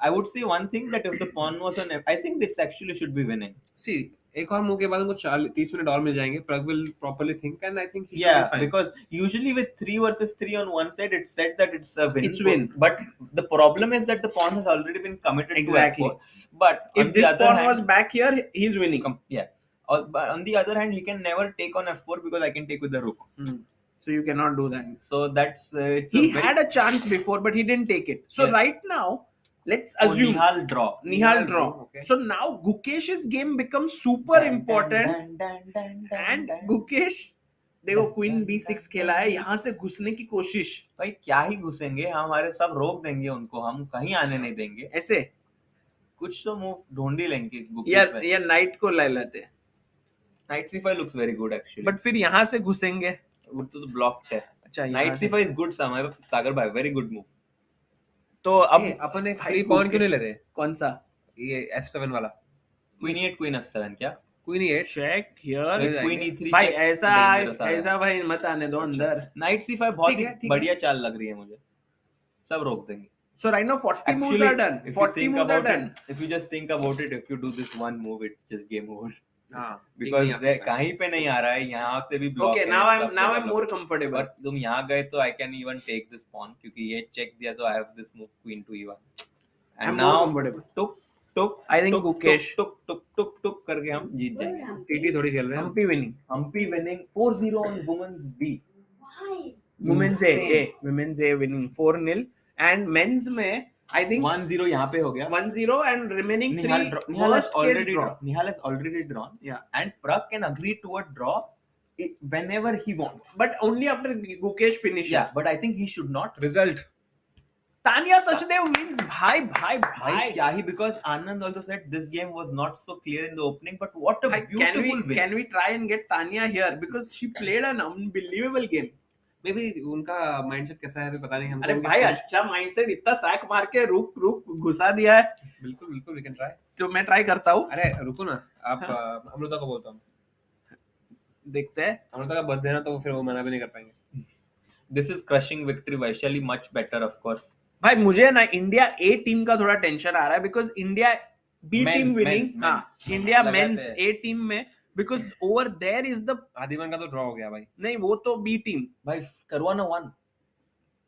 I would say one thing, that if the pawn was on I think this actually should be winning. See, एक और move के बाद उनको 30 minute और मिल जाएंगे. Prag will properly think, and I think he should be fine. Because usually with 3 versus 3 on one side, it's said that it's a win. It's win. But the problem is that the pawn has already been committed to f4. But if this pawn was back here, he's winning. But on the other hand, he can never take on f4 because I can take with the rook. So you cannot do that. So that's he had a chance before, but he didn't take it. So right now, let's assume Nihal draw. Okay. So now Gukesh's game becomes super important. And Gukesh, देखो queen b6 खेला है, यहाँ से घुसने की कोशिश. भाई क्या ही घुसेंगे, हमारे सब रोक देंगे उनको, हम कहीं आने नहीं देंगे. ऐसे कुछ तो मूव ढूंढ ही लेंगे. या नाइट को ले लेते. Knight c5 looks very good actually. But फिर यहाँ से घुसेंगे. वो तो blocked है. अच्छा, Knight c5 is good, सागर भाई, very good move. तो अब अपन एक फ्री पॉन क्यों नहीं ले रहे? कौन सा? ये f7 वाला. Queen e8, Queen f7 क्या? Queen e8 check here. Queen e3 भाई ऐसा भाई मत आने दो अंदर. Knight c5 बहुत ही बढ़िया चाल लग रही है मुझे. सब रोक देंगे. So right now 40 moves are done. 40 moves are done. If you just think about it, if you do this one move, it's just game over. Because कहीं पे नहीं आ रहा है, यहाँ से भी block. Okay, now I'm more comfortable. और तुम यहाँ गए तो I can even take this pawn, क्योंकि ये check दिया तो I have this move Queen to e1. And I'm now more comfortable. I think Gukesh टुक करके हम जीत जाएंगे. TT थोड़ी खेल रहे हैं. Humpy winning 4-0 on women's B. Why? Women's A winning 4-0, and men's में I think 1-0 यहाँ पे हो गया. 1-0 and remaining Nihal has already drawn. Yeah. And Prag can agree to a draw whenever he wants. But only after Gukesh finishes. Yeah, but I think he should not. Result. Tanya Sachdev wins. Bhai. Because Anand also said this game was not so clear in the opening, but what a beautiful win. Can we try and get Tanya here? Because she played an unbelievable game. Maybe उनका mindset कैसा है पता नहीं हमको. अरे भाई अच्छा mindset, इतना सैक मार के रुक घुसा दिया है. बिल्कुल we can try. तो मैं ट्राई करता हूँ. अरे रुको ना, आप अमृता को बोलता हूँ. देखते हैं. अमृता का बर्थडे ना, तो फिर वो मना भी नहीं कर पाएंगे. this is crushing victory. Vaishali much better, of course. भाई मुझे ना इंडिया ए टीम का थोड़ा टेंशन आ रहा है because India B team winning, हाँ इंडिया मेंस ए टीम में, because over there is the Adhiban का तो ड्रॉ हो गया भाई. नहीं वो तो बी टीम. भाई करुआना 1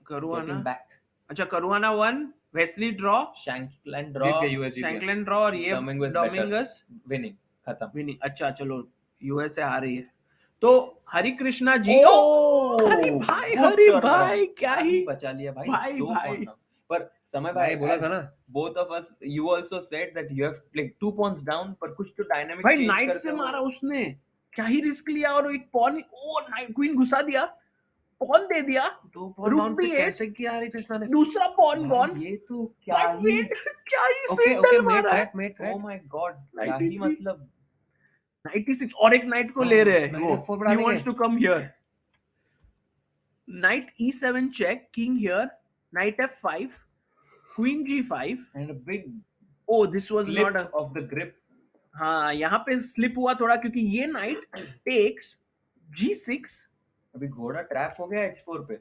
करुआना बैक. अच्छा करुआना 1, वेस्ली ड्रॉ, शैंकलैंड जीत गए ड्रॉ, यूएस जीत गया. शैंकलैंड ड्रॉ और ये डोमिंगस विनिंग खत्म. विनिंग. अच्छा चलो यूएस से आ रही है तो हरिकृष्णा जी. हरि भाई क्या ही बचा लिया भाई. भाई दो भाई. pawn. पर समय भाई भाई बोला था ना, both of us you also said that you have like 2 pawns down, पर कुछ तो डायनामिक भाई नाइट से मारा उसने, क्या ही रिस्क लिया और एक पॉन, ओ नाइट क्वीन घुसा दिया, पॉन दे दिया, दो पॉन डाउन पे कैसे किया हरिकृष्णा ने. दूसरा पॉन गॉन. ये तो क्या ही okay okay made oh my god, क्या ही मतलब 96 और एक नाइट को ले रहे हैं वो. he wants to come here. Knight e7 check, king here, knight f5, queen g5 and a big oh this was slip not a of the grip. हाँ यहाँ पे स्लिप हुआ थोड़ा क्योंकि ये नाइट टेक्स g6. अभी घोड़ा trap हो गया h4 पे.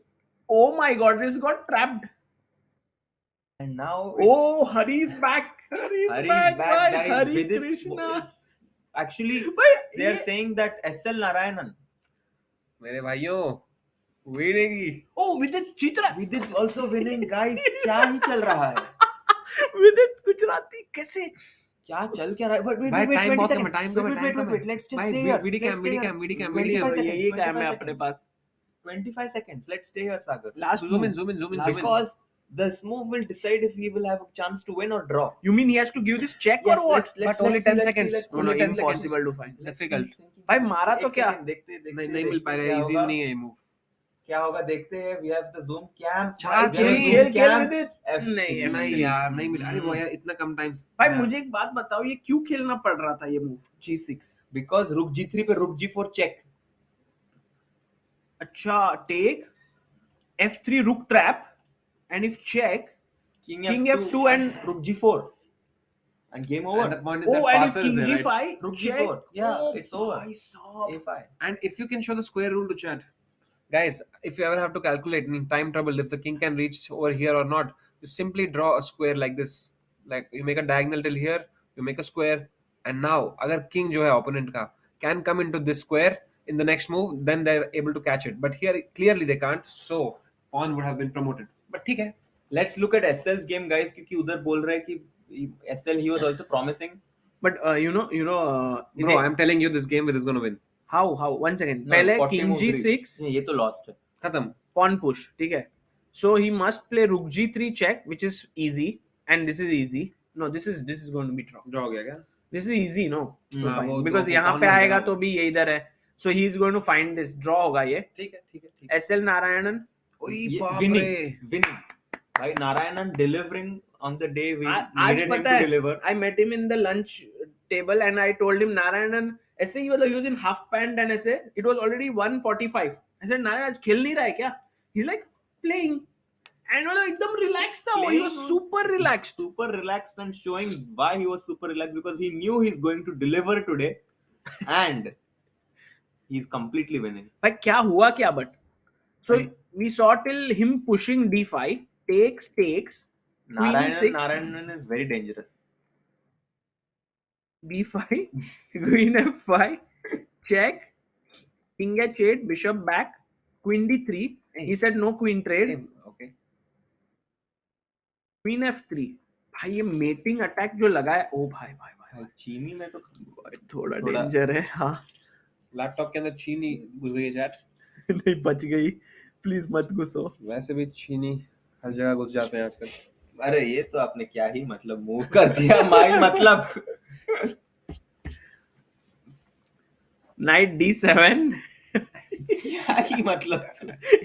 Oh my god, this got trapped. And now Oh, Hari's back. Hari's back, guys. Harikrishna. Vidit is actually भाई they are saying that SL Narayanan मेरे भाइयों winning. Oh, Vidit जीत रहा है. Vidit also winning guys. क्या ही चल रहा है. Vidit Gujarati कैसे क्या चल क्या रहा है. Wait, भाई टाइम बहुत seconds. कम, टाइम कम, टाइम कम. Let's just भाई stay here. वीडी कैम 25 seconds. यही काम है अपने पास. 25 seconds. Let's stay here, Sagar. Last zoom in. Because this move will decide if he will have a chance to win or draw. You mean he has to give this check Yes, or what? let's But only see, 10 let's seconds. see, let's Only see. 10 seconds. Impossible to find. Difficult. भाई मारा तो क्या? नहीं मिल पाएगा. Easy नहीं है ये move. क्या होगा देखते हैं. We have the zoom cam. खेल Vidit. नहीं यार नहीं मिला. अरे वो यार इतना कम टाइम. भाई मुझे एक बात बताओ, ये क्यों खेलना पड़ रहा था ये मूव g6? Because रुक g3 पे रुक g4 check. अच्छा take f3 रुक trap and if check king f2 and रुक g4 and game over. And the point is that and if passer king is there, g5 right? Rook check. g4. Yeah, Oh, it's over. भाई साहब. a5. And if you can show the square rule to chat, guys, if you ever have to calculate in time trouble if the king can reach over here or not, you simply draw a square like this. Like you make a diagonal till here, you make a square, and now agar king jo hai opponent ka can come into this square in the next move, then they're able to catch it. But here clearly they can't, so pawn would have been promoted. But ठीक है. Let's look at SL's game, guys, क्योंकि उधर बोल रहे हैं कि SL he was also promising. But you know Bro, I'm telling you this game is going to win. how 1 second. No, पहले 40 king moves g6 reached. ये तो lost है. खत्म. pawn push, ठीक है. So he must play rook g3 check, which is easy, and this is easy. No, this is going to be draw. Draw हो गया क्या? This is easy, no? To हाँ, find. वो Because तो यहाँ pawn पे बन आएगा गया तो भी ये इधर है. So he is going to find this. Draw होगा ये. ठीक है. SL Narayanan. ओए बाप Winning. रे. Winning. भाई Narayanan delivering on the day we आज needed him पता to है, deliver. I met him in the lunch table and I told him Narayanan ऐसे ही मतलब he was in half pant and ऐसे it was already 1:45. I said Narayanan आज खेल नहीं रहा है क्या? He's like playing and मतलब एकदम relaxed था वो. He was super relaxed And showing why he was super relaxed because he knew he's going to deliver today and he's completely winning. भाई क्या हुआ क्या but so we saw till him pushing d5 takes queen e6 Narayanan is very dangerous. b5 queen f5 check king h8 bishop back queen d3 he said no queen trade. Okay. queen f3 भाई ये mating attack जो लगा है ओ भाई चीनी में तो थोड़ा डेंजर है. हाँ लैपटॉप के अंदर चीनी घुस गई है चैट. नहीं बच गई. प्लीज मत घुसो. वैसे भी चीनी हर जगह घुस जाते हैं आजकल. अरे ये तो आपने क्या ही मतलब मूव कर दिया. माई मतलब knight d7 क्या ही मतलब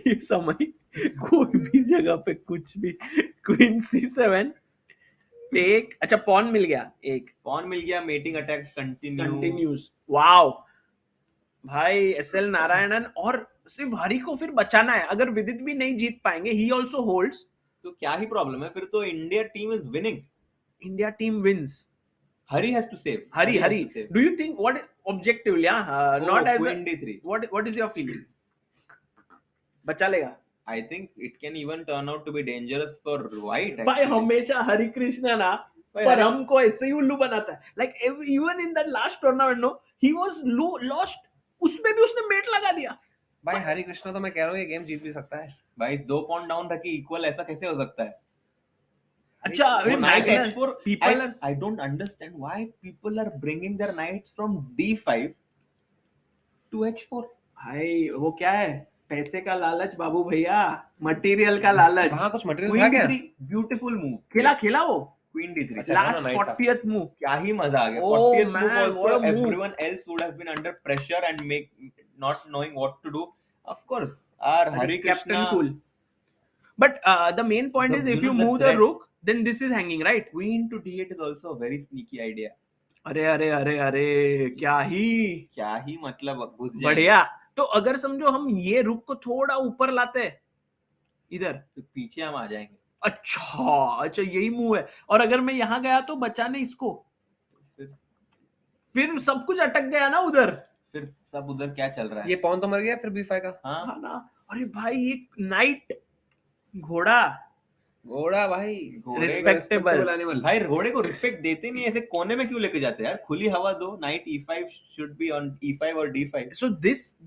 ये समय कोई भी जगह पे कुछ भी. queen c7 take. अच्छा पॉन मिल गया. एक पॉन मिल गया. Mating attacks continues. वाओ भाई SL नारायणन. और सिर्फ हरी को फिर बचाना है. अगर विदित भी नहीं जीत पाएंगे ही ऑल्सो होल्ड्स तो क्या ही प्रॉब्लम है. फिर तो India team is winning. India team wins. Hari has to save. Hari. Do you think what objectively? Not as queen d3. What is your feeling? बचा लेगा. I think it can even turn out to be dangerous for white. भाई Actually. हमेशा हरिकृष्णा ना भाई, परम को ऐसे ही उल्लू बनाता है. Like even in that last tournament, no, he was lost. उसमें भी उसने मेट लगा दिया. भाई हरिकृष्णा तो मैं कह रहा हूँ ये गेम जीत भी सकता है. भाई 2 पॉइंट डाउन रखी इक्वल, ऐसा कैसे हो सकता है? अच्छा, knight h4. people I don't understand why people are bringing their knights from d5 to h4. भाई वो क्या है, पैसे का लालच बाबू भैया, मटेरियल का लालच. वहाँ कुछ मटेरियल Queen था क्या? d3, beautiful move. खेला वो Queen d3. अच्छा, लास्ट ना, नहीं था. 40th move. क्या ही मजा आ गया. Oh, 40th man, move what also a move. everyone else would have been under pressure and not knowing what to do. Of course, our Harikrishna. Captain cool. But the main point is if you the move the threat- rook, then this is hanging, right? Queen to d8 is also a very sneaky idea. अरे अरे अरे अरे क्या ही मतलब घुस जाए. बढ़िया. तो अगर समझो हम ये रुक को थोड़ा ऊपर लाते हैं इधर, तो पीछे हम आ जाएंगे. अच्छा यही मूव है. और अगर मैं यहाँ गया तो बचाने इसको, फिर सब कुछ अटक गया ना उधर. फिर सब उधर क्या चल रहा है? ये पॉन तो मर गया फिर b5 का. हाँ ना. अरे भाई एक नाइट घोड़ा भाई रिस्पेक्टेबल एनिमल. भाई घोड़े को रिस्पेक्ट देते नहीं, ऐसे कोने में क्यों लेके जाते हैं यार? खुली हवा दो. Night e5 should be on e5 or d5. So this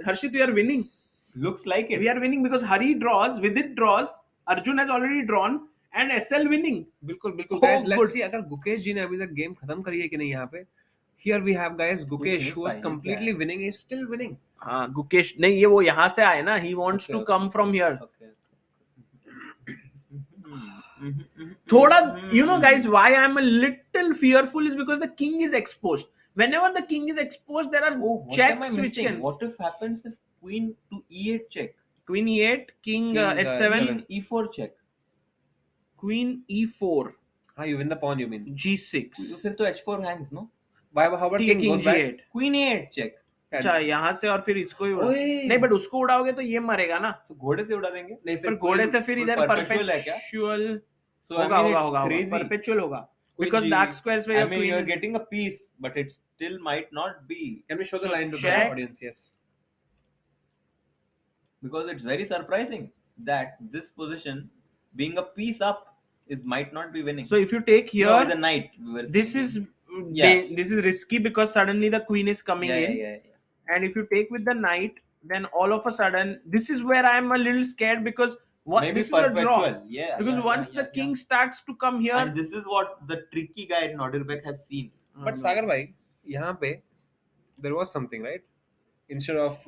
Harshit, we are winning. Looks like it. We are winning because Hari draws, Vidit draws, Arjun has already drawn and SL winning. बिल्कुल Oh, guys, let's good. see अगर गुकेश जी ने अभी तक game खत्म करी है कि नहीं. यहाँ पे here we have guys Gukesh who was completely winning, is still winning. हाँ गुकेश नहीं, ये वो यहाँ से आए ना. He wants to come from here. थोड़ा you know guys, why I am a little fearful is because the king is exposed. Whenever the king is exposed, there are checks which can. What if happens if queen to e8 check? Queen e8, king h7, Queen e4 check. queen e4. हाँ, you win the pawn, you mean. g6. फिर तो h4 hangs, no? Why, how about king goes back? g8. Queen a8 check. अच्छा यहाँ से और फिर इसको ही उड़ा. नहीं बट उसको उड़ाओगे तो ये मरेगा ना. तो घोड़े से उड़ा देंगे. नहीं फिर घोड़े से फिर इधर perpetual है क्या? perpetual So होगा perpetual होगा. Because dark squares where I mean you're getting a piece, but it still might not be. Can we show the line to the check. audience? Yes. Because it's very surprising that this position, being a piece up, might not be winning. So if you take here, no, with the knight, this is risky because suddenly the queen is coming in. Yeah. And if you take with the knight, then all of a sudden, this is where I am a little scared because maybe this perpetual. is a draw. Yeah. Because once the king starts to come here, and this is what the tricky guy Nodirbek has seen. But Sagar bhai, यहाँ पे there was something, right? Instead of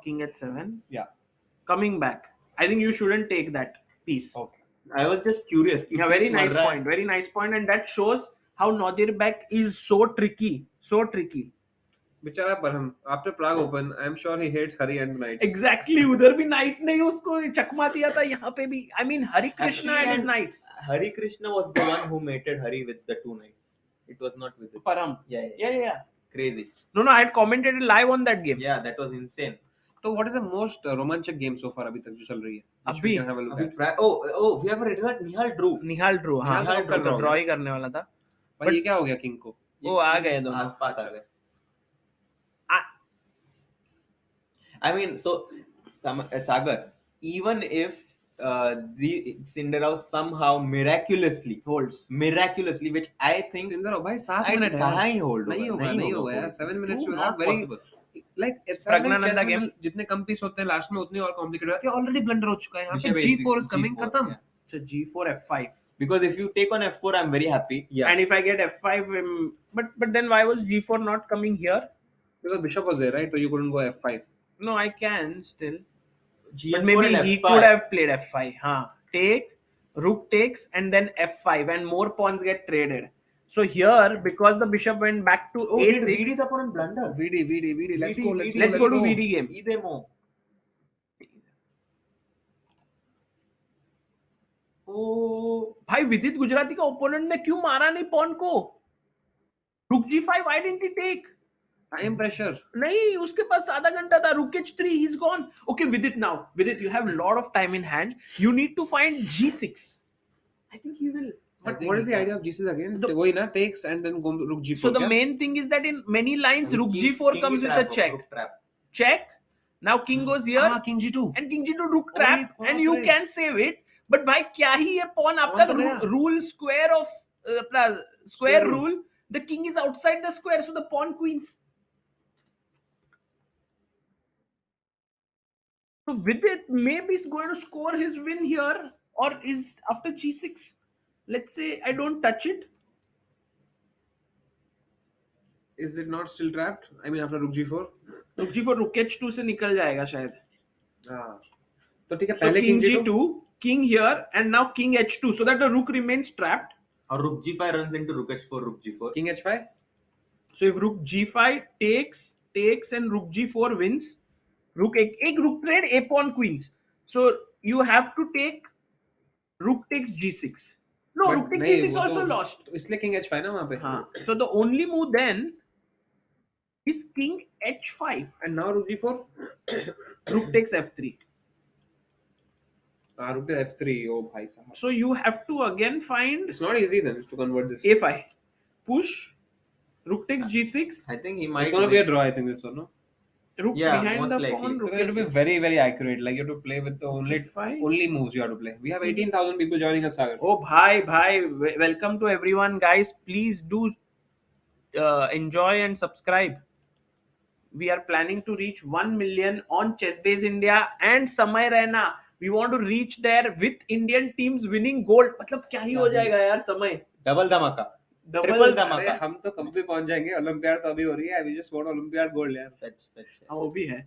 king h7, yeah, coming back. I think you shouldn't take that piece. Okay. I was just curious. Yeah, very nice point. Very nice point, and that shows how Nodirbek is so tricky. So tricky. बेचारा परहम, after Prague Open, I am sure he hates Hari and the knights. Exactly. उधर भी knight ने उसको चकमा दिया था. यहाँ पे भी. I mean, Harikrishna and his knights. Harikrishna was the one who mated Hari with the 2 knights. It was not with it. Parham. Yeah. Crazy. No, I had commented live on that game. Yeah, that was insane. So what is the most romantic game so far अभी तक जो चल रही है? अभी we can have a look at. Oh, we have a result. Nihal drew. हाँ, draw ही करने वाला था. पर ये क्या हो गया किंग को? वो आ गए दोनों. आसपास आ गए. I mean, so Sagar, even if the Sindarov somehow miraculously holds, which I think Sindarov भाई 7 मिनट है. कहाँ ही hold नहीं होगा यार. 7 minutes you have very possible. like Praggnanandhaa game जितने कम पीस होते हैं लास्ट में उतने और कॉम्प्लिकेटेड होते हैं. ऑलरेडी ब्लंडर हो चुका है यहाँ पे. g4 is coming, खत्म. So g4 f5. Because if you take on f4, I'm very happy. Yeah. And if I get f5, but then why was g4 not coming here? Because bishop was there, right? So you couldn't go f5. No, I can still. G4 but maybe and he f5. could have played f5. Take, rook takes, and then f5, and more pawns get traded. So here, because the bishop went back to a6. VD's opponent blunder. VD. Let's go to VD game. Idemo. Oh, भाई विदित गुजराती का opponent ने क्यों मारा नहीं pawn को? रुक g5, why didn't he take? Time pressure. नहीं, उसके पास आधा घंटा था. रुक h3, he's gone. Okay, Vidit now. Vidit, you have a lot of time in hand. You need to find g6. I think he will. But what is the idea of g6 again? वही ना, takes and then go rook g4. So the main thing is that in many lines, rook g4 comes with a check. Check. Now king goes here king g2 and king g2 rook trap and you can save it. But भाई क्या ही ये pawn आपका तो गया। rule square of square rule. The king is outside the square, so the pawn queens. So Vidit maybe is going to score his win here, or is after g6. Let's say I don't touch it. Is it not still trapped? I mean after rook g4. Rook g4 rook h2 से निकल जाएगा शायद. तो ठीक है So पहले king g2, king here, and now king h2, so that the rook remains trapped. Or rook g5 runs into rook h4, rook g4. King h5. So if rook g5 takes and rook g4 wins, rook एक rook trade a pawn queens. So you have to take rook takes g6. No, But rook takes नहीं, g6 वो also तो- lost. तो इसलिए king h5 ना वहाँ पे. हाँ. So the only move then is king h5 And now rook g4. rook takes f3. Rook to f3. Oh भाई साहब. So you have to again find It's not easy then to convert this. a5 push rook takes g6 I think he It's might gonna be a win. draw, I think, this one, no? rook Yeah, behind most the likely. pawn rook You have to be h6. very, very accurate. Like you have to play with the only moves you have to play. We have 18,000 people joining us, Sagar. Oh bhai, welcome to everyone, guys. Please do enjoy and subscribe. We are planning to reach 1 million on Chessbase India and Samay Raina. We want to reach there with Indian teams winning gold. मतलब क्या ही हो जाएगा यार समय. Double dhamaka. Double Triple अरे dhamaka. हम तो कब भी पहुंच जाएंगे. ओलंपियाड तो अभी हो रही है. We just want Olympiad gold यार. Such. हाँ वो भी है.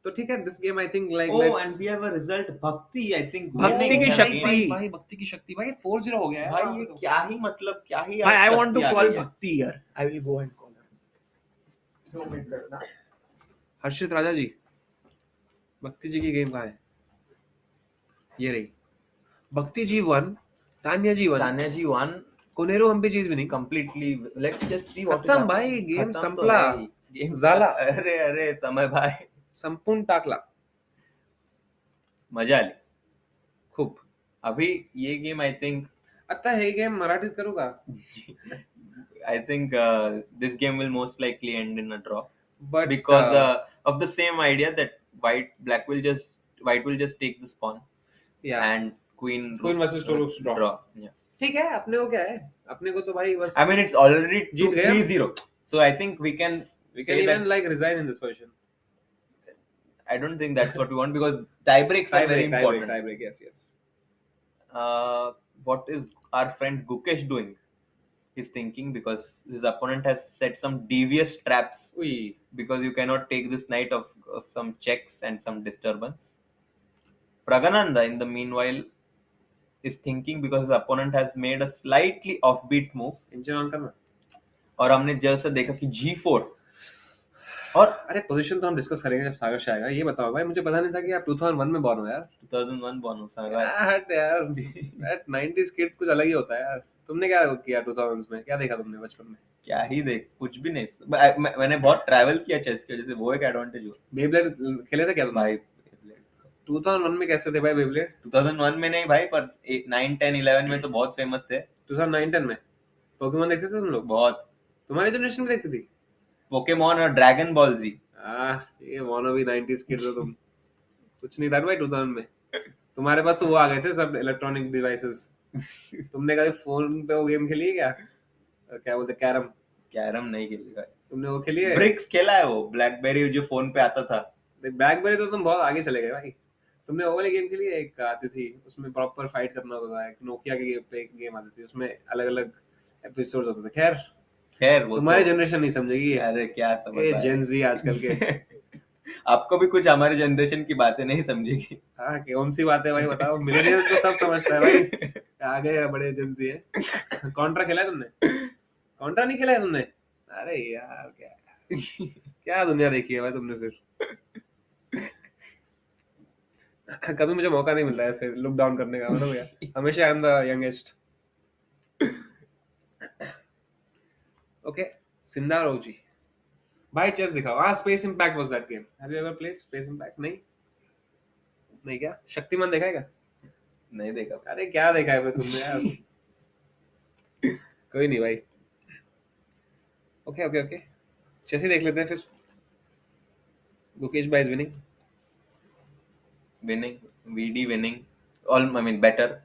तो ठीक है. This game I think like Oh, let's. and we have a result. Bhakti, I think. भक्ति winning की the शक्ति. game. भाई भक्ति की शक्ति. भाई 4-0 हो गया है. भाई ये क्या ही मतलब क्या ही I आज want to शक्ति आ call गई है। Bhakti here. I will go and call her. हर्षित राजा जी. भक्ति जी की गेम कहाँ है? ये रही. Bhakti ji 1. Tanya ji 1. Tanya ji won Koneru Humpy ji is winning. completely. Let's just see what is खत्म happening. भाई. गेम खत्म तो संपला. है ही. Game झाला. अरे समय भाई संपूर्ण टाकला. मजा आली खूप. अभी ये गेम I think आता हे गेम मराठीत करू का? I think this game will most likely end in a draw But because of the same idea that white will just take this pawn yeah. and queen versus two looks draw. Yeah. ठीक है. अपने को क्या है? अपने को तो भाई बस. I mean it's already जीत गए हम. 3-0, so I think we can say even that. like resign in this position. I don't think that's what we want because tie breaks are very important. Tie break, yes. What is our friend Gukesh doing? He's thinking because his opponent has set some devious traps. Ui. Because you cannot take this knight of some checks and some disturbance. Praggnanandhaa, in the meanwhile, is thinking because his opponent has made a slightly offbeat move. Engine on करना. और हमने जैसे देखा कि G4 और अरे position तो हम डिस्कस करेंगे जब सागर से आएगा. ये बताओ भाई, मुझे पता नहीं था कि आप 2001 में बॉर्न हो यार. 2001 बॉर्न हो सागा. यार that 90s kid कुछ अलग ही होता है यार. तुमने क्या किया 2000s में? क्या देखा तुमने बचपन में? क्या ही देख, कुछ भी नहीं. मैंने बहुत ट्रैवल किया चेस की वजह से, वो एक एडवांटेज हुआ. बेब्लेड खेले थे क्या तुम? भाई 2001 में कैसे थे भाई बेब्लेड? 2001 में नहीं भाई, पर 9, 10, 11 में तो बहुत फेमस थे. 2009-10 में पोकेमॉन देखते थे तुम लोग? बहुत. तुम्हारी जनरेशन में देखती थी? पोकेमॉन और ड्रैगन बॉल जी. ये wannabe 90s kids हो तुम. कुछ नहीं था भाई 2000 में. तुम्हारे पास तो वो आ गए थे सब इलेक्ट्रॉनिक डिवाइसेस. तुमने कभी फोन पे वो गेम खेली है क्या? क्या बोलते कैरम नहीं खेली भाई. तुमने वो खेली है? ब्रिक्स खेला है वो, ब्लैकबेरी जो फोन पे आता था. ब्लैकबेरी तो तुम बहुत आगे चले गए भाई. तुमने वो वाली गेम खेली है? एक आती थी उसमें प्रॉपर फाइट करना होता था. एक नोकिया की पे एक गेम आती थी, उसमें अलग अलग एपिसोड्स होते थे. खैर वो तुम्हारी जनरेशन नहीं समझेगी. अरे क्या समझ ये जेन जी आजकल के. आपको भी कुछ हमारी जनरेशन की बातें नहीं समझेगी. हाँ, कौन सी बात है भाई बताओ. मिलेनियल्स को सब समझता है भाई. आगे बड़े जेन जी है. कॉन्ट्रा खेला है तुमने? कॉन्ट्रा नहीं खेला है तुमने? अरे यार क्या दुनिया देखी है भाई तुमने फिर. कभी मुझे मौका नहीं मिलता है ऐसे लुक डाउन करने का. मतलब यार हमेशा I am the youngest. Okay, Sindarov ji भाई चेस दिखाओ. Space impact was that game. Have you ever played space impact? नहीं क्या? शक्तिमान देखा है क्या? नहीं देखा. अरे क्या देखा है तुमने यार. कोई नहीं भाई. ओके चेस ही देख लेते हैं फिर. Gukesh Bhai is winning. Winning, VD winning. Better.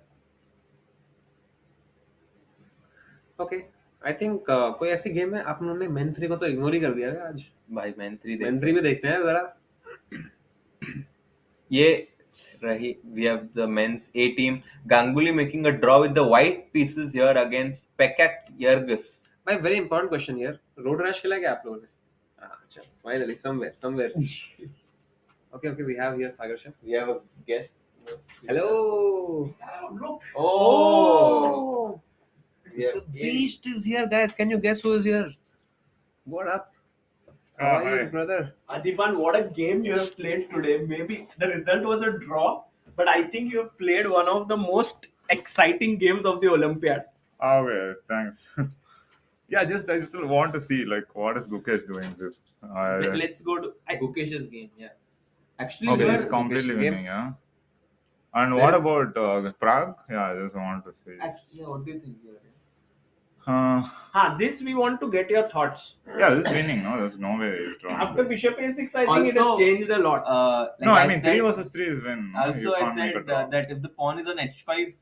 Okay. I think कोई ऐसी गेम है आप लोगों ने मैन 3 को तो इग्नोर ही कर दिया है आज. भाई मैन 3 मैन 3 में देखते हैं जरा. ये रही. We have the men's A team. Ganguly making a draw with the white pieces here against Pekak Yergis. भाई very important question here. Road rash खेला क्या आप लोगों ने? अच्छा, finally somewhere. Okay, we have here Sagar Shah. We have a guest. Hello. Look. Oh. Yeah. The beast is here, guys. Can you guess who is here? What up? How are you, brother? Adhiban, what a game you have played today. Maybe the result was a draw, but I think you have played one of the most exciting games of the Olympiad. Okay, thanks. Yeah, I still want to see like what is Gukesh doing this. Let's go to Gukesh's game. Yeah. Actually, Okay, he's completely winning, yeah. And what about Prague? Yeah, I just want to see. Actually, what do you think here? This we want to get your thoughts. Yeah, this is winning. No, there's no way he's drawing. After this. Bishop A6, I think it has changed a lot. No, I mean 3 versus 3 is win. No? Also, I said that if the pawn is on H5,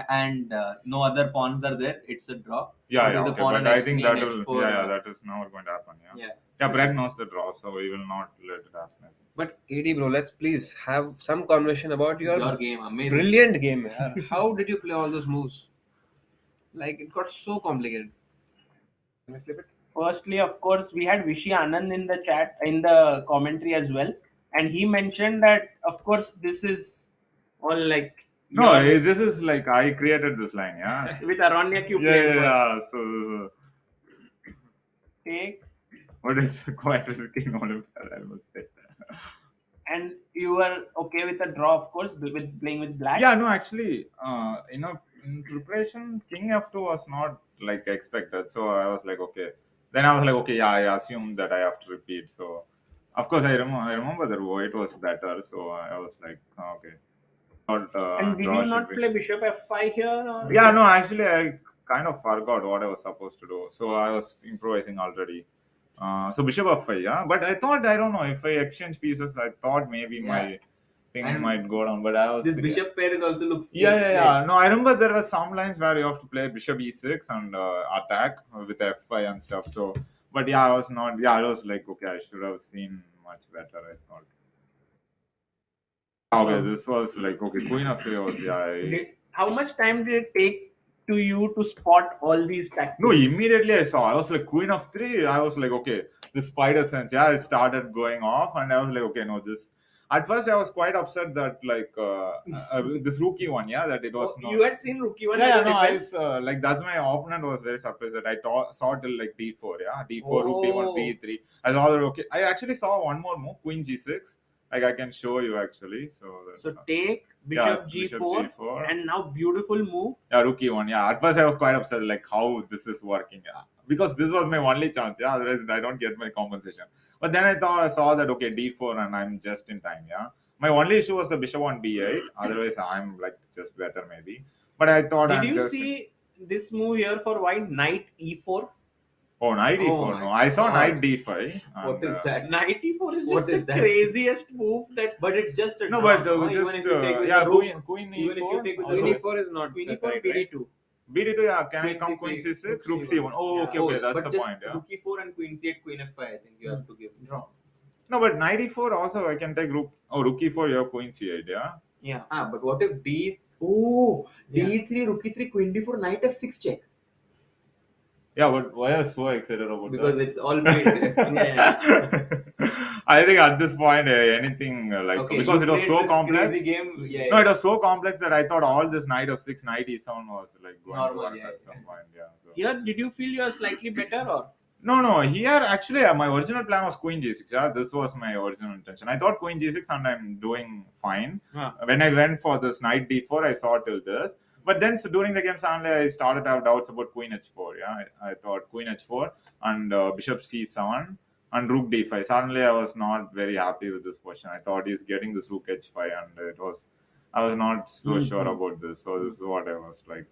and no other pawns are there, it's a draw. Yeah, But if the okay, pawn but on I think that H3 will. and Yeah, H4, that is now going to happen. Yeah. Yeah, Bragg knows the draw, so we will not let it happen. But AD bro, let's please have some conversation about your game, amazing. brilliant game. How did you play all those moves? Like it got so complicated. Can we flip it? Firstly, of course, we had Vishy Anand in the chat, in the commentary as well. And he mentioned that, of course, this is all like... No, this is like I created this line, yeah. With Aranyak you Yeah, played first. yeah. So Take. but it's quite risky Olympiad, I must say. And you were okay with the draw, of course, with playing with black? Yeah, no, actually, in preparation, King F2 was not like expected. So I was like, okay. Then I was like, okay, yeah, I assumed that I have to repeat. So, of course, I remember that white was better. So I was like, okay. And did you not play Bishop F5 here? Or? Yeah, no, actually, I kind of forgot what I was supposed to do. So I was improvising already. So Bishop F5, yeah. But I thought, I don't know, if I exchange pieces, I thought maybe my thing might go down. But I was this Bishop pair is also looks. Yeah. No, I remember there were some lines where you have to play Bishop E6 and attack with F5 and stuff. So, but yeah, I was not. Yeah, I was like, okay, I should have seen much better. I thought. Okay, this was like okay. Queen of 3 was How much time did it take to you to spot all these tactics? No, immediately I saw. I was like Queen of 3. I was like, okay, the spider sense. Yeah, it started going off, and I was like, okay, no, this. At first, I was quite upset that like this rookie one, that it was. You had seen rookie one. Yeah, no, I was, like that's my opponent was very surprised that I saw till like D4, D4, rook D1, B3. I saw that okay. I actually saw one more move, Queen G6. Like I can show you actually. So take Bishop G4 and now beautiful move. Yeah, rook E1. Yeah, at first I was quite upset like how this is working. Yeah, because this was my only chance. Yeah, otherwise I don't get my compensation. But then I saw that okay, D4 and I'm just in time. Yeah, my only issue was the Bishop on B8. Otherwise I'm like just better maybe. But I thought Did you see this move here for white? Knight E4. Oh, Knight E4. No, I saw Knight D5. What is that? Knight E4 is just the craziest move that. But it's just a no, draw. but just Queen E4. Queen E4 is not. Queen E4, BD2. BD2, yeah. Can I come Queen C6? Rook C1. Oh, okay. That's the point. Yeah. Rook E4 and Queen C8, Queen F5. I think you have to give draw. No, but Knight E4 also I can take rook. Oh, rook E4, you have Queen C8. Yeah. Yeah. But what if D? Oh, D3, rook E3, Queen D4, Knight F6 check. Yeah, but why are you so excited about because that? It's all made. I think at this point, anything because it was so complex. Game, No, it was so complex that I thought all this Knight F6, Knight E7 was like going normal, to work at some point. Yeah. So. Here, did you feel you are slightly better or? No. Here, actually, my original plan was Queen G6. Yeah, this was my original intention. I thought Queen G6 and I'm doing fine. When I went for this Knight D4, I saw till this. But then during the game, suddenly I started to have doubts about Queen H4. Yeah, I thought Queen H4 and Bishop C7 and Rook D5. Suddenly I was not very happy with this position. I thought he's getting this Rook H5 and I was not so sure about this. So this is what I was like.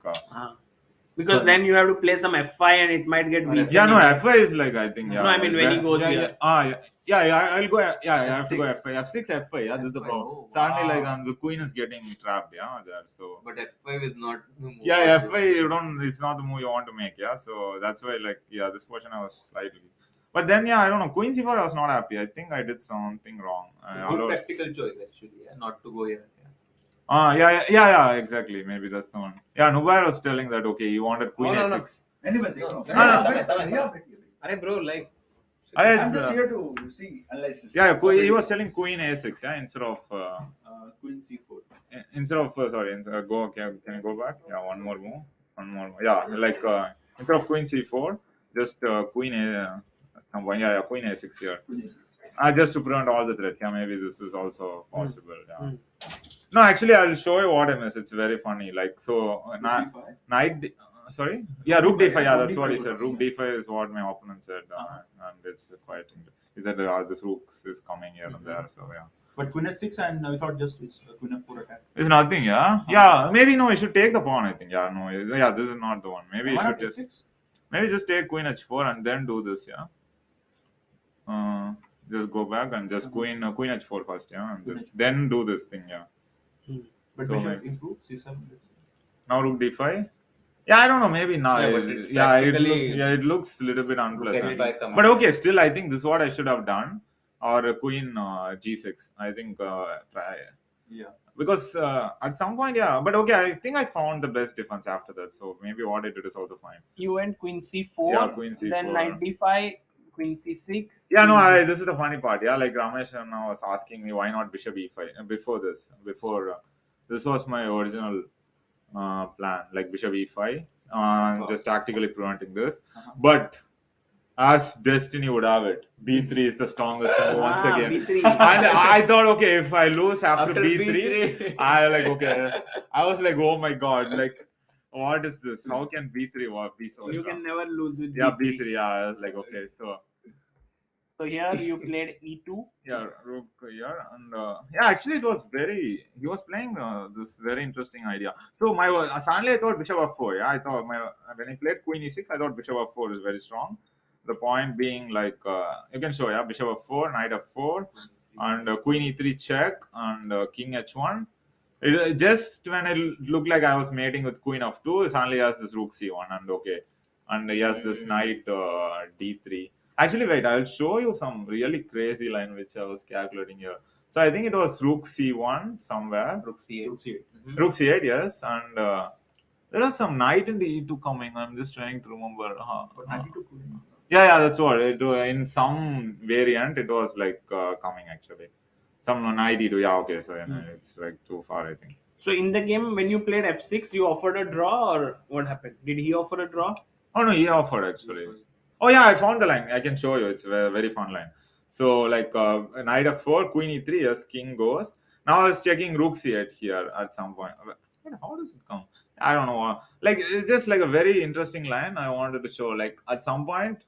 Because then you have to play some F5 and it might get weak. Yeah, no, F5 is like I think. Yeah, no, I mean when he goes here. Yeah. I'll go. Yeah, I have to go F6. F5, F6, F5. Yeah, this is the F5, problem. oh, Suddenly, wow. like, the queen is getting trapped. Yeah, there. So. But F5 is not the move. Yeah, F5. You don't. It's not the move you want to make. Yeah, so that's why, like, yeah, this portion I was slightly. But then, yeah, I don't know. Queen c4, I was not happy. I think I did something wrong. Good practical choice actually. Yeah, not to go here. Yeah, exactly. Maybe that's the one. Yeah, Nubair was telling that, okay, he wanted queen a6. Arey bro, like. I'm just here to see analysis. Yeah, he was telling queen a6, yeah, instead of Queen c4. Instead of go. Okay, can you go back? Yeah, one more move. Yeah, like instead of queen c4, just queen a at some point. Yeah, queen a6 here. Just to prevent all the threats. Yeah, maybe this is also possible. Yeah. No, actually, I'll show you what I miss. It's very funny. Like, so knight. Sorry? Yeah, rook d5. Yeah, that's what he said. Rook d5 is what my opponent said, and it's quite. He said this rook is coming here and there. So yeah. But queen f6, and we thought just it's queen f4 attack. It's nothing. Yeah. Yeah. Maybe no. You should take the pawn. I think. Yeah. No. Yeah. This is not the one. Maybe you should just take queen h4 and then do this. Yeah. Just go back and just queen h4 first. Yeah, and just then do this thing. Yeah. But so bishop improve c7. Now rook d5. Yeah, I don't know. Maybe now. Yeah, it looks a little bit unpleasant. But okay, still, I think this is what I should have done. Or queen g6. I think. Yeah. Because at some point, yeah. But okay, I think I found the best defense after that. So maybe what I did is also fine. You went queen c4. Yeah, queen c4. Then knight d5. Queen c6. Yeah, no. This is the funny part. Yeah, like Ramesh now was asking me why not bishop e5 before this was my original plan, like bishop e5, just tactically preventing this. But as destiny would have it, b3 is the strongest move once again. B3. And I thought, okay, if I lose after b3, I was like, oh my god, like, what is this? How can b3 be so strong? You can never lose with b3. b3. Yeah, I was like, okay, So here you played e2. Yeah, rook here, and actually it was he was playing this very interesting idea. So suddenly I thought bishop f4. Yeah, I thought when I played queen e6, I thought bishop f4 is very strong. The point being, like, you can show, yeah, bishop f4, knight f4, and queen e3 check, and king h1. Just when it looked like I was mating with queen f2, suddenly he has this rook c1, and he has this knight d3. Actually, wait, I'll show you some really crazy line which I was calculating here. So I think it was rook c1 somewhere. Rook c8. Rook c8, yes. And there was some knight in the e2 coming. I'm just trying to remember. Yeah, that's what. In some variant, it was like coming actually. Some knight e2. Yeah, okay. So it's like too far, I think. So in the game, when you played f6, you offered a draw, or what happened? Did he offer a draw? Oh no, he offered actually. Oh yeah, I found the line. I can show you. It's a very, very fun line. So like knight f4, queen e3, yes, king goes. Now I was checking rook c8 here at some point. How does it come? I don't know. Like, it's just like a very interesting line I wanted to show. Like, at some point,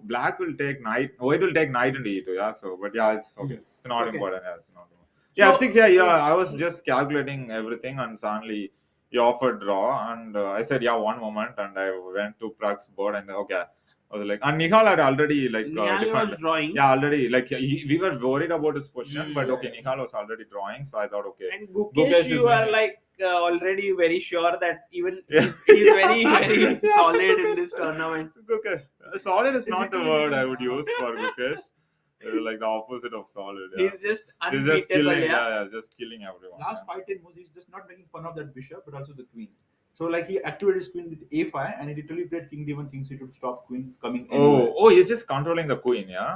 black will take knight. White will take knight into e2. Yeah. So, but yeah, it's okay. It's not important. Yeah, it's not important. Yeah, f6. Yeah. I was just calculating everything, and suddenly he offered draw, and I said, yeah, one moment, and I went to Prag's board, and okay. I was like, and Nihal had already Nihal was drawing. Yeah, already we were worried about his position, but okay, Nihal was already drawing, so I thought okay. And Gukesh, you are like already very sure that even he's very very solid in this tournament. Okay, solid is not the word I would use for Gukesh. Like the opposite of solid. Yeah. He's just unbeatable. He's just killing, just killing everyone. Last 5-10 moves, he's just not making fun of that bishop, but also the queen. So like he activated his queen with a5, and he literally played king d1, king c2 to stop queen coming. Oh, he's just controlling the queen, yeah.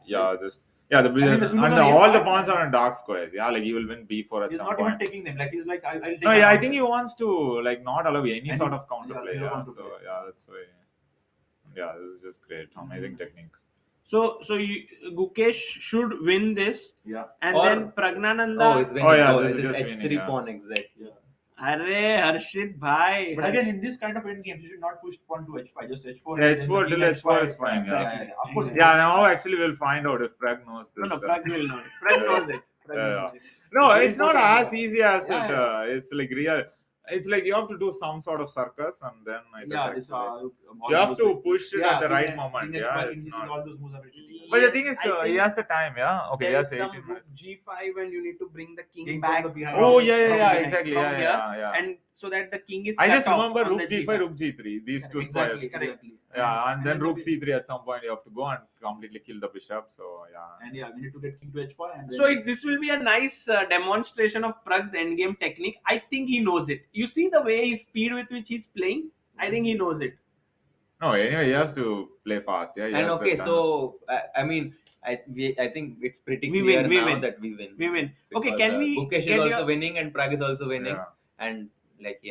Yeah. And all the pawns are in dark squares. Yeah, like he will win b4 at he's some not point. Even taking them. Like he's like, I'll take. No, yeah, I think he wants to like not allow any sort of counterplay. Yeah, so yeah, that's why. Yeah, this is just great, amazing technique. So Gukesh should win this. Yeah. And then Praggnanandhaa. This is just h3 pawn exactly. Yeah. Arey Harshit bhai. But again, in this kind of endgames, you should not push pawn to h5. Just h4. H4 till h4 is fine. Exactly. Yeah. Of course. Yeah. Now actually we'll find out if Pragg knows this. No, Pragg will know. Pragg knows it. No, it's not as easy as it. It's like real. It's like you have to do some sort of circus, and then this, you have to push it at the right king, moment. king Yeah, H5, it's king not. G6, all those moves are very critical. But the thing is, I think he has the time. Yeah. Okay. There Yes. is some 18 rook minutes. G5 and you need to bring the king King back. from the behind. Oh from- yeah, from behind, exactly. from Yeah, here, yeah. and so that the king is I cut just off remember on rook the G5, rook G3. These two Exactly, squares. correctly. Yeah, and then then rook the- C3 at some point you have to go and completely kill the bishop. So yeah. And we need to get king to H5. And then So this will be a nice demonstration of Prag's endgame technique. I think he knows it. You see the way his speed with which he's playing. I think he knows it. No, anyway, he has to play fast. Yeah. He And has okay, the so I mean, I think it's pretty We clear win, we now win. that we win. We win. Okay, Because, can we Gukesh is get also your... winning and Pragg is also winning, Yeah. and like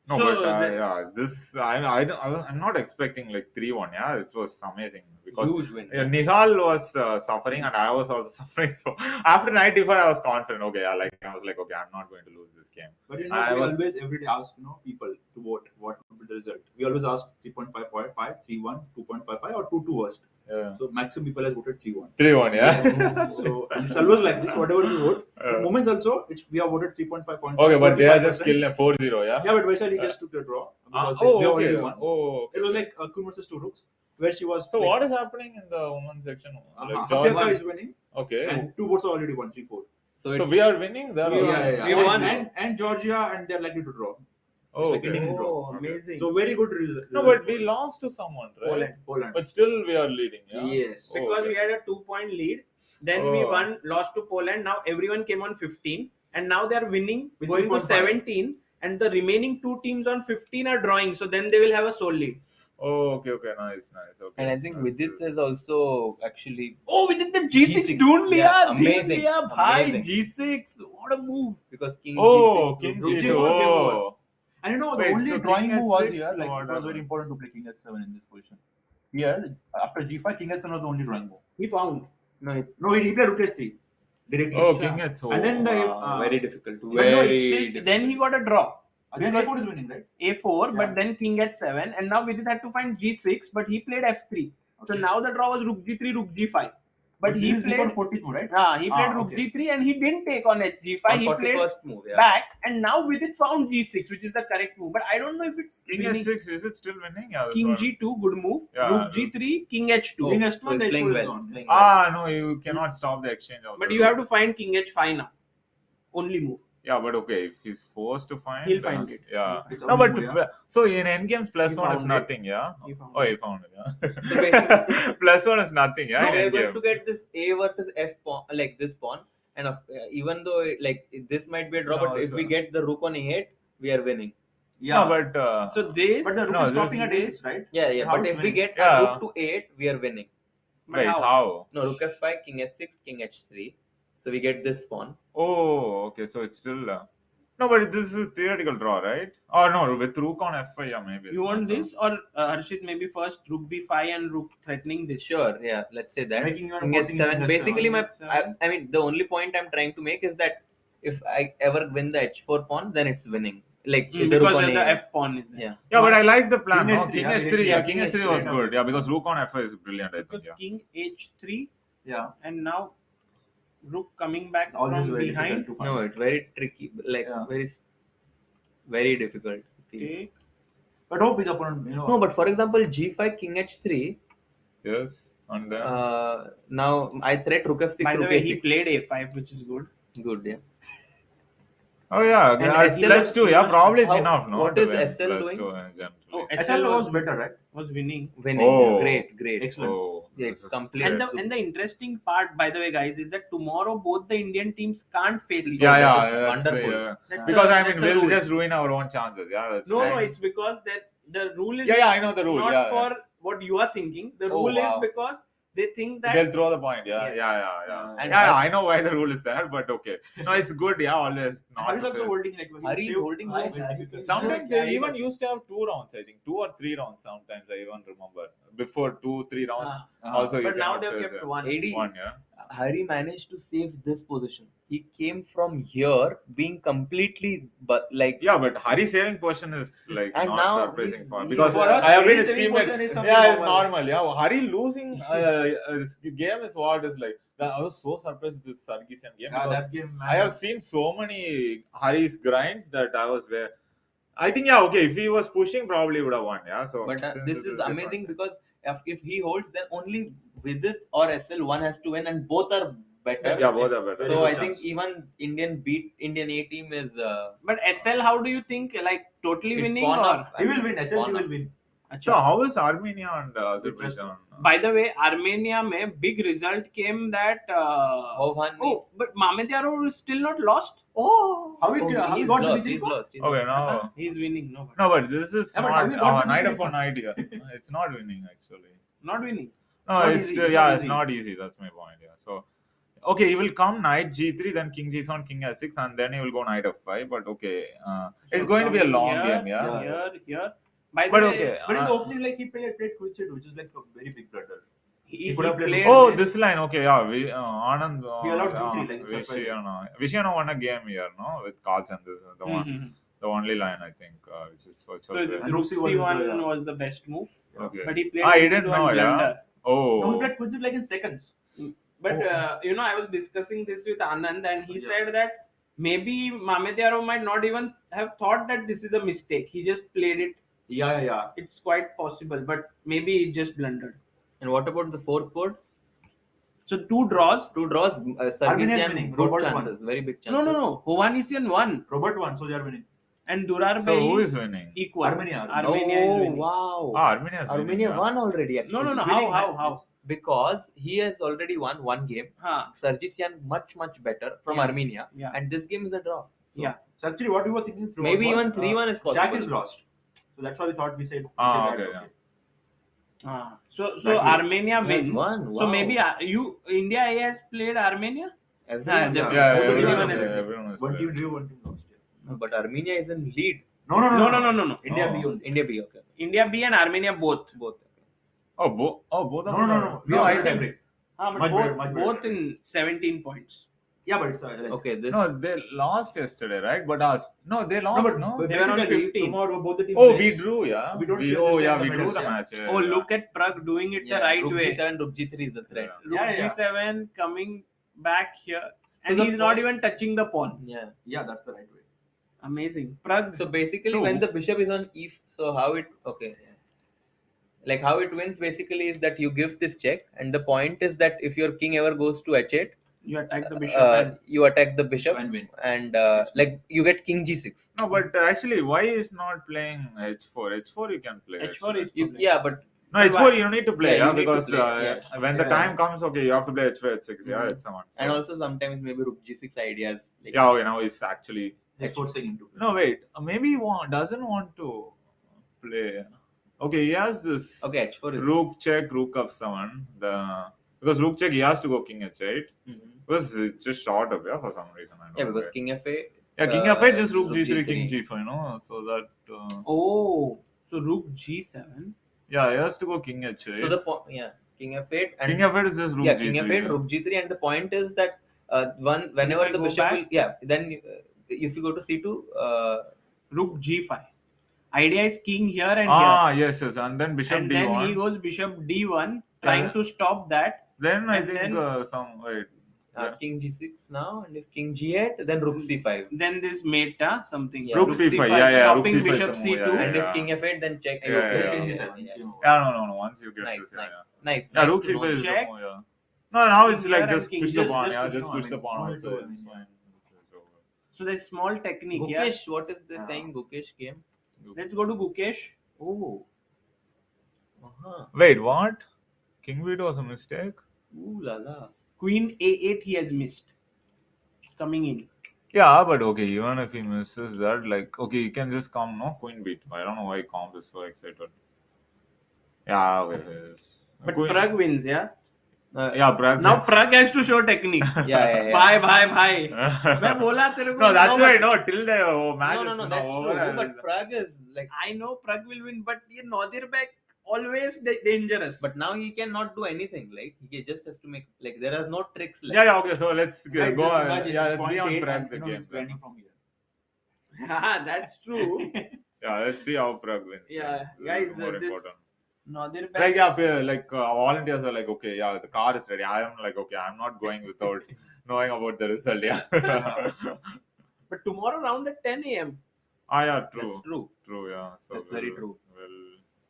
No, So but the- yeah, this I'm not expecting like 3-1. Yeah, it was amazing because huge win. Nihal was suffering and I was also suffering. So after 94, I was confident. Okay, I was like, okay, I'm not going to lose this game. But we I was- always every day ask people to vote what would be the result. We always ask 3.5, 3-1, 2.55 or 2-2 worst. Yeah. So maximum people has voted 3-1. 3-1, yeah. So and it's always like this. Whatever we vote, Yeah. moments also we have voted 3.5. Okay, but they are just killing 4-0, yeah. Yeah, but Vaishali just took the draw because oh, they okay. already won. Oh, okay. It was like Queen versus 2 rooks, where she was. So like, what is happening in the women's section? Like Abdusattorov is winning, Okay. and 2 votes are already won, 3-4. So we are winning. There. We won. And Georgia, and they're likely to draw. Oh, Second okay. inning draw. Oh, amazing. So very good result. No, but we lost to someone, right? Poland. But still we are leading. Yeah. Yes. Oh, Because okay. we had a 2-point lead, then we Oh. won, lost to Poland. Now everyone came on 15, and now they are winning, With going to 3.5. 17, and the remaining 2 teams on 15 are drawing. So then they will have a sole lead. Oh, okay, nice. Okay. And I think That's Vidit good. is also actually Oh, we did the G6. G6. Don't liya, Yeah, didn't amazing, liya, bhai, amazing. G6. What a move. because King Oh, G6. King Rook G2. G4 Oh. And you know, the Wait, only so drawing King move was H6 here, like or it was very what? important to play King H7 in this position. Here, after G5, King H7 was the only drawing move. He found. No, No, he played Rook H3 directly. Oh, King H. And then the very difficult. But no, it's still, then he got a draw. then A4 is winning, right? A4, Yeah. but then King H7, and now Vidit had to find G6, but he played F3. So now the draw was Rook G3, Rook G5. But he this is before played 42, right? he played Rook okay. G3 and he didn't take on H5. On He played 41st move, yeah. back, and now Vidit found G6, which is the correct move. But I don't know if it's King winning. H6, is it still winning? Yeah, that's King what- G2, good move. Yeah, Rook G3, King H2. King So H1, he's the playing H4 is well. on. Playing well. Ah, no, you cannot stop the exchange of But the you have to rooks. find King H5 now. Only move. Yeah, but okay, if he's forced to find, He'll find it. Yeah. It's No, only but move, yeah. so in endgames, plus He one is found it. nothing, yeah? He found Oh, it. he found it, yeah. So basically, Plus one is nothing, yeah? so in we are going endgame. to get this A versus F pawn, like this pawn, and even though like this might be a draw, No, but if we sir. get the rook on A8, we are winning. Yeah, No, but So this. but the rook No, is stopping this- at A6, right? Yeah. How But it's if we winning? get Yeah. a rook to A8, we are winning. but wait, how? how? No, rook F5, King H6, King H3. So we get this pawn. Oh, okay, so it's still. No, but this is a theoretical draw, right? Or no, with rook on F5, yeah, maybe. You want this or Harshit maybe first Rook B5 and Rook threatening this? Sure, yeah, let's say that. Making your King voting H7. King Basically, H7. I mean, the only point I'm trying to make is that if I ever win the H4 pawn, then it's winning. Like the rook Because on then the A8. F pawn is there. Yeah. Yeah, but I like the plan. King No, H3, King yeah, H3, yeah, King King H3 was H3, good. Yeah, because rook on F5 is brilliant, I think. Because Yeah. King H3 Yeah. and now Rook coming back All this is from very behind. difficult to find. No, it's very tricky. Like Yeah. very difficult. Okay. But hope his opponent, No, but for example, G5, King H3. Yes, and then. Now I threat rook F6, By the rook way, A6. he played A5, which is good. Good, yeah. Oh, yeah, And yeah, SL plus 2, yeah, probably it's how- enough, no? what to is win SL plus doing? 2 generally. Oh, SL was better, right? Was winning. Winning. Oh. Great, great. Excellent. Oh, Yeah, this it's is- complete. And the interesting part, by the way, guys, is that tomorrow both the Indian teams can't face each Yeah, other. yeah, That is that's wonderful. yeah. That's Because a- I mean, that's a we'll rule. just ruin our own chances. Yeah, that's No, fine. it's because that the rule is Yeah, I know the rule. not yeah, for what you are thinking. The Oh, rule is wow. because they think that They'll throw the point. Yeah, Yes. yeah. And Yeah, I know why the rule is there, but okay. No, it's good. Yeah, always not. Hari is to also face- holding like Hari is saved- holding Hari low. is difficult. Sometimes Yeah, they even but- used to have 2 rounds. I think 2 or 3 rounds. Sometimes I even remember before 2-3 rounds. Also, you but now cannot they've face kept it. one. AD, One, yeah. Hari managed to save this position. He came from here being completely like Yeah, but Hari saving position is like And not now surprising he's- for he's- because For us, I have been Hari his saving teammate. position is something Yeah, it's normal. normal. Yeah, Hari losing his game is what is like. I was so surprised with this Sargisian game. Yeah, because that game, man. I have seen so many Hari's grinds that I was there. I think if he was pushing, probably would have won. Yeah. So, But since this it is different, amazing because if he holds, then only Vidit or SL one has to win, and both are better. Yeah, both are better. So I think even Indian A team is. But SL, how do you think? Like totally It's winning gone or? up. He will win. SLG Gone will up. win. So how is Armenia and Azerbaijan? By the way, Armenia mein big result came that but Mamedyarov is still not lost. How he got the lost, victory? he's lost. Okay, now He's winning. no, but this is Yeah, but how he got not the night victory upon for- night here. It's not winning actually. Not winning. No, Not it's easy, still, it's not it's easy. not easy. That's my point. Yeah. So, okay, he will come knight g3, then king g7, king h6, and then he will go knight f5. But okay, it's going to be a long game. Yeah. Here. By the But way, okay. But in the opening, like he played queen c8, which is like a very big blunder. he could have played played Oh, this line. Okay, yeah. We Anand. He allowed d3, like, Vishy surprising. Anand. Vishy Anand won a game here, no, with cards and this. The one, the only line I think, which is which So was this very- Rook Rook C1 C1 was the best move. Okay. But he played I Queen didn't C2 know. and Yeah. blunder. Oh. No, he played queen c8 like in seconds. But I was discussing this with Anand, and he said that maybe Mamedyarov might not even have thought that this is a mistake. He just played it. Yeah. It's quite possible, but maybe he just blundered. And what about the fourth board? So two draws. Two draws. Armenia is Sarkisian winning. good Robert chances, very big chances. No. Hovhannissian won, Robert won, so they are winning. and Nodirbek So who is winning? equal. Armenia. Armenia is winning. Wow. Armenia is winning. Armenia Yeah. won already. Actually. No. Winning, How? Because he has already won one game. Sarkisian much better from Yeah. Armenia, Yeah. and this game is a draw. So Yeah. So actually, what we were thinking through Maybe was, even 3-1 is possible. Shaq is lost, so that's why we thought we said. Okay, yeah. So That Armenia He has wins. won, So wow. maybe India A has played Armenia. Everyone they- won. Yeah, Both of everyone them is- has- everyone is One playing. team drew, one team lost. Yeah. But Armenia is in lead. No. No. India B only. India B, okay. India B and Armenia both. Both. Oh, both of them. No. No, I think. think. But Much both, better, much better. both in 17 points. Yeah, but it's like, Okay, this. No, they lost yesterday, right? But us. No, they lost. No, but No. They were on basically, 15. tomorrow both the teams. Oh, we plays. drew. Yeah. We don't We, share oh, this yeah. time We the drew medals, the yeah. match. Yeah, Oh, yeah. look at Prague doing it Yeah, the right Rook way. G7, Rook G3 is the threat. Rook Yeah. G7 coming back here, So and the he's not pawn- even touching the pawn. Yeah. That's the right way. Amazing. Prague. So basically, So- when the bishop is on E, so how it like how it wins basically is that you give this check, and the point is that if your king ever goes to H8, you attack the bishop. you attack the bishop And win. and like you get king G6. No, but actually, why is not playing H4? H4 you can play. H4 actually. is You, problem. yeah, but No, H4 you don't need to play, Yeah, yeah, you need to because play, yeah. when the Yeah. time comes, okay, you have to play H5, H6, yeah, H7. So. and also sometimes maybe Rook G6 ideas. Like, Yeah, okay, now he's actually. He's forcing him to play. No, wait, maybe he doesn't want to play. Okay, he has this Okay, H4 is. rook check, rook f7. Because rook check, he has to go king h8. Mhm. Because it's just short of, yeah, for some reason. I don't Yeah, know because why. king F8. Yeah, king f8, just rook g3, king g4, you know, so that. Oh, so Rook G7. Yeah, he has to go king h8. So the king F8 and king f8 is just rook yeah, g3. king F8, yeah. Rook G3, and the point is that whenever If I the go bishop back- will, then if you go to C2, Rook G5. Idea is king here and Yes, and then here. bishop And d1. then he goes bishop D1, trying to stop that. Then I and think then- wait. king G6 now, and if king G8, then Rook C5. Then this meta something. Yeah, Rook c5, yeah, stopping rook c5 bishop is the move, C2. yeah, And yeah. if king F8, then check. Yeah, yeah, King yeah. G7. Yeah. No. Once you get Nice, this, nice, yeah. nice. Yeah, nice rook to know. c5 is the Check. move, yeah. No, now it's King like here just and king. push the Just- pawn, just yeah, push just the push pawn, the I mean, pawn no also, need to it's go fine. So there's small technique. Gukesh, what is this saying? Gukesh game? Yeah. Let's go to Gukesh. Oh. Wait, what? King b8 was a mistake? Ooh la la. Queen A8 he has missed. Coming in. Yeah, but okay, even if he misses that, like, okay, he can just come, no? Queen b8. I don't know why Comp is so excited. Yeah, okay. Yes. But Queen- Prague wins, yeah? Yeah, Prague. Now wins. Prague has to show technique. Yeah. Bye. मैं बोला तेरे को. No, that's No, why, but- no, till the match No, is that's over. true. But Prague is like. I know Prague will win, but ये Nodirbek always dangerous. But now he cannot do anything. Like he just has to make like there are no tricks left. Yeah, okay, so let's go. Right, just imagine Yeah, it's let's be on 0.8 Prague and, the you know, game. it's grinding from here. That's true. Yeah, let's see how Prague wins. Yeah, This guys, is more this important. Nodirbek. Like, yeah, like volunteers are like, okay, yeah, the car is ready. I am like, okay, I'm not going without knowing about the result. Yeah. But tomorrow round at 10 a.m. Yeah, true. That's true. True, yeah. So That's very true. Well,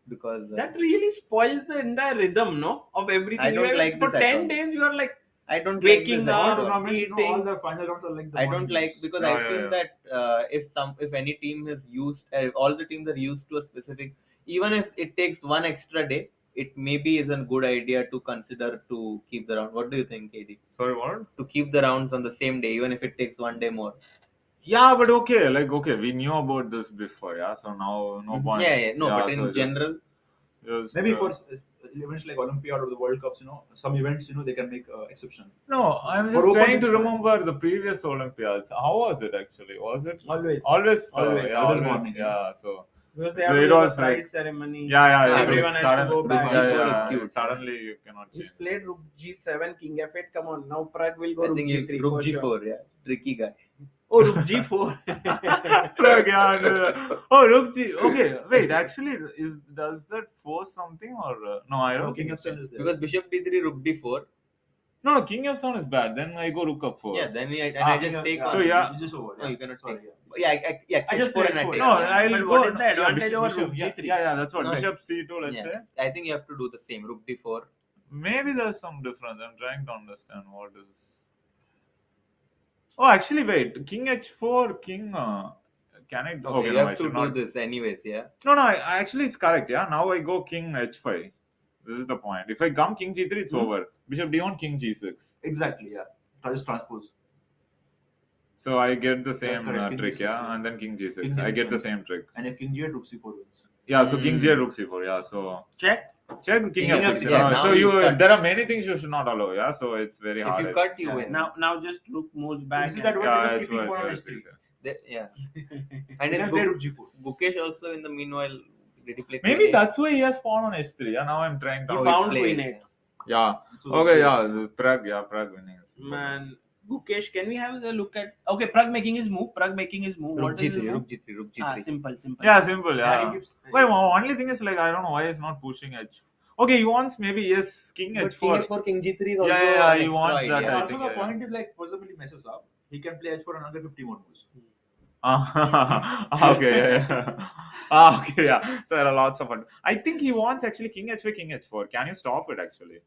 Because That really spoils the entire rhythm, no, of everything. I don't like for this at 10 all. days. You are like I don't waking like this up, at all. Tournaments, you know, all eating. the final rounds are like the I morning don't like games. because Yeah, I yeah, feel yeah. that if any team is used, all the teams are used to a specific. Even if it takes one extra day, it maybe is a good idea to consider to keep the round. What do you think, KG? sorry, what? To keep the rounds on the same day, even if it takes one day more. Yeah, but okay, we knew about this before, yeah. So now no point. Yeah, no, but so in general, just, Maybe for events like Olympiad or the World Cups, you know, some events, you know, they can make exception. No, I'm For just open, trying it's to fine. remember the previous Olympiads. How was it actually? Was it Always. always, Always. yeah, Always always, morning, yeah. So Because they So have it to do was the like- prize ceremony. yeah. Everyone has to go back. Yeah, G4 yeah, is cute. Suddenly you cannot He's change. played Rook G7, King F8. Come on, now Prag will go I Rook think G3. Rook for G4, sure. yeah, tricky guy. Oh, Rook G4. Prag, yeah, Rook G. Okay, wait. Actually, does that force something or no? I don't King think. F7 is there. Because Bishop D3, Rook D4. No, King F7 is bad. Then I go Rook F4. Yeah, then I just take So, on. yeah. It's just over. No, you cannot Sorry, take. Yeah, I just H4 play and I H4. take. No, yeah. I'll But go. what is the advantage over Rook Bishop, G3? Yeah, that's what. No, Bishop C2, let's Yeah, say. I think you have to do the same. Rook D4. Maybe there's some difference. I'm trying to understand what is. Oh, actually, wait. King H4, King. Can I? Okay, you no, I have to should do not. this anyways, yeah. No, actually, it's correct. Yeah, now I go King H5. This is the point. If I come King G3, it's over. Bishop D1, King G6. Exactly, yeah. Just transpose. So I get the same correct, King trick, G6, yeah, yeah. and then King G6. King I G6 get the wins. same trick. And if King G8, Rook C4 wins. Yeah, so King J, Rook C4. Yeah, so Check. check King King F6. F6, yeah, now so you cut. there are many things you should not allow. Yeah, so it's very If hard. you cut, you yeah. win. Now just Rook moves back. This is and- that one Yeah, yeah, it's keeping pawn on worse, H3. Yeah. And And you it's can play Rook G4. Gukesh also in the meanwhile. Did he play Maybe Queen A? that's why he has pawn on H3. Yeah, now I'm trying to. He Oh, found he's Queen played. 8. Yeah. So Okay, yeah, Prague winning. Man, Gukesh, can we have a look at? Okay, Prag making his move. What Rook is his G3, move? Rook G3, Rook G3. Simple. Yeah, simple. Yeah, Yeah. he keeps- Wait, only thing is I don't know why he's not pushing H. Okay, he wants maybe yes King But H4. King H4, King G3 is also Yeah, an he extra wants idea. that, And I also think, the yeah. point is like, for example, he messes up. He can play H4 another 50 more moves. Okay, yeah. Okay, yeah. So there are lots of fun. I think he wants actually King H5, King H4. Can you stop it actually?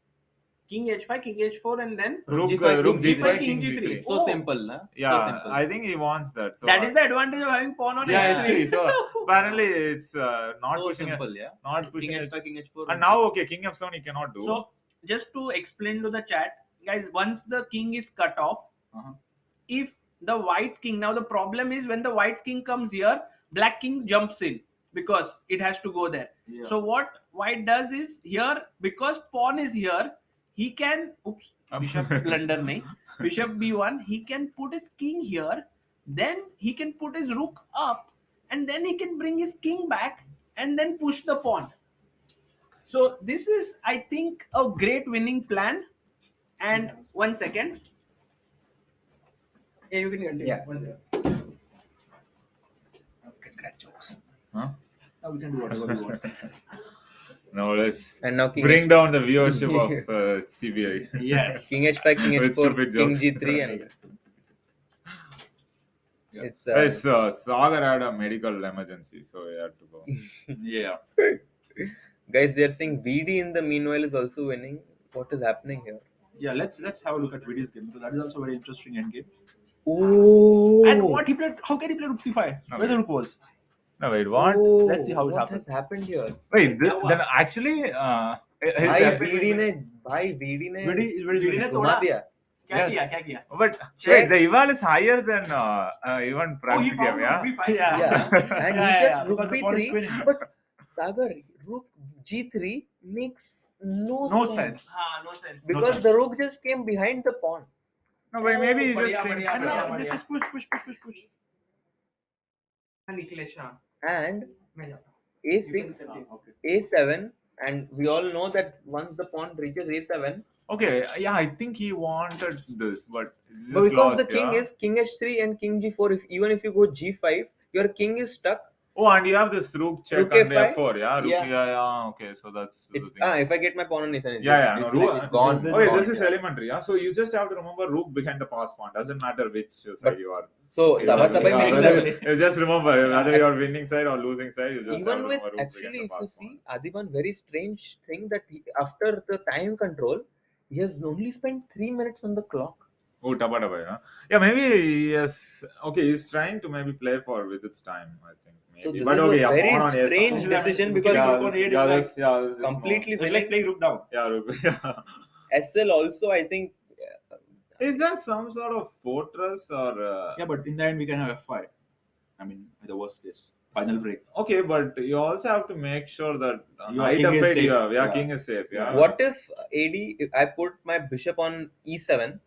King H5, King H4, and then Rook G5, Rook King G5, G5, King King G3. G3. So Oh. simple, na? Yeah, So simple. I think he wants that. So that is the advantage of having pawn on yeah, H3. H3. So apparently it's not so pushing simple, yeah. not pushing King H. H5, King H4. And now okay, King F7 he cannot do. So just to explain to the chat, guys, once the king is cut off, if the white king, now the problem is when the white king comes here, black king jumps in because it has to go there. Yeah. So what white does is here, because pawn is here, he can bishop blunder nahi, bishop b1, he can put his king here, then he can put his rook up, and then he can bring his king back and then push the pawn. So this is, I think, a great winning plan. And 1 second. Yeah, you can continue. Yeah. Congrats. Huh? Now we can do whatever we want. No, let's And now King bring down the viewership of CBI. Yes. King H5, King With H4, stupid King jokes. G3, and it's Yes, Sagar had a medical emergency, so he had to go. Yeah. guys. They're saying VD in the meanwhile is also winning. What is happening here? Yeah, let's have a look at Vidit's game because that is also a very interesting endgame. Oh, And what he played? How can he play Rook C5? No, Where the Rook was? No, wait, what? Let's see how it what happens. has happened here? Wait, then actually, his भाई epic- VD ने Vidit is VD ने winning. घुमा दिया. क्या किया? But Check. wait, the eval is higher than even Prag's he game, found yeah? Rook B5. Yeah, and he just Rook because the pawn is B3. winning. But Sagar, Rook G3 makes no sense. No sense. Because sense. the Rook just came behind the pawn. No, but maybe he just बढ़िया, thinks. बढ़िया, And बढ़िया, now बढ़िया. this is push. Nikhilesh, हाँ. And मैं जाता हूँ. A6, A7, and we all know that once the pawn reaches A7, Okay, yeah, I think he wanted this, but but just because the lost, king yeah? is King H3 and King G4, even if you go G5, your king is stuck Oh, and you have this rook check Rook under F5? F4, yeah? Rook, Yeah. yeah. Okay, so that's the It's thing. if I get my pawn on A7, it's Yeah, just, no, it's gone. Okay, gone. this is elementary, yeah. So you just have to remember rook behind the pass pawn. Doesn't matter which side you are. So Tabatabaei makes You just remember whether you are winning side or losing side. You just even have to with remember rook actually, behind if the you pass see Adhiban, very strange thing that after the time control, he has only spent 3 minutes on the clock. Oh, Tabatabaei, huh? Yeah, maybe yes. Okay, he's trying to maybe play for with its time, I think. Maybe. So this But is okay, a very pawn on A7. strange decision because this is completely It's like playing rook down. Yeah, rook. Yeah. SL also, I think. Is there some sort of fortress or? Yeah, but in the end we can have F5. I mean, in the worst case, final break. Okay, but you also have to make sure that Your knight king is F8 safe. you have. Yeah, Yeah. king is safe. Yeah. What if if I put my bishop on E7?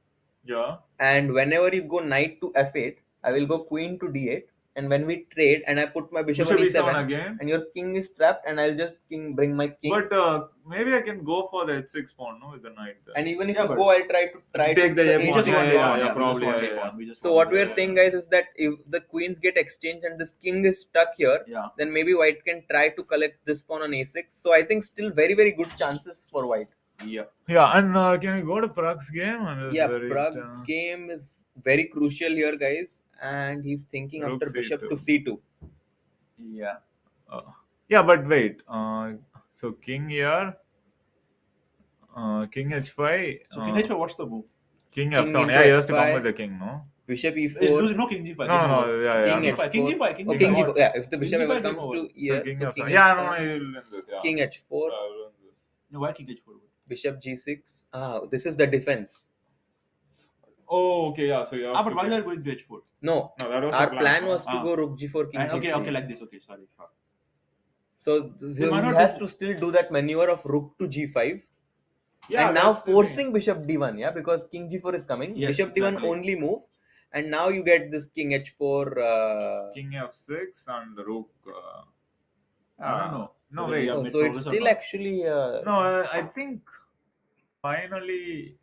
Yeah. And whenever you go knight to F8, I will go queen to D8. And when we trade, and I put my bishop on Bishop E7, E7 again. and your king is trapped, and I'll just bring my king. But maybe I can go for the H6 pawn, no, with the knight. There. And even if you go, I'll try to take the A pawn. H1 Probably. So what we are saying, guys, is that if the queens get exchanged and this king is stuck here, then maybe white can try to collect this pawn on A6. So I think still very, very good chances for white. Yeah. Yeah, and can we go to Prague's game? Yeah, Prague's game is very crucial here, guys. And he's thinking Rook after bishop C2. to C2. Yeah. Yeah, but wait. So king here. King H5. So king H5, what's the move? King King F7. into Yeah, he has to come H5. with the king, no? Bishop E4. It's losing, no king G5. No, yeah. King F5. King G5. King G4. Yeah, if the bishop King ever G5 comes game to over. here, So king so F7. king Yeah, H7, no, he will win this. Yeah. King H4, Yeah, he'll win this. No, why king H4? bishop G6. This is the defense. Oh, okay, yeah. So you have But to why play. are you going to H4? No, No, that was our the plan was to Ah. go rook G4, king G3. Okay, like this. Okay, sorry. So he why not has do- to still do that maneuver of rook to G5. Yeah, And now that's the thing. forcing bishop D1, yeah, because king G4 is coming. Yes, Bishop D1 exactly. only move. And now you get this king H4. King F6 and rook. I don't know. No, Whether wait. we have Oh, made so it's progress or still not. actually. No, I think finally.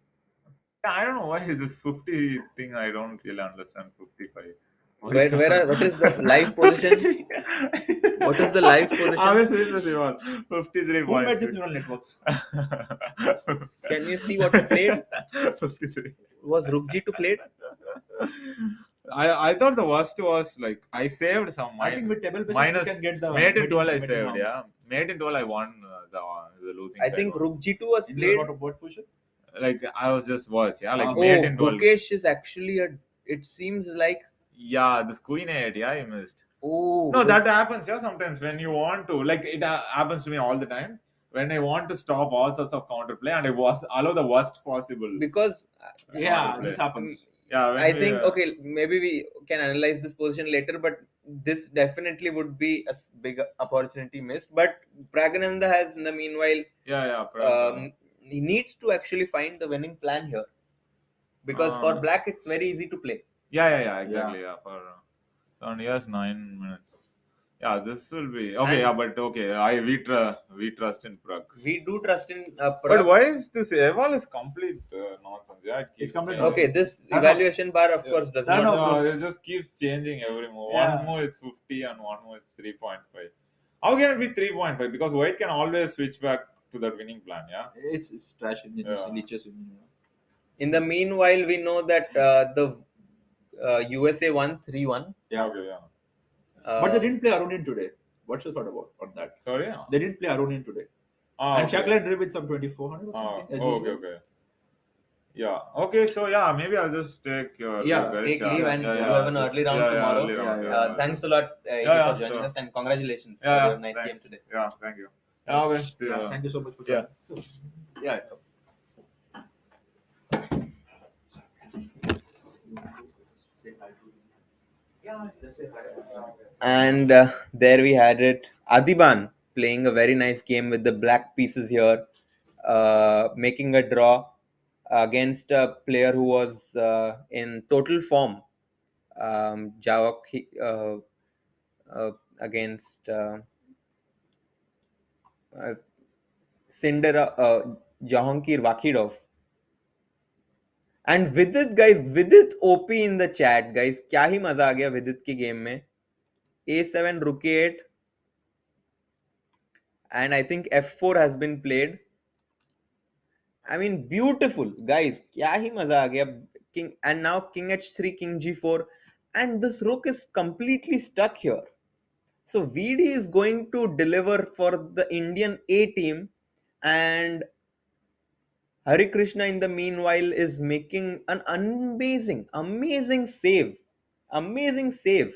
I don't know why is this 50 thing. I don't really understand 55. What is the live position? What is the live position? Obviously, it's the one. 53 Who made points. these neural networks? Can you see what he played? 53. Was rook G2 played? I thought the worst was like I saved some. I think with table basis minus we can get the mate in 12 I mate in saved. rounds. Yeah, mate in 12 I won the losing. I side think rook was. G2 was In played. what position? Like I was just worse. Yeah, like Oh, mate in 12. Gukesh is actually it seems like. Yeah, this queen 8. Yeah, I missed. Oh. No, that happens. Yeah, sometimes when you want to, like it happens to me all the time. When I want to stop all sorts of counterplay and I allow the worst possible. Because. Yeah, counterplay. this happens. Yeah, when I we, think, okay, maybe we can analyze this position later, but this definitely would be a big opportunity missed. But Praggnanandhaa has, in the meanwhile, he needs to actually find the winning plan here. Because for black, it's very easy to play. Yeah, exactly. Yeah, for and yes, 9 minutes. Yeah, this will be okay. And- But okay, we trust in Prague. We do trust in But Prague. why is this eval is complete nonsense? Yeah, it keeps complete changing. Okay, this evaluation bar, of course, does not. No, it just keeps changing every move. Yeah. One move is 50 and one move is 3.5. How can it be 3.5? Because white can always switch back to that winning plan. Yeah. It's trash in Yeah. leeches. In the meanwhile, we know that the USA won 3-1. Yeah. Okay. Yeah. But they didn't play Aronian today. What's your thought about on that? Sorry. Yeah. They didn't play Aronian today. And okay. Shackler drew with some 2400 or something. as usual. Okay. Yeah. Okay. So yeah, maybe I'll just take your Yeah, guys. Take leave and you have an early round tomorrow. Early round, Yeah. Thanks a lot, Edi, Yeah, for joining sure. us, and congratulations for Yeah. your nice game Thanks. today. Yeah. Thank you. Yeah. Okay. See you. Thank you so much for Yeah. joining. Yeah. And there we had it. Adhiban playing a very nice game with the black pieces here, making a draw against a player who was in total form. Javokhir against Sindarov, Javokhir, Vakhidov. And Vidit, guys, Vidit OP in the chat, guys. क्या ही मजा आ गया विदित की game में. A7, rook A8. And I think F4 has been played. I mean, beautiful, guys. Kya hi maza aa gaya. King, and now King H3, King G4. And this rook is completely stuck here. So VD is going to deliver for the Indian A team. And Harikrishna in the meanwhile is making an amazing save. Amazing save.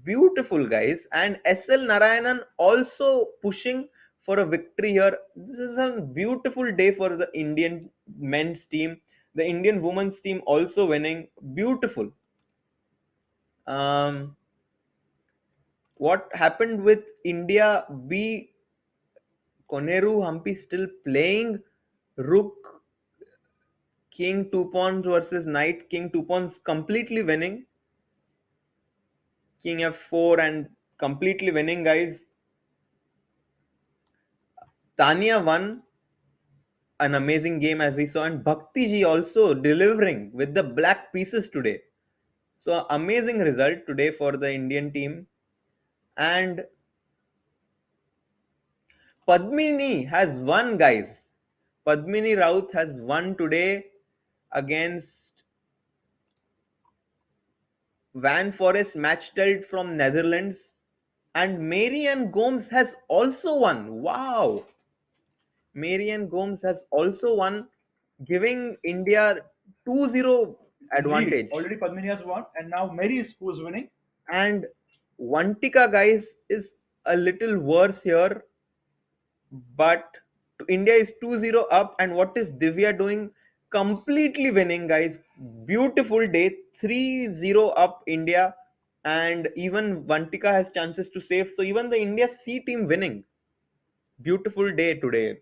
Beautiful, guys. And SL Narayanan also pushing for a victory here. This is a beautiful day for the Indian men's team. The Indian women's team also winning. Beautiful. What happened with India B? Koneru Hampi still playing. Rook King 2 pawns versus Knight King 2 pawns, completely winning. King F4 and completely winning, guys. Tanya won an amazing game, as we saw, and Bhakti ji also delivering with the black pieces today. So amazing result today for the Indian team. And Padmini has won, guys. Padmini Raut has won today against Van Forest Matchstelt from Netherlands. And Marianne Gomes has also won. Wow. Marianne Gomes has also won, giving India 2-0 advantage. Already Padmini has won, and now Mary is who is winning. And Vantika, guys, is a little worse here. But India is 2-0 up. And what is Divya doing? Completely winning, guys. Beautiful day. 3-0 up India. And even Vantika has chances to save. So even the India C team winning. Beautiful day today,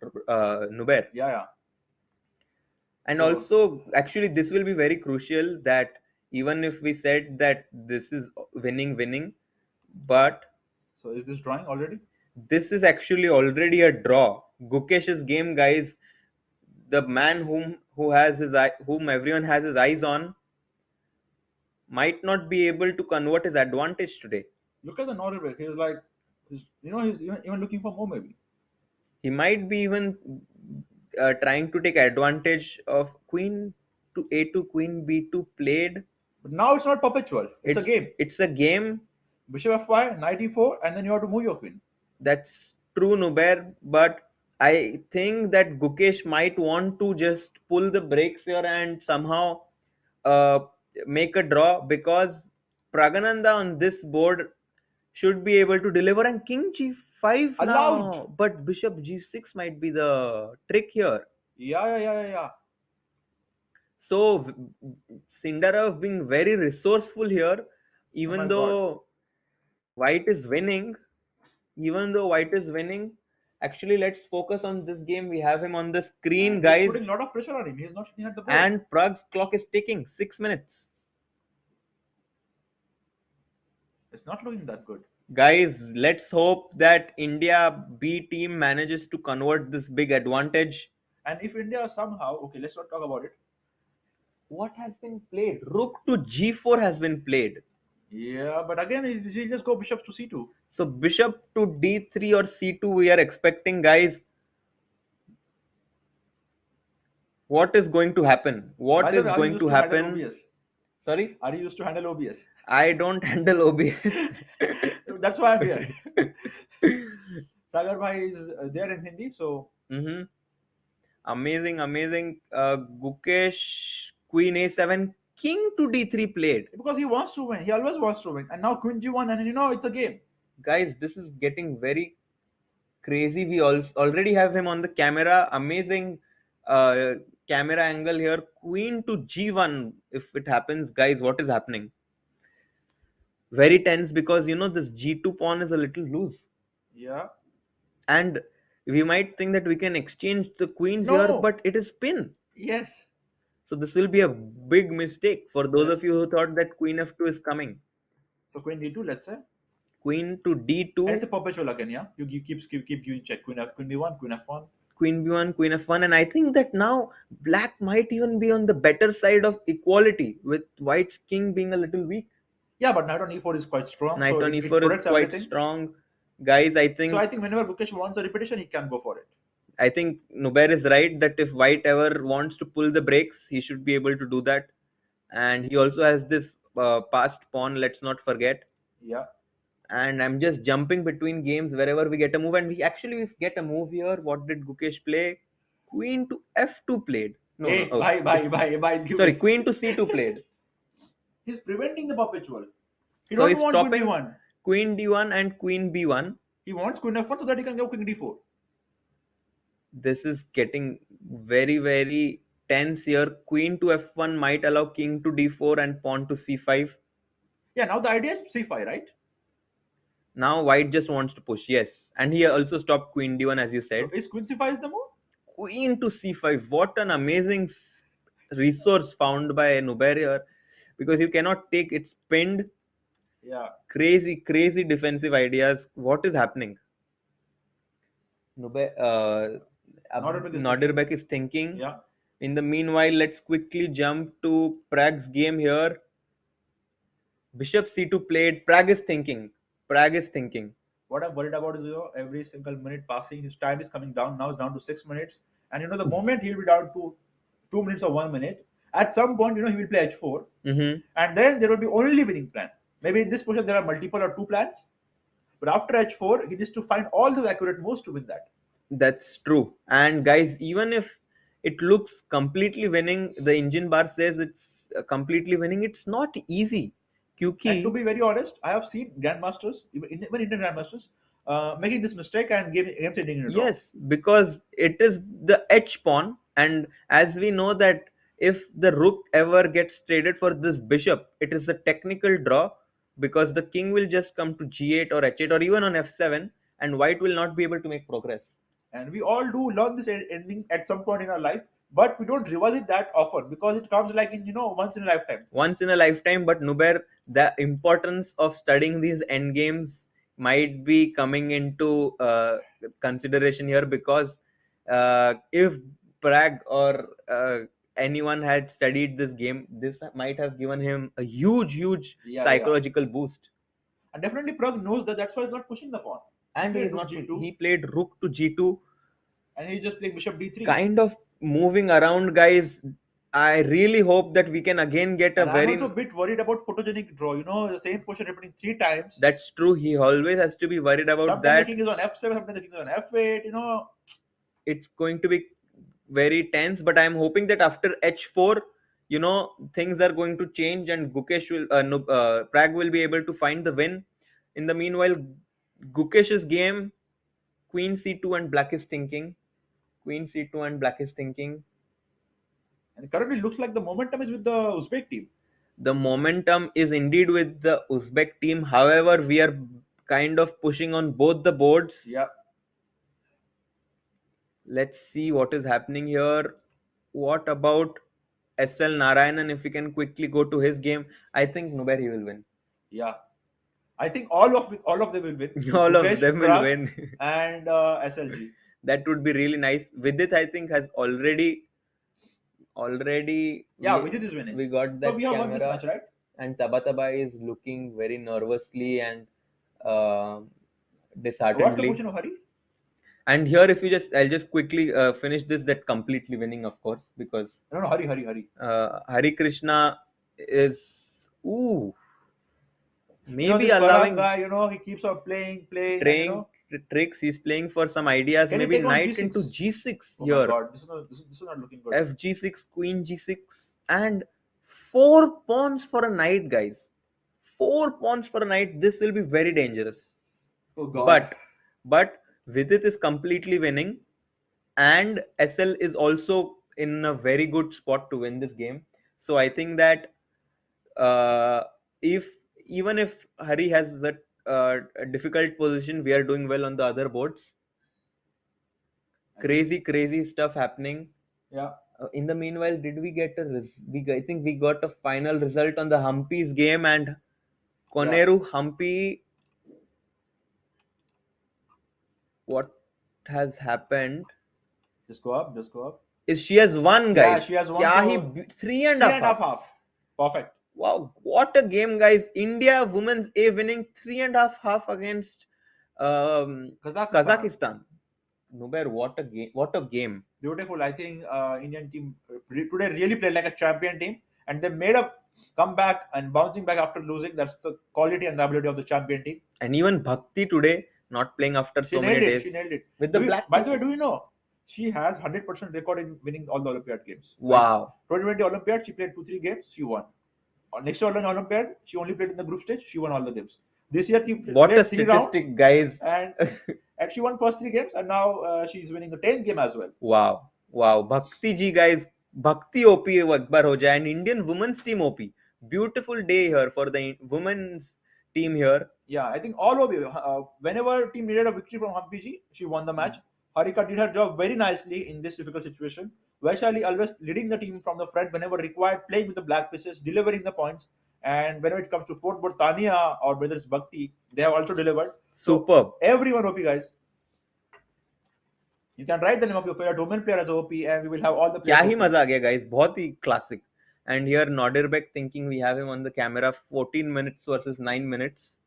Nubair. Yeah. And also, actually, this will be very crucial that even if we said that this is winning, but... So is this drawing already? This is actually already a draw. Gukesh's game, guys, the man whom everyone has his eyes on, might not be able to convert his advantage today. Look at the Nodirbek. He's even looking for more maybe. He might be even trying to take advantage of Queen to A2, Queen B2 played. But now it's not perpetual. It's a game. It's a game. Bishop F5, Knight E4, and then you have to move your queen. That's true, Nubair. But I think that Gukesh might want to just pull the brakes here and somehow make a draw, because Praggnanandhaa on this board should be able to deliver. And King G5 allowed now, but Bishop G6 might be the trick here. Yeah. So Sindarov being very resourceful here, even though White is winning. Actually, let's focus on this game. We have him on the screen, guys. He's putting a lot of pressure on him. He's not sitting at the board. And Prag's clock is ticking. 6 minutes. It's not looking that good. Guys, let's hope that India B team manages to convert this big advantage. And if India somehow... Okay, let's not talk about it. What has been played? Rook to G4 has been played. Yeah, but again, he'll just go bishop to C2. So bishop to D3 or C2 we are expecting, guys. What is going to happen? What is going to happen? Sorry? Are you used to handle OBS? I don't handle OBS. That's why I'm here. Sagar Bhai is there in Hindi, so... Amazing. Gukesh, Queen A7, King to D3 played. Because he wants to win. He always wants to win. And now Queen G1, and it's a game. Guys, this is getting very crazy. We already have him on the camera. Amazing camera angle here. Queen to G1, if it happens. Guys, what is happening? Very tense, because this G2 pawn is a little loose. Yeah. And we might think that we can exchange the queens here, but it is pin. Yes. So this will be a big mistake for those of you who thought that Queen F2 is coming. So Queen D2, let's say. Queen to D2. And it's a perpetual again, yeah? You keep giving check. Queen B1, Queen F1. Queen B1, Queen F1. And I think that now Black might even be on the better side of equality, with White's king being a little weak. Yeah, but knight on e4 is quite strong. Knight so on it e4 is protects quite everything. strong. Guys, I think So I think whenever Gukesh wants a repetition, he can go for it. I think Nubair is right that if White ever wants to pull the brakes, he should be able to do that. And he also has this passed pawn, let's not forget. Yeah. And I'm just jumping between games wherever we get a move. And we get a move here. What did Gukesh play? Queen to f2 played. No, Hey, no. bye. Sorry, queen to c2 played. He's preventing the perpetual. He So don't he's want stopping queen b1. queen d1 and queen b1. He wants queen f1 so that he can go queen d4. This is getting very, very tense here. Queen to f1 might allow king to d4 and pawn to c5. Yeah, now the idea is c5, right? Now White just wants to push, yes. And he also stopped queen d1 as you said. So is queen c5 is the move? Queen to c5. What an amazing resource found by Nubair here. Because you cannot take it pinned. Yeah. Crazy defensive ideas. What is happening? Nodirbek is thinking. Yeah. In the meanwhile, let's quickly jump to Prague's game here. Bishop c2 played. Prague is thinking. What I'm worried about is, every single minute passing, his time is coming down. Now it's down to 6 minutes. And, the moment he'll be down to 2 minutes or 1 minute, at some point, he will play h4. Mm-hmm. And then there will be only winning plan. Maybe in this position, there are multiple or 2 plans. But after h4, he needs to find all those accurate moves to win that. That's true. And guys, even if it looks completely winning, the engine bar says it's completely winning, it's not easy. And to be very honest, I have seen grandmasters, even Indian grandmasters, making this mistake and games ending in a draw. Yes, because it is the h pawn, and as we know that if the rook ever gets traded for this bishop, it is a technical draw because the king will just come to g8 or h8 or even on f7, and White will not be able to make progress. And we all do learn this ending at some point in our life, but we don't revisit that often because it comes like in once in a lifetime. Once in a lifetime, but Nubair, the importance of studying these end games might be coming into consideration here because if Prague or anyone had studied this game, this might have given him a huge psychological boost. And definitely Prague knows that. That's why he's not pushing the pawn. And he played rook to g2. And he just played bishop d3. Kind of moving around, guys. I really hope that we can again get I'm also a bit worried about photogenic draw. The same position repeating 3 times. That's true. He always has to be worried about sometimes that. The king is on f7, sometimes the king is on f8. It's going to be very tense, but I'm hoping that after h4, things are going to change and Gukesh will, Prague will be able to find the win. In the meanwhile, Gukesh's game, queen c2 and black is thinking. And currently looks like the momentum is with the Uzbek team. The momentum is indeed with the Uzbek team. However, we are kind of pushing on both the boards. Yeah. Let's see what is happening here. What about SL Narayanan? If we can quickly go to his game, I think Nubair he will win. Yeah. I think all of them will win. All of them will win. And SLG. That would be really nice. Vidit, I think, has already. Yeah, Vidit is winning. We got that. So we have won this match, right? And Tabatabaei is looking very nervously and disheartedly. What's the position of Hari? And here, I'll just quickly finish this. That completely winning, of course, because no, Hari. Harikrishna is maybe allowing guy. He keeps on playing tricks. He's playing for some ideas. Can maybe knight into g6 oh here. My God. This is not looking good. Fg6, queen g6, and 4 pawns for a knight, guys. 4 pawns for a knight. This will be very dangerous. Oh God. But Vidit is completely winning, and SL is also in a very good spot to win this game. So I think that even if Hari has that a difficult position, we are doing well on the other boards. Crazy stuff happening. Yeah. In the meanwhile, did we get I think we got a final result on the Humpies game, and Koneru Humpy. What has happened? Just go up. She has won, guys. Yeah, she has won. Yeah, 3.5. Perfect. Wow, what a game, guys! India women's A winning 3.5 against Kazakhstan. Nubair, what a game! What a game! Beautiful. I think Indian team today really played like a champion team, and they made a comeback and bouncing back after losing. That's the quality and the ability of the champion team. And even Bhakti today not playing after so many days. She nailed it. With the black. By the way, do you know she has 100% record in winning all the Olympiad games? Wow. 2020 Olympiad, she played 2-3 games, she won. Next year Olympiad, she only played in the group stage, she won all the games. This year, she what played a 3 rounds, statistic, guys! And she won first 3 games, and now she's winning the 10th game as well. Wow, wow, Bhakti ji, guys, Bhakti OP ek bar ho jaye, and Indian women's team OP. Beautiful day here for the women's team here. Yeah, I think all of you, whenever team needed a victory from Hampi ji, she won the match. Harika did her job very nicely in this difficult situation. Vaishali always leading the team from the front whenever required, playing with the black pieces, delivering the points. And whenever it comes to fourth board, Tania or whether it's Bhakti, they have also delivered. Superb. So, everyone OP, guys. You can write the name of your favorite women player as OP, and we will have all the players. Kya hi maza aa gaya, guys. Bahut hi classic. And here Nodirbek thinking we have him on the camera 14 minutes versus 9 minutes.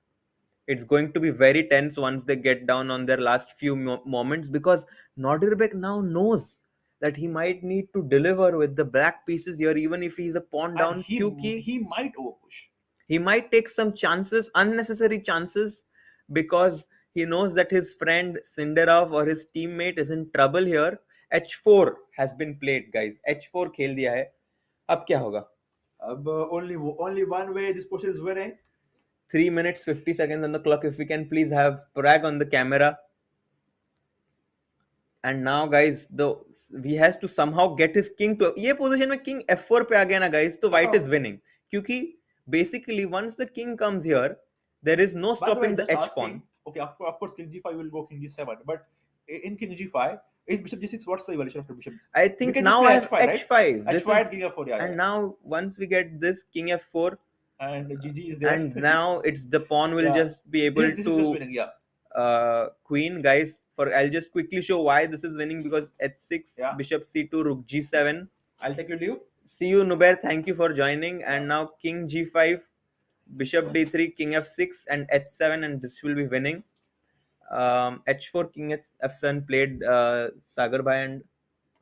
It's going to be very tense once they get down on their last few moments, because Nodirbek now knows that he might need to deliver with the black pieces here, even if he's a pawn down. He might overpush. He might take some chances, unnecessary chances, because he knows that his friend Sindarov or his teammate is in trouble here. H4 has been played, guys. H4 खेल दिया है. अब क्या होगा? Only one way this position is winning. 3 minutes 50 seconds on the clock. If we can please have Prag on the camera. And now, guys, he has to somehow get his king to ये position में king f4 पे आ गया ना, guys, तो white is winning. क्योंकि basically once the king comes here, there is no stopping the h pawn. Okay, of course, king g5 will go king g7, but in king g5, is bishop g6. What's the evolution of the bishop? I think now I have h5. Right? h5 king f4. Yeah. And now once we get this king f4, and GG is there, and now it's the pawn will just be able this to is just winning, queen, guys. I'll just quickly show why this is winning, because h6, bishop c2, rook g7. I'll take your leave. See you, Nubair. Thank you for joining. And now king g5, bishop d3, king f6, and h7, and this will be winning. h4, king f7 played Sagarbai, and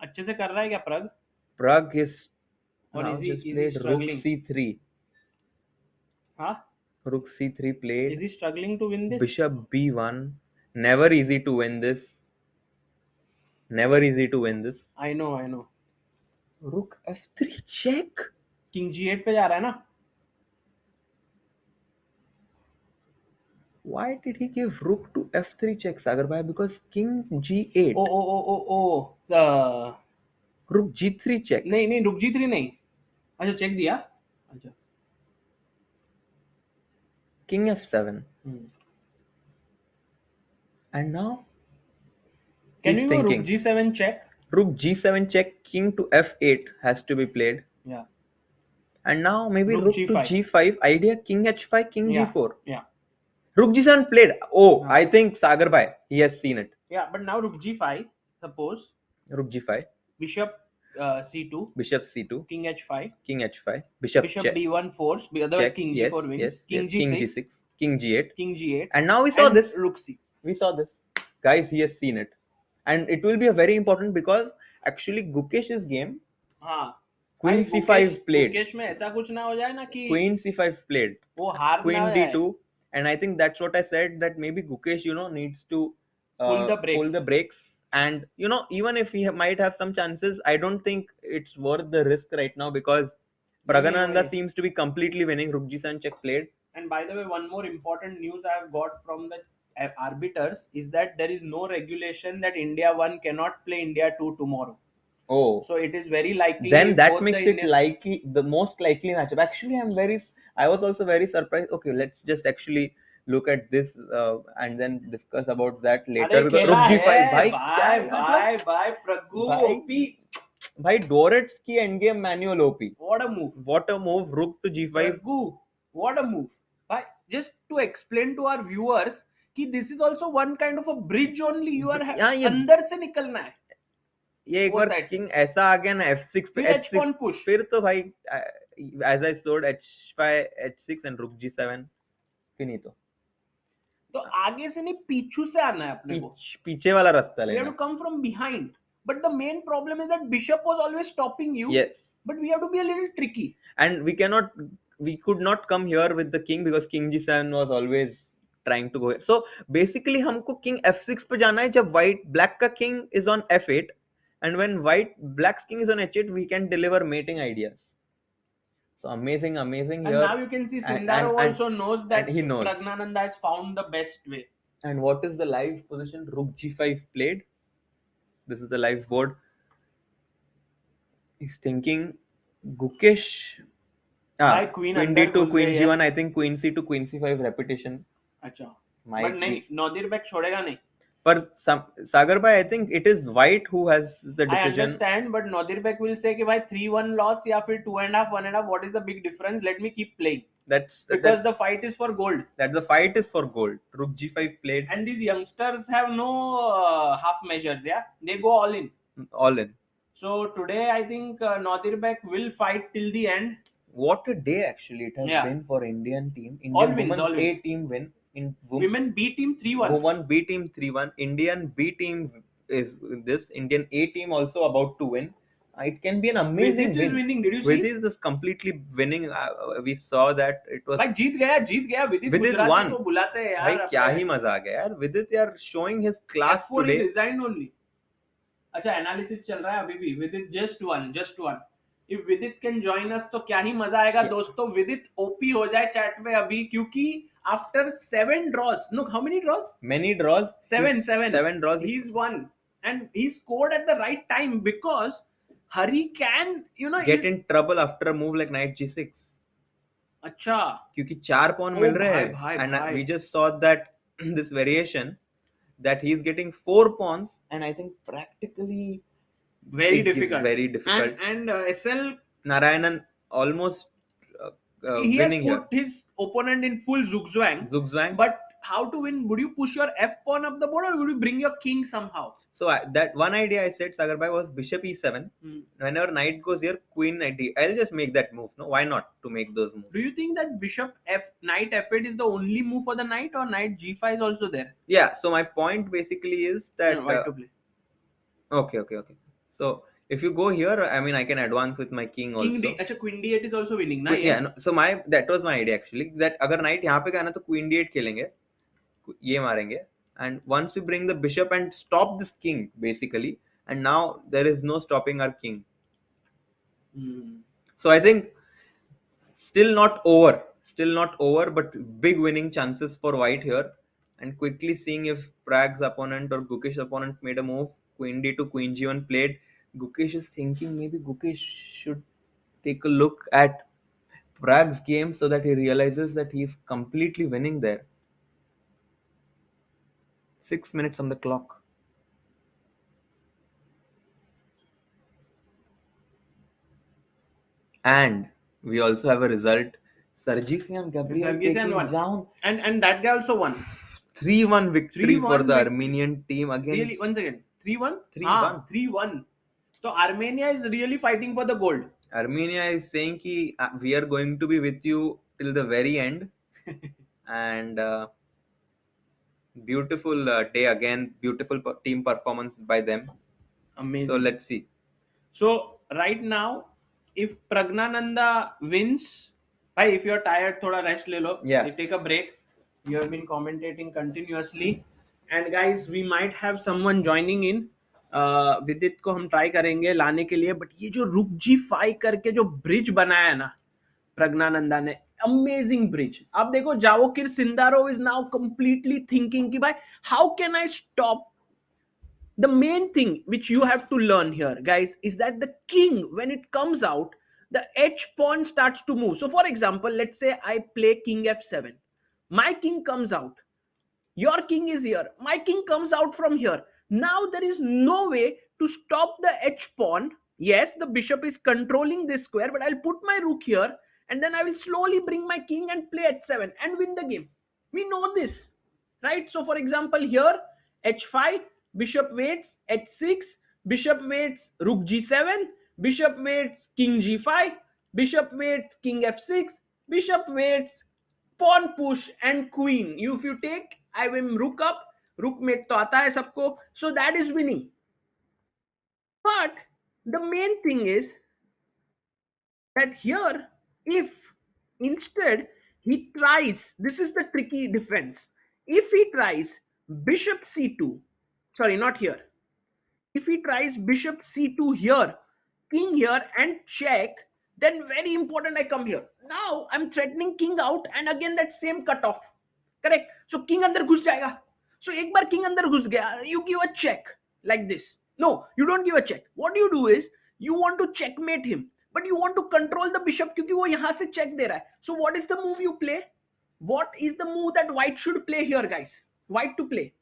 अच्छे से कर रहा है क्या Prag? Prag is now just played rook c3. Huh? Rook c3 played. Is he struggling to win this? Bishop b1. Never easy to win this. Never easy to win this. I know. Rook f3 check. King g8 पे जा रहा है ना? Why did he give rook to f3 check, Sagarbai? Because king g8. Rook g3 check. नहीं rook g3 नहीं. अच्छा check दिया. अच्छा. King f7. And now can you go rook g7 check? Rook g7 check, king to f8 has to be played. Yeah. And now maybe rook to g5. Idea king h5, king g4. Yeah. Rook g7 played. Oh, I think Sagarbai, he has seen it. Yeah, but now rook g5, suppose. Rook g5. Bishop c2. Bishop c2. King h5. King h5. Bishop check. d1 forced. Otherwise check. king g4 wins. Yes, king g6. King g8. King g8. And now we saw this. Rook c. We saw this. Guys, he has seen it. And it will be a very important, because actually Gukesh's game, Queen c5 played. Gukesh में ऐसा कुछ ना हो जाए ना कि Queen c5 played. वो हार Queen ना d2. And I think that's what I said, that maybe Gukesh, needs to pull the brakes. And, even if he might have some chances, I don't think it's worth the risk right now, because Praggnanandhaa seems to be completely winning. Rook g7 check played. And by the way, one more important news I have got from the arbiters is that there is no regulation that India 1 cannot play India 2 tomorrow. Oh. So it is very likely. Then that makes it the most likely matchup. Actually, I was also very surprised. Okay, let's just actually look at this and then discuss about that later. Because rook g5. Bye, Praggu OP. Bhai, Doretsky endgame manual OP. What a move. What a move. Rook to g5. Praggu, what a move. Bhai, just to explain to our viewers, कि this is also one kind of a bridge only. You are अंदर से निकलना है. ये एक बार king ऐसा आ गया ना f6 पे h6 फिर तो भाई as I showed, h5, h6 and rook g7, finito. तो आगे से नहीं पीछू से आना है अपने को, पीछे वाला रास्ता we have लेना. to come from behind. But the main problem is that bishop was always stopping you. Yes. But we have to be a little tricky. And we could not come here with the king because king g7 was always trying to go here. So basically हमको king f6 पे जाना है जब black का king is on f8, and when black's king is on h8, we can deliver mating ideas. So amazing And here. now you can see Sindarov also knows that he knows. Praggnanandhaa has found the best way. And what is the live position? Rook g5 played. This is the live board. He's thinking Gukesh. Queen d2, queen g1. I think queen c2, queen c5 repetition. अच्छा. Might But नहीं, Nodirbek छोड़ेगा नहीं. But Sagar bhai, I think it is white who has the decision. I understand, but Nodirbek will say कि भाई 3-1 loss या फिर 2.5, 1.5. What is the big difference? Let me keep playing. Because the fight is for gold. That the fight is for gold. Rook g5 played. And these youngsters have no half measures. Yeah, they go all in. All in. So today I think Nodirbek will fight till the end. What a day actually it has been for Indian team. All wins. A team win. In women B team 3-1. Women B team 3-1. Indian B team is this. Indian A team also about to win. It can be an amazing Vidit win. Is winning. Did you see? Vidit is completely winning. We saw that it was. भाई जीत गया. Vidit won. को बुलाते हैं यार. भाई क्या ही मजा आ गया यार. Vidit यार showing his class F4 today. He resigned only. अच्छा एनालिसिस चल रहा है अभी भी. Vidit just one. If Vidit can join us तो क्या ही मजा आएगा दोस्तों. Vidit OP हो जाए चैट में अभी, क्योंकि after 7 draws, look how many draws? Many draws. 7 draws. He's won, and he scored at the right time because Hari can, get in trouble after a move like knight g6. अच्छा. क्योंकि 4 pawn मिल रहे हैं, and we just saw that this variation that he's getting 4 pawns, and I think practically very difficult. Very difficult. And SL Narayanan almost he has winning put here. his opponent in full zugzwang. But how to win? Would you push your f pawn up the board, or would you bring your king somehow? So that one idea I said, Sagar bhai, was bishop e7. Whenever knight goes here, queen d. I'll just make that move. No, why not to make those moves? Do you think that knight f8 is the only move for the knight, or knight g5 is also there? Yeah. So my point basically is that. White to play. Okay. So if you go here, I mean, I can advance with my king also. Queen d8 is also winning, na? Yeah. No, so that was my idea actually. That अगर knight यहाँ पे गया ना तो queen d8 खेलेंगे, ये मारेंगे, and once we bring the bishop and stop this king basically, and now there is no stopping our king. So I think still not over, but big winning chances for white here. And quickly seeing if Prag's opponent or Gukesh's opponent made a move. Queen d2, queen g1 played. Gukesh is thinking maybe Gukesh should take a look at Prag's game so that he realizes that he's completely winning there. 6 minutes on the clock. And we also have a result. Sarkisian Gabriel taking down. And that guy also won. 3-1 victory for the Armenian team against. Really, once again, 3-1? 3-1. 3-1. So Armenia is really fighting for the gold. Armenia is saying ki we are going to be with you till the very end. And beautiful day again. Beautiful team performance by them. Amazing. So let's see. So right now, if Praggnanandhaa wins, if you're tired, thoda rest le lo. Yeah. You take a break. You have been commentating continuously. And guys, we might have someone joining in. विदित को हम try करेंगे लाने के लिए, but ये जो रुक g5 करके जो ब्रिज बनाया है ना प्रज्ञानंदा ने, अमेजिंग ब्रिज. आप देखो Javokhir Sindarov is now completely thinking कि भाई how can I stop. The main thing which you have to learn here, guys, is that the king, when it comes out, the h pawn starts to move. So for example, let's say I play king f7. My king comes out. Your king is here. My king comes out from here. Now there is no way to stop the h pawn. Yes, the bishop is controlling this square, but I'll put my rook here and then I will slowly bring my king and play h7 and win the game. We know this, right? So for example, here h5, bishop waits, h6, bishop waits, rook g7, bishop waits, king g5, Bishop waits, king f6, bishop waits, pawn push and queen. If you take, I will rook up, rook mate to aata hai sabko, so that is winning. But the main thing is that here, if instead he tries, this is the tricky defense. If he tries bishop c2, sorry, not here. If he tries bishop c2 here, king here and check, then very important, I come here. Now I'm threatening king out and again that same cutoff. Correct? So king andar ghus jayega. So ek bar king andar ghus gaya, you give a check like this. No, you don't give a check. What you do is you want to checkmate him, but you want to control the bishop क्योंकि वो यहाँ से check दे रहा है. So what is the move you play? What is the move that white should play here, guys? White to play.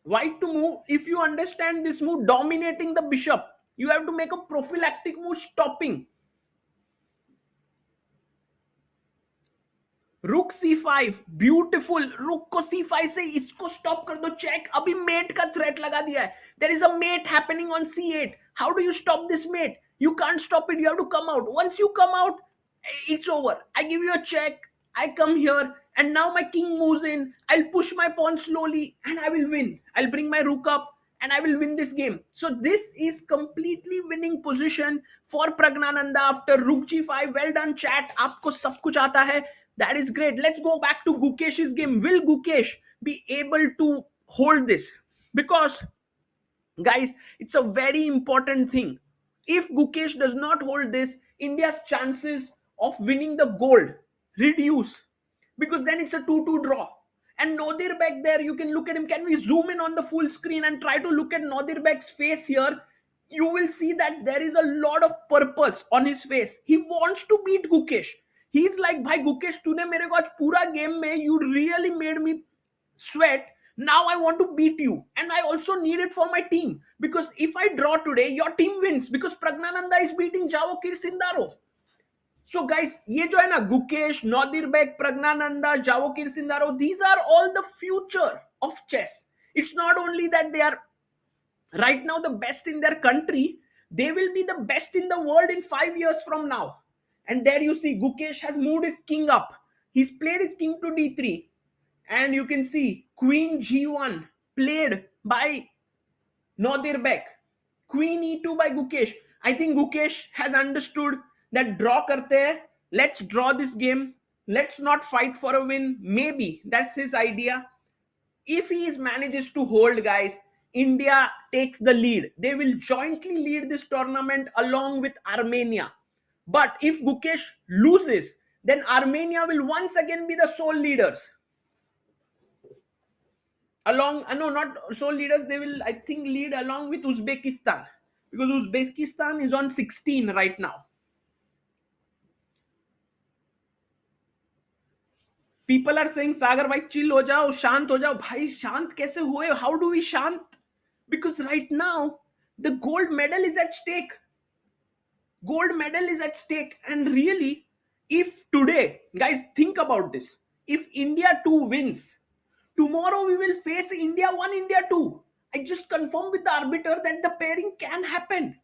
White to move, if you understand this move, dominating the bishop, you have to make a prophylactic move stopping. Rook c5, beautiful. Rook को c5 से इसको stop कर दो, check. अभी mate का threat लगा दिया है. There is a mate happening on c8. How do you stop this mate? You can't stop it. You have to come out. Once you come out, it's over. I give you a check. I come here and now my king moves in. I'll push my pawn slowly and I will win. I'll bring my rook up and I will win this game. So this is completely winning position for Praggnanandhaa after rook g5. Well done, chat. आपको सब कुछ आता है. That is great. Let's go back to Gukesh's game. Will Gukesh be able to hold this? Because, guys, it's a very important thing. If Gukesh does not hold this, India's chances of winning the gold reduce. Because then it's a 2-2 draw. And Nodirbek there, you can look at him. Can we zoom in on the full screen and try to look at Nodirbek's face here? You will see that there is a lot of purpose on his face. He wants to beat Gukesh. He's like, bhai Gukesh, तूने मेरे को आज पूरा game में you really made me sweat. Now I want to beat you. And I also need it for my team. Because if I draw today, your team wins. Because Praggnanandhaa is beating Javokhir, Sindarov. So guys, ये जो है ना, Gukesh, Nodirbek, Praggnanandhaa, Javokhir, Sindarov, these are all the future of chess. It's not only that they are right now the best in their country, they will be the best in the world in 5 years from now. And there you see Gukesh has moved his king up. He's played his king to d3. And you can see queen g1 played by Nodirbek. Queen e2 by Gukesh. I think Gukesh has understood that draw karte hai. Let's draw this game. Let's not fight for a win. Maybe that's his idea. If he manages to hold, guys, India takes the lead. They will jointly lead this tournament along with Armenia. But if Gukesh loses, then Armenia will once again be the sole leaders. No, not sole leaders. They will, I think, lead along with Uzbekistan. Because Uzbekistan is on 16 right now. People are saying, Sagar bhai, chill ho jao, shant ho jao. Bhai, shant kaise hue? How do we shant? Because right now, the gold medal is at stake. Gold medal is at stake. And really, if today, guys, think about this. If India 2 wins, tomorrow we will face India 1, India 2. I just confirmed with the arbiter that the pairing can happen.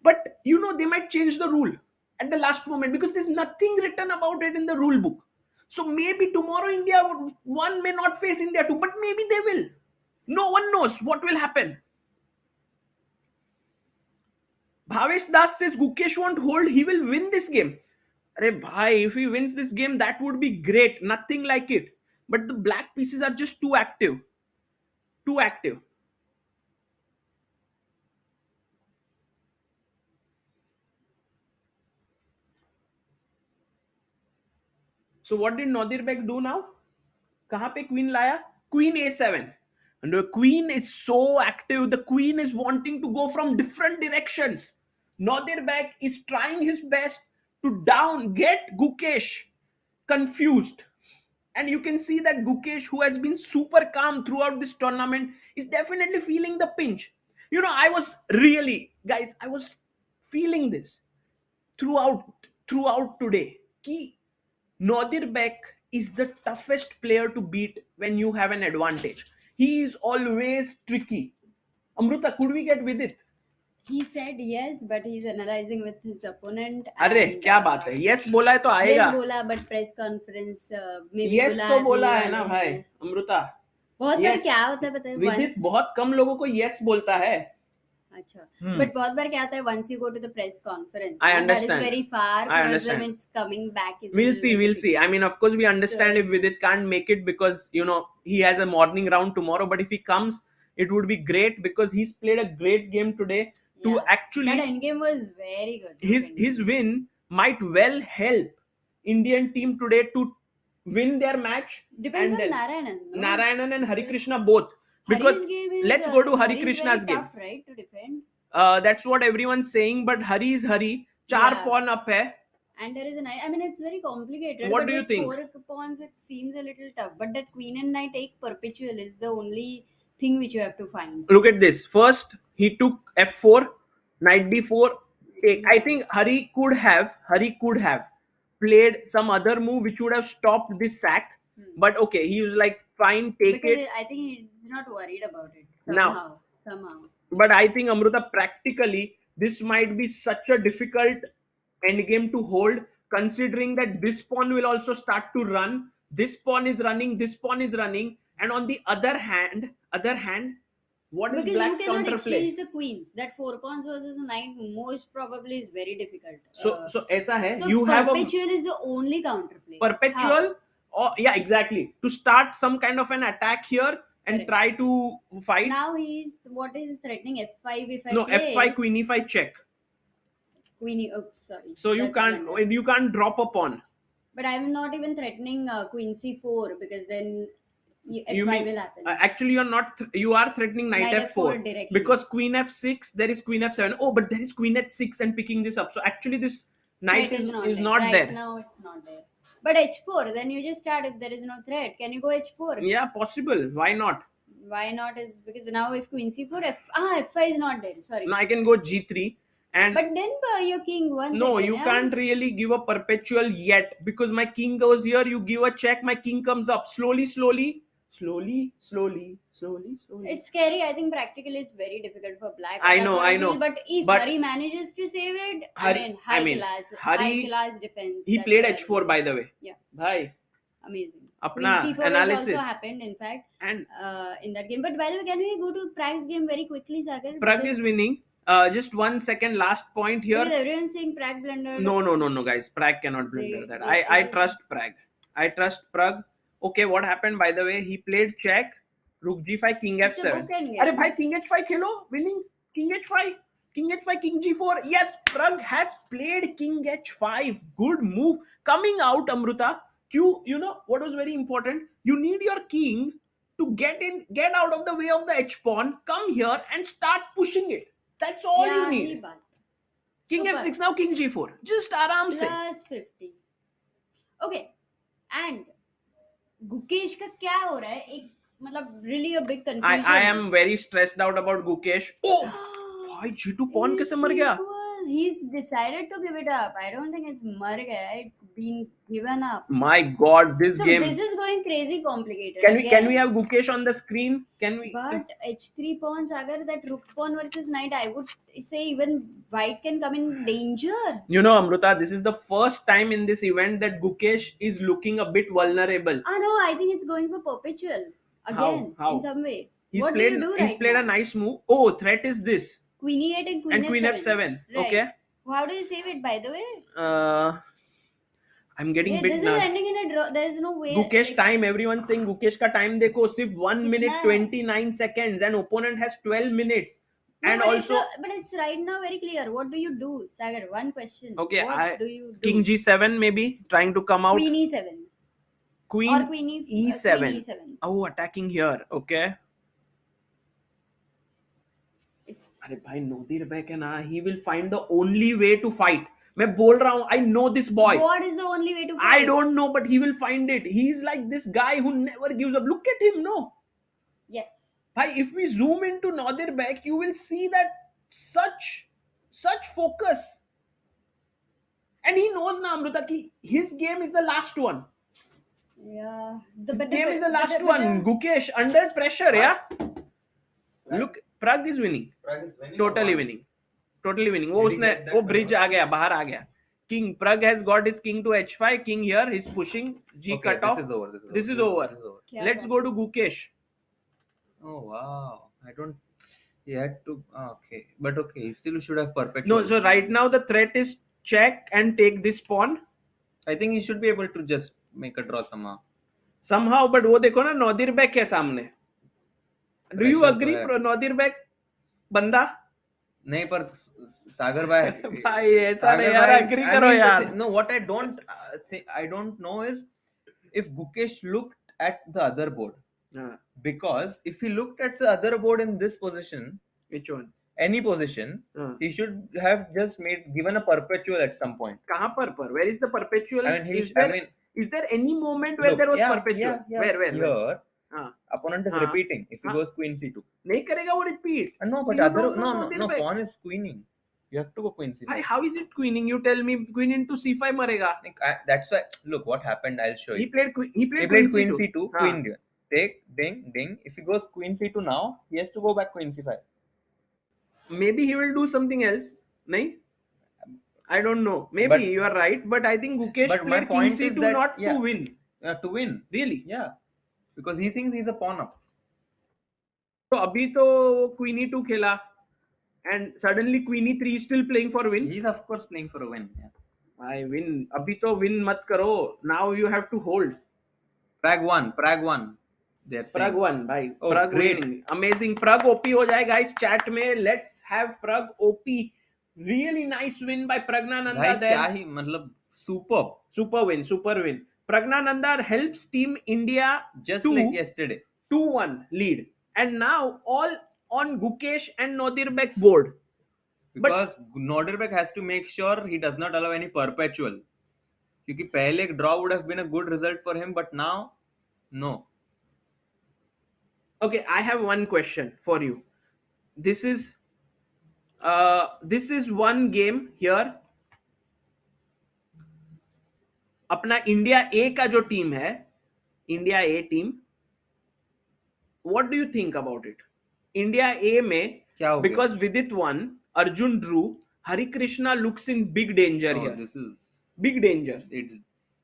But, you know, they might change the rule at the last moment because there's nothing written about it in the rule book. So maybe tomorrow India 1 may not face India 2, but maybe they will. No one knows what will happen. Bhavesh Das says Gukesh won't hold, he will win this game. Arey bhai, if he wins this game, that would be great. Nothing like it. But the black pieces are just too active. Too active. So what did Nodirbek do now? Kahan pe queen laya? Queen a7. And the queen is so active. The queen is wanting to go from different directions. Nodirbek is trying his best to get Gukesh confused. And you can see that Gukesh, who has been super calm throughout this tournament, is definitely feeling the pinch. You know, I was feeling this throughout today. Ki Nodirbek is the toughest player to beat when you have an advantage. He is always tricky. Amruta, could we get Vidit? He said yes, but he's analyzing with his opponent. अरे क्या बात है, yes बोला है तो आएगा. Yes बोला, but press conference maybe yes तो बोला है ना वाले भाई हैं. अमृता. बहुत बार क्या होता है पता है? विदित बहुत कम लोगों को yes बोलता है. अच्छा, but बहुत बार क्या होता है? Once you go to the press conference, I understand. that is very far. I understand. It's coming back. We'll see. I mean, of course, we understand if Vidit can't make it because he has a morning round tomorrow. But if he comes, it would be great because he's played a great game today. To actually, that endgame was very good. His win might well help Indian team today to win their match. Depends on Narayanan. No? Narayanan and Harikrishna both. Because let's go to Harikrishna's game. Tough, right, to defend. That's what everyone's saying. But Hari is Hari. 4 pawn up hai. And there is a knight. I mean, it's very complicated. What do you think? 4 pawns, it seems a little tough. But that queen and knight take perpetual is the only thing which you have to find. Look at this. First, he took f4, knight d4. I think Hari could have played some other move which would have stopped this sack. But okay, he was like, fine, take because it. I think he's not worried about it. Somehow. But I think, Amruta, practically, this might be such a difficult endgame to hold, considering that this pawn will also start to run. This pawn is running, and on the other hand, what is black's counterplay? Because you cannot exchange the queens. That 4 pawns versus a knight most probably is very difficult. So aisa hai, so you have perpetual is the only counterplay. Perpetual? Oh, yeah, exactly. To start some kind of an attack here and try to fight. Now what is threatening? F5 if I No, play F5, Queen E5 check. Queen, oops, sorry. So you can't drop a pawn. But I'm not even threatening Queen C4 because then F5 will happen. Actually, you are threatening knight F4 directly. because Queen F6, there is Queen F7. Oh, but there is Queen H6 and picking this up. So actually, this knight is not right there. Now it's not there. But H4, then you just start if there is no threat. Can you go H4? Yeah, possible. Why not? Why not is because now if Queen C4, F5 is not there. Sorry. No, I can go G3. But then your king you can't really give a perpetual yet because my king goes here. You give a check. My king comes up slowly. It's scary. I think practically it's very difficult for black. I know. But if Hari manages to save it, high class defense. He played H4 by the way. Yeah. Bhai. Amazing. Apna Queen C4 analysis also happened in fact and in that game. But by the way, can we go to Prague's game very quickly, Sagar? Prague is winning. Just 1 second, last point here. Because everyone's saying Prague blundered. No, guys. Prague cannot blunder that. I trust Prague. I trust Prague. Okay, what happened by the way? He played check, Rook G5, King F7. Arey bhai, King H5 khelo, winning. King H5, King G4. Yes, Prague has played King H5. Good move. Coming out, Amruta. You know what was very important? You need your king to get out of the way of the H pawn, come here and start pushing it. That's all you need. King F6, now King G4. Just aram se. Plus 50. Okay. And Gukesh का क्या हो रहा है? एक मतलब really a big confusion. I am very stressed out about Gukesh. Oh, भाई G2 pawn कैसे मर गया? He's decided to give it up. I don't think it's mar gaya. It's been given up. My God, this game. So this is going crazy complicated. Can we have Gukesh on the screen? Can we? But H3 pawns, agar that rook pawn versus knight, I would say even white can come in danger. You know, Amruta, this is the first time in this event that Gukesh is looking a bit vulnerable. No, I think it's going for perpetual again. How? In some way. He's played a nice move. Oh, threat is this. Queen E8 and Queen F7. Right. Okay. How do you save it, by the way? I'm getting bit. This is ending in a draw. There is no way. Gukesh time. Everyone's saying Gukesh ka time dekho. Sif 1 minute 29 seconds. And opponent has 12 minutes. No, and but also. But it's right now very clear. What do you do, Sagar? One question. Okay. What do you do? King G7 maybe. Trying to come out. Queen E7. Queen E7. Queen E7. Oh, attacking here. Okay. अरे भाई Nodirbek है ना, he will find the only way to fight. मैं बोल रहा हूँ, I know this boy. What is the only way to fight? I don't know, but he will find it. He's like this guy who never gives up. Look at him, no? Yes. Bhai, if we zoom into Nodirbek, you will see that such focus. And he knows na, Amruta, ki his game is the last one. Yeah. This game is the last one. Gukesh under pressure, yeah. Look, Prag is winning. Totally winning. Totally winning. वो bridge आ गया, बाहर आ गया. King Prag has got his king to h5. King here, he's pushing. G cut off. This is over. Let's go to Gukesh. Oh wow! I don't. He had to. Okay, but okay, he still should have perpetual. No, so right now the threat is check and take this pawn. I think he should be able to just make a draw somehow. Somehow, but वो देखो ना Nodirbek है सामने. Do you agree, Nodirbek बंदा? नहीं पर सागर भाई भाई ऐसा नहीं यार, agree करो यार. No, what I don't know is if Gukesh looked at the other board. Because if he looked at the other board in this position, which one? Any position, he should have just given a perpetual at some point. कहाँ पर? Where is the perpetual? Is there any moment where look, there was perpetual? Where? Here, opponent is repeating. If he goes queen c2, नहीं करेगा वो repeat. No, but no, pawn is queening. You have to go queen c2. How is it queening? You tell me, queen into c5 मरेगा. That's why. Look what happened. I'll show you. He played queen c2. Queen take ding. If he goes queen c2 now, he has to go back queen c5. Maybe he will do something else. No? I don't know. Maybe you are right, but I think Gukesh played king c2 not to win. To win. Really? Yeah. Because he thinks he's a pawn up. So अभी तो queen e2 खेला, and suddenly queen e3 is still playing for win. He's of course playing for a win. Yeah. I win. अभी तो win मत करो. Now you have to hold. Prag 1. Prag 1 भाई. Oh, Prag great. winning. Amazing. Prag OP हो जाए guys chat में. Let's have Prag OP. Really nice win by Praggnanandhaa there. क्या ही मतलब super win. Praggnanandhaa helps Team India just like yesterday. 2-1 lead. And now all on Gukesh and Nodirbek board. Because Nodirbek has to make sure he does not allow any perpetual. क्योंकि पहले एक draw would have been a good result for him, but now, no. Okay, I have one question for you. This is one game here. अपना India A का जो team है, India A team, what do you think about it? India A में क्या हो गया? Because Vidit won, Arjun drew, Harikrishna looks in big danger here. This is big danger.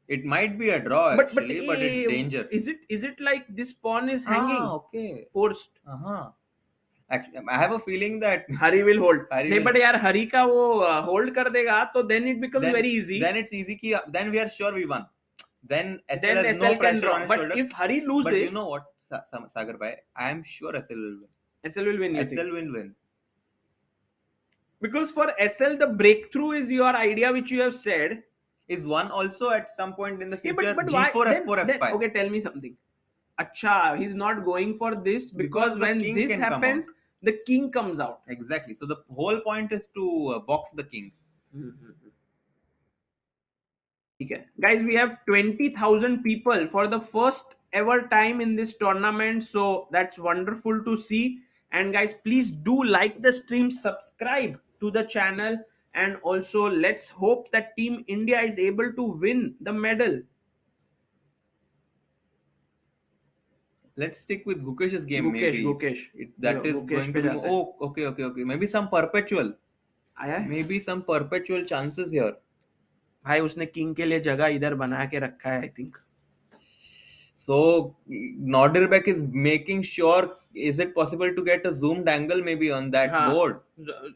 It might be a draw actually, but it's danger. Is it like this pawn is hanging? Okay. Forced. Actually, I have a feeling that Hari will hold. नहीं but यार Hari का वो hold कर देगा तो then it becomes very easy. Then it's easy कि then we are sure we won. Then SL has SL no pressure on his but shoulder. if Hari loses, but you know what, Sagar bhai, I am sure SL will win. SL will win. SL will win. Because for SL the breakthrough is your idea which you have said. Is one also at some point in the future. Yeah, but G4, why? F4, Then, F5. okay, tell me something. Acha, he's not going for this because when this happens, the king comes out. Exactly. So the whole point is to box the king. Okay. Guys, we have 20,000 people for the first ever time in this tournament. So that's wonderful to see. And guys, please do like the stream, subscribe to the channel. And also, let's hope that Team India is able to win the medal. Let's stick with Gukesh's game. Gukesh. That is going to be... Oh, okay. Maybe some perpetual. Maybe some perpetual chances here. भाई उसने king के लिए जगह इधर बना के रखा है, I think. So Nodirbek is making sure. Is it possible to get a zoomed angle maybe on that board?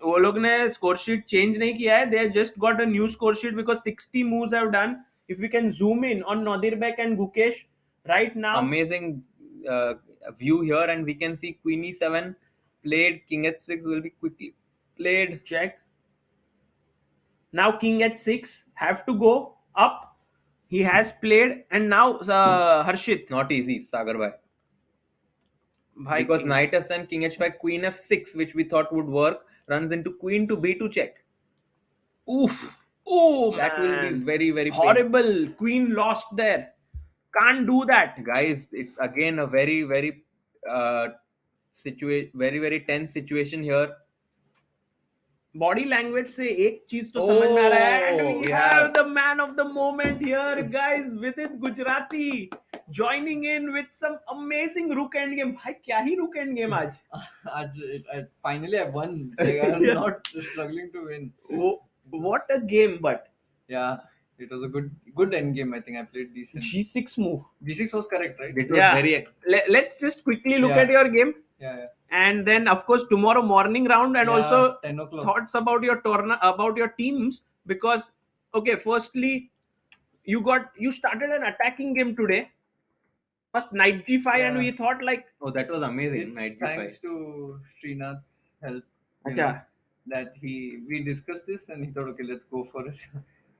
वो लोग ने score sheet change नहीं किया है. They just got a new score sheet because 60 moves have done. If we can zoom in on Nodirbek and Gukesh right now. Amazing view here, and we can see Queen E7 played. King H6 will be quickly played. Check. Now King H6 have to go up. He has played, and now Harshit. Not easy, Sagar bhai. Because Knight F7, King H5, Queen F6, which we thought would work, runs into Queen to B2 check. Oof. Oh, that will be very, very horrible. Painful. Queen lost there. Can't do that. Guys, it's again a very, very very tense situation here. Body language से एक चीज तो समझ में आ रहा है. And we have the man man of the moment here, guys. Vidit Gujrathi joining in with some amazing rook endgame. Bhai, kya hi rook endgame aaj? Finally, I won. Like, I was not struggling to win. What a game, but yeah, it was a good end game. I think I played decent. G6 move. G6 was correct, right? It was very. Let's just quickly look at your game. Yeah. And then, of course, tomorrow morning round, and also 10 o'clock. Thoughts about your about your teams, because okay, firstly, you started an attacking game today. First knight g5, and we thought like, oh, that was amazing. It's Knight thanks g5. to Srinath's help. Acha. That we discussed this and he thought, okay, let's go for it.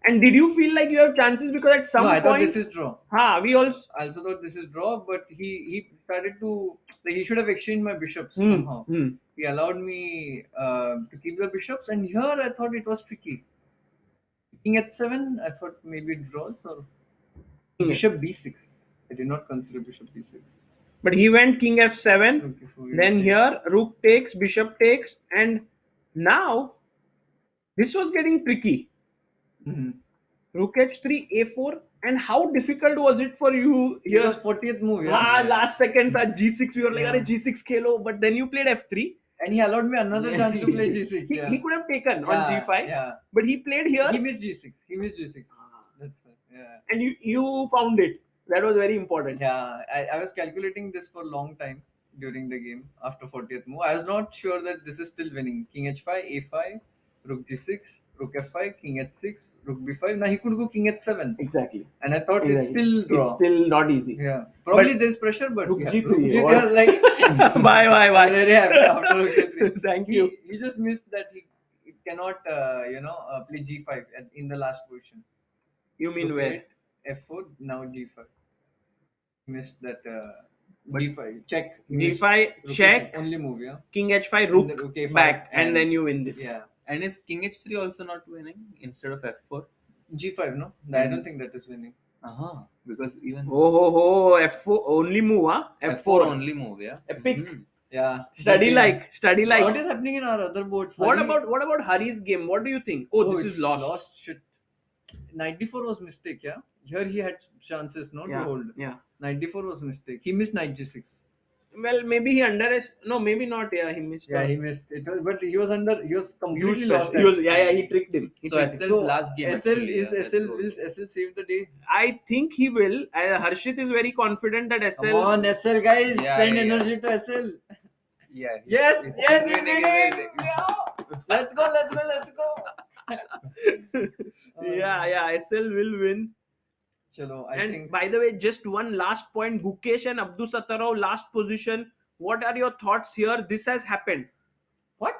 And did you feel like you have chances, because at some No, I point thought this is draw. We also I also thought this is draw, but he started to, like, he should have exchanged my bishops somehow. He allowed me to keep the bishops, and here I thought it was tricky. King h7, I thought maybe it draws, or bishop b6. I did not consider bishop b6. But he went king f7, then here rook takes, bishop takes, and now this was getting tricky. Rook h3, a4, and how difficult was it for you here? It was 40th move. Yeah. Last second g6, we were like, "Arey, g6 khelo," but then you played f3. And he allowed me another chance to play g6. He could have taken on g5, but he played here. He missed g6. That's fine. Yeah. And you found it. That was very important. Yeah, I was calculating this for a long time during the game after 40th move. I was not sure that this is still winning. King h5, a5, rook g6, rook f5, king h6, rook b5. Now he could go king h7. Exactly. And I thought it's still draw. It's still not easy. Yeah. Probably there's pressure, but rook g3. Rook g3 was like... Bye. Very happy after rook g3. Thank you. He just missed that he cannot, play g5 in the last position. You mean where? F4, now g5. Missed that g5 check. G5 check. Only move, yeah. King h5, rook okay, back, and then you win this. Yeah. And is king h3 also not winning instead of f4? G5, no? I don't think that is winning. Because even f4 only move, huh? F4 only move, yeah. Epic. Yeah. Study like. What is happening in our other boards? What about Hari's game? What do you think? This is lost. Shit. Knight d4 was mistake, yeah. Here he had chances, no, to hold. Yeah. Knight d4 was mistake. He missed knight g6. Well, maybe he no, maybe not. Yeah, he missed. Yeah, he missed it. But he was completely lost. He tricked him. SL's last game. SL save the day? I think he will. Harshit is very confident that SL. Come on, SL guys, send energy to SL. Yeah. Yes, he's winning. Let's go. SL will win. Chalo, I think. By the way, just one last point. Gukesh and Abdusattorov last position. What are your thoughts here? This has happened. What?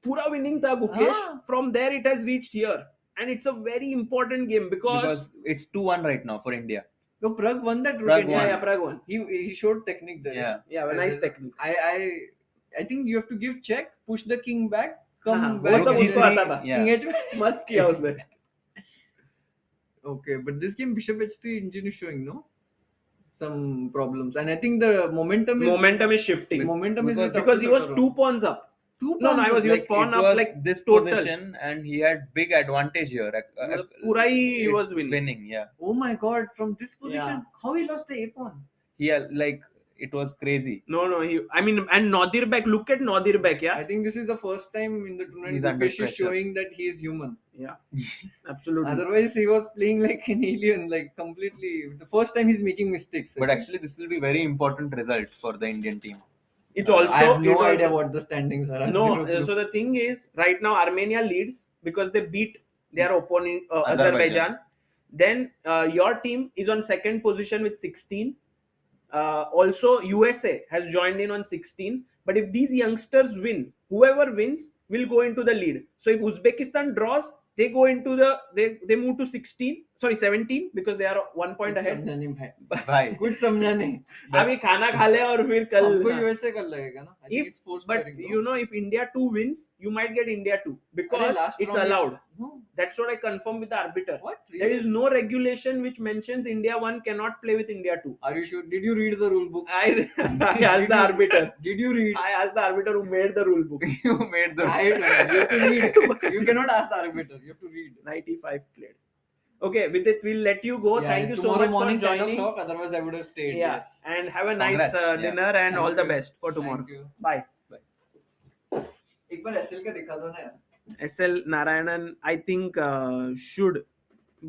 Pura winning tha Gukesh. From there it has reached here. And it's a very important game because it's 2-1 right now for India. So Prag won that. Prag won. He showed technique there. Yeah, nice technique. I think you have to give check, push the king back, come back. King H must kiya usne. Okay, but this game bishop h3 engine is showing some problems, and I think the momentum is shifting. Because he was 2 pawns up. He was pawn up like this total. position, and he had big advantage here. Pura he was winning. Yeah. Oh my God! From this position, how he lost the a pawn? It was crazy. No. And Nodirbek. Look at Nodirbek. Yeah. I think this is the first time in the tournament Gukesh is showing that he is human. Yeah. Absolutely. Otherwise, he was playing like an alien, like completely. The first time he's making mistakes. But actually, this will be very important result for the Indian team. It also. I have no idea what the standings are. No. So the thing is, right now Armenia leads because they beat their opponent Azerbaijan. Then your team is on second position with 16. Also, USA has joined in on 16. But if these youngsters win, whoever wins will go into the lead. So if Uzbekistan draws, they go into they move to 17 because they are 1 point ahead. Bhai. Good समझाने. अभी खाना खा ले और फिर कल. हमको USA कर लगेगा ना. If India 2 wins, you might get India 2 because it's allowed. That's what I confirmed with the arbiter. What? There is no regulation which mentions India 1 cannot play with India 2. Are you sure? Did you read the rule book? I asked the arbiter. Did you read? I asked the arbiter who made the rule book. You made the. You have to read. You cannot ask the arbiter. You have to read. 95 played. Okay, Vidit, we'll let you go. Yeah, Thank you so tomorrow much morning, for 10 joining. o'clock. Otherwise, I would have stayed. Yeah, Yes. and have a nice Congrats. dinner and Thank all the you. best for tomorrow. Thank you. Bye. एक बार SL का दिखा दो ना यार. SL Narayanan, I think should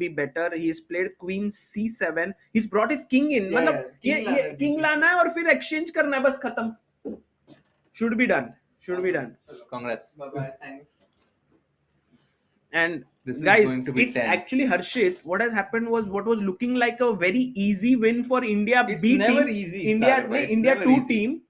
be better. He's played Queen C7. He's brought his king in. Yeah, मतलब king लाना है, king लाना है और फिर exchange करना है, बस खत्म. Should be done. Should be done. Congrats. Bye bye. Thanks. And This is guys, going to be it tense. actually, Harshit, what has happened was what was looking like a very easy win for India. It's B never team, easy, India, Sagar bhai, it's India never 2 easy. team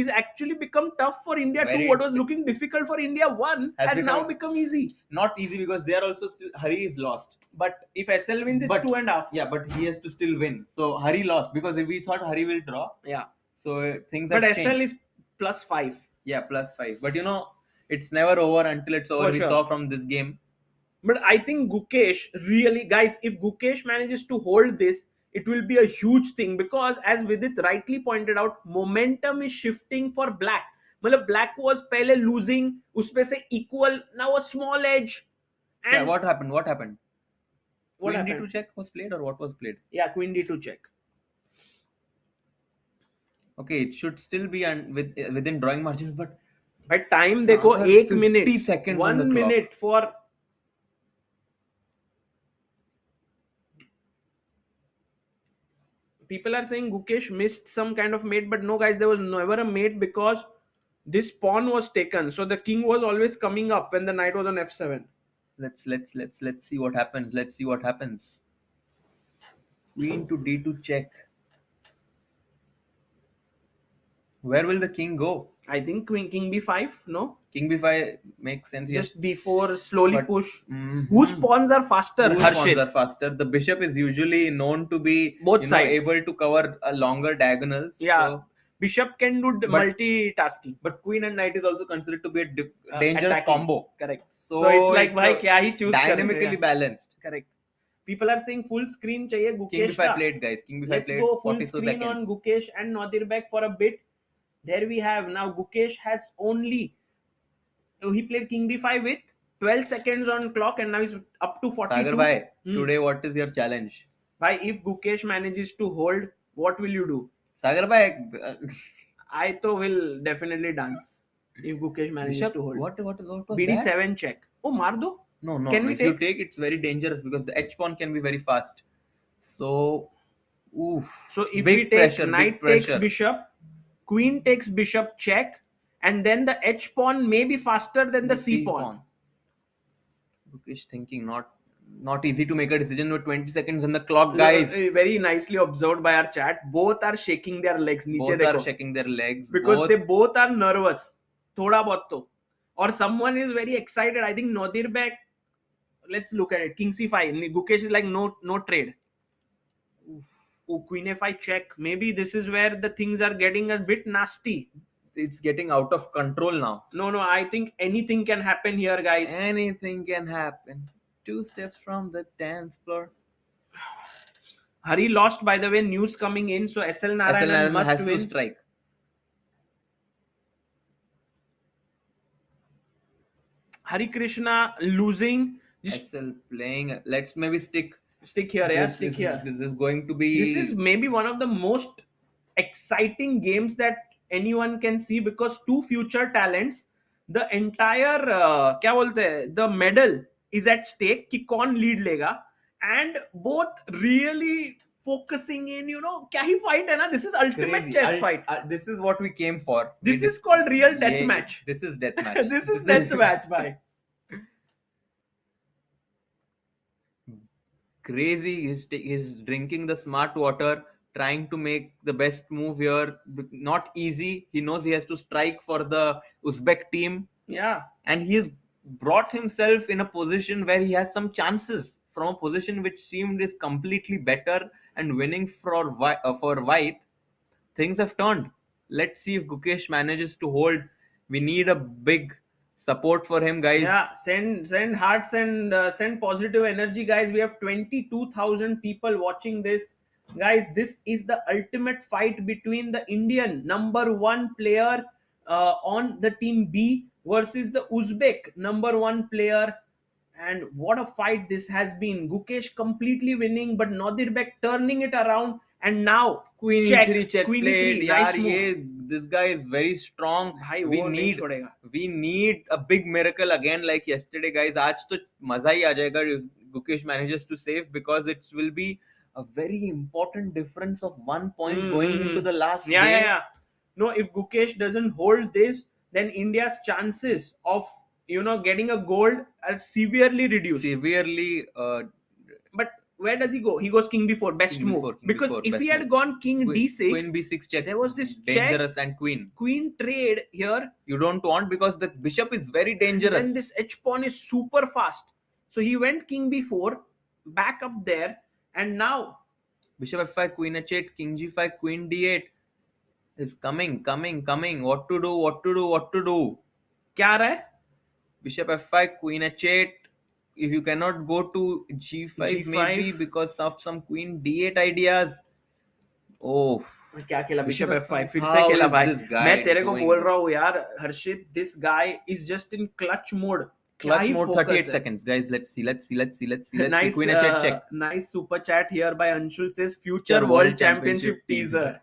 is actually become tough for India Very 2. What was looking difficult for India 1 has now become easy. Not easy because they are also still. Hari is lost. But if SL wins, it's But- 2.5. Yeah, but he has to still win. So Hari lost because if we thought Hari will draw. Yeah. So things But have SL changed. is +5. Yeah, +5. But it's never over until it's over. For We sure. saw from this game. But I think Gukesh really, guys, if Gukesh manages to hold this, it will be a huge thing because as Vidit rightly pointed out, momentum is shifting for Black. मतलब Black was पहले losing, उसपे से equal, now a small edge. And Yeah, what happened? What happened? What Queen happened? D2 check was played or what was played? Yeah, Queen D2 check. Okay, it should still be within drawing margins, but By time देखो Sagar, 1 50 minute, seconds 1 on the clock. minute for. People are saying Gukesh missed some kind of mate, but no, guys, there was never a mate because this pawn was taken. So the king was always coming up when the knight was on f7. Let's see what happens. Let's see what happens. Queen to D2 check. Where will the king go? I think king b5, no? King b5 makes sense. Yes. Just b4, slowly But- push. Mhm. Whose pawns are faster, Whose Harshit? pawns are faster? The bishop is usually known to be Both sides. able to cover a longer diagonals. Yeah. So- Bishop can do multitasking. but queen and knight is also considered to be a dangerous attacking. combo. Correct. So, So it's like, it's bhai, a kya hi choose kar rahe dynamically hain? balanced. Correct. People are saying full screen chahiye Gukesh King b5 ka. played, guys. King b5 Let's played go full 42 screen seconds. on Gukesh and Nodirbek for a bit. There we have. Now Gukesh has only. So he played King b5 with 12 seconds on clock and now he's up to 42. Sagar bhai, today what is your challenge? Bhai, if Gukesh manages to hold, what will you do? Sagar bhai, I to will definitely dance if Gukesh manages Bishop, to hold. what was BD7 that? check. Oh, maar do? No. Can we if you take? take, it's very dangerous because the H pawn can be very fast. So, oof. So if big we take pressure, knight big takes pressure. bishop, queen takes bishop check, and then the H pawn may be faster than the C pawn. Gukesh thinking not easy to make a decision with 20 seconds on the clock, guys. Very nicely observed by our chat. Both are shaking their legs. Niche Both dekho. are shaking their legs. Because they both are nervous. Thoda bahut to. Or someone is very excited. I think Nodirbek. Let's look at it. King c5. Gukesh is like no trade. Oh, queen a5 check. Maybe this is where the things are getting a bit nasty. It's getting out of control now. No. I think anything can happen here, guys. Anything can happen. 2 steps from the dance floor. Hari lost, by the way. News coming in. So SL Narayanan must has win. to strike. Harikrishna losing. Just SL playing. Let's maybe stick here. Yeah, This- stick this here. Is, this is going to be. This is maybe one of the most exciting games that anyone can see because two future talents, the entire क्या बोलते हैं, the medal is at stake कि कौन lead लेगा, and both really focusing in, क्या ही fight है ना, this is ultimate crazy. chess fight. This is what we came for. This is called real death Yeah, match. This is death match. This is death match, bhai. Crazy. He's drinking the smart water, trying to make the best move here. Not easy. He knows he has to strike for the Uzbek team. Yeah. And he has brought himself in a position where he has some chances from a position which seemed is completely better and winning for white. Things have turned. Let's see if Gukesh manages to hold. We need a big support for him, guys. Yeah, send hearts and send positive energy, guys. We have 22,000 people watching this. Guys, this is the ultimate fight between the Indian #1 player on the team B versus the Uzbek #1 player. And what a fight this has been. Gukesh completely winning, but Nodirbek turning it around. And now Queen check, e3 check Queen played. E3, यार nice move. ये this guy is very strong. भाई we वो नहीं need छोड़ेगा. we need a big miracle again like yesterday, guys. आज तो मजा ही आ जाएगा if Gukesh manages to save, because it will be a very important difference of 1 point going into the last game. Yeah. No, if Gukesh doesn't hold this, then India's chances of getting a gold are severely reduced. Severely. But where does he go? He goes king b4, best King move. b4, king Because b4, if best he had move. gone king d6, Queen b6 check. there was this dangerous, check, and queen trade here. You don't want, because the bishop is very dangerous. Then this h pawn is super fast. So he went king b4, back up there, and now bishop f5, queen h8, king g5, queen d8 is coming. What to do? क्या रहा है? Bishop f5, queen h8. If you cannot go to g5, maybe because of some queen d8 ideas. Oh, क्या खेला? Bishop f5 फिर से How खेला is भाई. this guy मैं तेरे को doing बोल this? रहा हूँ यार हर्षित, this guy is just in clutch mode. Clutch mode, 38 seconds, guys. Let's see. Let's see. Nice, Queen h8 check. Nice super chat here by Anshul, says future world championship teaser.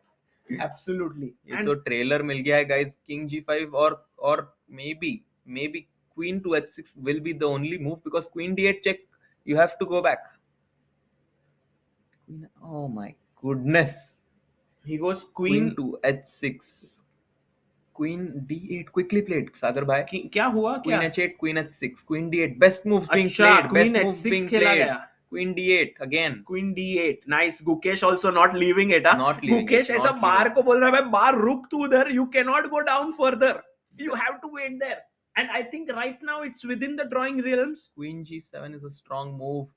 Absolutely. ये तो trailer मिल गया है, guys. King g5 or maybe queen to h6 will be the only move, because queen d8 check, you have to go back. Oh my goodness. He goes queen to h6. Queen d8 quickly played, Sagar bhai. क्या हुआ? Queen h8, queen h6, queen d8. Best moves being अच्छा, played. Best queen moves h6 being खेला played. गया. Queen d8 again. Queen d8. Nice. Gukesh also not leaving it. Not leaving Gukesh it, ऐसा not बाहर को बोल रहा है, भाई बाहर रुक तू उधर. You cannot go down further. You have to wait there. And I think right now it's within the drawing realms. Queen g7 is a strong move.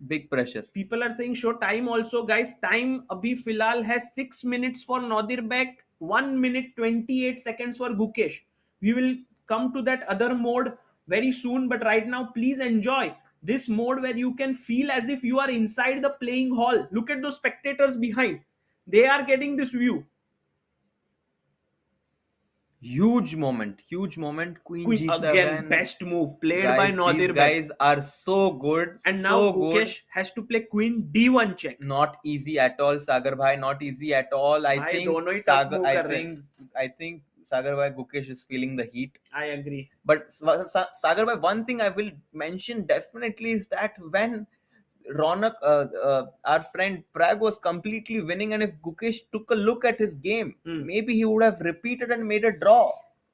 Big pressure. People are saying show time also, guys. Time abhi filal has 6 minutes for Nodirbek, 1 minute 28 seconds for Gukesh. We will come to that other mode very soon, but right now please enjoy this mode where you can feel as if you are inside the playing hall. Look at those spectators behind. They are getting this view. Huge moment. Queen g7 again, best move played guys, by Nodirbek. These guys are so good. And now Gukesh has to play queen d1 check. Not easy at all, Sagar bhai. Not easy at all. I think Sagar bhai, Gukesh is feeling the heat. I agree. But Sagar bhai, one thing I will mention definitely is that when Ronak, our friend Prag, was completely winning, and if Gukesh took a look at his game, maybe he would have repeated and made a draw.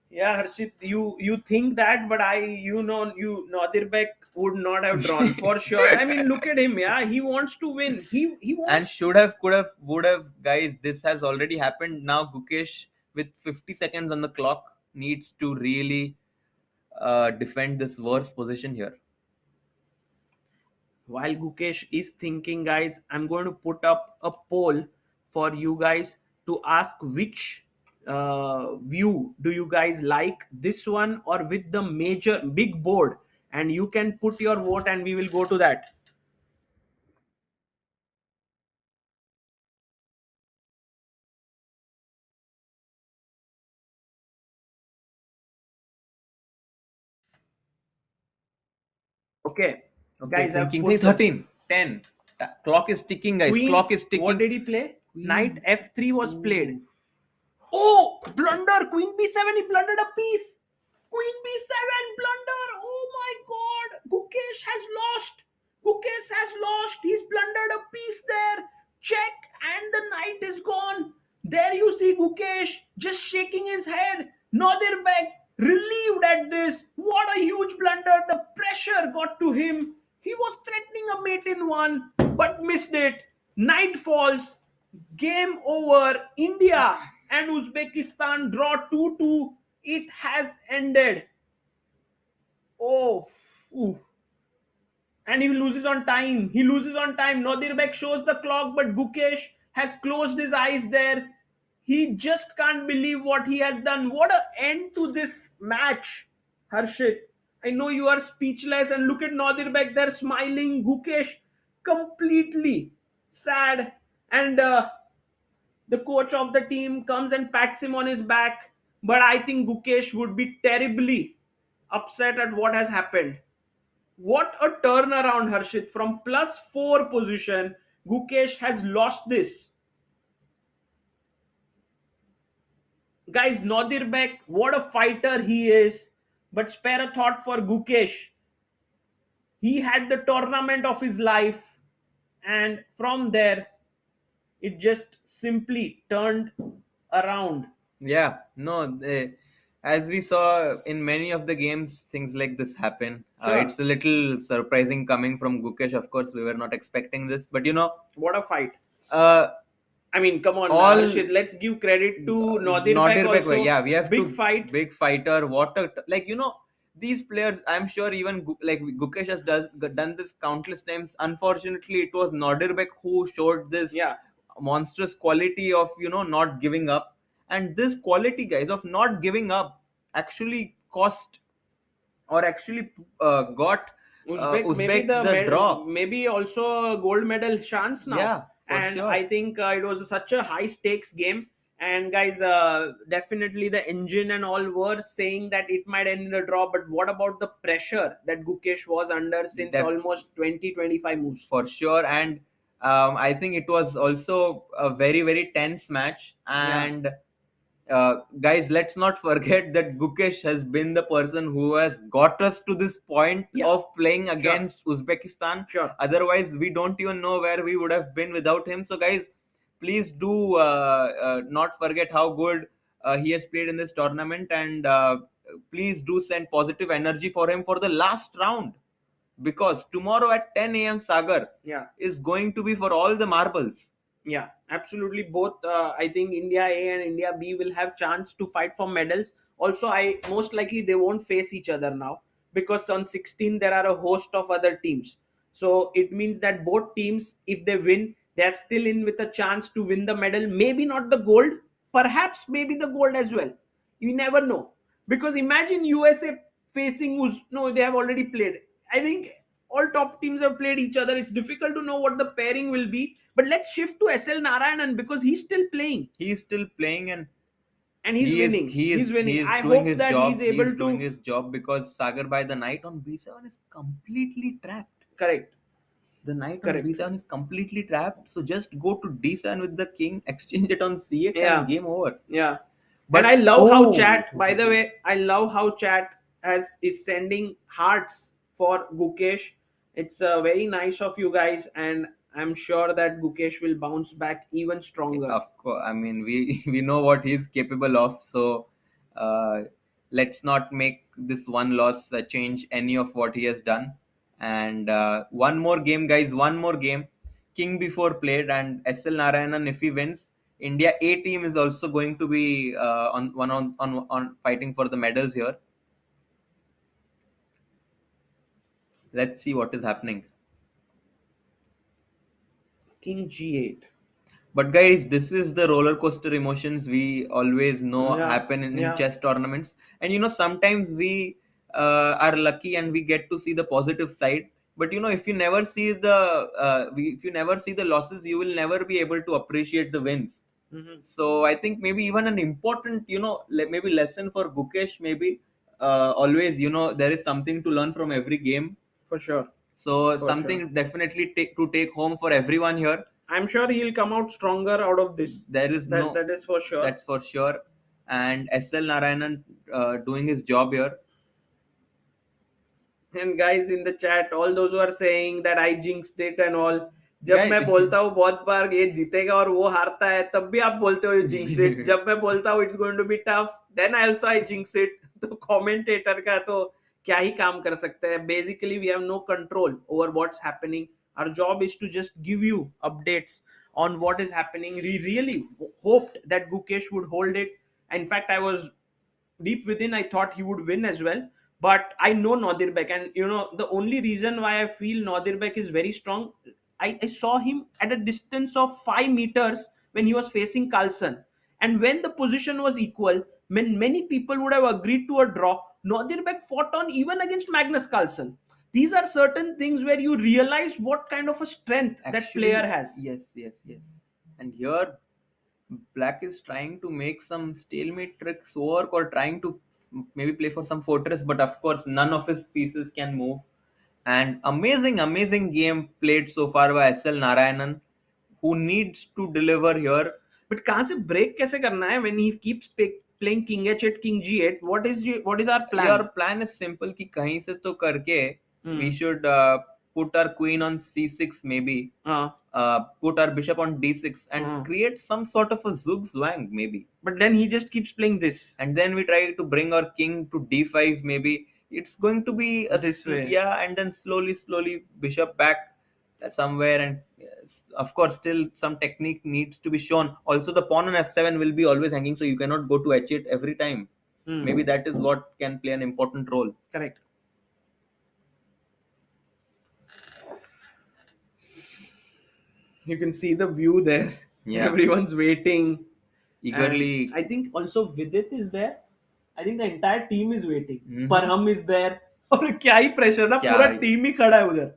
Yeah, Harshit, you think that, but Nodirbek would not have drawn for sure. I mean, look at him. Yeah, he wants to win. He wants. And should have, could have, would have, guys. This has already happened. Now Gukesh, with 50 seconds on the clock, needs to really defend this worst position here. While Gukesh is thinking, guys, I'm going to put up a poll for you guys to ask which view do you guys like, this one or with the major big board, and you can put your vote and we will go to that. Okay. Guys, I'm thinking 13, 10. Clock is ticking, guys. Queen, clock is ticking. What did he play? Knight f3 was played. Oh, blunder. Queen b7. He blundered a piece. Queen b7 blunder. Oh my God. Gukesh has lost. He's blundered a piece there. Check, and the knight is gone. There you see Gukesh just shaking his head. Nodirbek relieved at this. What a huge blunder. The pressure got to him. He was threatening a mate in one, but missed it. Knight falls. Game over. India and Uzbekistan draw 2-2. It has ended. Oh. Ooh. And he loses on time. Nodirbek shows the clock, but Gukesh has closed his eyes there. He just can't believe what he has done. What an end to this match, Harshit. I know you are speechless, and look at Nodirbek there smiling. Gukesh completely sad, and the coach of the team comes and pats him on his back. But I think Gukesh would be terribly upset at what has happened. What a turnaround, Harshit. From +4 position, Gukesh has lost this. Guys, Nodirbek, what a fighter he is. But spare a thought for Gukesh. He had the tournament of his life. And from there, it just simply turned around. Yeah, no, as we saw in many of the games, things like this happen. Sure. It's a little surprising coming from Gukesh. Of course, we were not expecting this, but what a fight. Uh, I mean, come on, all- Harshit, let's give credit to Nodirbek also. yeah, we have big fight. Big fighter. What a these players. I'm sure even Gukesh has done this countless times. Unfortunately, it was Nodirbek who showed this monstrous quality of not giving up, and this quality, guys, of not giving up actually cost or actually got Uzbek maybe the draw. Maybe also a gold medal chance now. Yeah, for and sure. I think it was such a high stakes game. And guys, definitely the engine and all were saying that it might end in a draw. But what about the pressure that Gukesh was under since almost 20-25 moves? For sure. And I think it was also a very, very tense match. And guys, let's not forget that Gukesh has been the person who has got us to this point of playing against Uzbekistan. Sure. Otherwise, we don't even know where we would have been without him. So, guys, please do not forget how good he has played in this tournament. And please do send positive energy for him for the last round. Because tomorrow at 10 a.m. Sagar is going to be for all the marbles. Yeah, absolutely. Both, I think India A and India B will have chance to fight for medals. Also, most likely they won't face each other now, because on 16 there are a host of other teams. So it means that both teams, if they win, they are still in with a chance to win the medal. Maybe not the gold, perhaps maybe the gold as well. You never know. Because imagine USA facing no, they have already played. I think all top teams have played each other. It's difficult to know what the pairing will be. But let's shift to SL Narayanan, because he's still playing. He's still playing and he's winning. He's winning. I doing hope his that job. he's able to doing his job, because Sagar by the knight on B7 is completely trapped. Correct. The knight on B7 is completely trapped. So just go to D7 with the king, exchange it on C8 and game over. Yeah. But I love how chat, by the way, I love how chat is sending hearts for Gukesh. It's very nice of you guys, and I'm sure that Gukesh will bounce back even stronger. Of course. I mean, we know what he's capable of. So let's not make this one loss change any of what he has done. And one more game, guys. One more game. King before played, and SL Narayanan, if he wins, India A team is also going to be on fighting for the medals here. Let's see what is happening. King G8. But guys, this is the roller coaster emotions we always know happen in chess tournaments. And sometimes we are lucky and we get to see the positive side. But if you never see the losses, you will never be able to appreciate the wins. Mm-hmm. So I think maybe even an important maybe lesson for Gukesh, maybe always there is something to learn from every game. For sure. So something definitely to take home for everyone here. I'm sure he'll come out stronger out of this. That is for sure. That's for sure. And SL Narayanan doing his job here. And guys in the chat, all those who are saying that I jinxed it and all, जब मैं बोलता हूँ बहुत बार ये जीतेगा और वो हारता है, तब भी आप बोलते हो you jinxed it. जब मैं बोलता हूँ it's going to be tough, then also I jinx it. तो commentator का तो क्या ही काम कर सकते हैं. Basically we have no control over what's happening. Our job is to just give you updates on what is happening. We really hoped that Gukesh would hold it. In fact, I was deep within, I thought he would win as well. But I know Nodirbek, and the only reason why I feel Nodirbek is very strong, I saw him at a distance of 5 meters when he was facing Carlsen. And when the position was equal, when many people would have agreed to a draw, Nodirbek fought on even against Magnus Carlsen. These are certain things where you realize what kind of a strength that player has. Yes. And here, Black is trying to make some stalemate tricks work, or trying to maybe play for some fortress, but of course none of his pieces can move. And amazing game played so far by SL Narayanan, who needs to deliver here. But कहाँ से break कैसे करना है when he keeps playing king h8, king g8? What is our plan? Your plan is simple कि कहीं से तो करके we should put our queen on c6 maybe. Put our bishop on d6 and create some sort of a zugzwang maybe. But then he just keeps playing this. And then we try to bring our king to d5 maybe. It's going to be this way. Yeah, and then slowly bishop back somewhere, and of course still some technique needs to be shown. Also the pawn on f7 will be always hanging, so you cannot go to h8 every time. Maybe that is what can play an important role. Correct. You can see the view there. Yeah. Everyone's waiting eagerly. And I think also Vidit is there. I think the entire team is waiting. Parham is there. और क्या ही pressure ना, पूरा team ही खड़ा है उधर.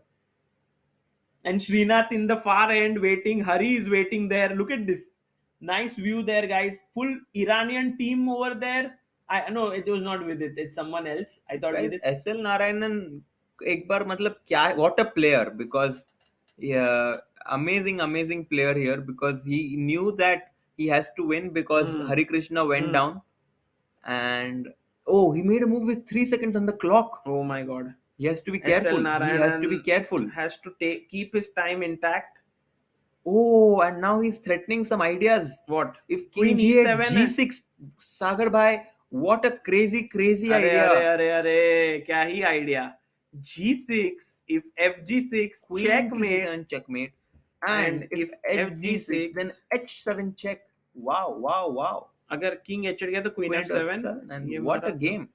And Srinath in the far end waiting. Hari is waiting there. Look at this. Nice view there, guys. Full Iranian team over there. I know it was not Vidit. It's someone else. I thought guys, Vidit. SL Narayanan एक बार मतलब क्या, what a player, because amazing player here, because he knew that he has to win because Harikrishna went down, and he made a move with 3 seconds on the clock. Oh my god. He has to be careful. He has to be careful. Has to keep his time intact. Oh, and now he's threatening some ideas. What? If King G8, G6, Sagar bhai, what a crazy idea. Arre, kya hi idea. G6, if FG6, checkmate. And if FG6, then H7 check. Wow. Agar King H8 gaya to Queen F7. And what a game.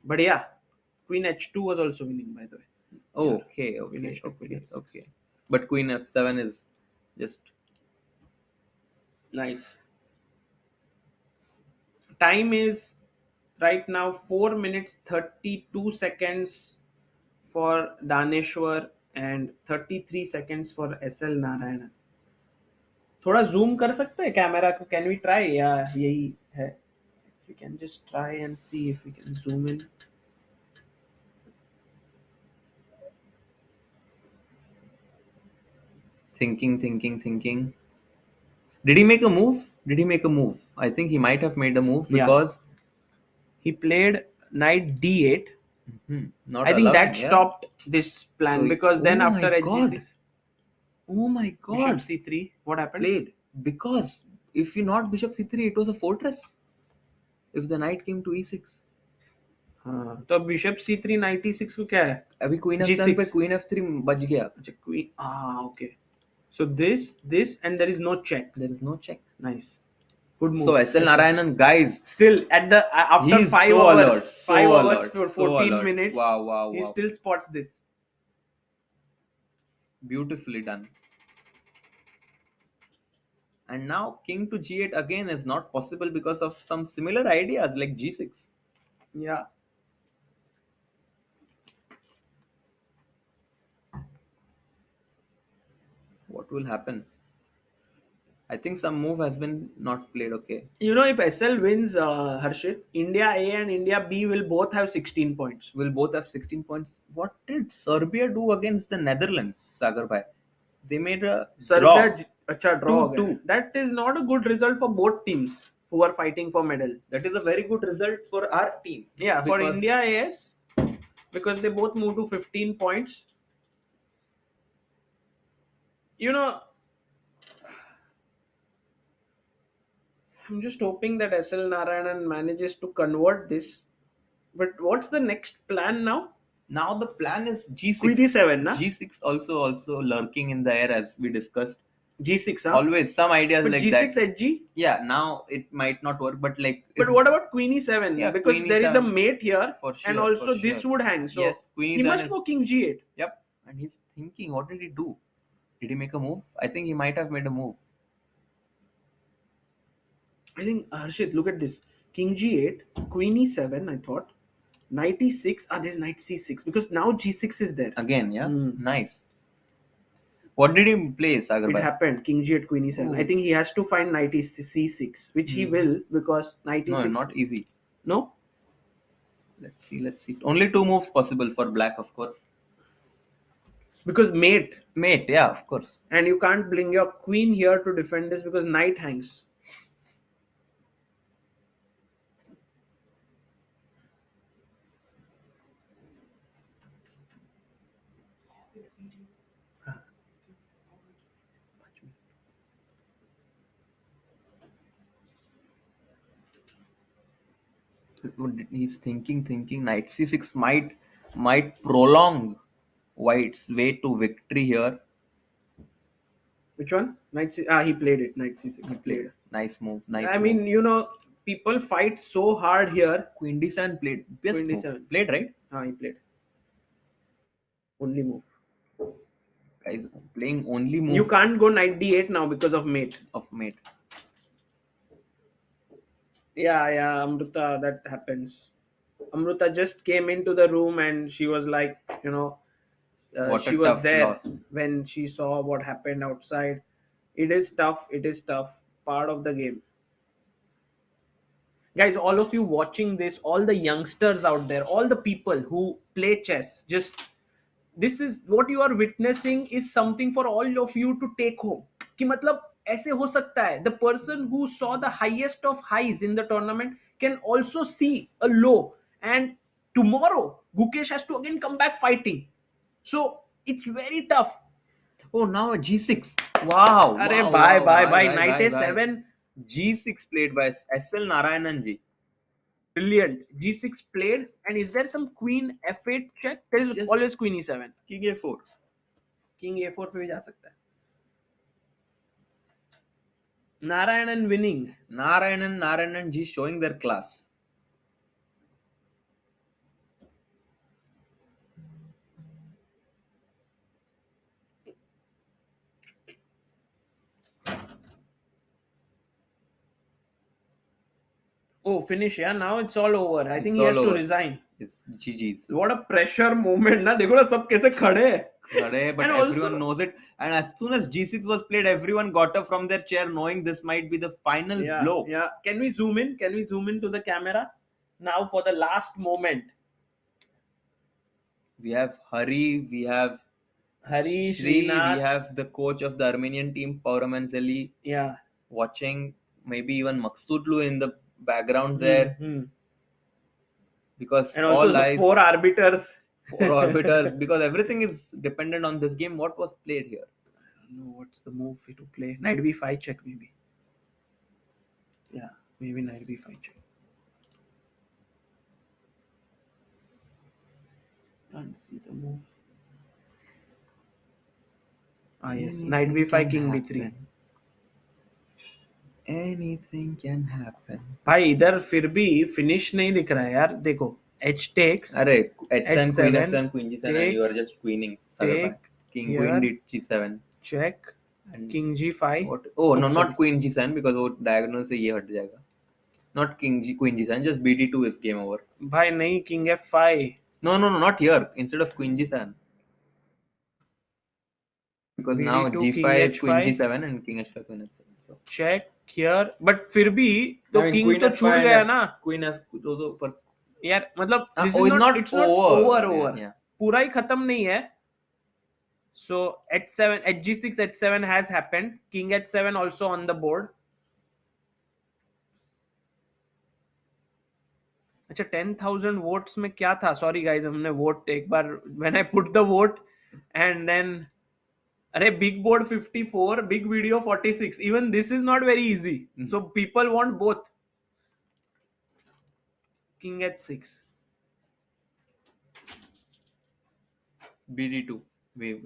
But yeah, Queen H2 was also winning, by the way. Okay. But Queen F7 is just nice. Time is right now 4 minutes 32 seconds for Daneshvar and 33 seconds for SL Narayanan. थोड़ा zoom कर सकते हैं camera को? Can we try? Yeah, यही है. If we can just try and see if we can zoom in. Thinking. Did he make a move? I think he might have made a move because he played knight d8. Not I think that allowing, stopped this plan, so because then after h6. Oh my god. Bishop c3. What happened? Played. Because if you not bishop c3, it was a fortress. If the knight came to e6. तो bishop c3 knight e6 को क्या है? अभी queen f7 पे queen f3 बच गया. Queen. Okay. So this and there is no check. Nice. Good move. So SL Narayanan, guys, still at the after 5 hours, 5 hours for 14 minutes. Wow. He still spots this. Beautifully done. And now king to g8 again is not possible because of some similar ideas like g6. Yeah. What will happen? I think some move has been not played. Okay. You know, if SL wins, Harshit, India A and India B will both have 16 points. What did Serbia do against the Netherlands, Sagar bhai? They made a draw. Draw. 2-2. That is not a good result for both teams who are fighting for medal. That is a very good result for our team. Yeah, for India, yes. Because they both moved to 15 points. You know, I'm just hoping that SL Narayanan manages to convert this. But what's the next plan now? Now the plan is G6. Queen D7, na? G6 also lurking in the air as we discussed. G6, huh? Always some ideas but like G6 that. G6 HG? Yeah, now it might not work, but like. But what about Queen E7? Yeah, because Queen there is E7. a mate here, for sure, and also for this sure. would hang. So yes, Queen he E7 must go King G8. Yep, and he's thinking, what did he do? Did he make a move? I think he might have made a move. I think, Harshit, look at this. King G8, Queen E7, I thought. Knight E6. There's Knight C6. Because now G6 is there. Again, yeah? Nice. What did he play, Sagar It bhai? happened. King G8, Queen E7. I think he has to find Knight C6. Which he will, because Knight E6. No, not easy. No? Let's see. Only 2 moves possible for black, of course. Because mate. Mate, yeah, of course. And you can't bring your queen here to defend this because knight hangs. He's thinking. Knight c6 might prolong White's way to victory here. Which one? He played it. Knight c6. He played. Nice move. I mean, people fight so hard here. Queen d7 played. Best Queen move. d7. Played, right? He played. Only move. Guys, playing only move. You can't go knight d8 now because of mate. Yeah, Amruta, that happens. Amruta just came into the room and she was like, she was there when she saw what happened outside. It is tough. Part of the game. Guys, all of you watching this, all the youngsters out there, all the people who play chess, this is what you are witnessing is something for all of you to take home. कि मतलब ऐसे हो सकता है. The person who saw the highest of highs in the tournament can also see a low. And tomorrow, Gukesh has to again come back fighting. So it's very tough. Oh, now a g6. Wow. Bye. Knight a7. G6 played by SL Narayanan ji. Brilliant. G6 played. And is there some queen f8 check? There is always queen e7. King a4. King a4 पे भी जा सकता है. Narayanan winning. Narayanan ji showing their class. Oh, finish, yeah. Now it's all over. I think he has to resign. It's GG's. What a pressure moment, na. देखो ना सब कैसे खड़े. But everyone knows it. And as soon as G6 was played, everyone got up from their chair knowing this might be the final blow. Yeah. Can we zoom in? To the camera? Now for the last moment. We have Hari, we have Hari, Shri, Srinath. we have the coach of the Armenian team, Parham and Zeli. Yeah. Watching, maybe even Maghsoodloo in the background there. Because and also the 4 arbiters. 4 arbiters. Because everything is dependent on this game. What was played here? I don't know what's the move to play. Knight b5 check maybe. Yeah, maybe knight b5 check. Can't see the move. Yes, knight b5 king b3. Anything can happen. भाई इधर फिर भी finish नहीं दिख रहा है यार. देखो h takes. अरे h7 queen f7 queen g7 and you are just queening. King queen g7 check and king g5. Oh no, not queen g7 because वो diagonal से ये हट जाएगा. Not king queen g7, just bd2 is game over. भाई नहीं, king f5. No, not here. Instead of queen g7. Because BD2, now g5 is queen g7 and king h5 queen h7. So check here, but फिर भी तो king तो छूट गया ना. Queen f तो पर यार मतलब this is not it's not over. Yeah. पूरा ही खत्म नहीं है. So h7, hg6, h7 has happened. King h7 also on the board. अच्छा 10,000 votes में क्या था? Sorry guys, हमने vote एक बार when I put the vote and then अरे big board 54, big video 46. Even this is not very easy. So people want both. King h6. bd2.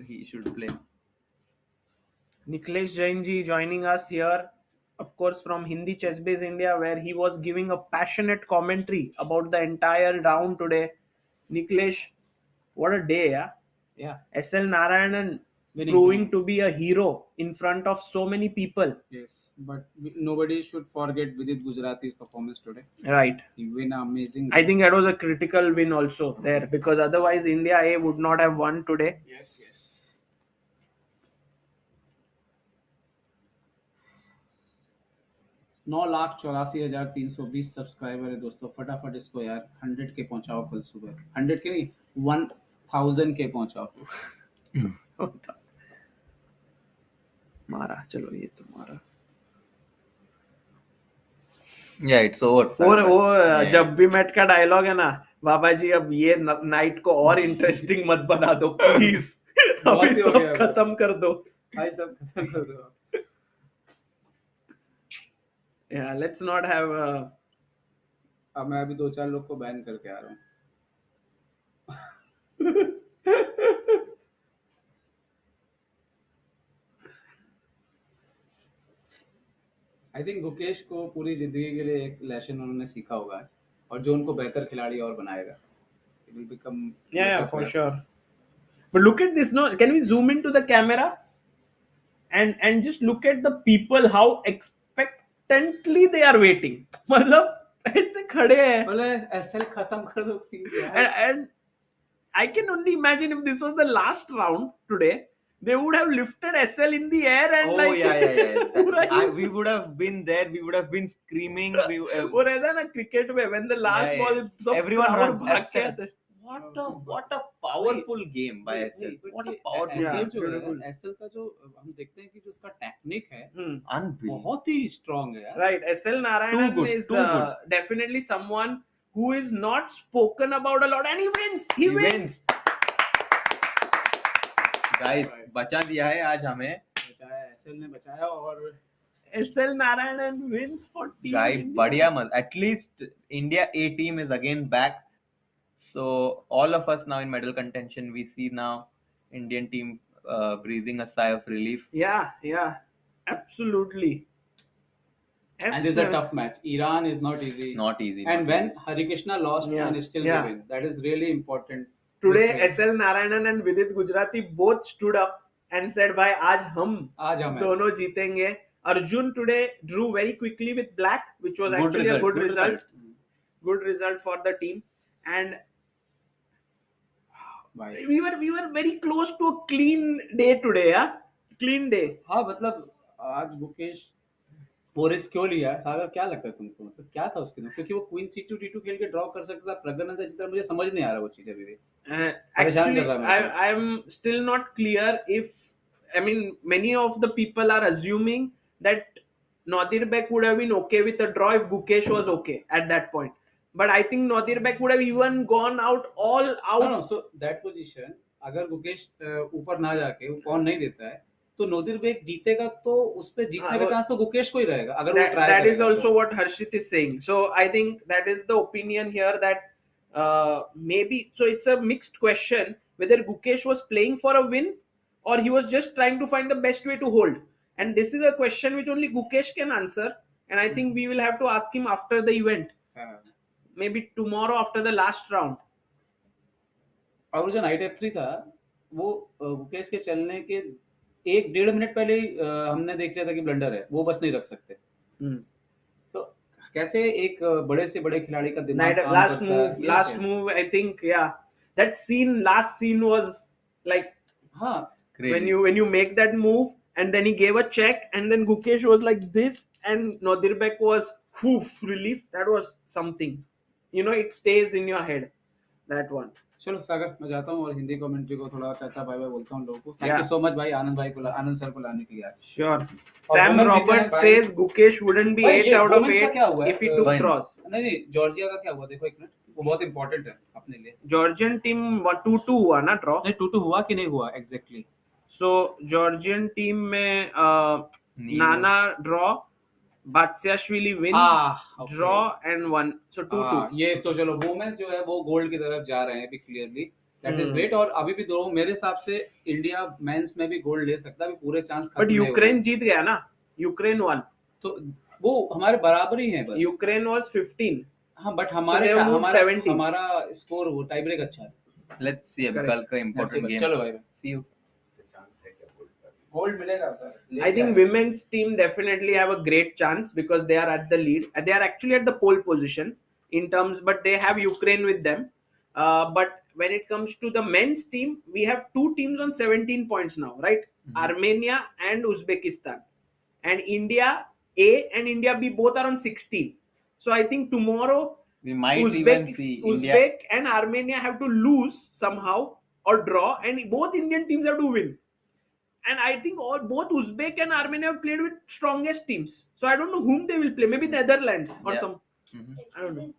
He should play. Nikhilesh Jain ji joining us here, of course from Hindi Chess Base India, where he was giving a passionate commentary about the entire round today. Nikhilesh, what a day, yeah. SL Narayanan proving to be a hero in front of so many people. Yes, but nobody should forget Vidit Gujrathi's performance today. Right. He win amazing. I think that was a critical win also there, because otherwise India A would not have won today. Yes. 9,84,320 subscriber है दोस्तों. फटाफट इसको यार 100 के पहुंचाओ कल सुबह. 100 के नहीं, 1000 के पहुंचाओ. मारा, चलो ये तो मारा. Yeah, it's over. और वो जब भी मैट का डायलॉग है ना, बाबा जी अब ये नाइट को और इंटरेस्टिंग मत बना दो प्लीज. अभी सब खत्म कर दो. भाई सब खत्म कर दो. Yeah, let's not have अब मैं अभी 2-4 लोग को बैन करके आ रहा हूँ. आई थिंक गुकेश को पूरी जिंदगी के लिए एक लेसन उन्होंने सीखा होगा और जो उनको बेहतर खिलाड़ी और बनाएगा. It will become yeah, for sure. But look at this, no? Can we zoom into the camera and just look at the people, how expectantly they are waiting. मतलब ऐसे खड़े हैं. बोले एसएल खत्म कर दो please. And I can only imagine if this was the last round today, they would have lifted SL in the air and we would have been there. We would have been screaming. वो रहता ना cricket में when the last ball everyone runs. What a powerful game by SL. What a powerful SL का जो हम देखते हैं कि जो उसका टेक्निक है बहुत ही स्ट्रांग है. Right, SL Narayanan is definitely someone who is not spoken about a lot and he wins. He wins. Guys, बचा दिया है आज हमें. बचाया, SL ने बचाया और SL Narayanan wins for team. Guys, बढ़िया मत. At least India A team is again back. So all of us now in medal contention. We see now Indian team breathing a sigh of relief. Yeah, absolutely. And it's a tough match. Iran is not easy. Not easy. And when Harikrishna lost and still win, that is really important. Today, SL Narayanan and Vidit Gujrathi both stood up and said, "Bhai, आज हम दोनों जीतेंगे." Arjun today drew very quickly with black, which was actually a good result. Good result for the team. And we were very close to a clean day today. Clean day. हाँ, मतलब आज गुकेश पोरिस क्यों लिया सागर, क्या लगता है तुमको? मतलब क्या था उसके अंदर? क्योंकि वो क्वीन C2 D2 खेल के ड्रॉ कर सकता था. प्रज्ञानंदा जितना मुझे समझ नहीं आ रहा वो चीज अभी भी. Actually, I am still not clear if, I mean, many of the people are assuming that Nodirbek would have been okay with a draw if Gukesh was okay at that point. But I think Nodirbek would have even gone out all out. No, so that position, अगर गुकेश ऊपर ना जाके वो कौन नहीं देता है तो नोदिरबेक जीतेगा तो उस पे जीतने का चांस तो गुकेश को ही रहेगा अगर वो try that is also what Harshit is saying. So I think that is the opinion here that maybe, so it's a mixed question whether Gukesh was playing for a win or he was just trying to find the best way to hold. And this is a question which only Gukesh can answer, and I think we will have to ask him after the event. Maybe tomorrow after the last round. और जो night F3 था वो गुकेश के चलने के 1-1.5 minute पहले ही हमने देख लिया था कि ब्लंडर है, वो बस नहीं रख सकते. तो कैसे एक बड़े से बड़े खिलाड़ी का दिमाग last move I think that last scene was like when you make that move and then he gave a check and then Gukesh was like this and Nodirbek was relief. That was something, it stays in your head, that one. चलो सागर मैं जाता हूँ और Hindi commentary को थोड़ा tata bye bye बोलता हूँ लोगों को. थैंक यू सो मच भाई, आनंद सर को लाने के लिए आज. Sure. Sam Robert says Gukesh wouldn't be 8 out of 8 if he took draws. नहीं, जॉर्जिया का क्या हुआ देखो एक मिनट, वो बहुत इंपॉर्टेंट है अपने लिए. जॉर्जियन टीम 2-2 हुआ ना ड्रॉ? नहीं 2-2 हुआ कि नहीं हुआ एग्जैक्टली. सो जॉर्जियन टीम में Nana draw, Batsiashvili win, draw and 1, so 2-2. ये तो चलो वुमेन्स जो है वो गोल्ड की तरफ जा रहे हैं अभी क्लियरली. That is great. और अभी भी दो मेरे हिसाब से इंडिया मेंस में भी गोल्ड ले सकता है, अभी पूरे चांस. बट यूक्रेन जीत गया ना, यूक्रेन 1, तो वो हमारे बराबर ही है बस. Ukraine was 15. हाँ बट हमारा स्कोर वो टाई ब्रेक अच्छा है. लेट्स सी अभी कल का इंपॉर्टेंट गेम. चलो भाई, सी यू. गोल्ड मिलेगा. I think women's team definitely have a great chance because they are at the lead. They are actually at the pole position in terms, but they have Ukraine with them. But when it comes to the men's team, we have 2 teams on 17 points now, right? Armenia and Uzbekistan. And India A and India B both are on 16. So I think tomorrow we might even see Uzbek and Armenia have to lose somehow or draw, and both Indian teams have to win. And I think both Uzbek and Armenia have played with strongest teams. So I don't know whom they will play. Maybe Netherlands or some. I don't know.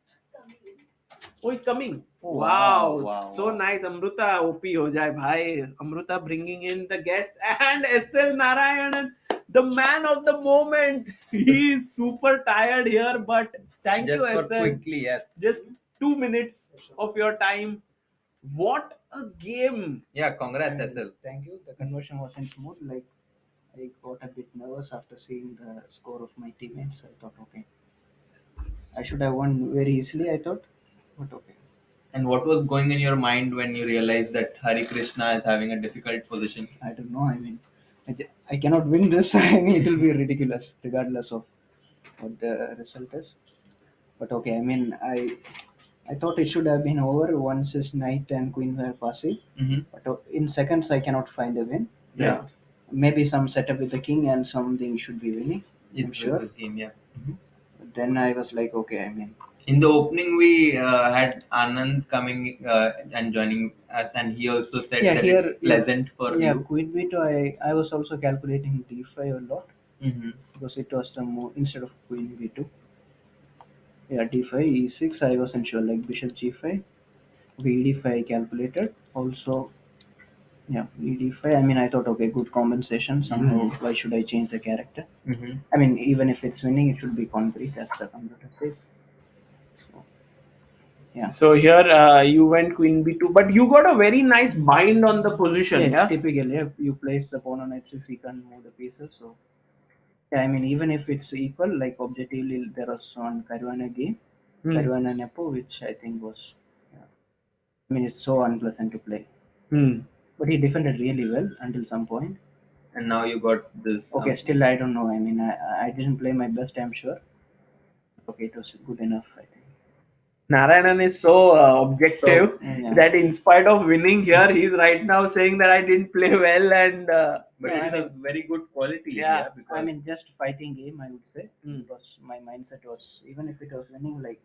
Oh, he's coming. Oh, wow. So nice. Amruta OP ho jaye bhai. Amruta bringing in the guest and SL Narayanan, the man of the moment. He is super tired here, but thank just you, for SL. quickly, yeah. Just 2 minutes of your time. What a game. Yeah, congrats, SL. Thank you. The conversion wasn't smooth. Like, I got a bit nervous after seeing the score of my teammates. I thought, okay, I should have won very easily, I thought. But okay. And what was going in your mind when you realized that Harikrishna is having a difficult position? I don't know. I mean, I cannot win this. I mean, it will be ridiculous regardless of what the result is. But okay, I mean, I thought it should have been over once his knight and queen were passing. But in seconds, I cannot find a win. Yeah. Maybe some setup with the king and something should be winning. I'm sure. Game, yeah. But then I was like, okay, I mean. In the opening, we had Anand coming and joining us, and he also said that it's pleasant for you. Yeah, queen b2, I was also calculating d5 a lot. Because it was instead of queen b2. Yeah, d5, e6, I wasn't sure, like bishop g5. Okay, ed5 I calculated. Also, yeah, ed5, I mean, I thought, okay, good compensation. Somehow, why should I change the character? I mean, even if it's winning, it should be concrete, as the computer says. So, yeah. So here you went queen b2, but you got a very nice bind on the position. Yeah, it's typical. Yeah, you place the pawn on h6, you can move the pieces. So, yeah, I mean, even if it's equal, like objectively, there was one Caruana game, Caruana Nepo, which I think was, I mean, it's so unpleasant to play. But he defended really well until some point. And now you got this. Okay, still I don't know. I mean, I didn't play my best, I'm sure. Okay, it was good enough, I think. Narayanan is so objective that in spite of winning here, he's right now saying that I didn't play well and. But it's a very good quality. Yeah, because I mean, just fighting game, I would say. Because my mindset was, even if it was winning, like,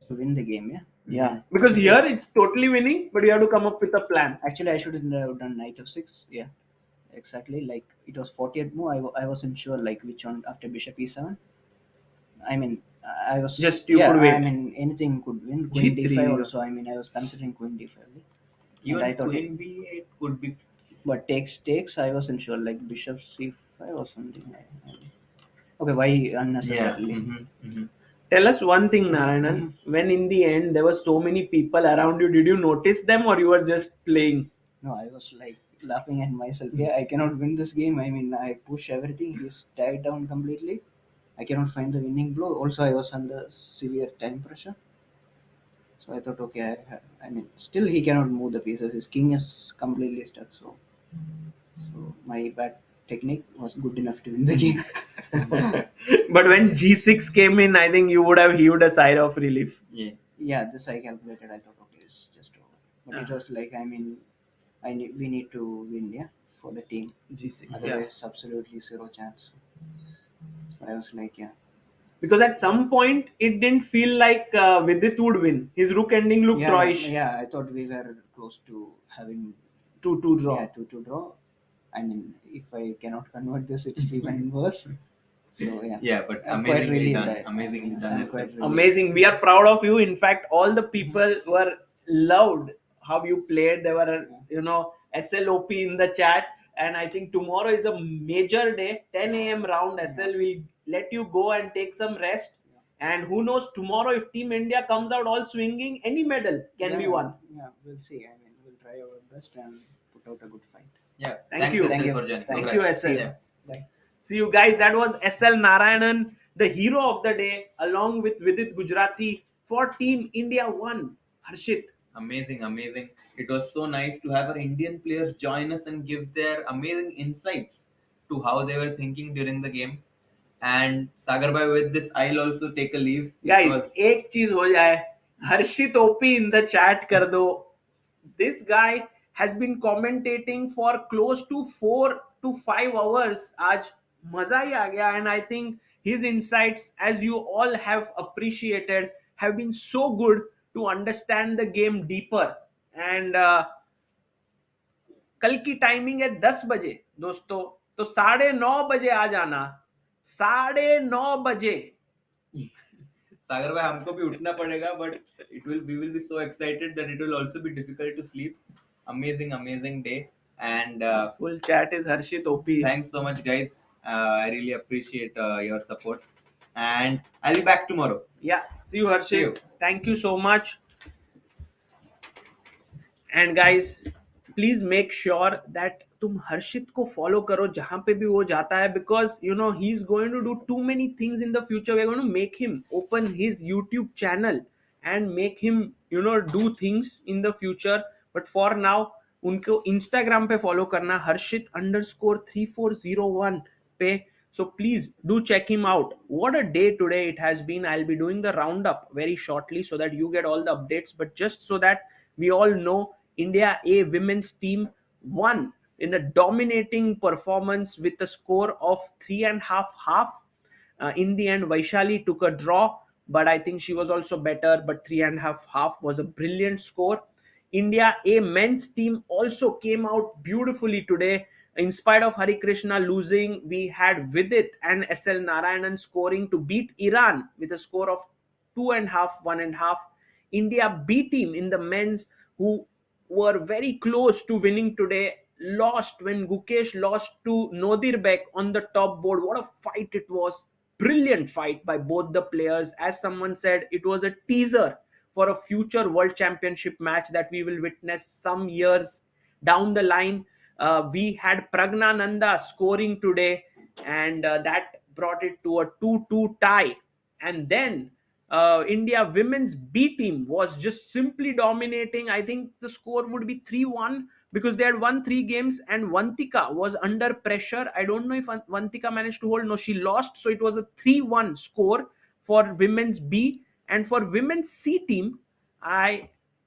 to win the game, Yeah, because here it's totally winning, but you have to come up with a plan. Actually, I shouldn't have done knight of 6. Yeah, exactly. Like, it was 40th move. I wasn't sure, like, which one after bishop e7. I mean, I was just you could win. I mean, anything could win. Queen d5 also. I mean, I was considering queen d5. Even I thought queen b8 could be. But takes. I wasn't sure. Like bishop c5 or something. Okay, why unnecessarily? Tell us one thing, Narayanan. When in the end there were so many people around you, did you notice them or you were just playing? No, I was like laughing at myself. Yeah, I cannot win this game. I mean, I push everything. He's tied down completely. I cannot find the winning blow. Also, I was under severe time pressure. So I thought, okay, I mean, still he cannot move the pieces. His king is completely stuck. So my bad technique was good enough to win the game. But when G6 came in, I think you would have heaved a sigh of relief. Yeah, this I calculated. I thought, okay, it's just over. But it was like, I mean, we need to win, for the team. G6, Otherwise, absolutely zero chance. So I was like, because at some point it didn't feel like Vidit would win. His rook ending looked Troyish. Yeah, I thought we were close to having 2-2 draw. Yeah, 2-2 draw. I mean, if I cannot convert this, it's even worse. So yeah, but amazingly done. Amazingly done. Amazing. We are proud of you. In fact, all the people were loved how you played. There were, SLOP in the chat. And I think tomorrow is a major day. 10 a.m. round. SL will let you go and take some rest. And who knows, tomorrow if Team India comes out all swinging, any medal can be won. Yeah, we'll see. I mean, we'll try our best and put out a good fight. Yeah. Thank you. Thank you for joining. Thank you, SL. Yeah. Bye. See you guys. That was SL Narayanan, the hero of the day, along with Vidit Gujrathi for Team India 1. Harshit. Amazing. It was so nice to have our Indian players join us and give their amazing insights to how they were thinking during the game. And Sagar bhai, with this, I'll also take a leave. Guys, एक चीज हो जाए. Harshit OP in the chat कर दो. This guy has been commentating for close to 4 to 5 hours. आज मजा ही आ गया. And I think his insights, as you all have appreciated, have been so good to understand the game deeper. And कल की timing है 10 बजे दोस्तों, तो 9:30 बजे आ जाना. 9:30 बजे. सागर भाई हमको भी उठना पड़ेगा, but we will be so excited that it will also be difficult to sleep. Amazing day. And full chat is Harshit OP. Thanks so much, guys. I really appreciate your support. And I'll be back tomorrow. Yeah, see you, Harshit. See you. Thank you so much. And guys, please make sure that तुम हर्षित को follow करो जहां पे भी वो जाता है, because you know he's going to do too many things in the future. We're going to make him open his YouTube channel and make him, you know, do things in the future. But for now, उनको Instagram पे follow करना, Harshit_3401 पे. So please do check him out. What a day today it has been. I'll be doing the roundup very shortly so that you get all the updates. But just so that we all know, India A women's team won in a dominating performance with a score of 3.5. In the end, Vaishali took a draw, but I think she was also better. But 3.5 was a brilliant score. India A men's team also came out beautifully today. In spite of Harikrishna losing, we had Vidit and SL Narayanan scoring to beat Iran with a score of 2.5, 1.5. India B team in the men's, who were very close to winning today, lost when Gukesh lost to Nodirbek on the top board. What a fight it was. Brilliant fight by both the players. As someone said, it was a teaser for a future world championship match that we will witness some years down the line. We had Praggnanandhaa scoring today, and that brought it to a 2-2 tie. And then India women's B team was just simply dominating. I think the score would be 3-1 because they had won 3 games, and Vantika was under pressure. I don't know if Vantika managed to hold. No, she lost. So it was a 3-1 score for women's B. And for women's C team,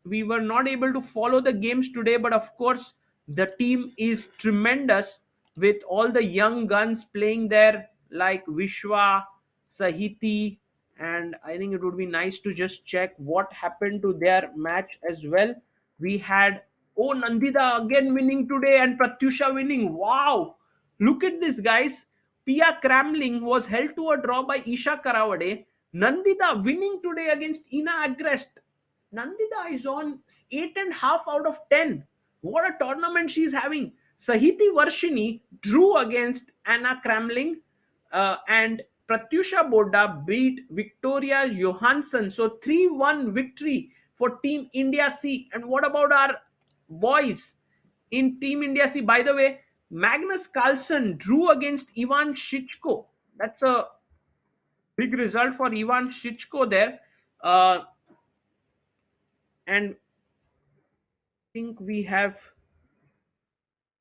we were not able to follow the games today, but of course the team is tremendous with all the young guns playing there like Vishwa, Sahiti, and I think it would be nice to just check what happened to their match as well. We had Nandita again winning today and Pratyusha winning. Wow! Look at this, guys. Pia Kramling was held to a draw by Isha Karawade. Nandita winning today against Ina Agrest. Nandita is on 8.5 out of 10. What a tournament she's having. Sahiti Varshini drew against Anna Kramling, and Pratyusha Boda beat Victoria Johansson. So 3-1 victory for Team India C. And what about our boys in Team India C? By the way, Magnus Carlsen drew against Ivan Shishko. That's a big result for Ivan Shishko there. And I think we have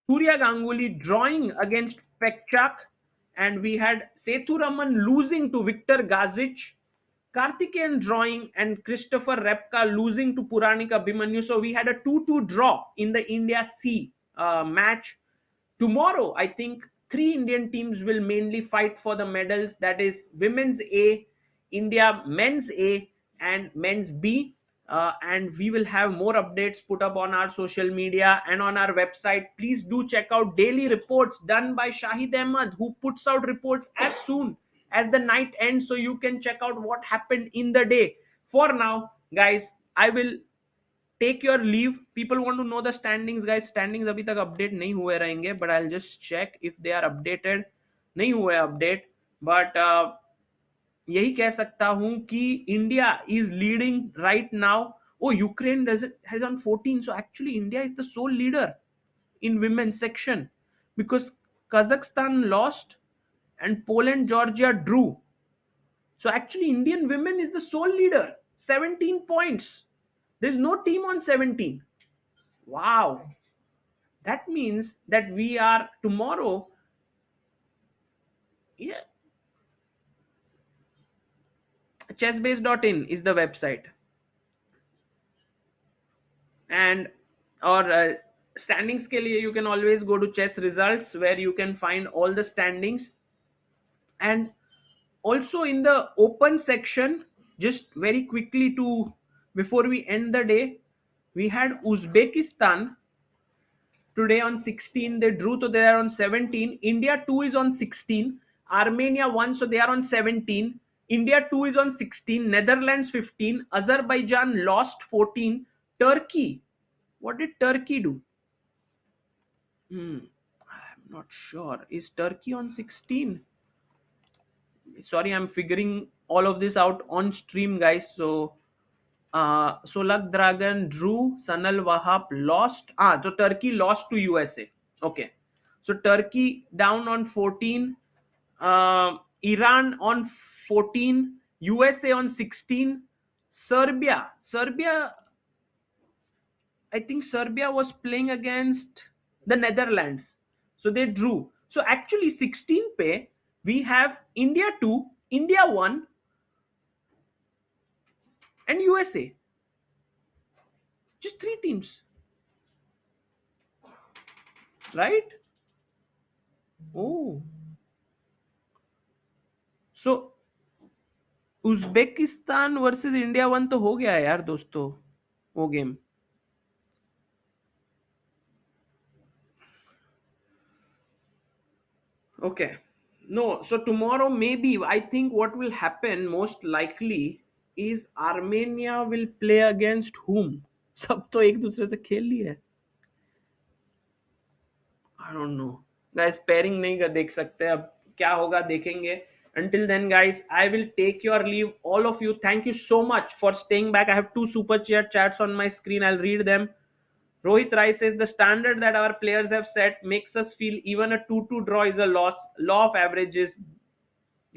Surya Ganguly drawing against Pekchak, and we had Sethuraman losing to Victor Gazic, Karthikeyan drawing, and Christopher Repka losing to Puranika Bhimanyu. So we had a 2-2 draw in the India C match. Tomorrow, I think 3 Indian teams will mainly fight for the medals. That is Women's A, India Men's A, and Men's B. And we will have more updates put up on our social media and on our website. Please do check out daily reports done by Shahid Ahmed, who puts out reports as soon as the night ends, so you can check out what happened in the day. For now, guys, I will take your leave. People want to know the standings, guys. Standings abhi tak update nahi hue rahenge, but I'll just check if they are updated. Nahi hue update, but यही कह सकता हूं कि India is leading right now. Oh, Ukraine has on 14. So actually India is the sole leader in women's section because Kazakhstan lost and Poland, Georgia drew. So actually Indian women is the sole leader. 17 points. There's no team on 17. Wow. That means that we are tomorrow. Yeah. Chessbase.in is the website. And or standings ke liye you can always go to chess results, where you can find all the standings. And also in the open section, just very quickly to before we end the day, we had Uzbekistan today on 16. They drew, so they are on 17. India 2 is on 16. Armenia 1, so they are on 17. India 2 is on 16. Netherlands 15. Azerbaijan lost 14. Turkey, what did Turkey do? I'm not sure. Is Turkey on 16? Sorry, I'm figuring all of this out on stream, guys. So Solak Dragon drew, Sanal Wahab lost. So Turkey lost to USA. Okay. So Turkey down on 14. Iran on 14. USA on 16. Serbia. I think Serbia was playing against the Netherlands. So they drew. So actually 16 pay, we have India 2, India 1, and USA. Just 3 teams. Right? Oh. So Uzbekistan versus India 1 तो हो गया है यार दोस्तों वो game. Okay. No, so tomorrow maybe I think what will happen most likely is Armenia will play against whom? सब तो एक दूसरे से खेल लिए है. I don't know. Guys, pairing नहीं देख सकते, अब क्या होगा देखेंगे. Until then, guys, I will take your leave. All of you, thank you so much for staying back. I have 2 super chat chats on my screen. I'll read them. Rohit Rai says the standard that our players have set makes us feel even a 2-2 draw is a loss. Law of averages.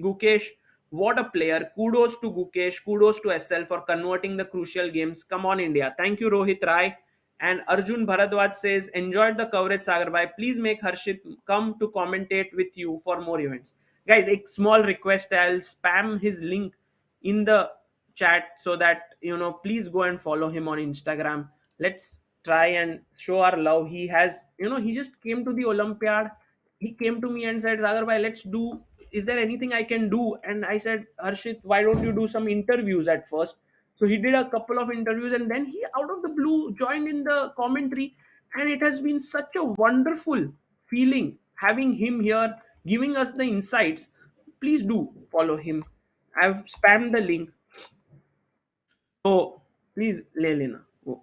Gukesh, what a player. Kudos to Gukesh. Kudos to SL for converting the crucial games. Come on, India. Thank you, Rohit Rai. And Arjun Bharadwaj says, enjoyed the coverage, Sagar. Please make Harshit come to commentate with you for more events. Guys, a small request. I'll spam his link in the chat so that, please go and follow him on Instagram. Let's try and show our love. He has, he just came to the Olympiad. He came to me and said, Sagar, let's do, is there anything I can do? And I said, Harshit, why don't you do some interviews at first? So he did a couple of interviews and then he out of the blue joined in the commentary, and it has been such a wonderful feeling having him here giving us the insights. Please do follow him. I've spammed the link. So please le lena. Oh.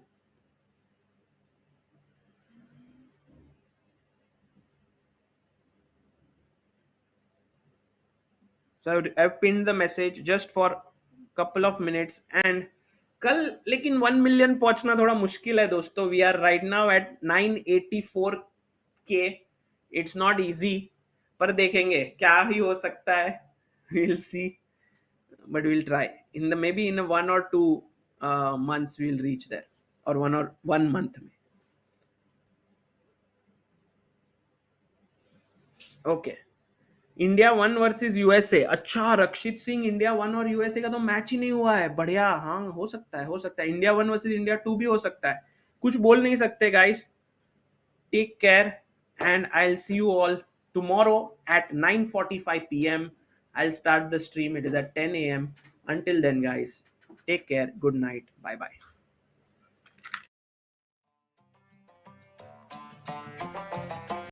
So I've pinned the message just for couple of minutes. And कल लेकिन 1 million पहुंचना थोड़ा मुश्किल है दोस्तों. We are right now at 984k. It's not easy, पर देखेंगे क्या ही हो सकता है. We'll see, but we'll try. In the maybe in 1 or 2 months we'll reach there, or 1 month. Okay. India 1 versus USA. अच्छा, रक्षित सिंह, इंडिया 1 और यूएसए का तो मैच ही नहीं हुआ है. बढ़िया. हाँ, हो सकता है. इंडिया 1 वर्सेस इंडिया 2 भी हो सकता है. कुछ बोल नहीं सकते guys. Take care and I will see you all tomorrow at 9:45 p.m. I'll start the stream. It is at 10 a.m. Until then, guys, take care. Good night. Bye bye.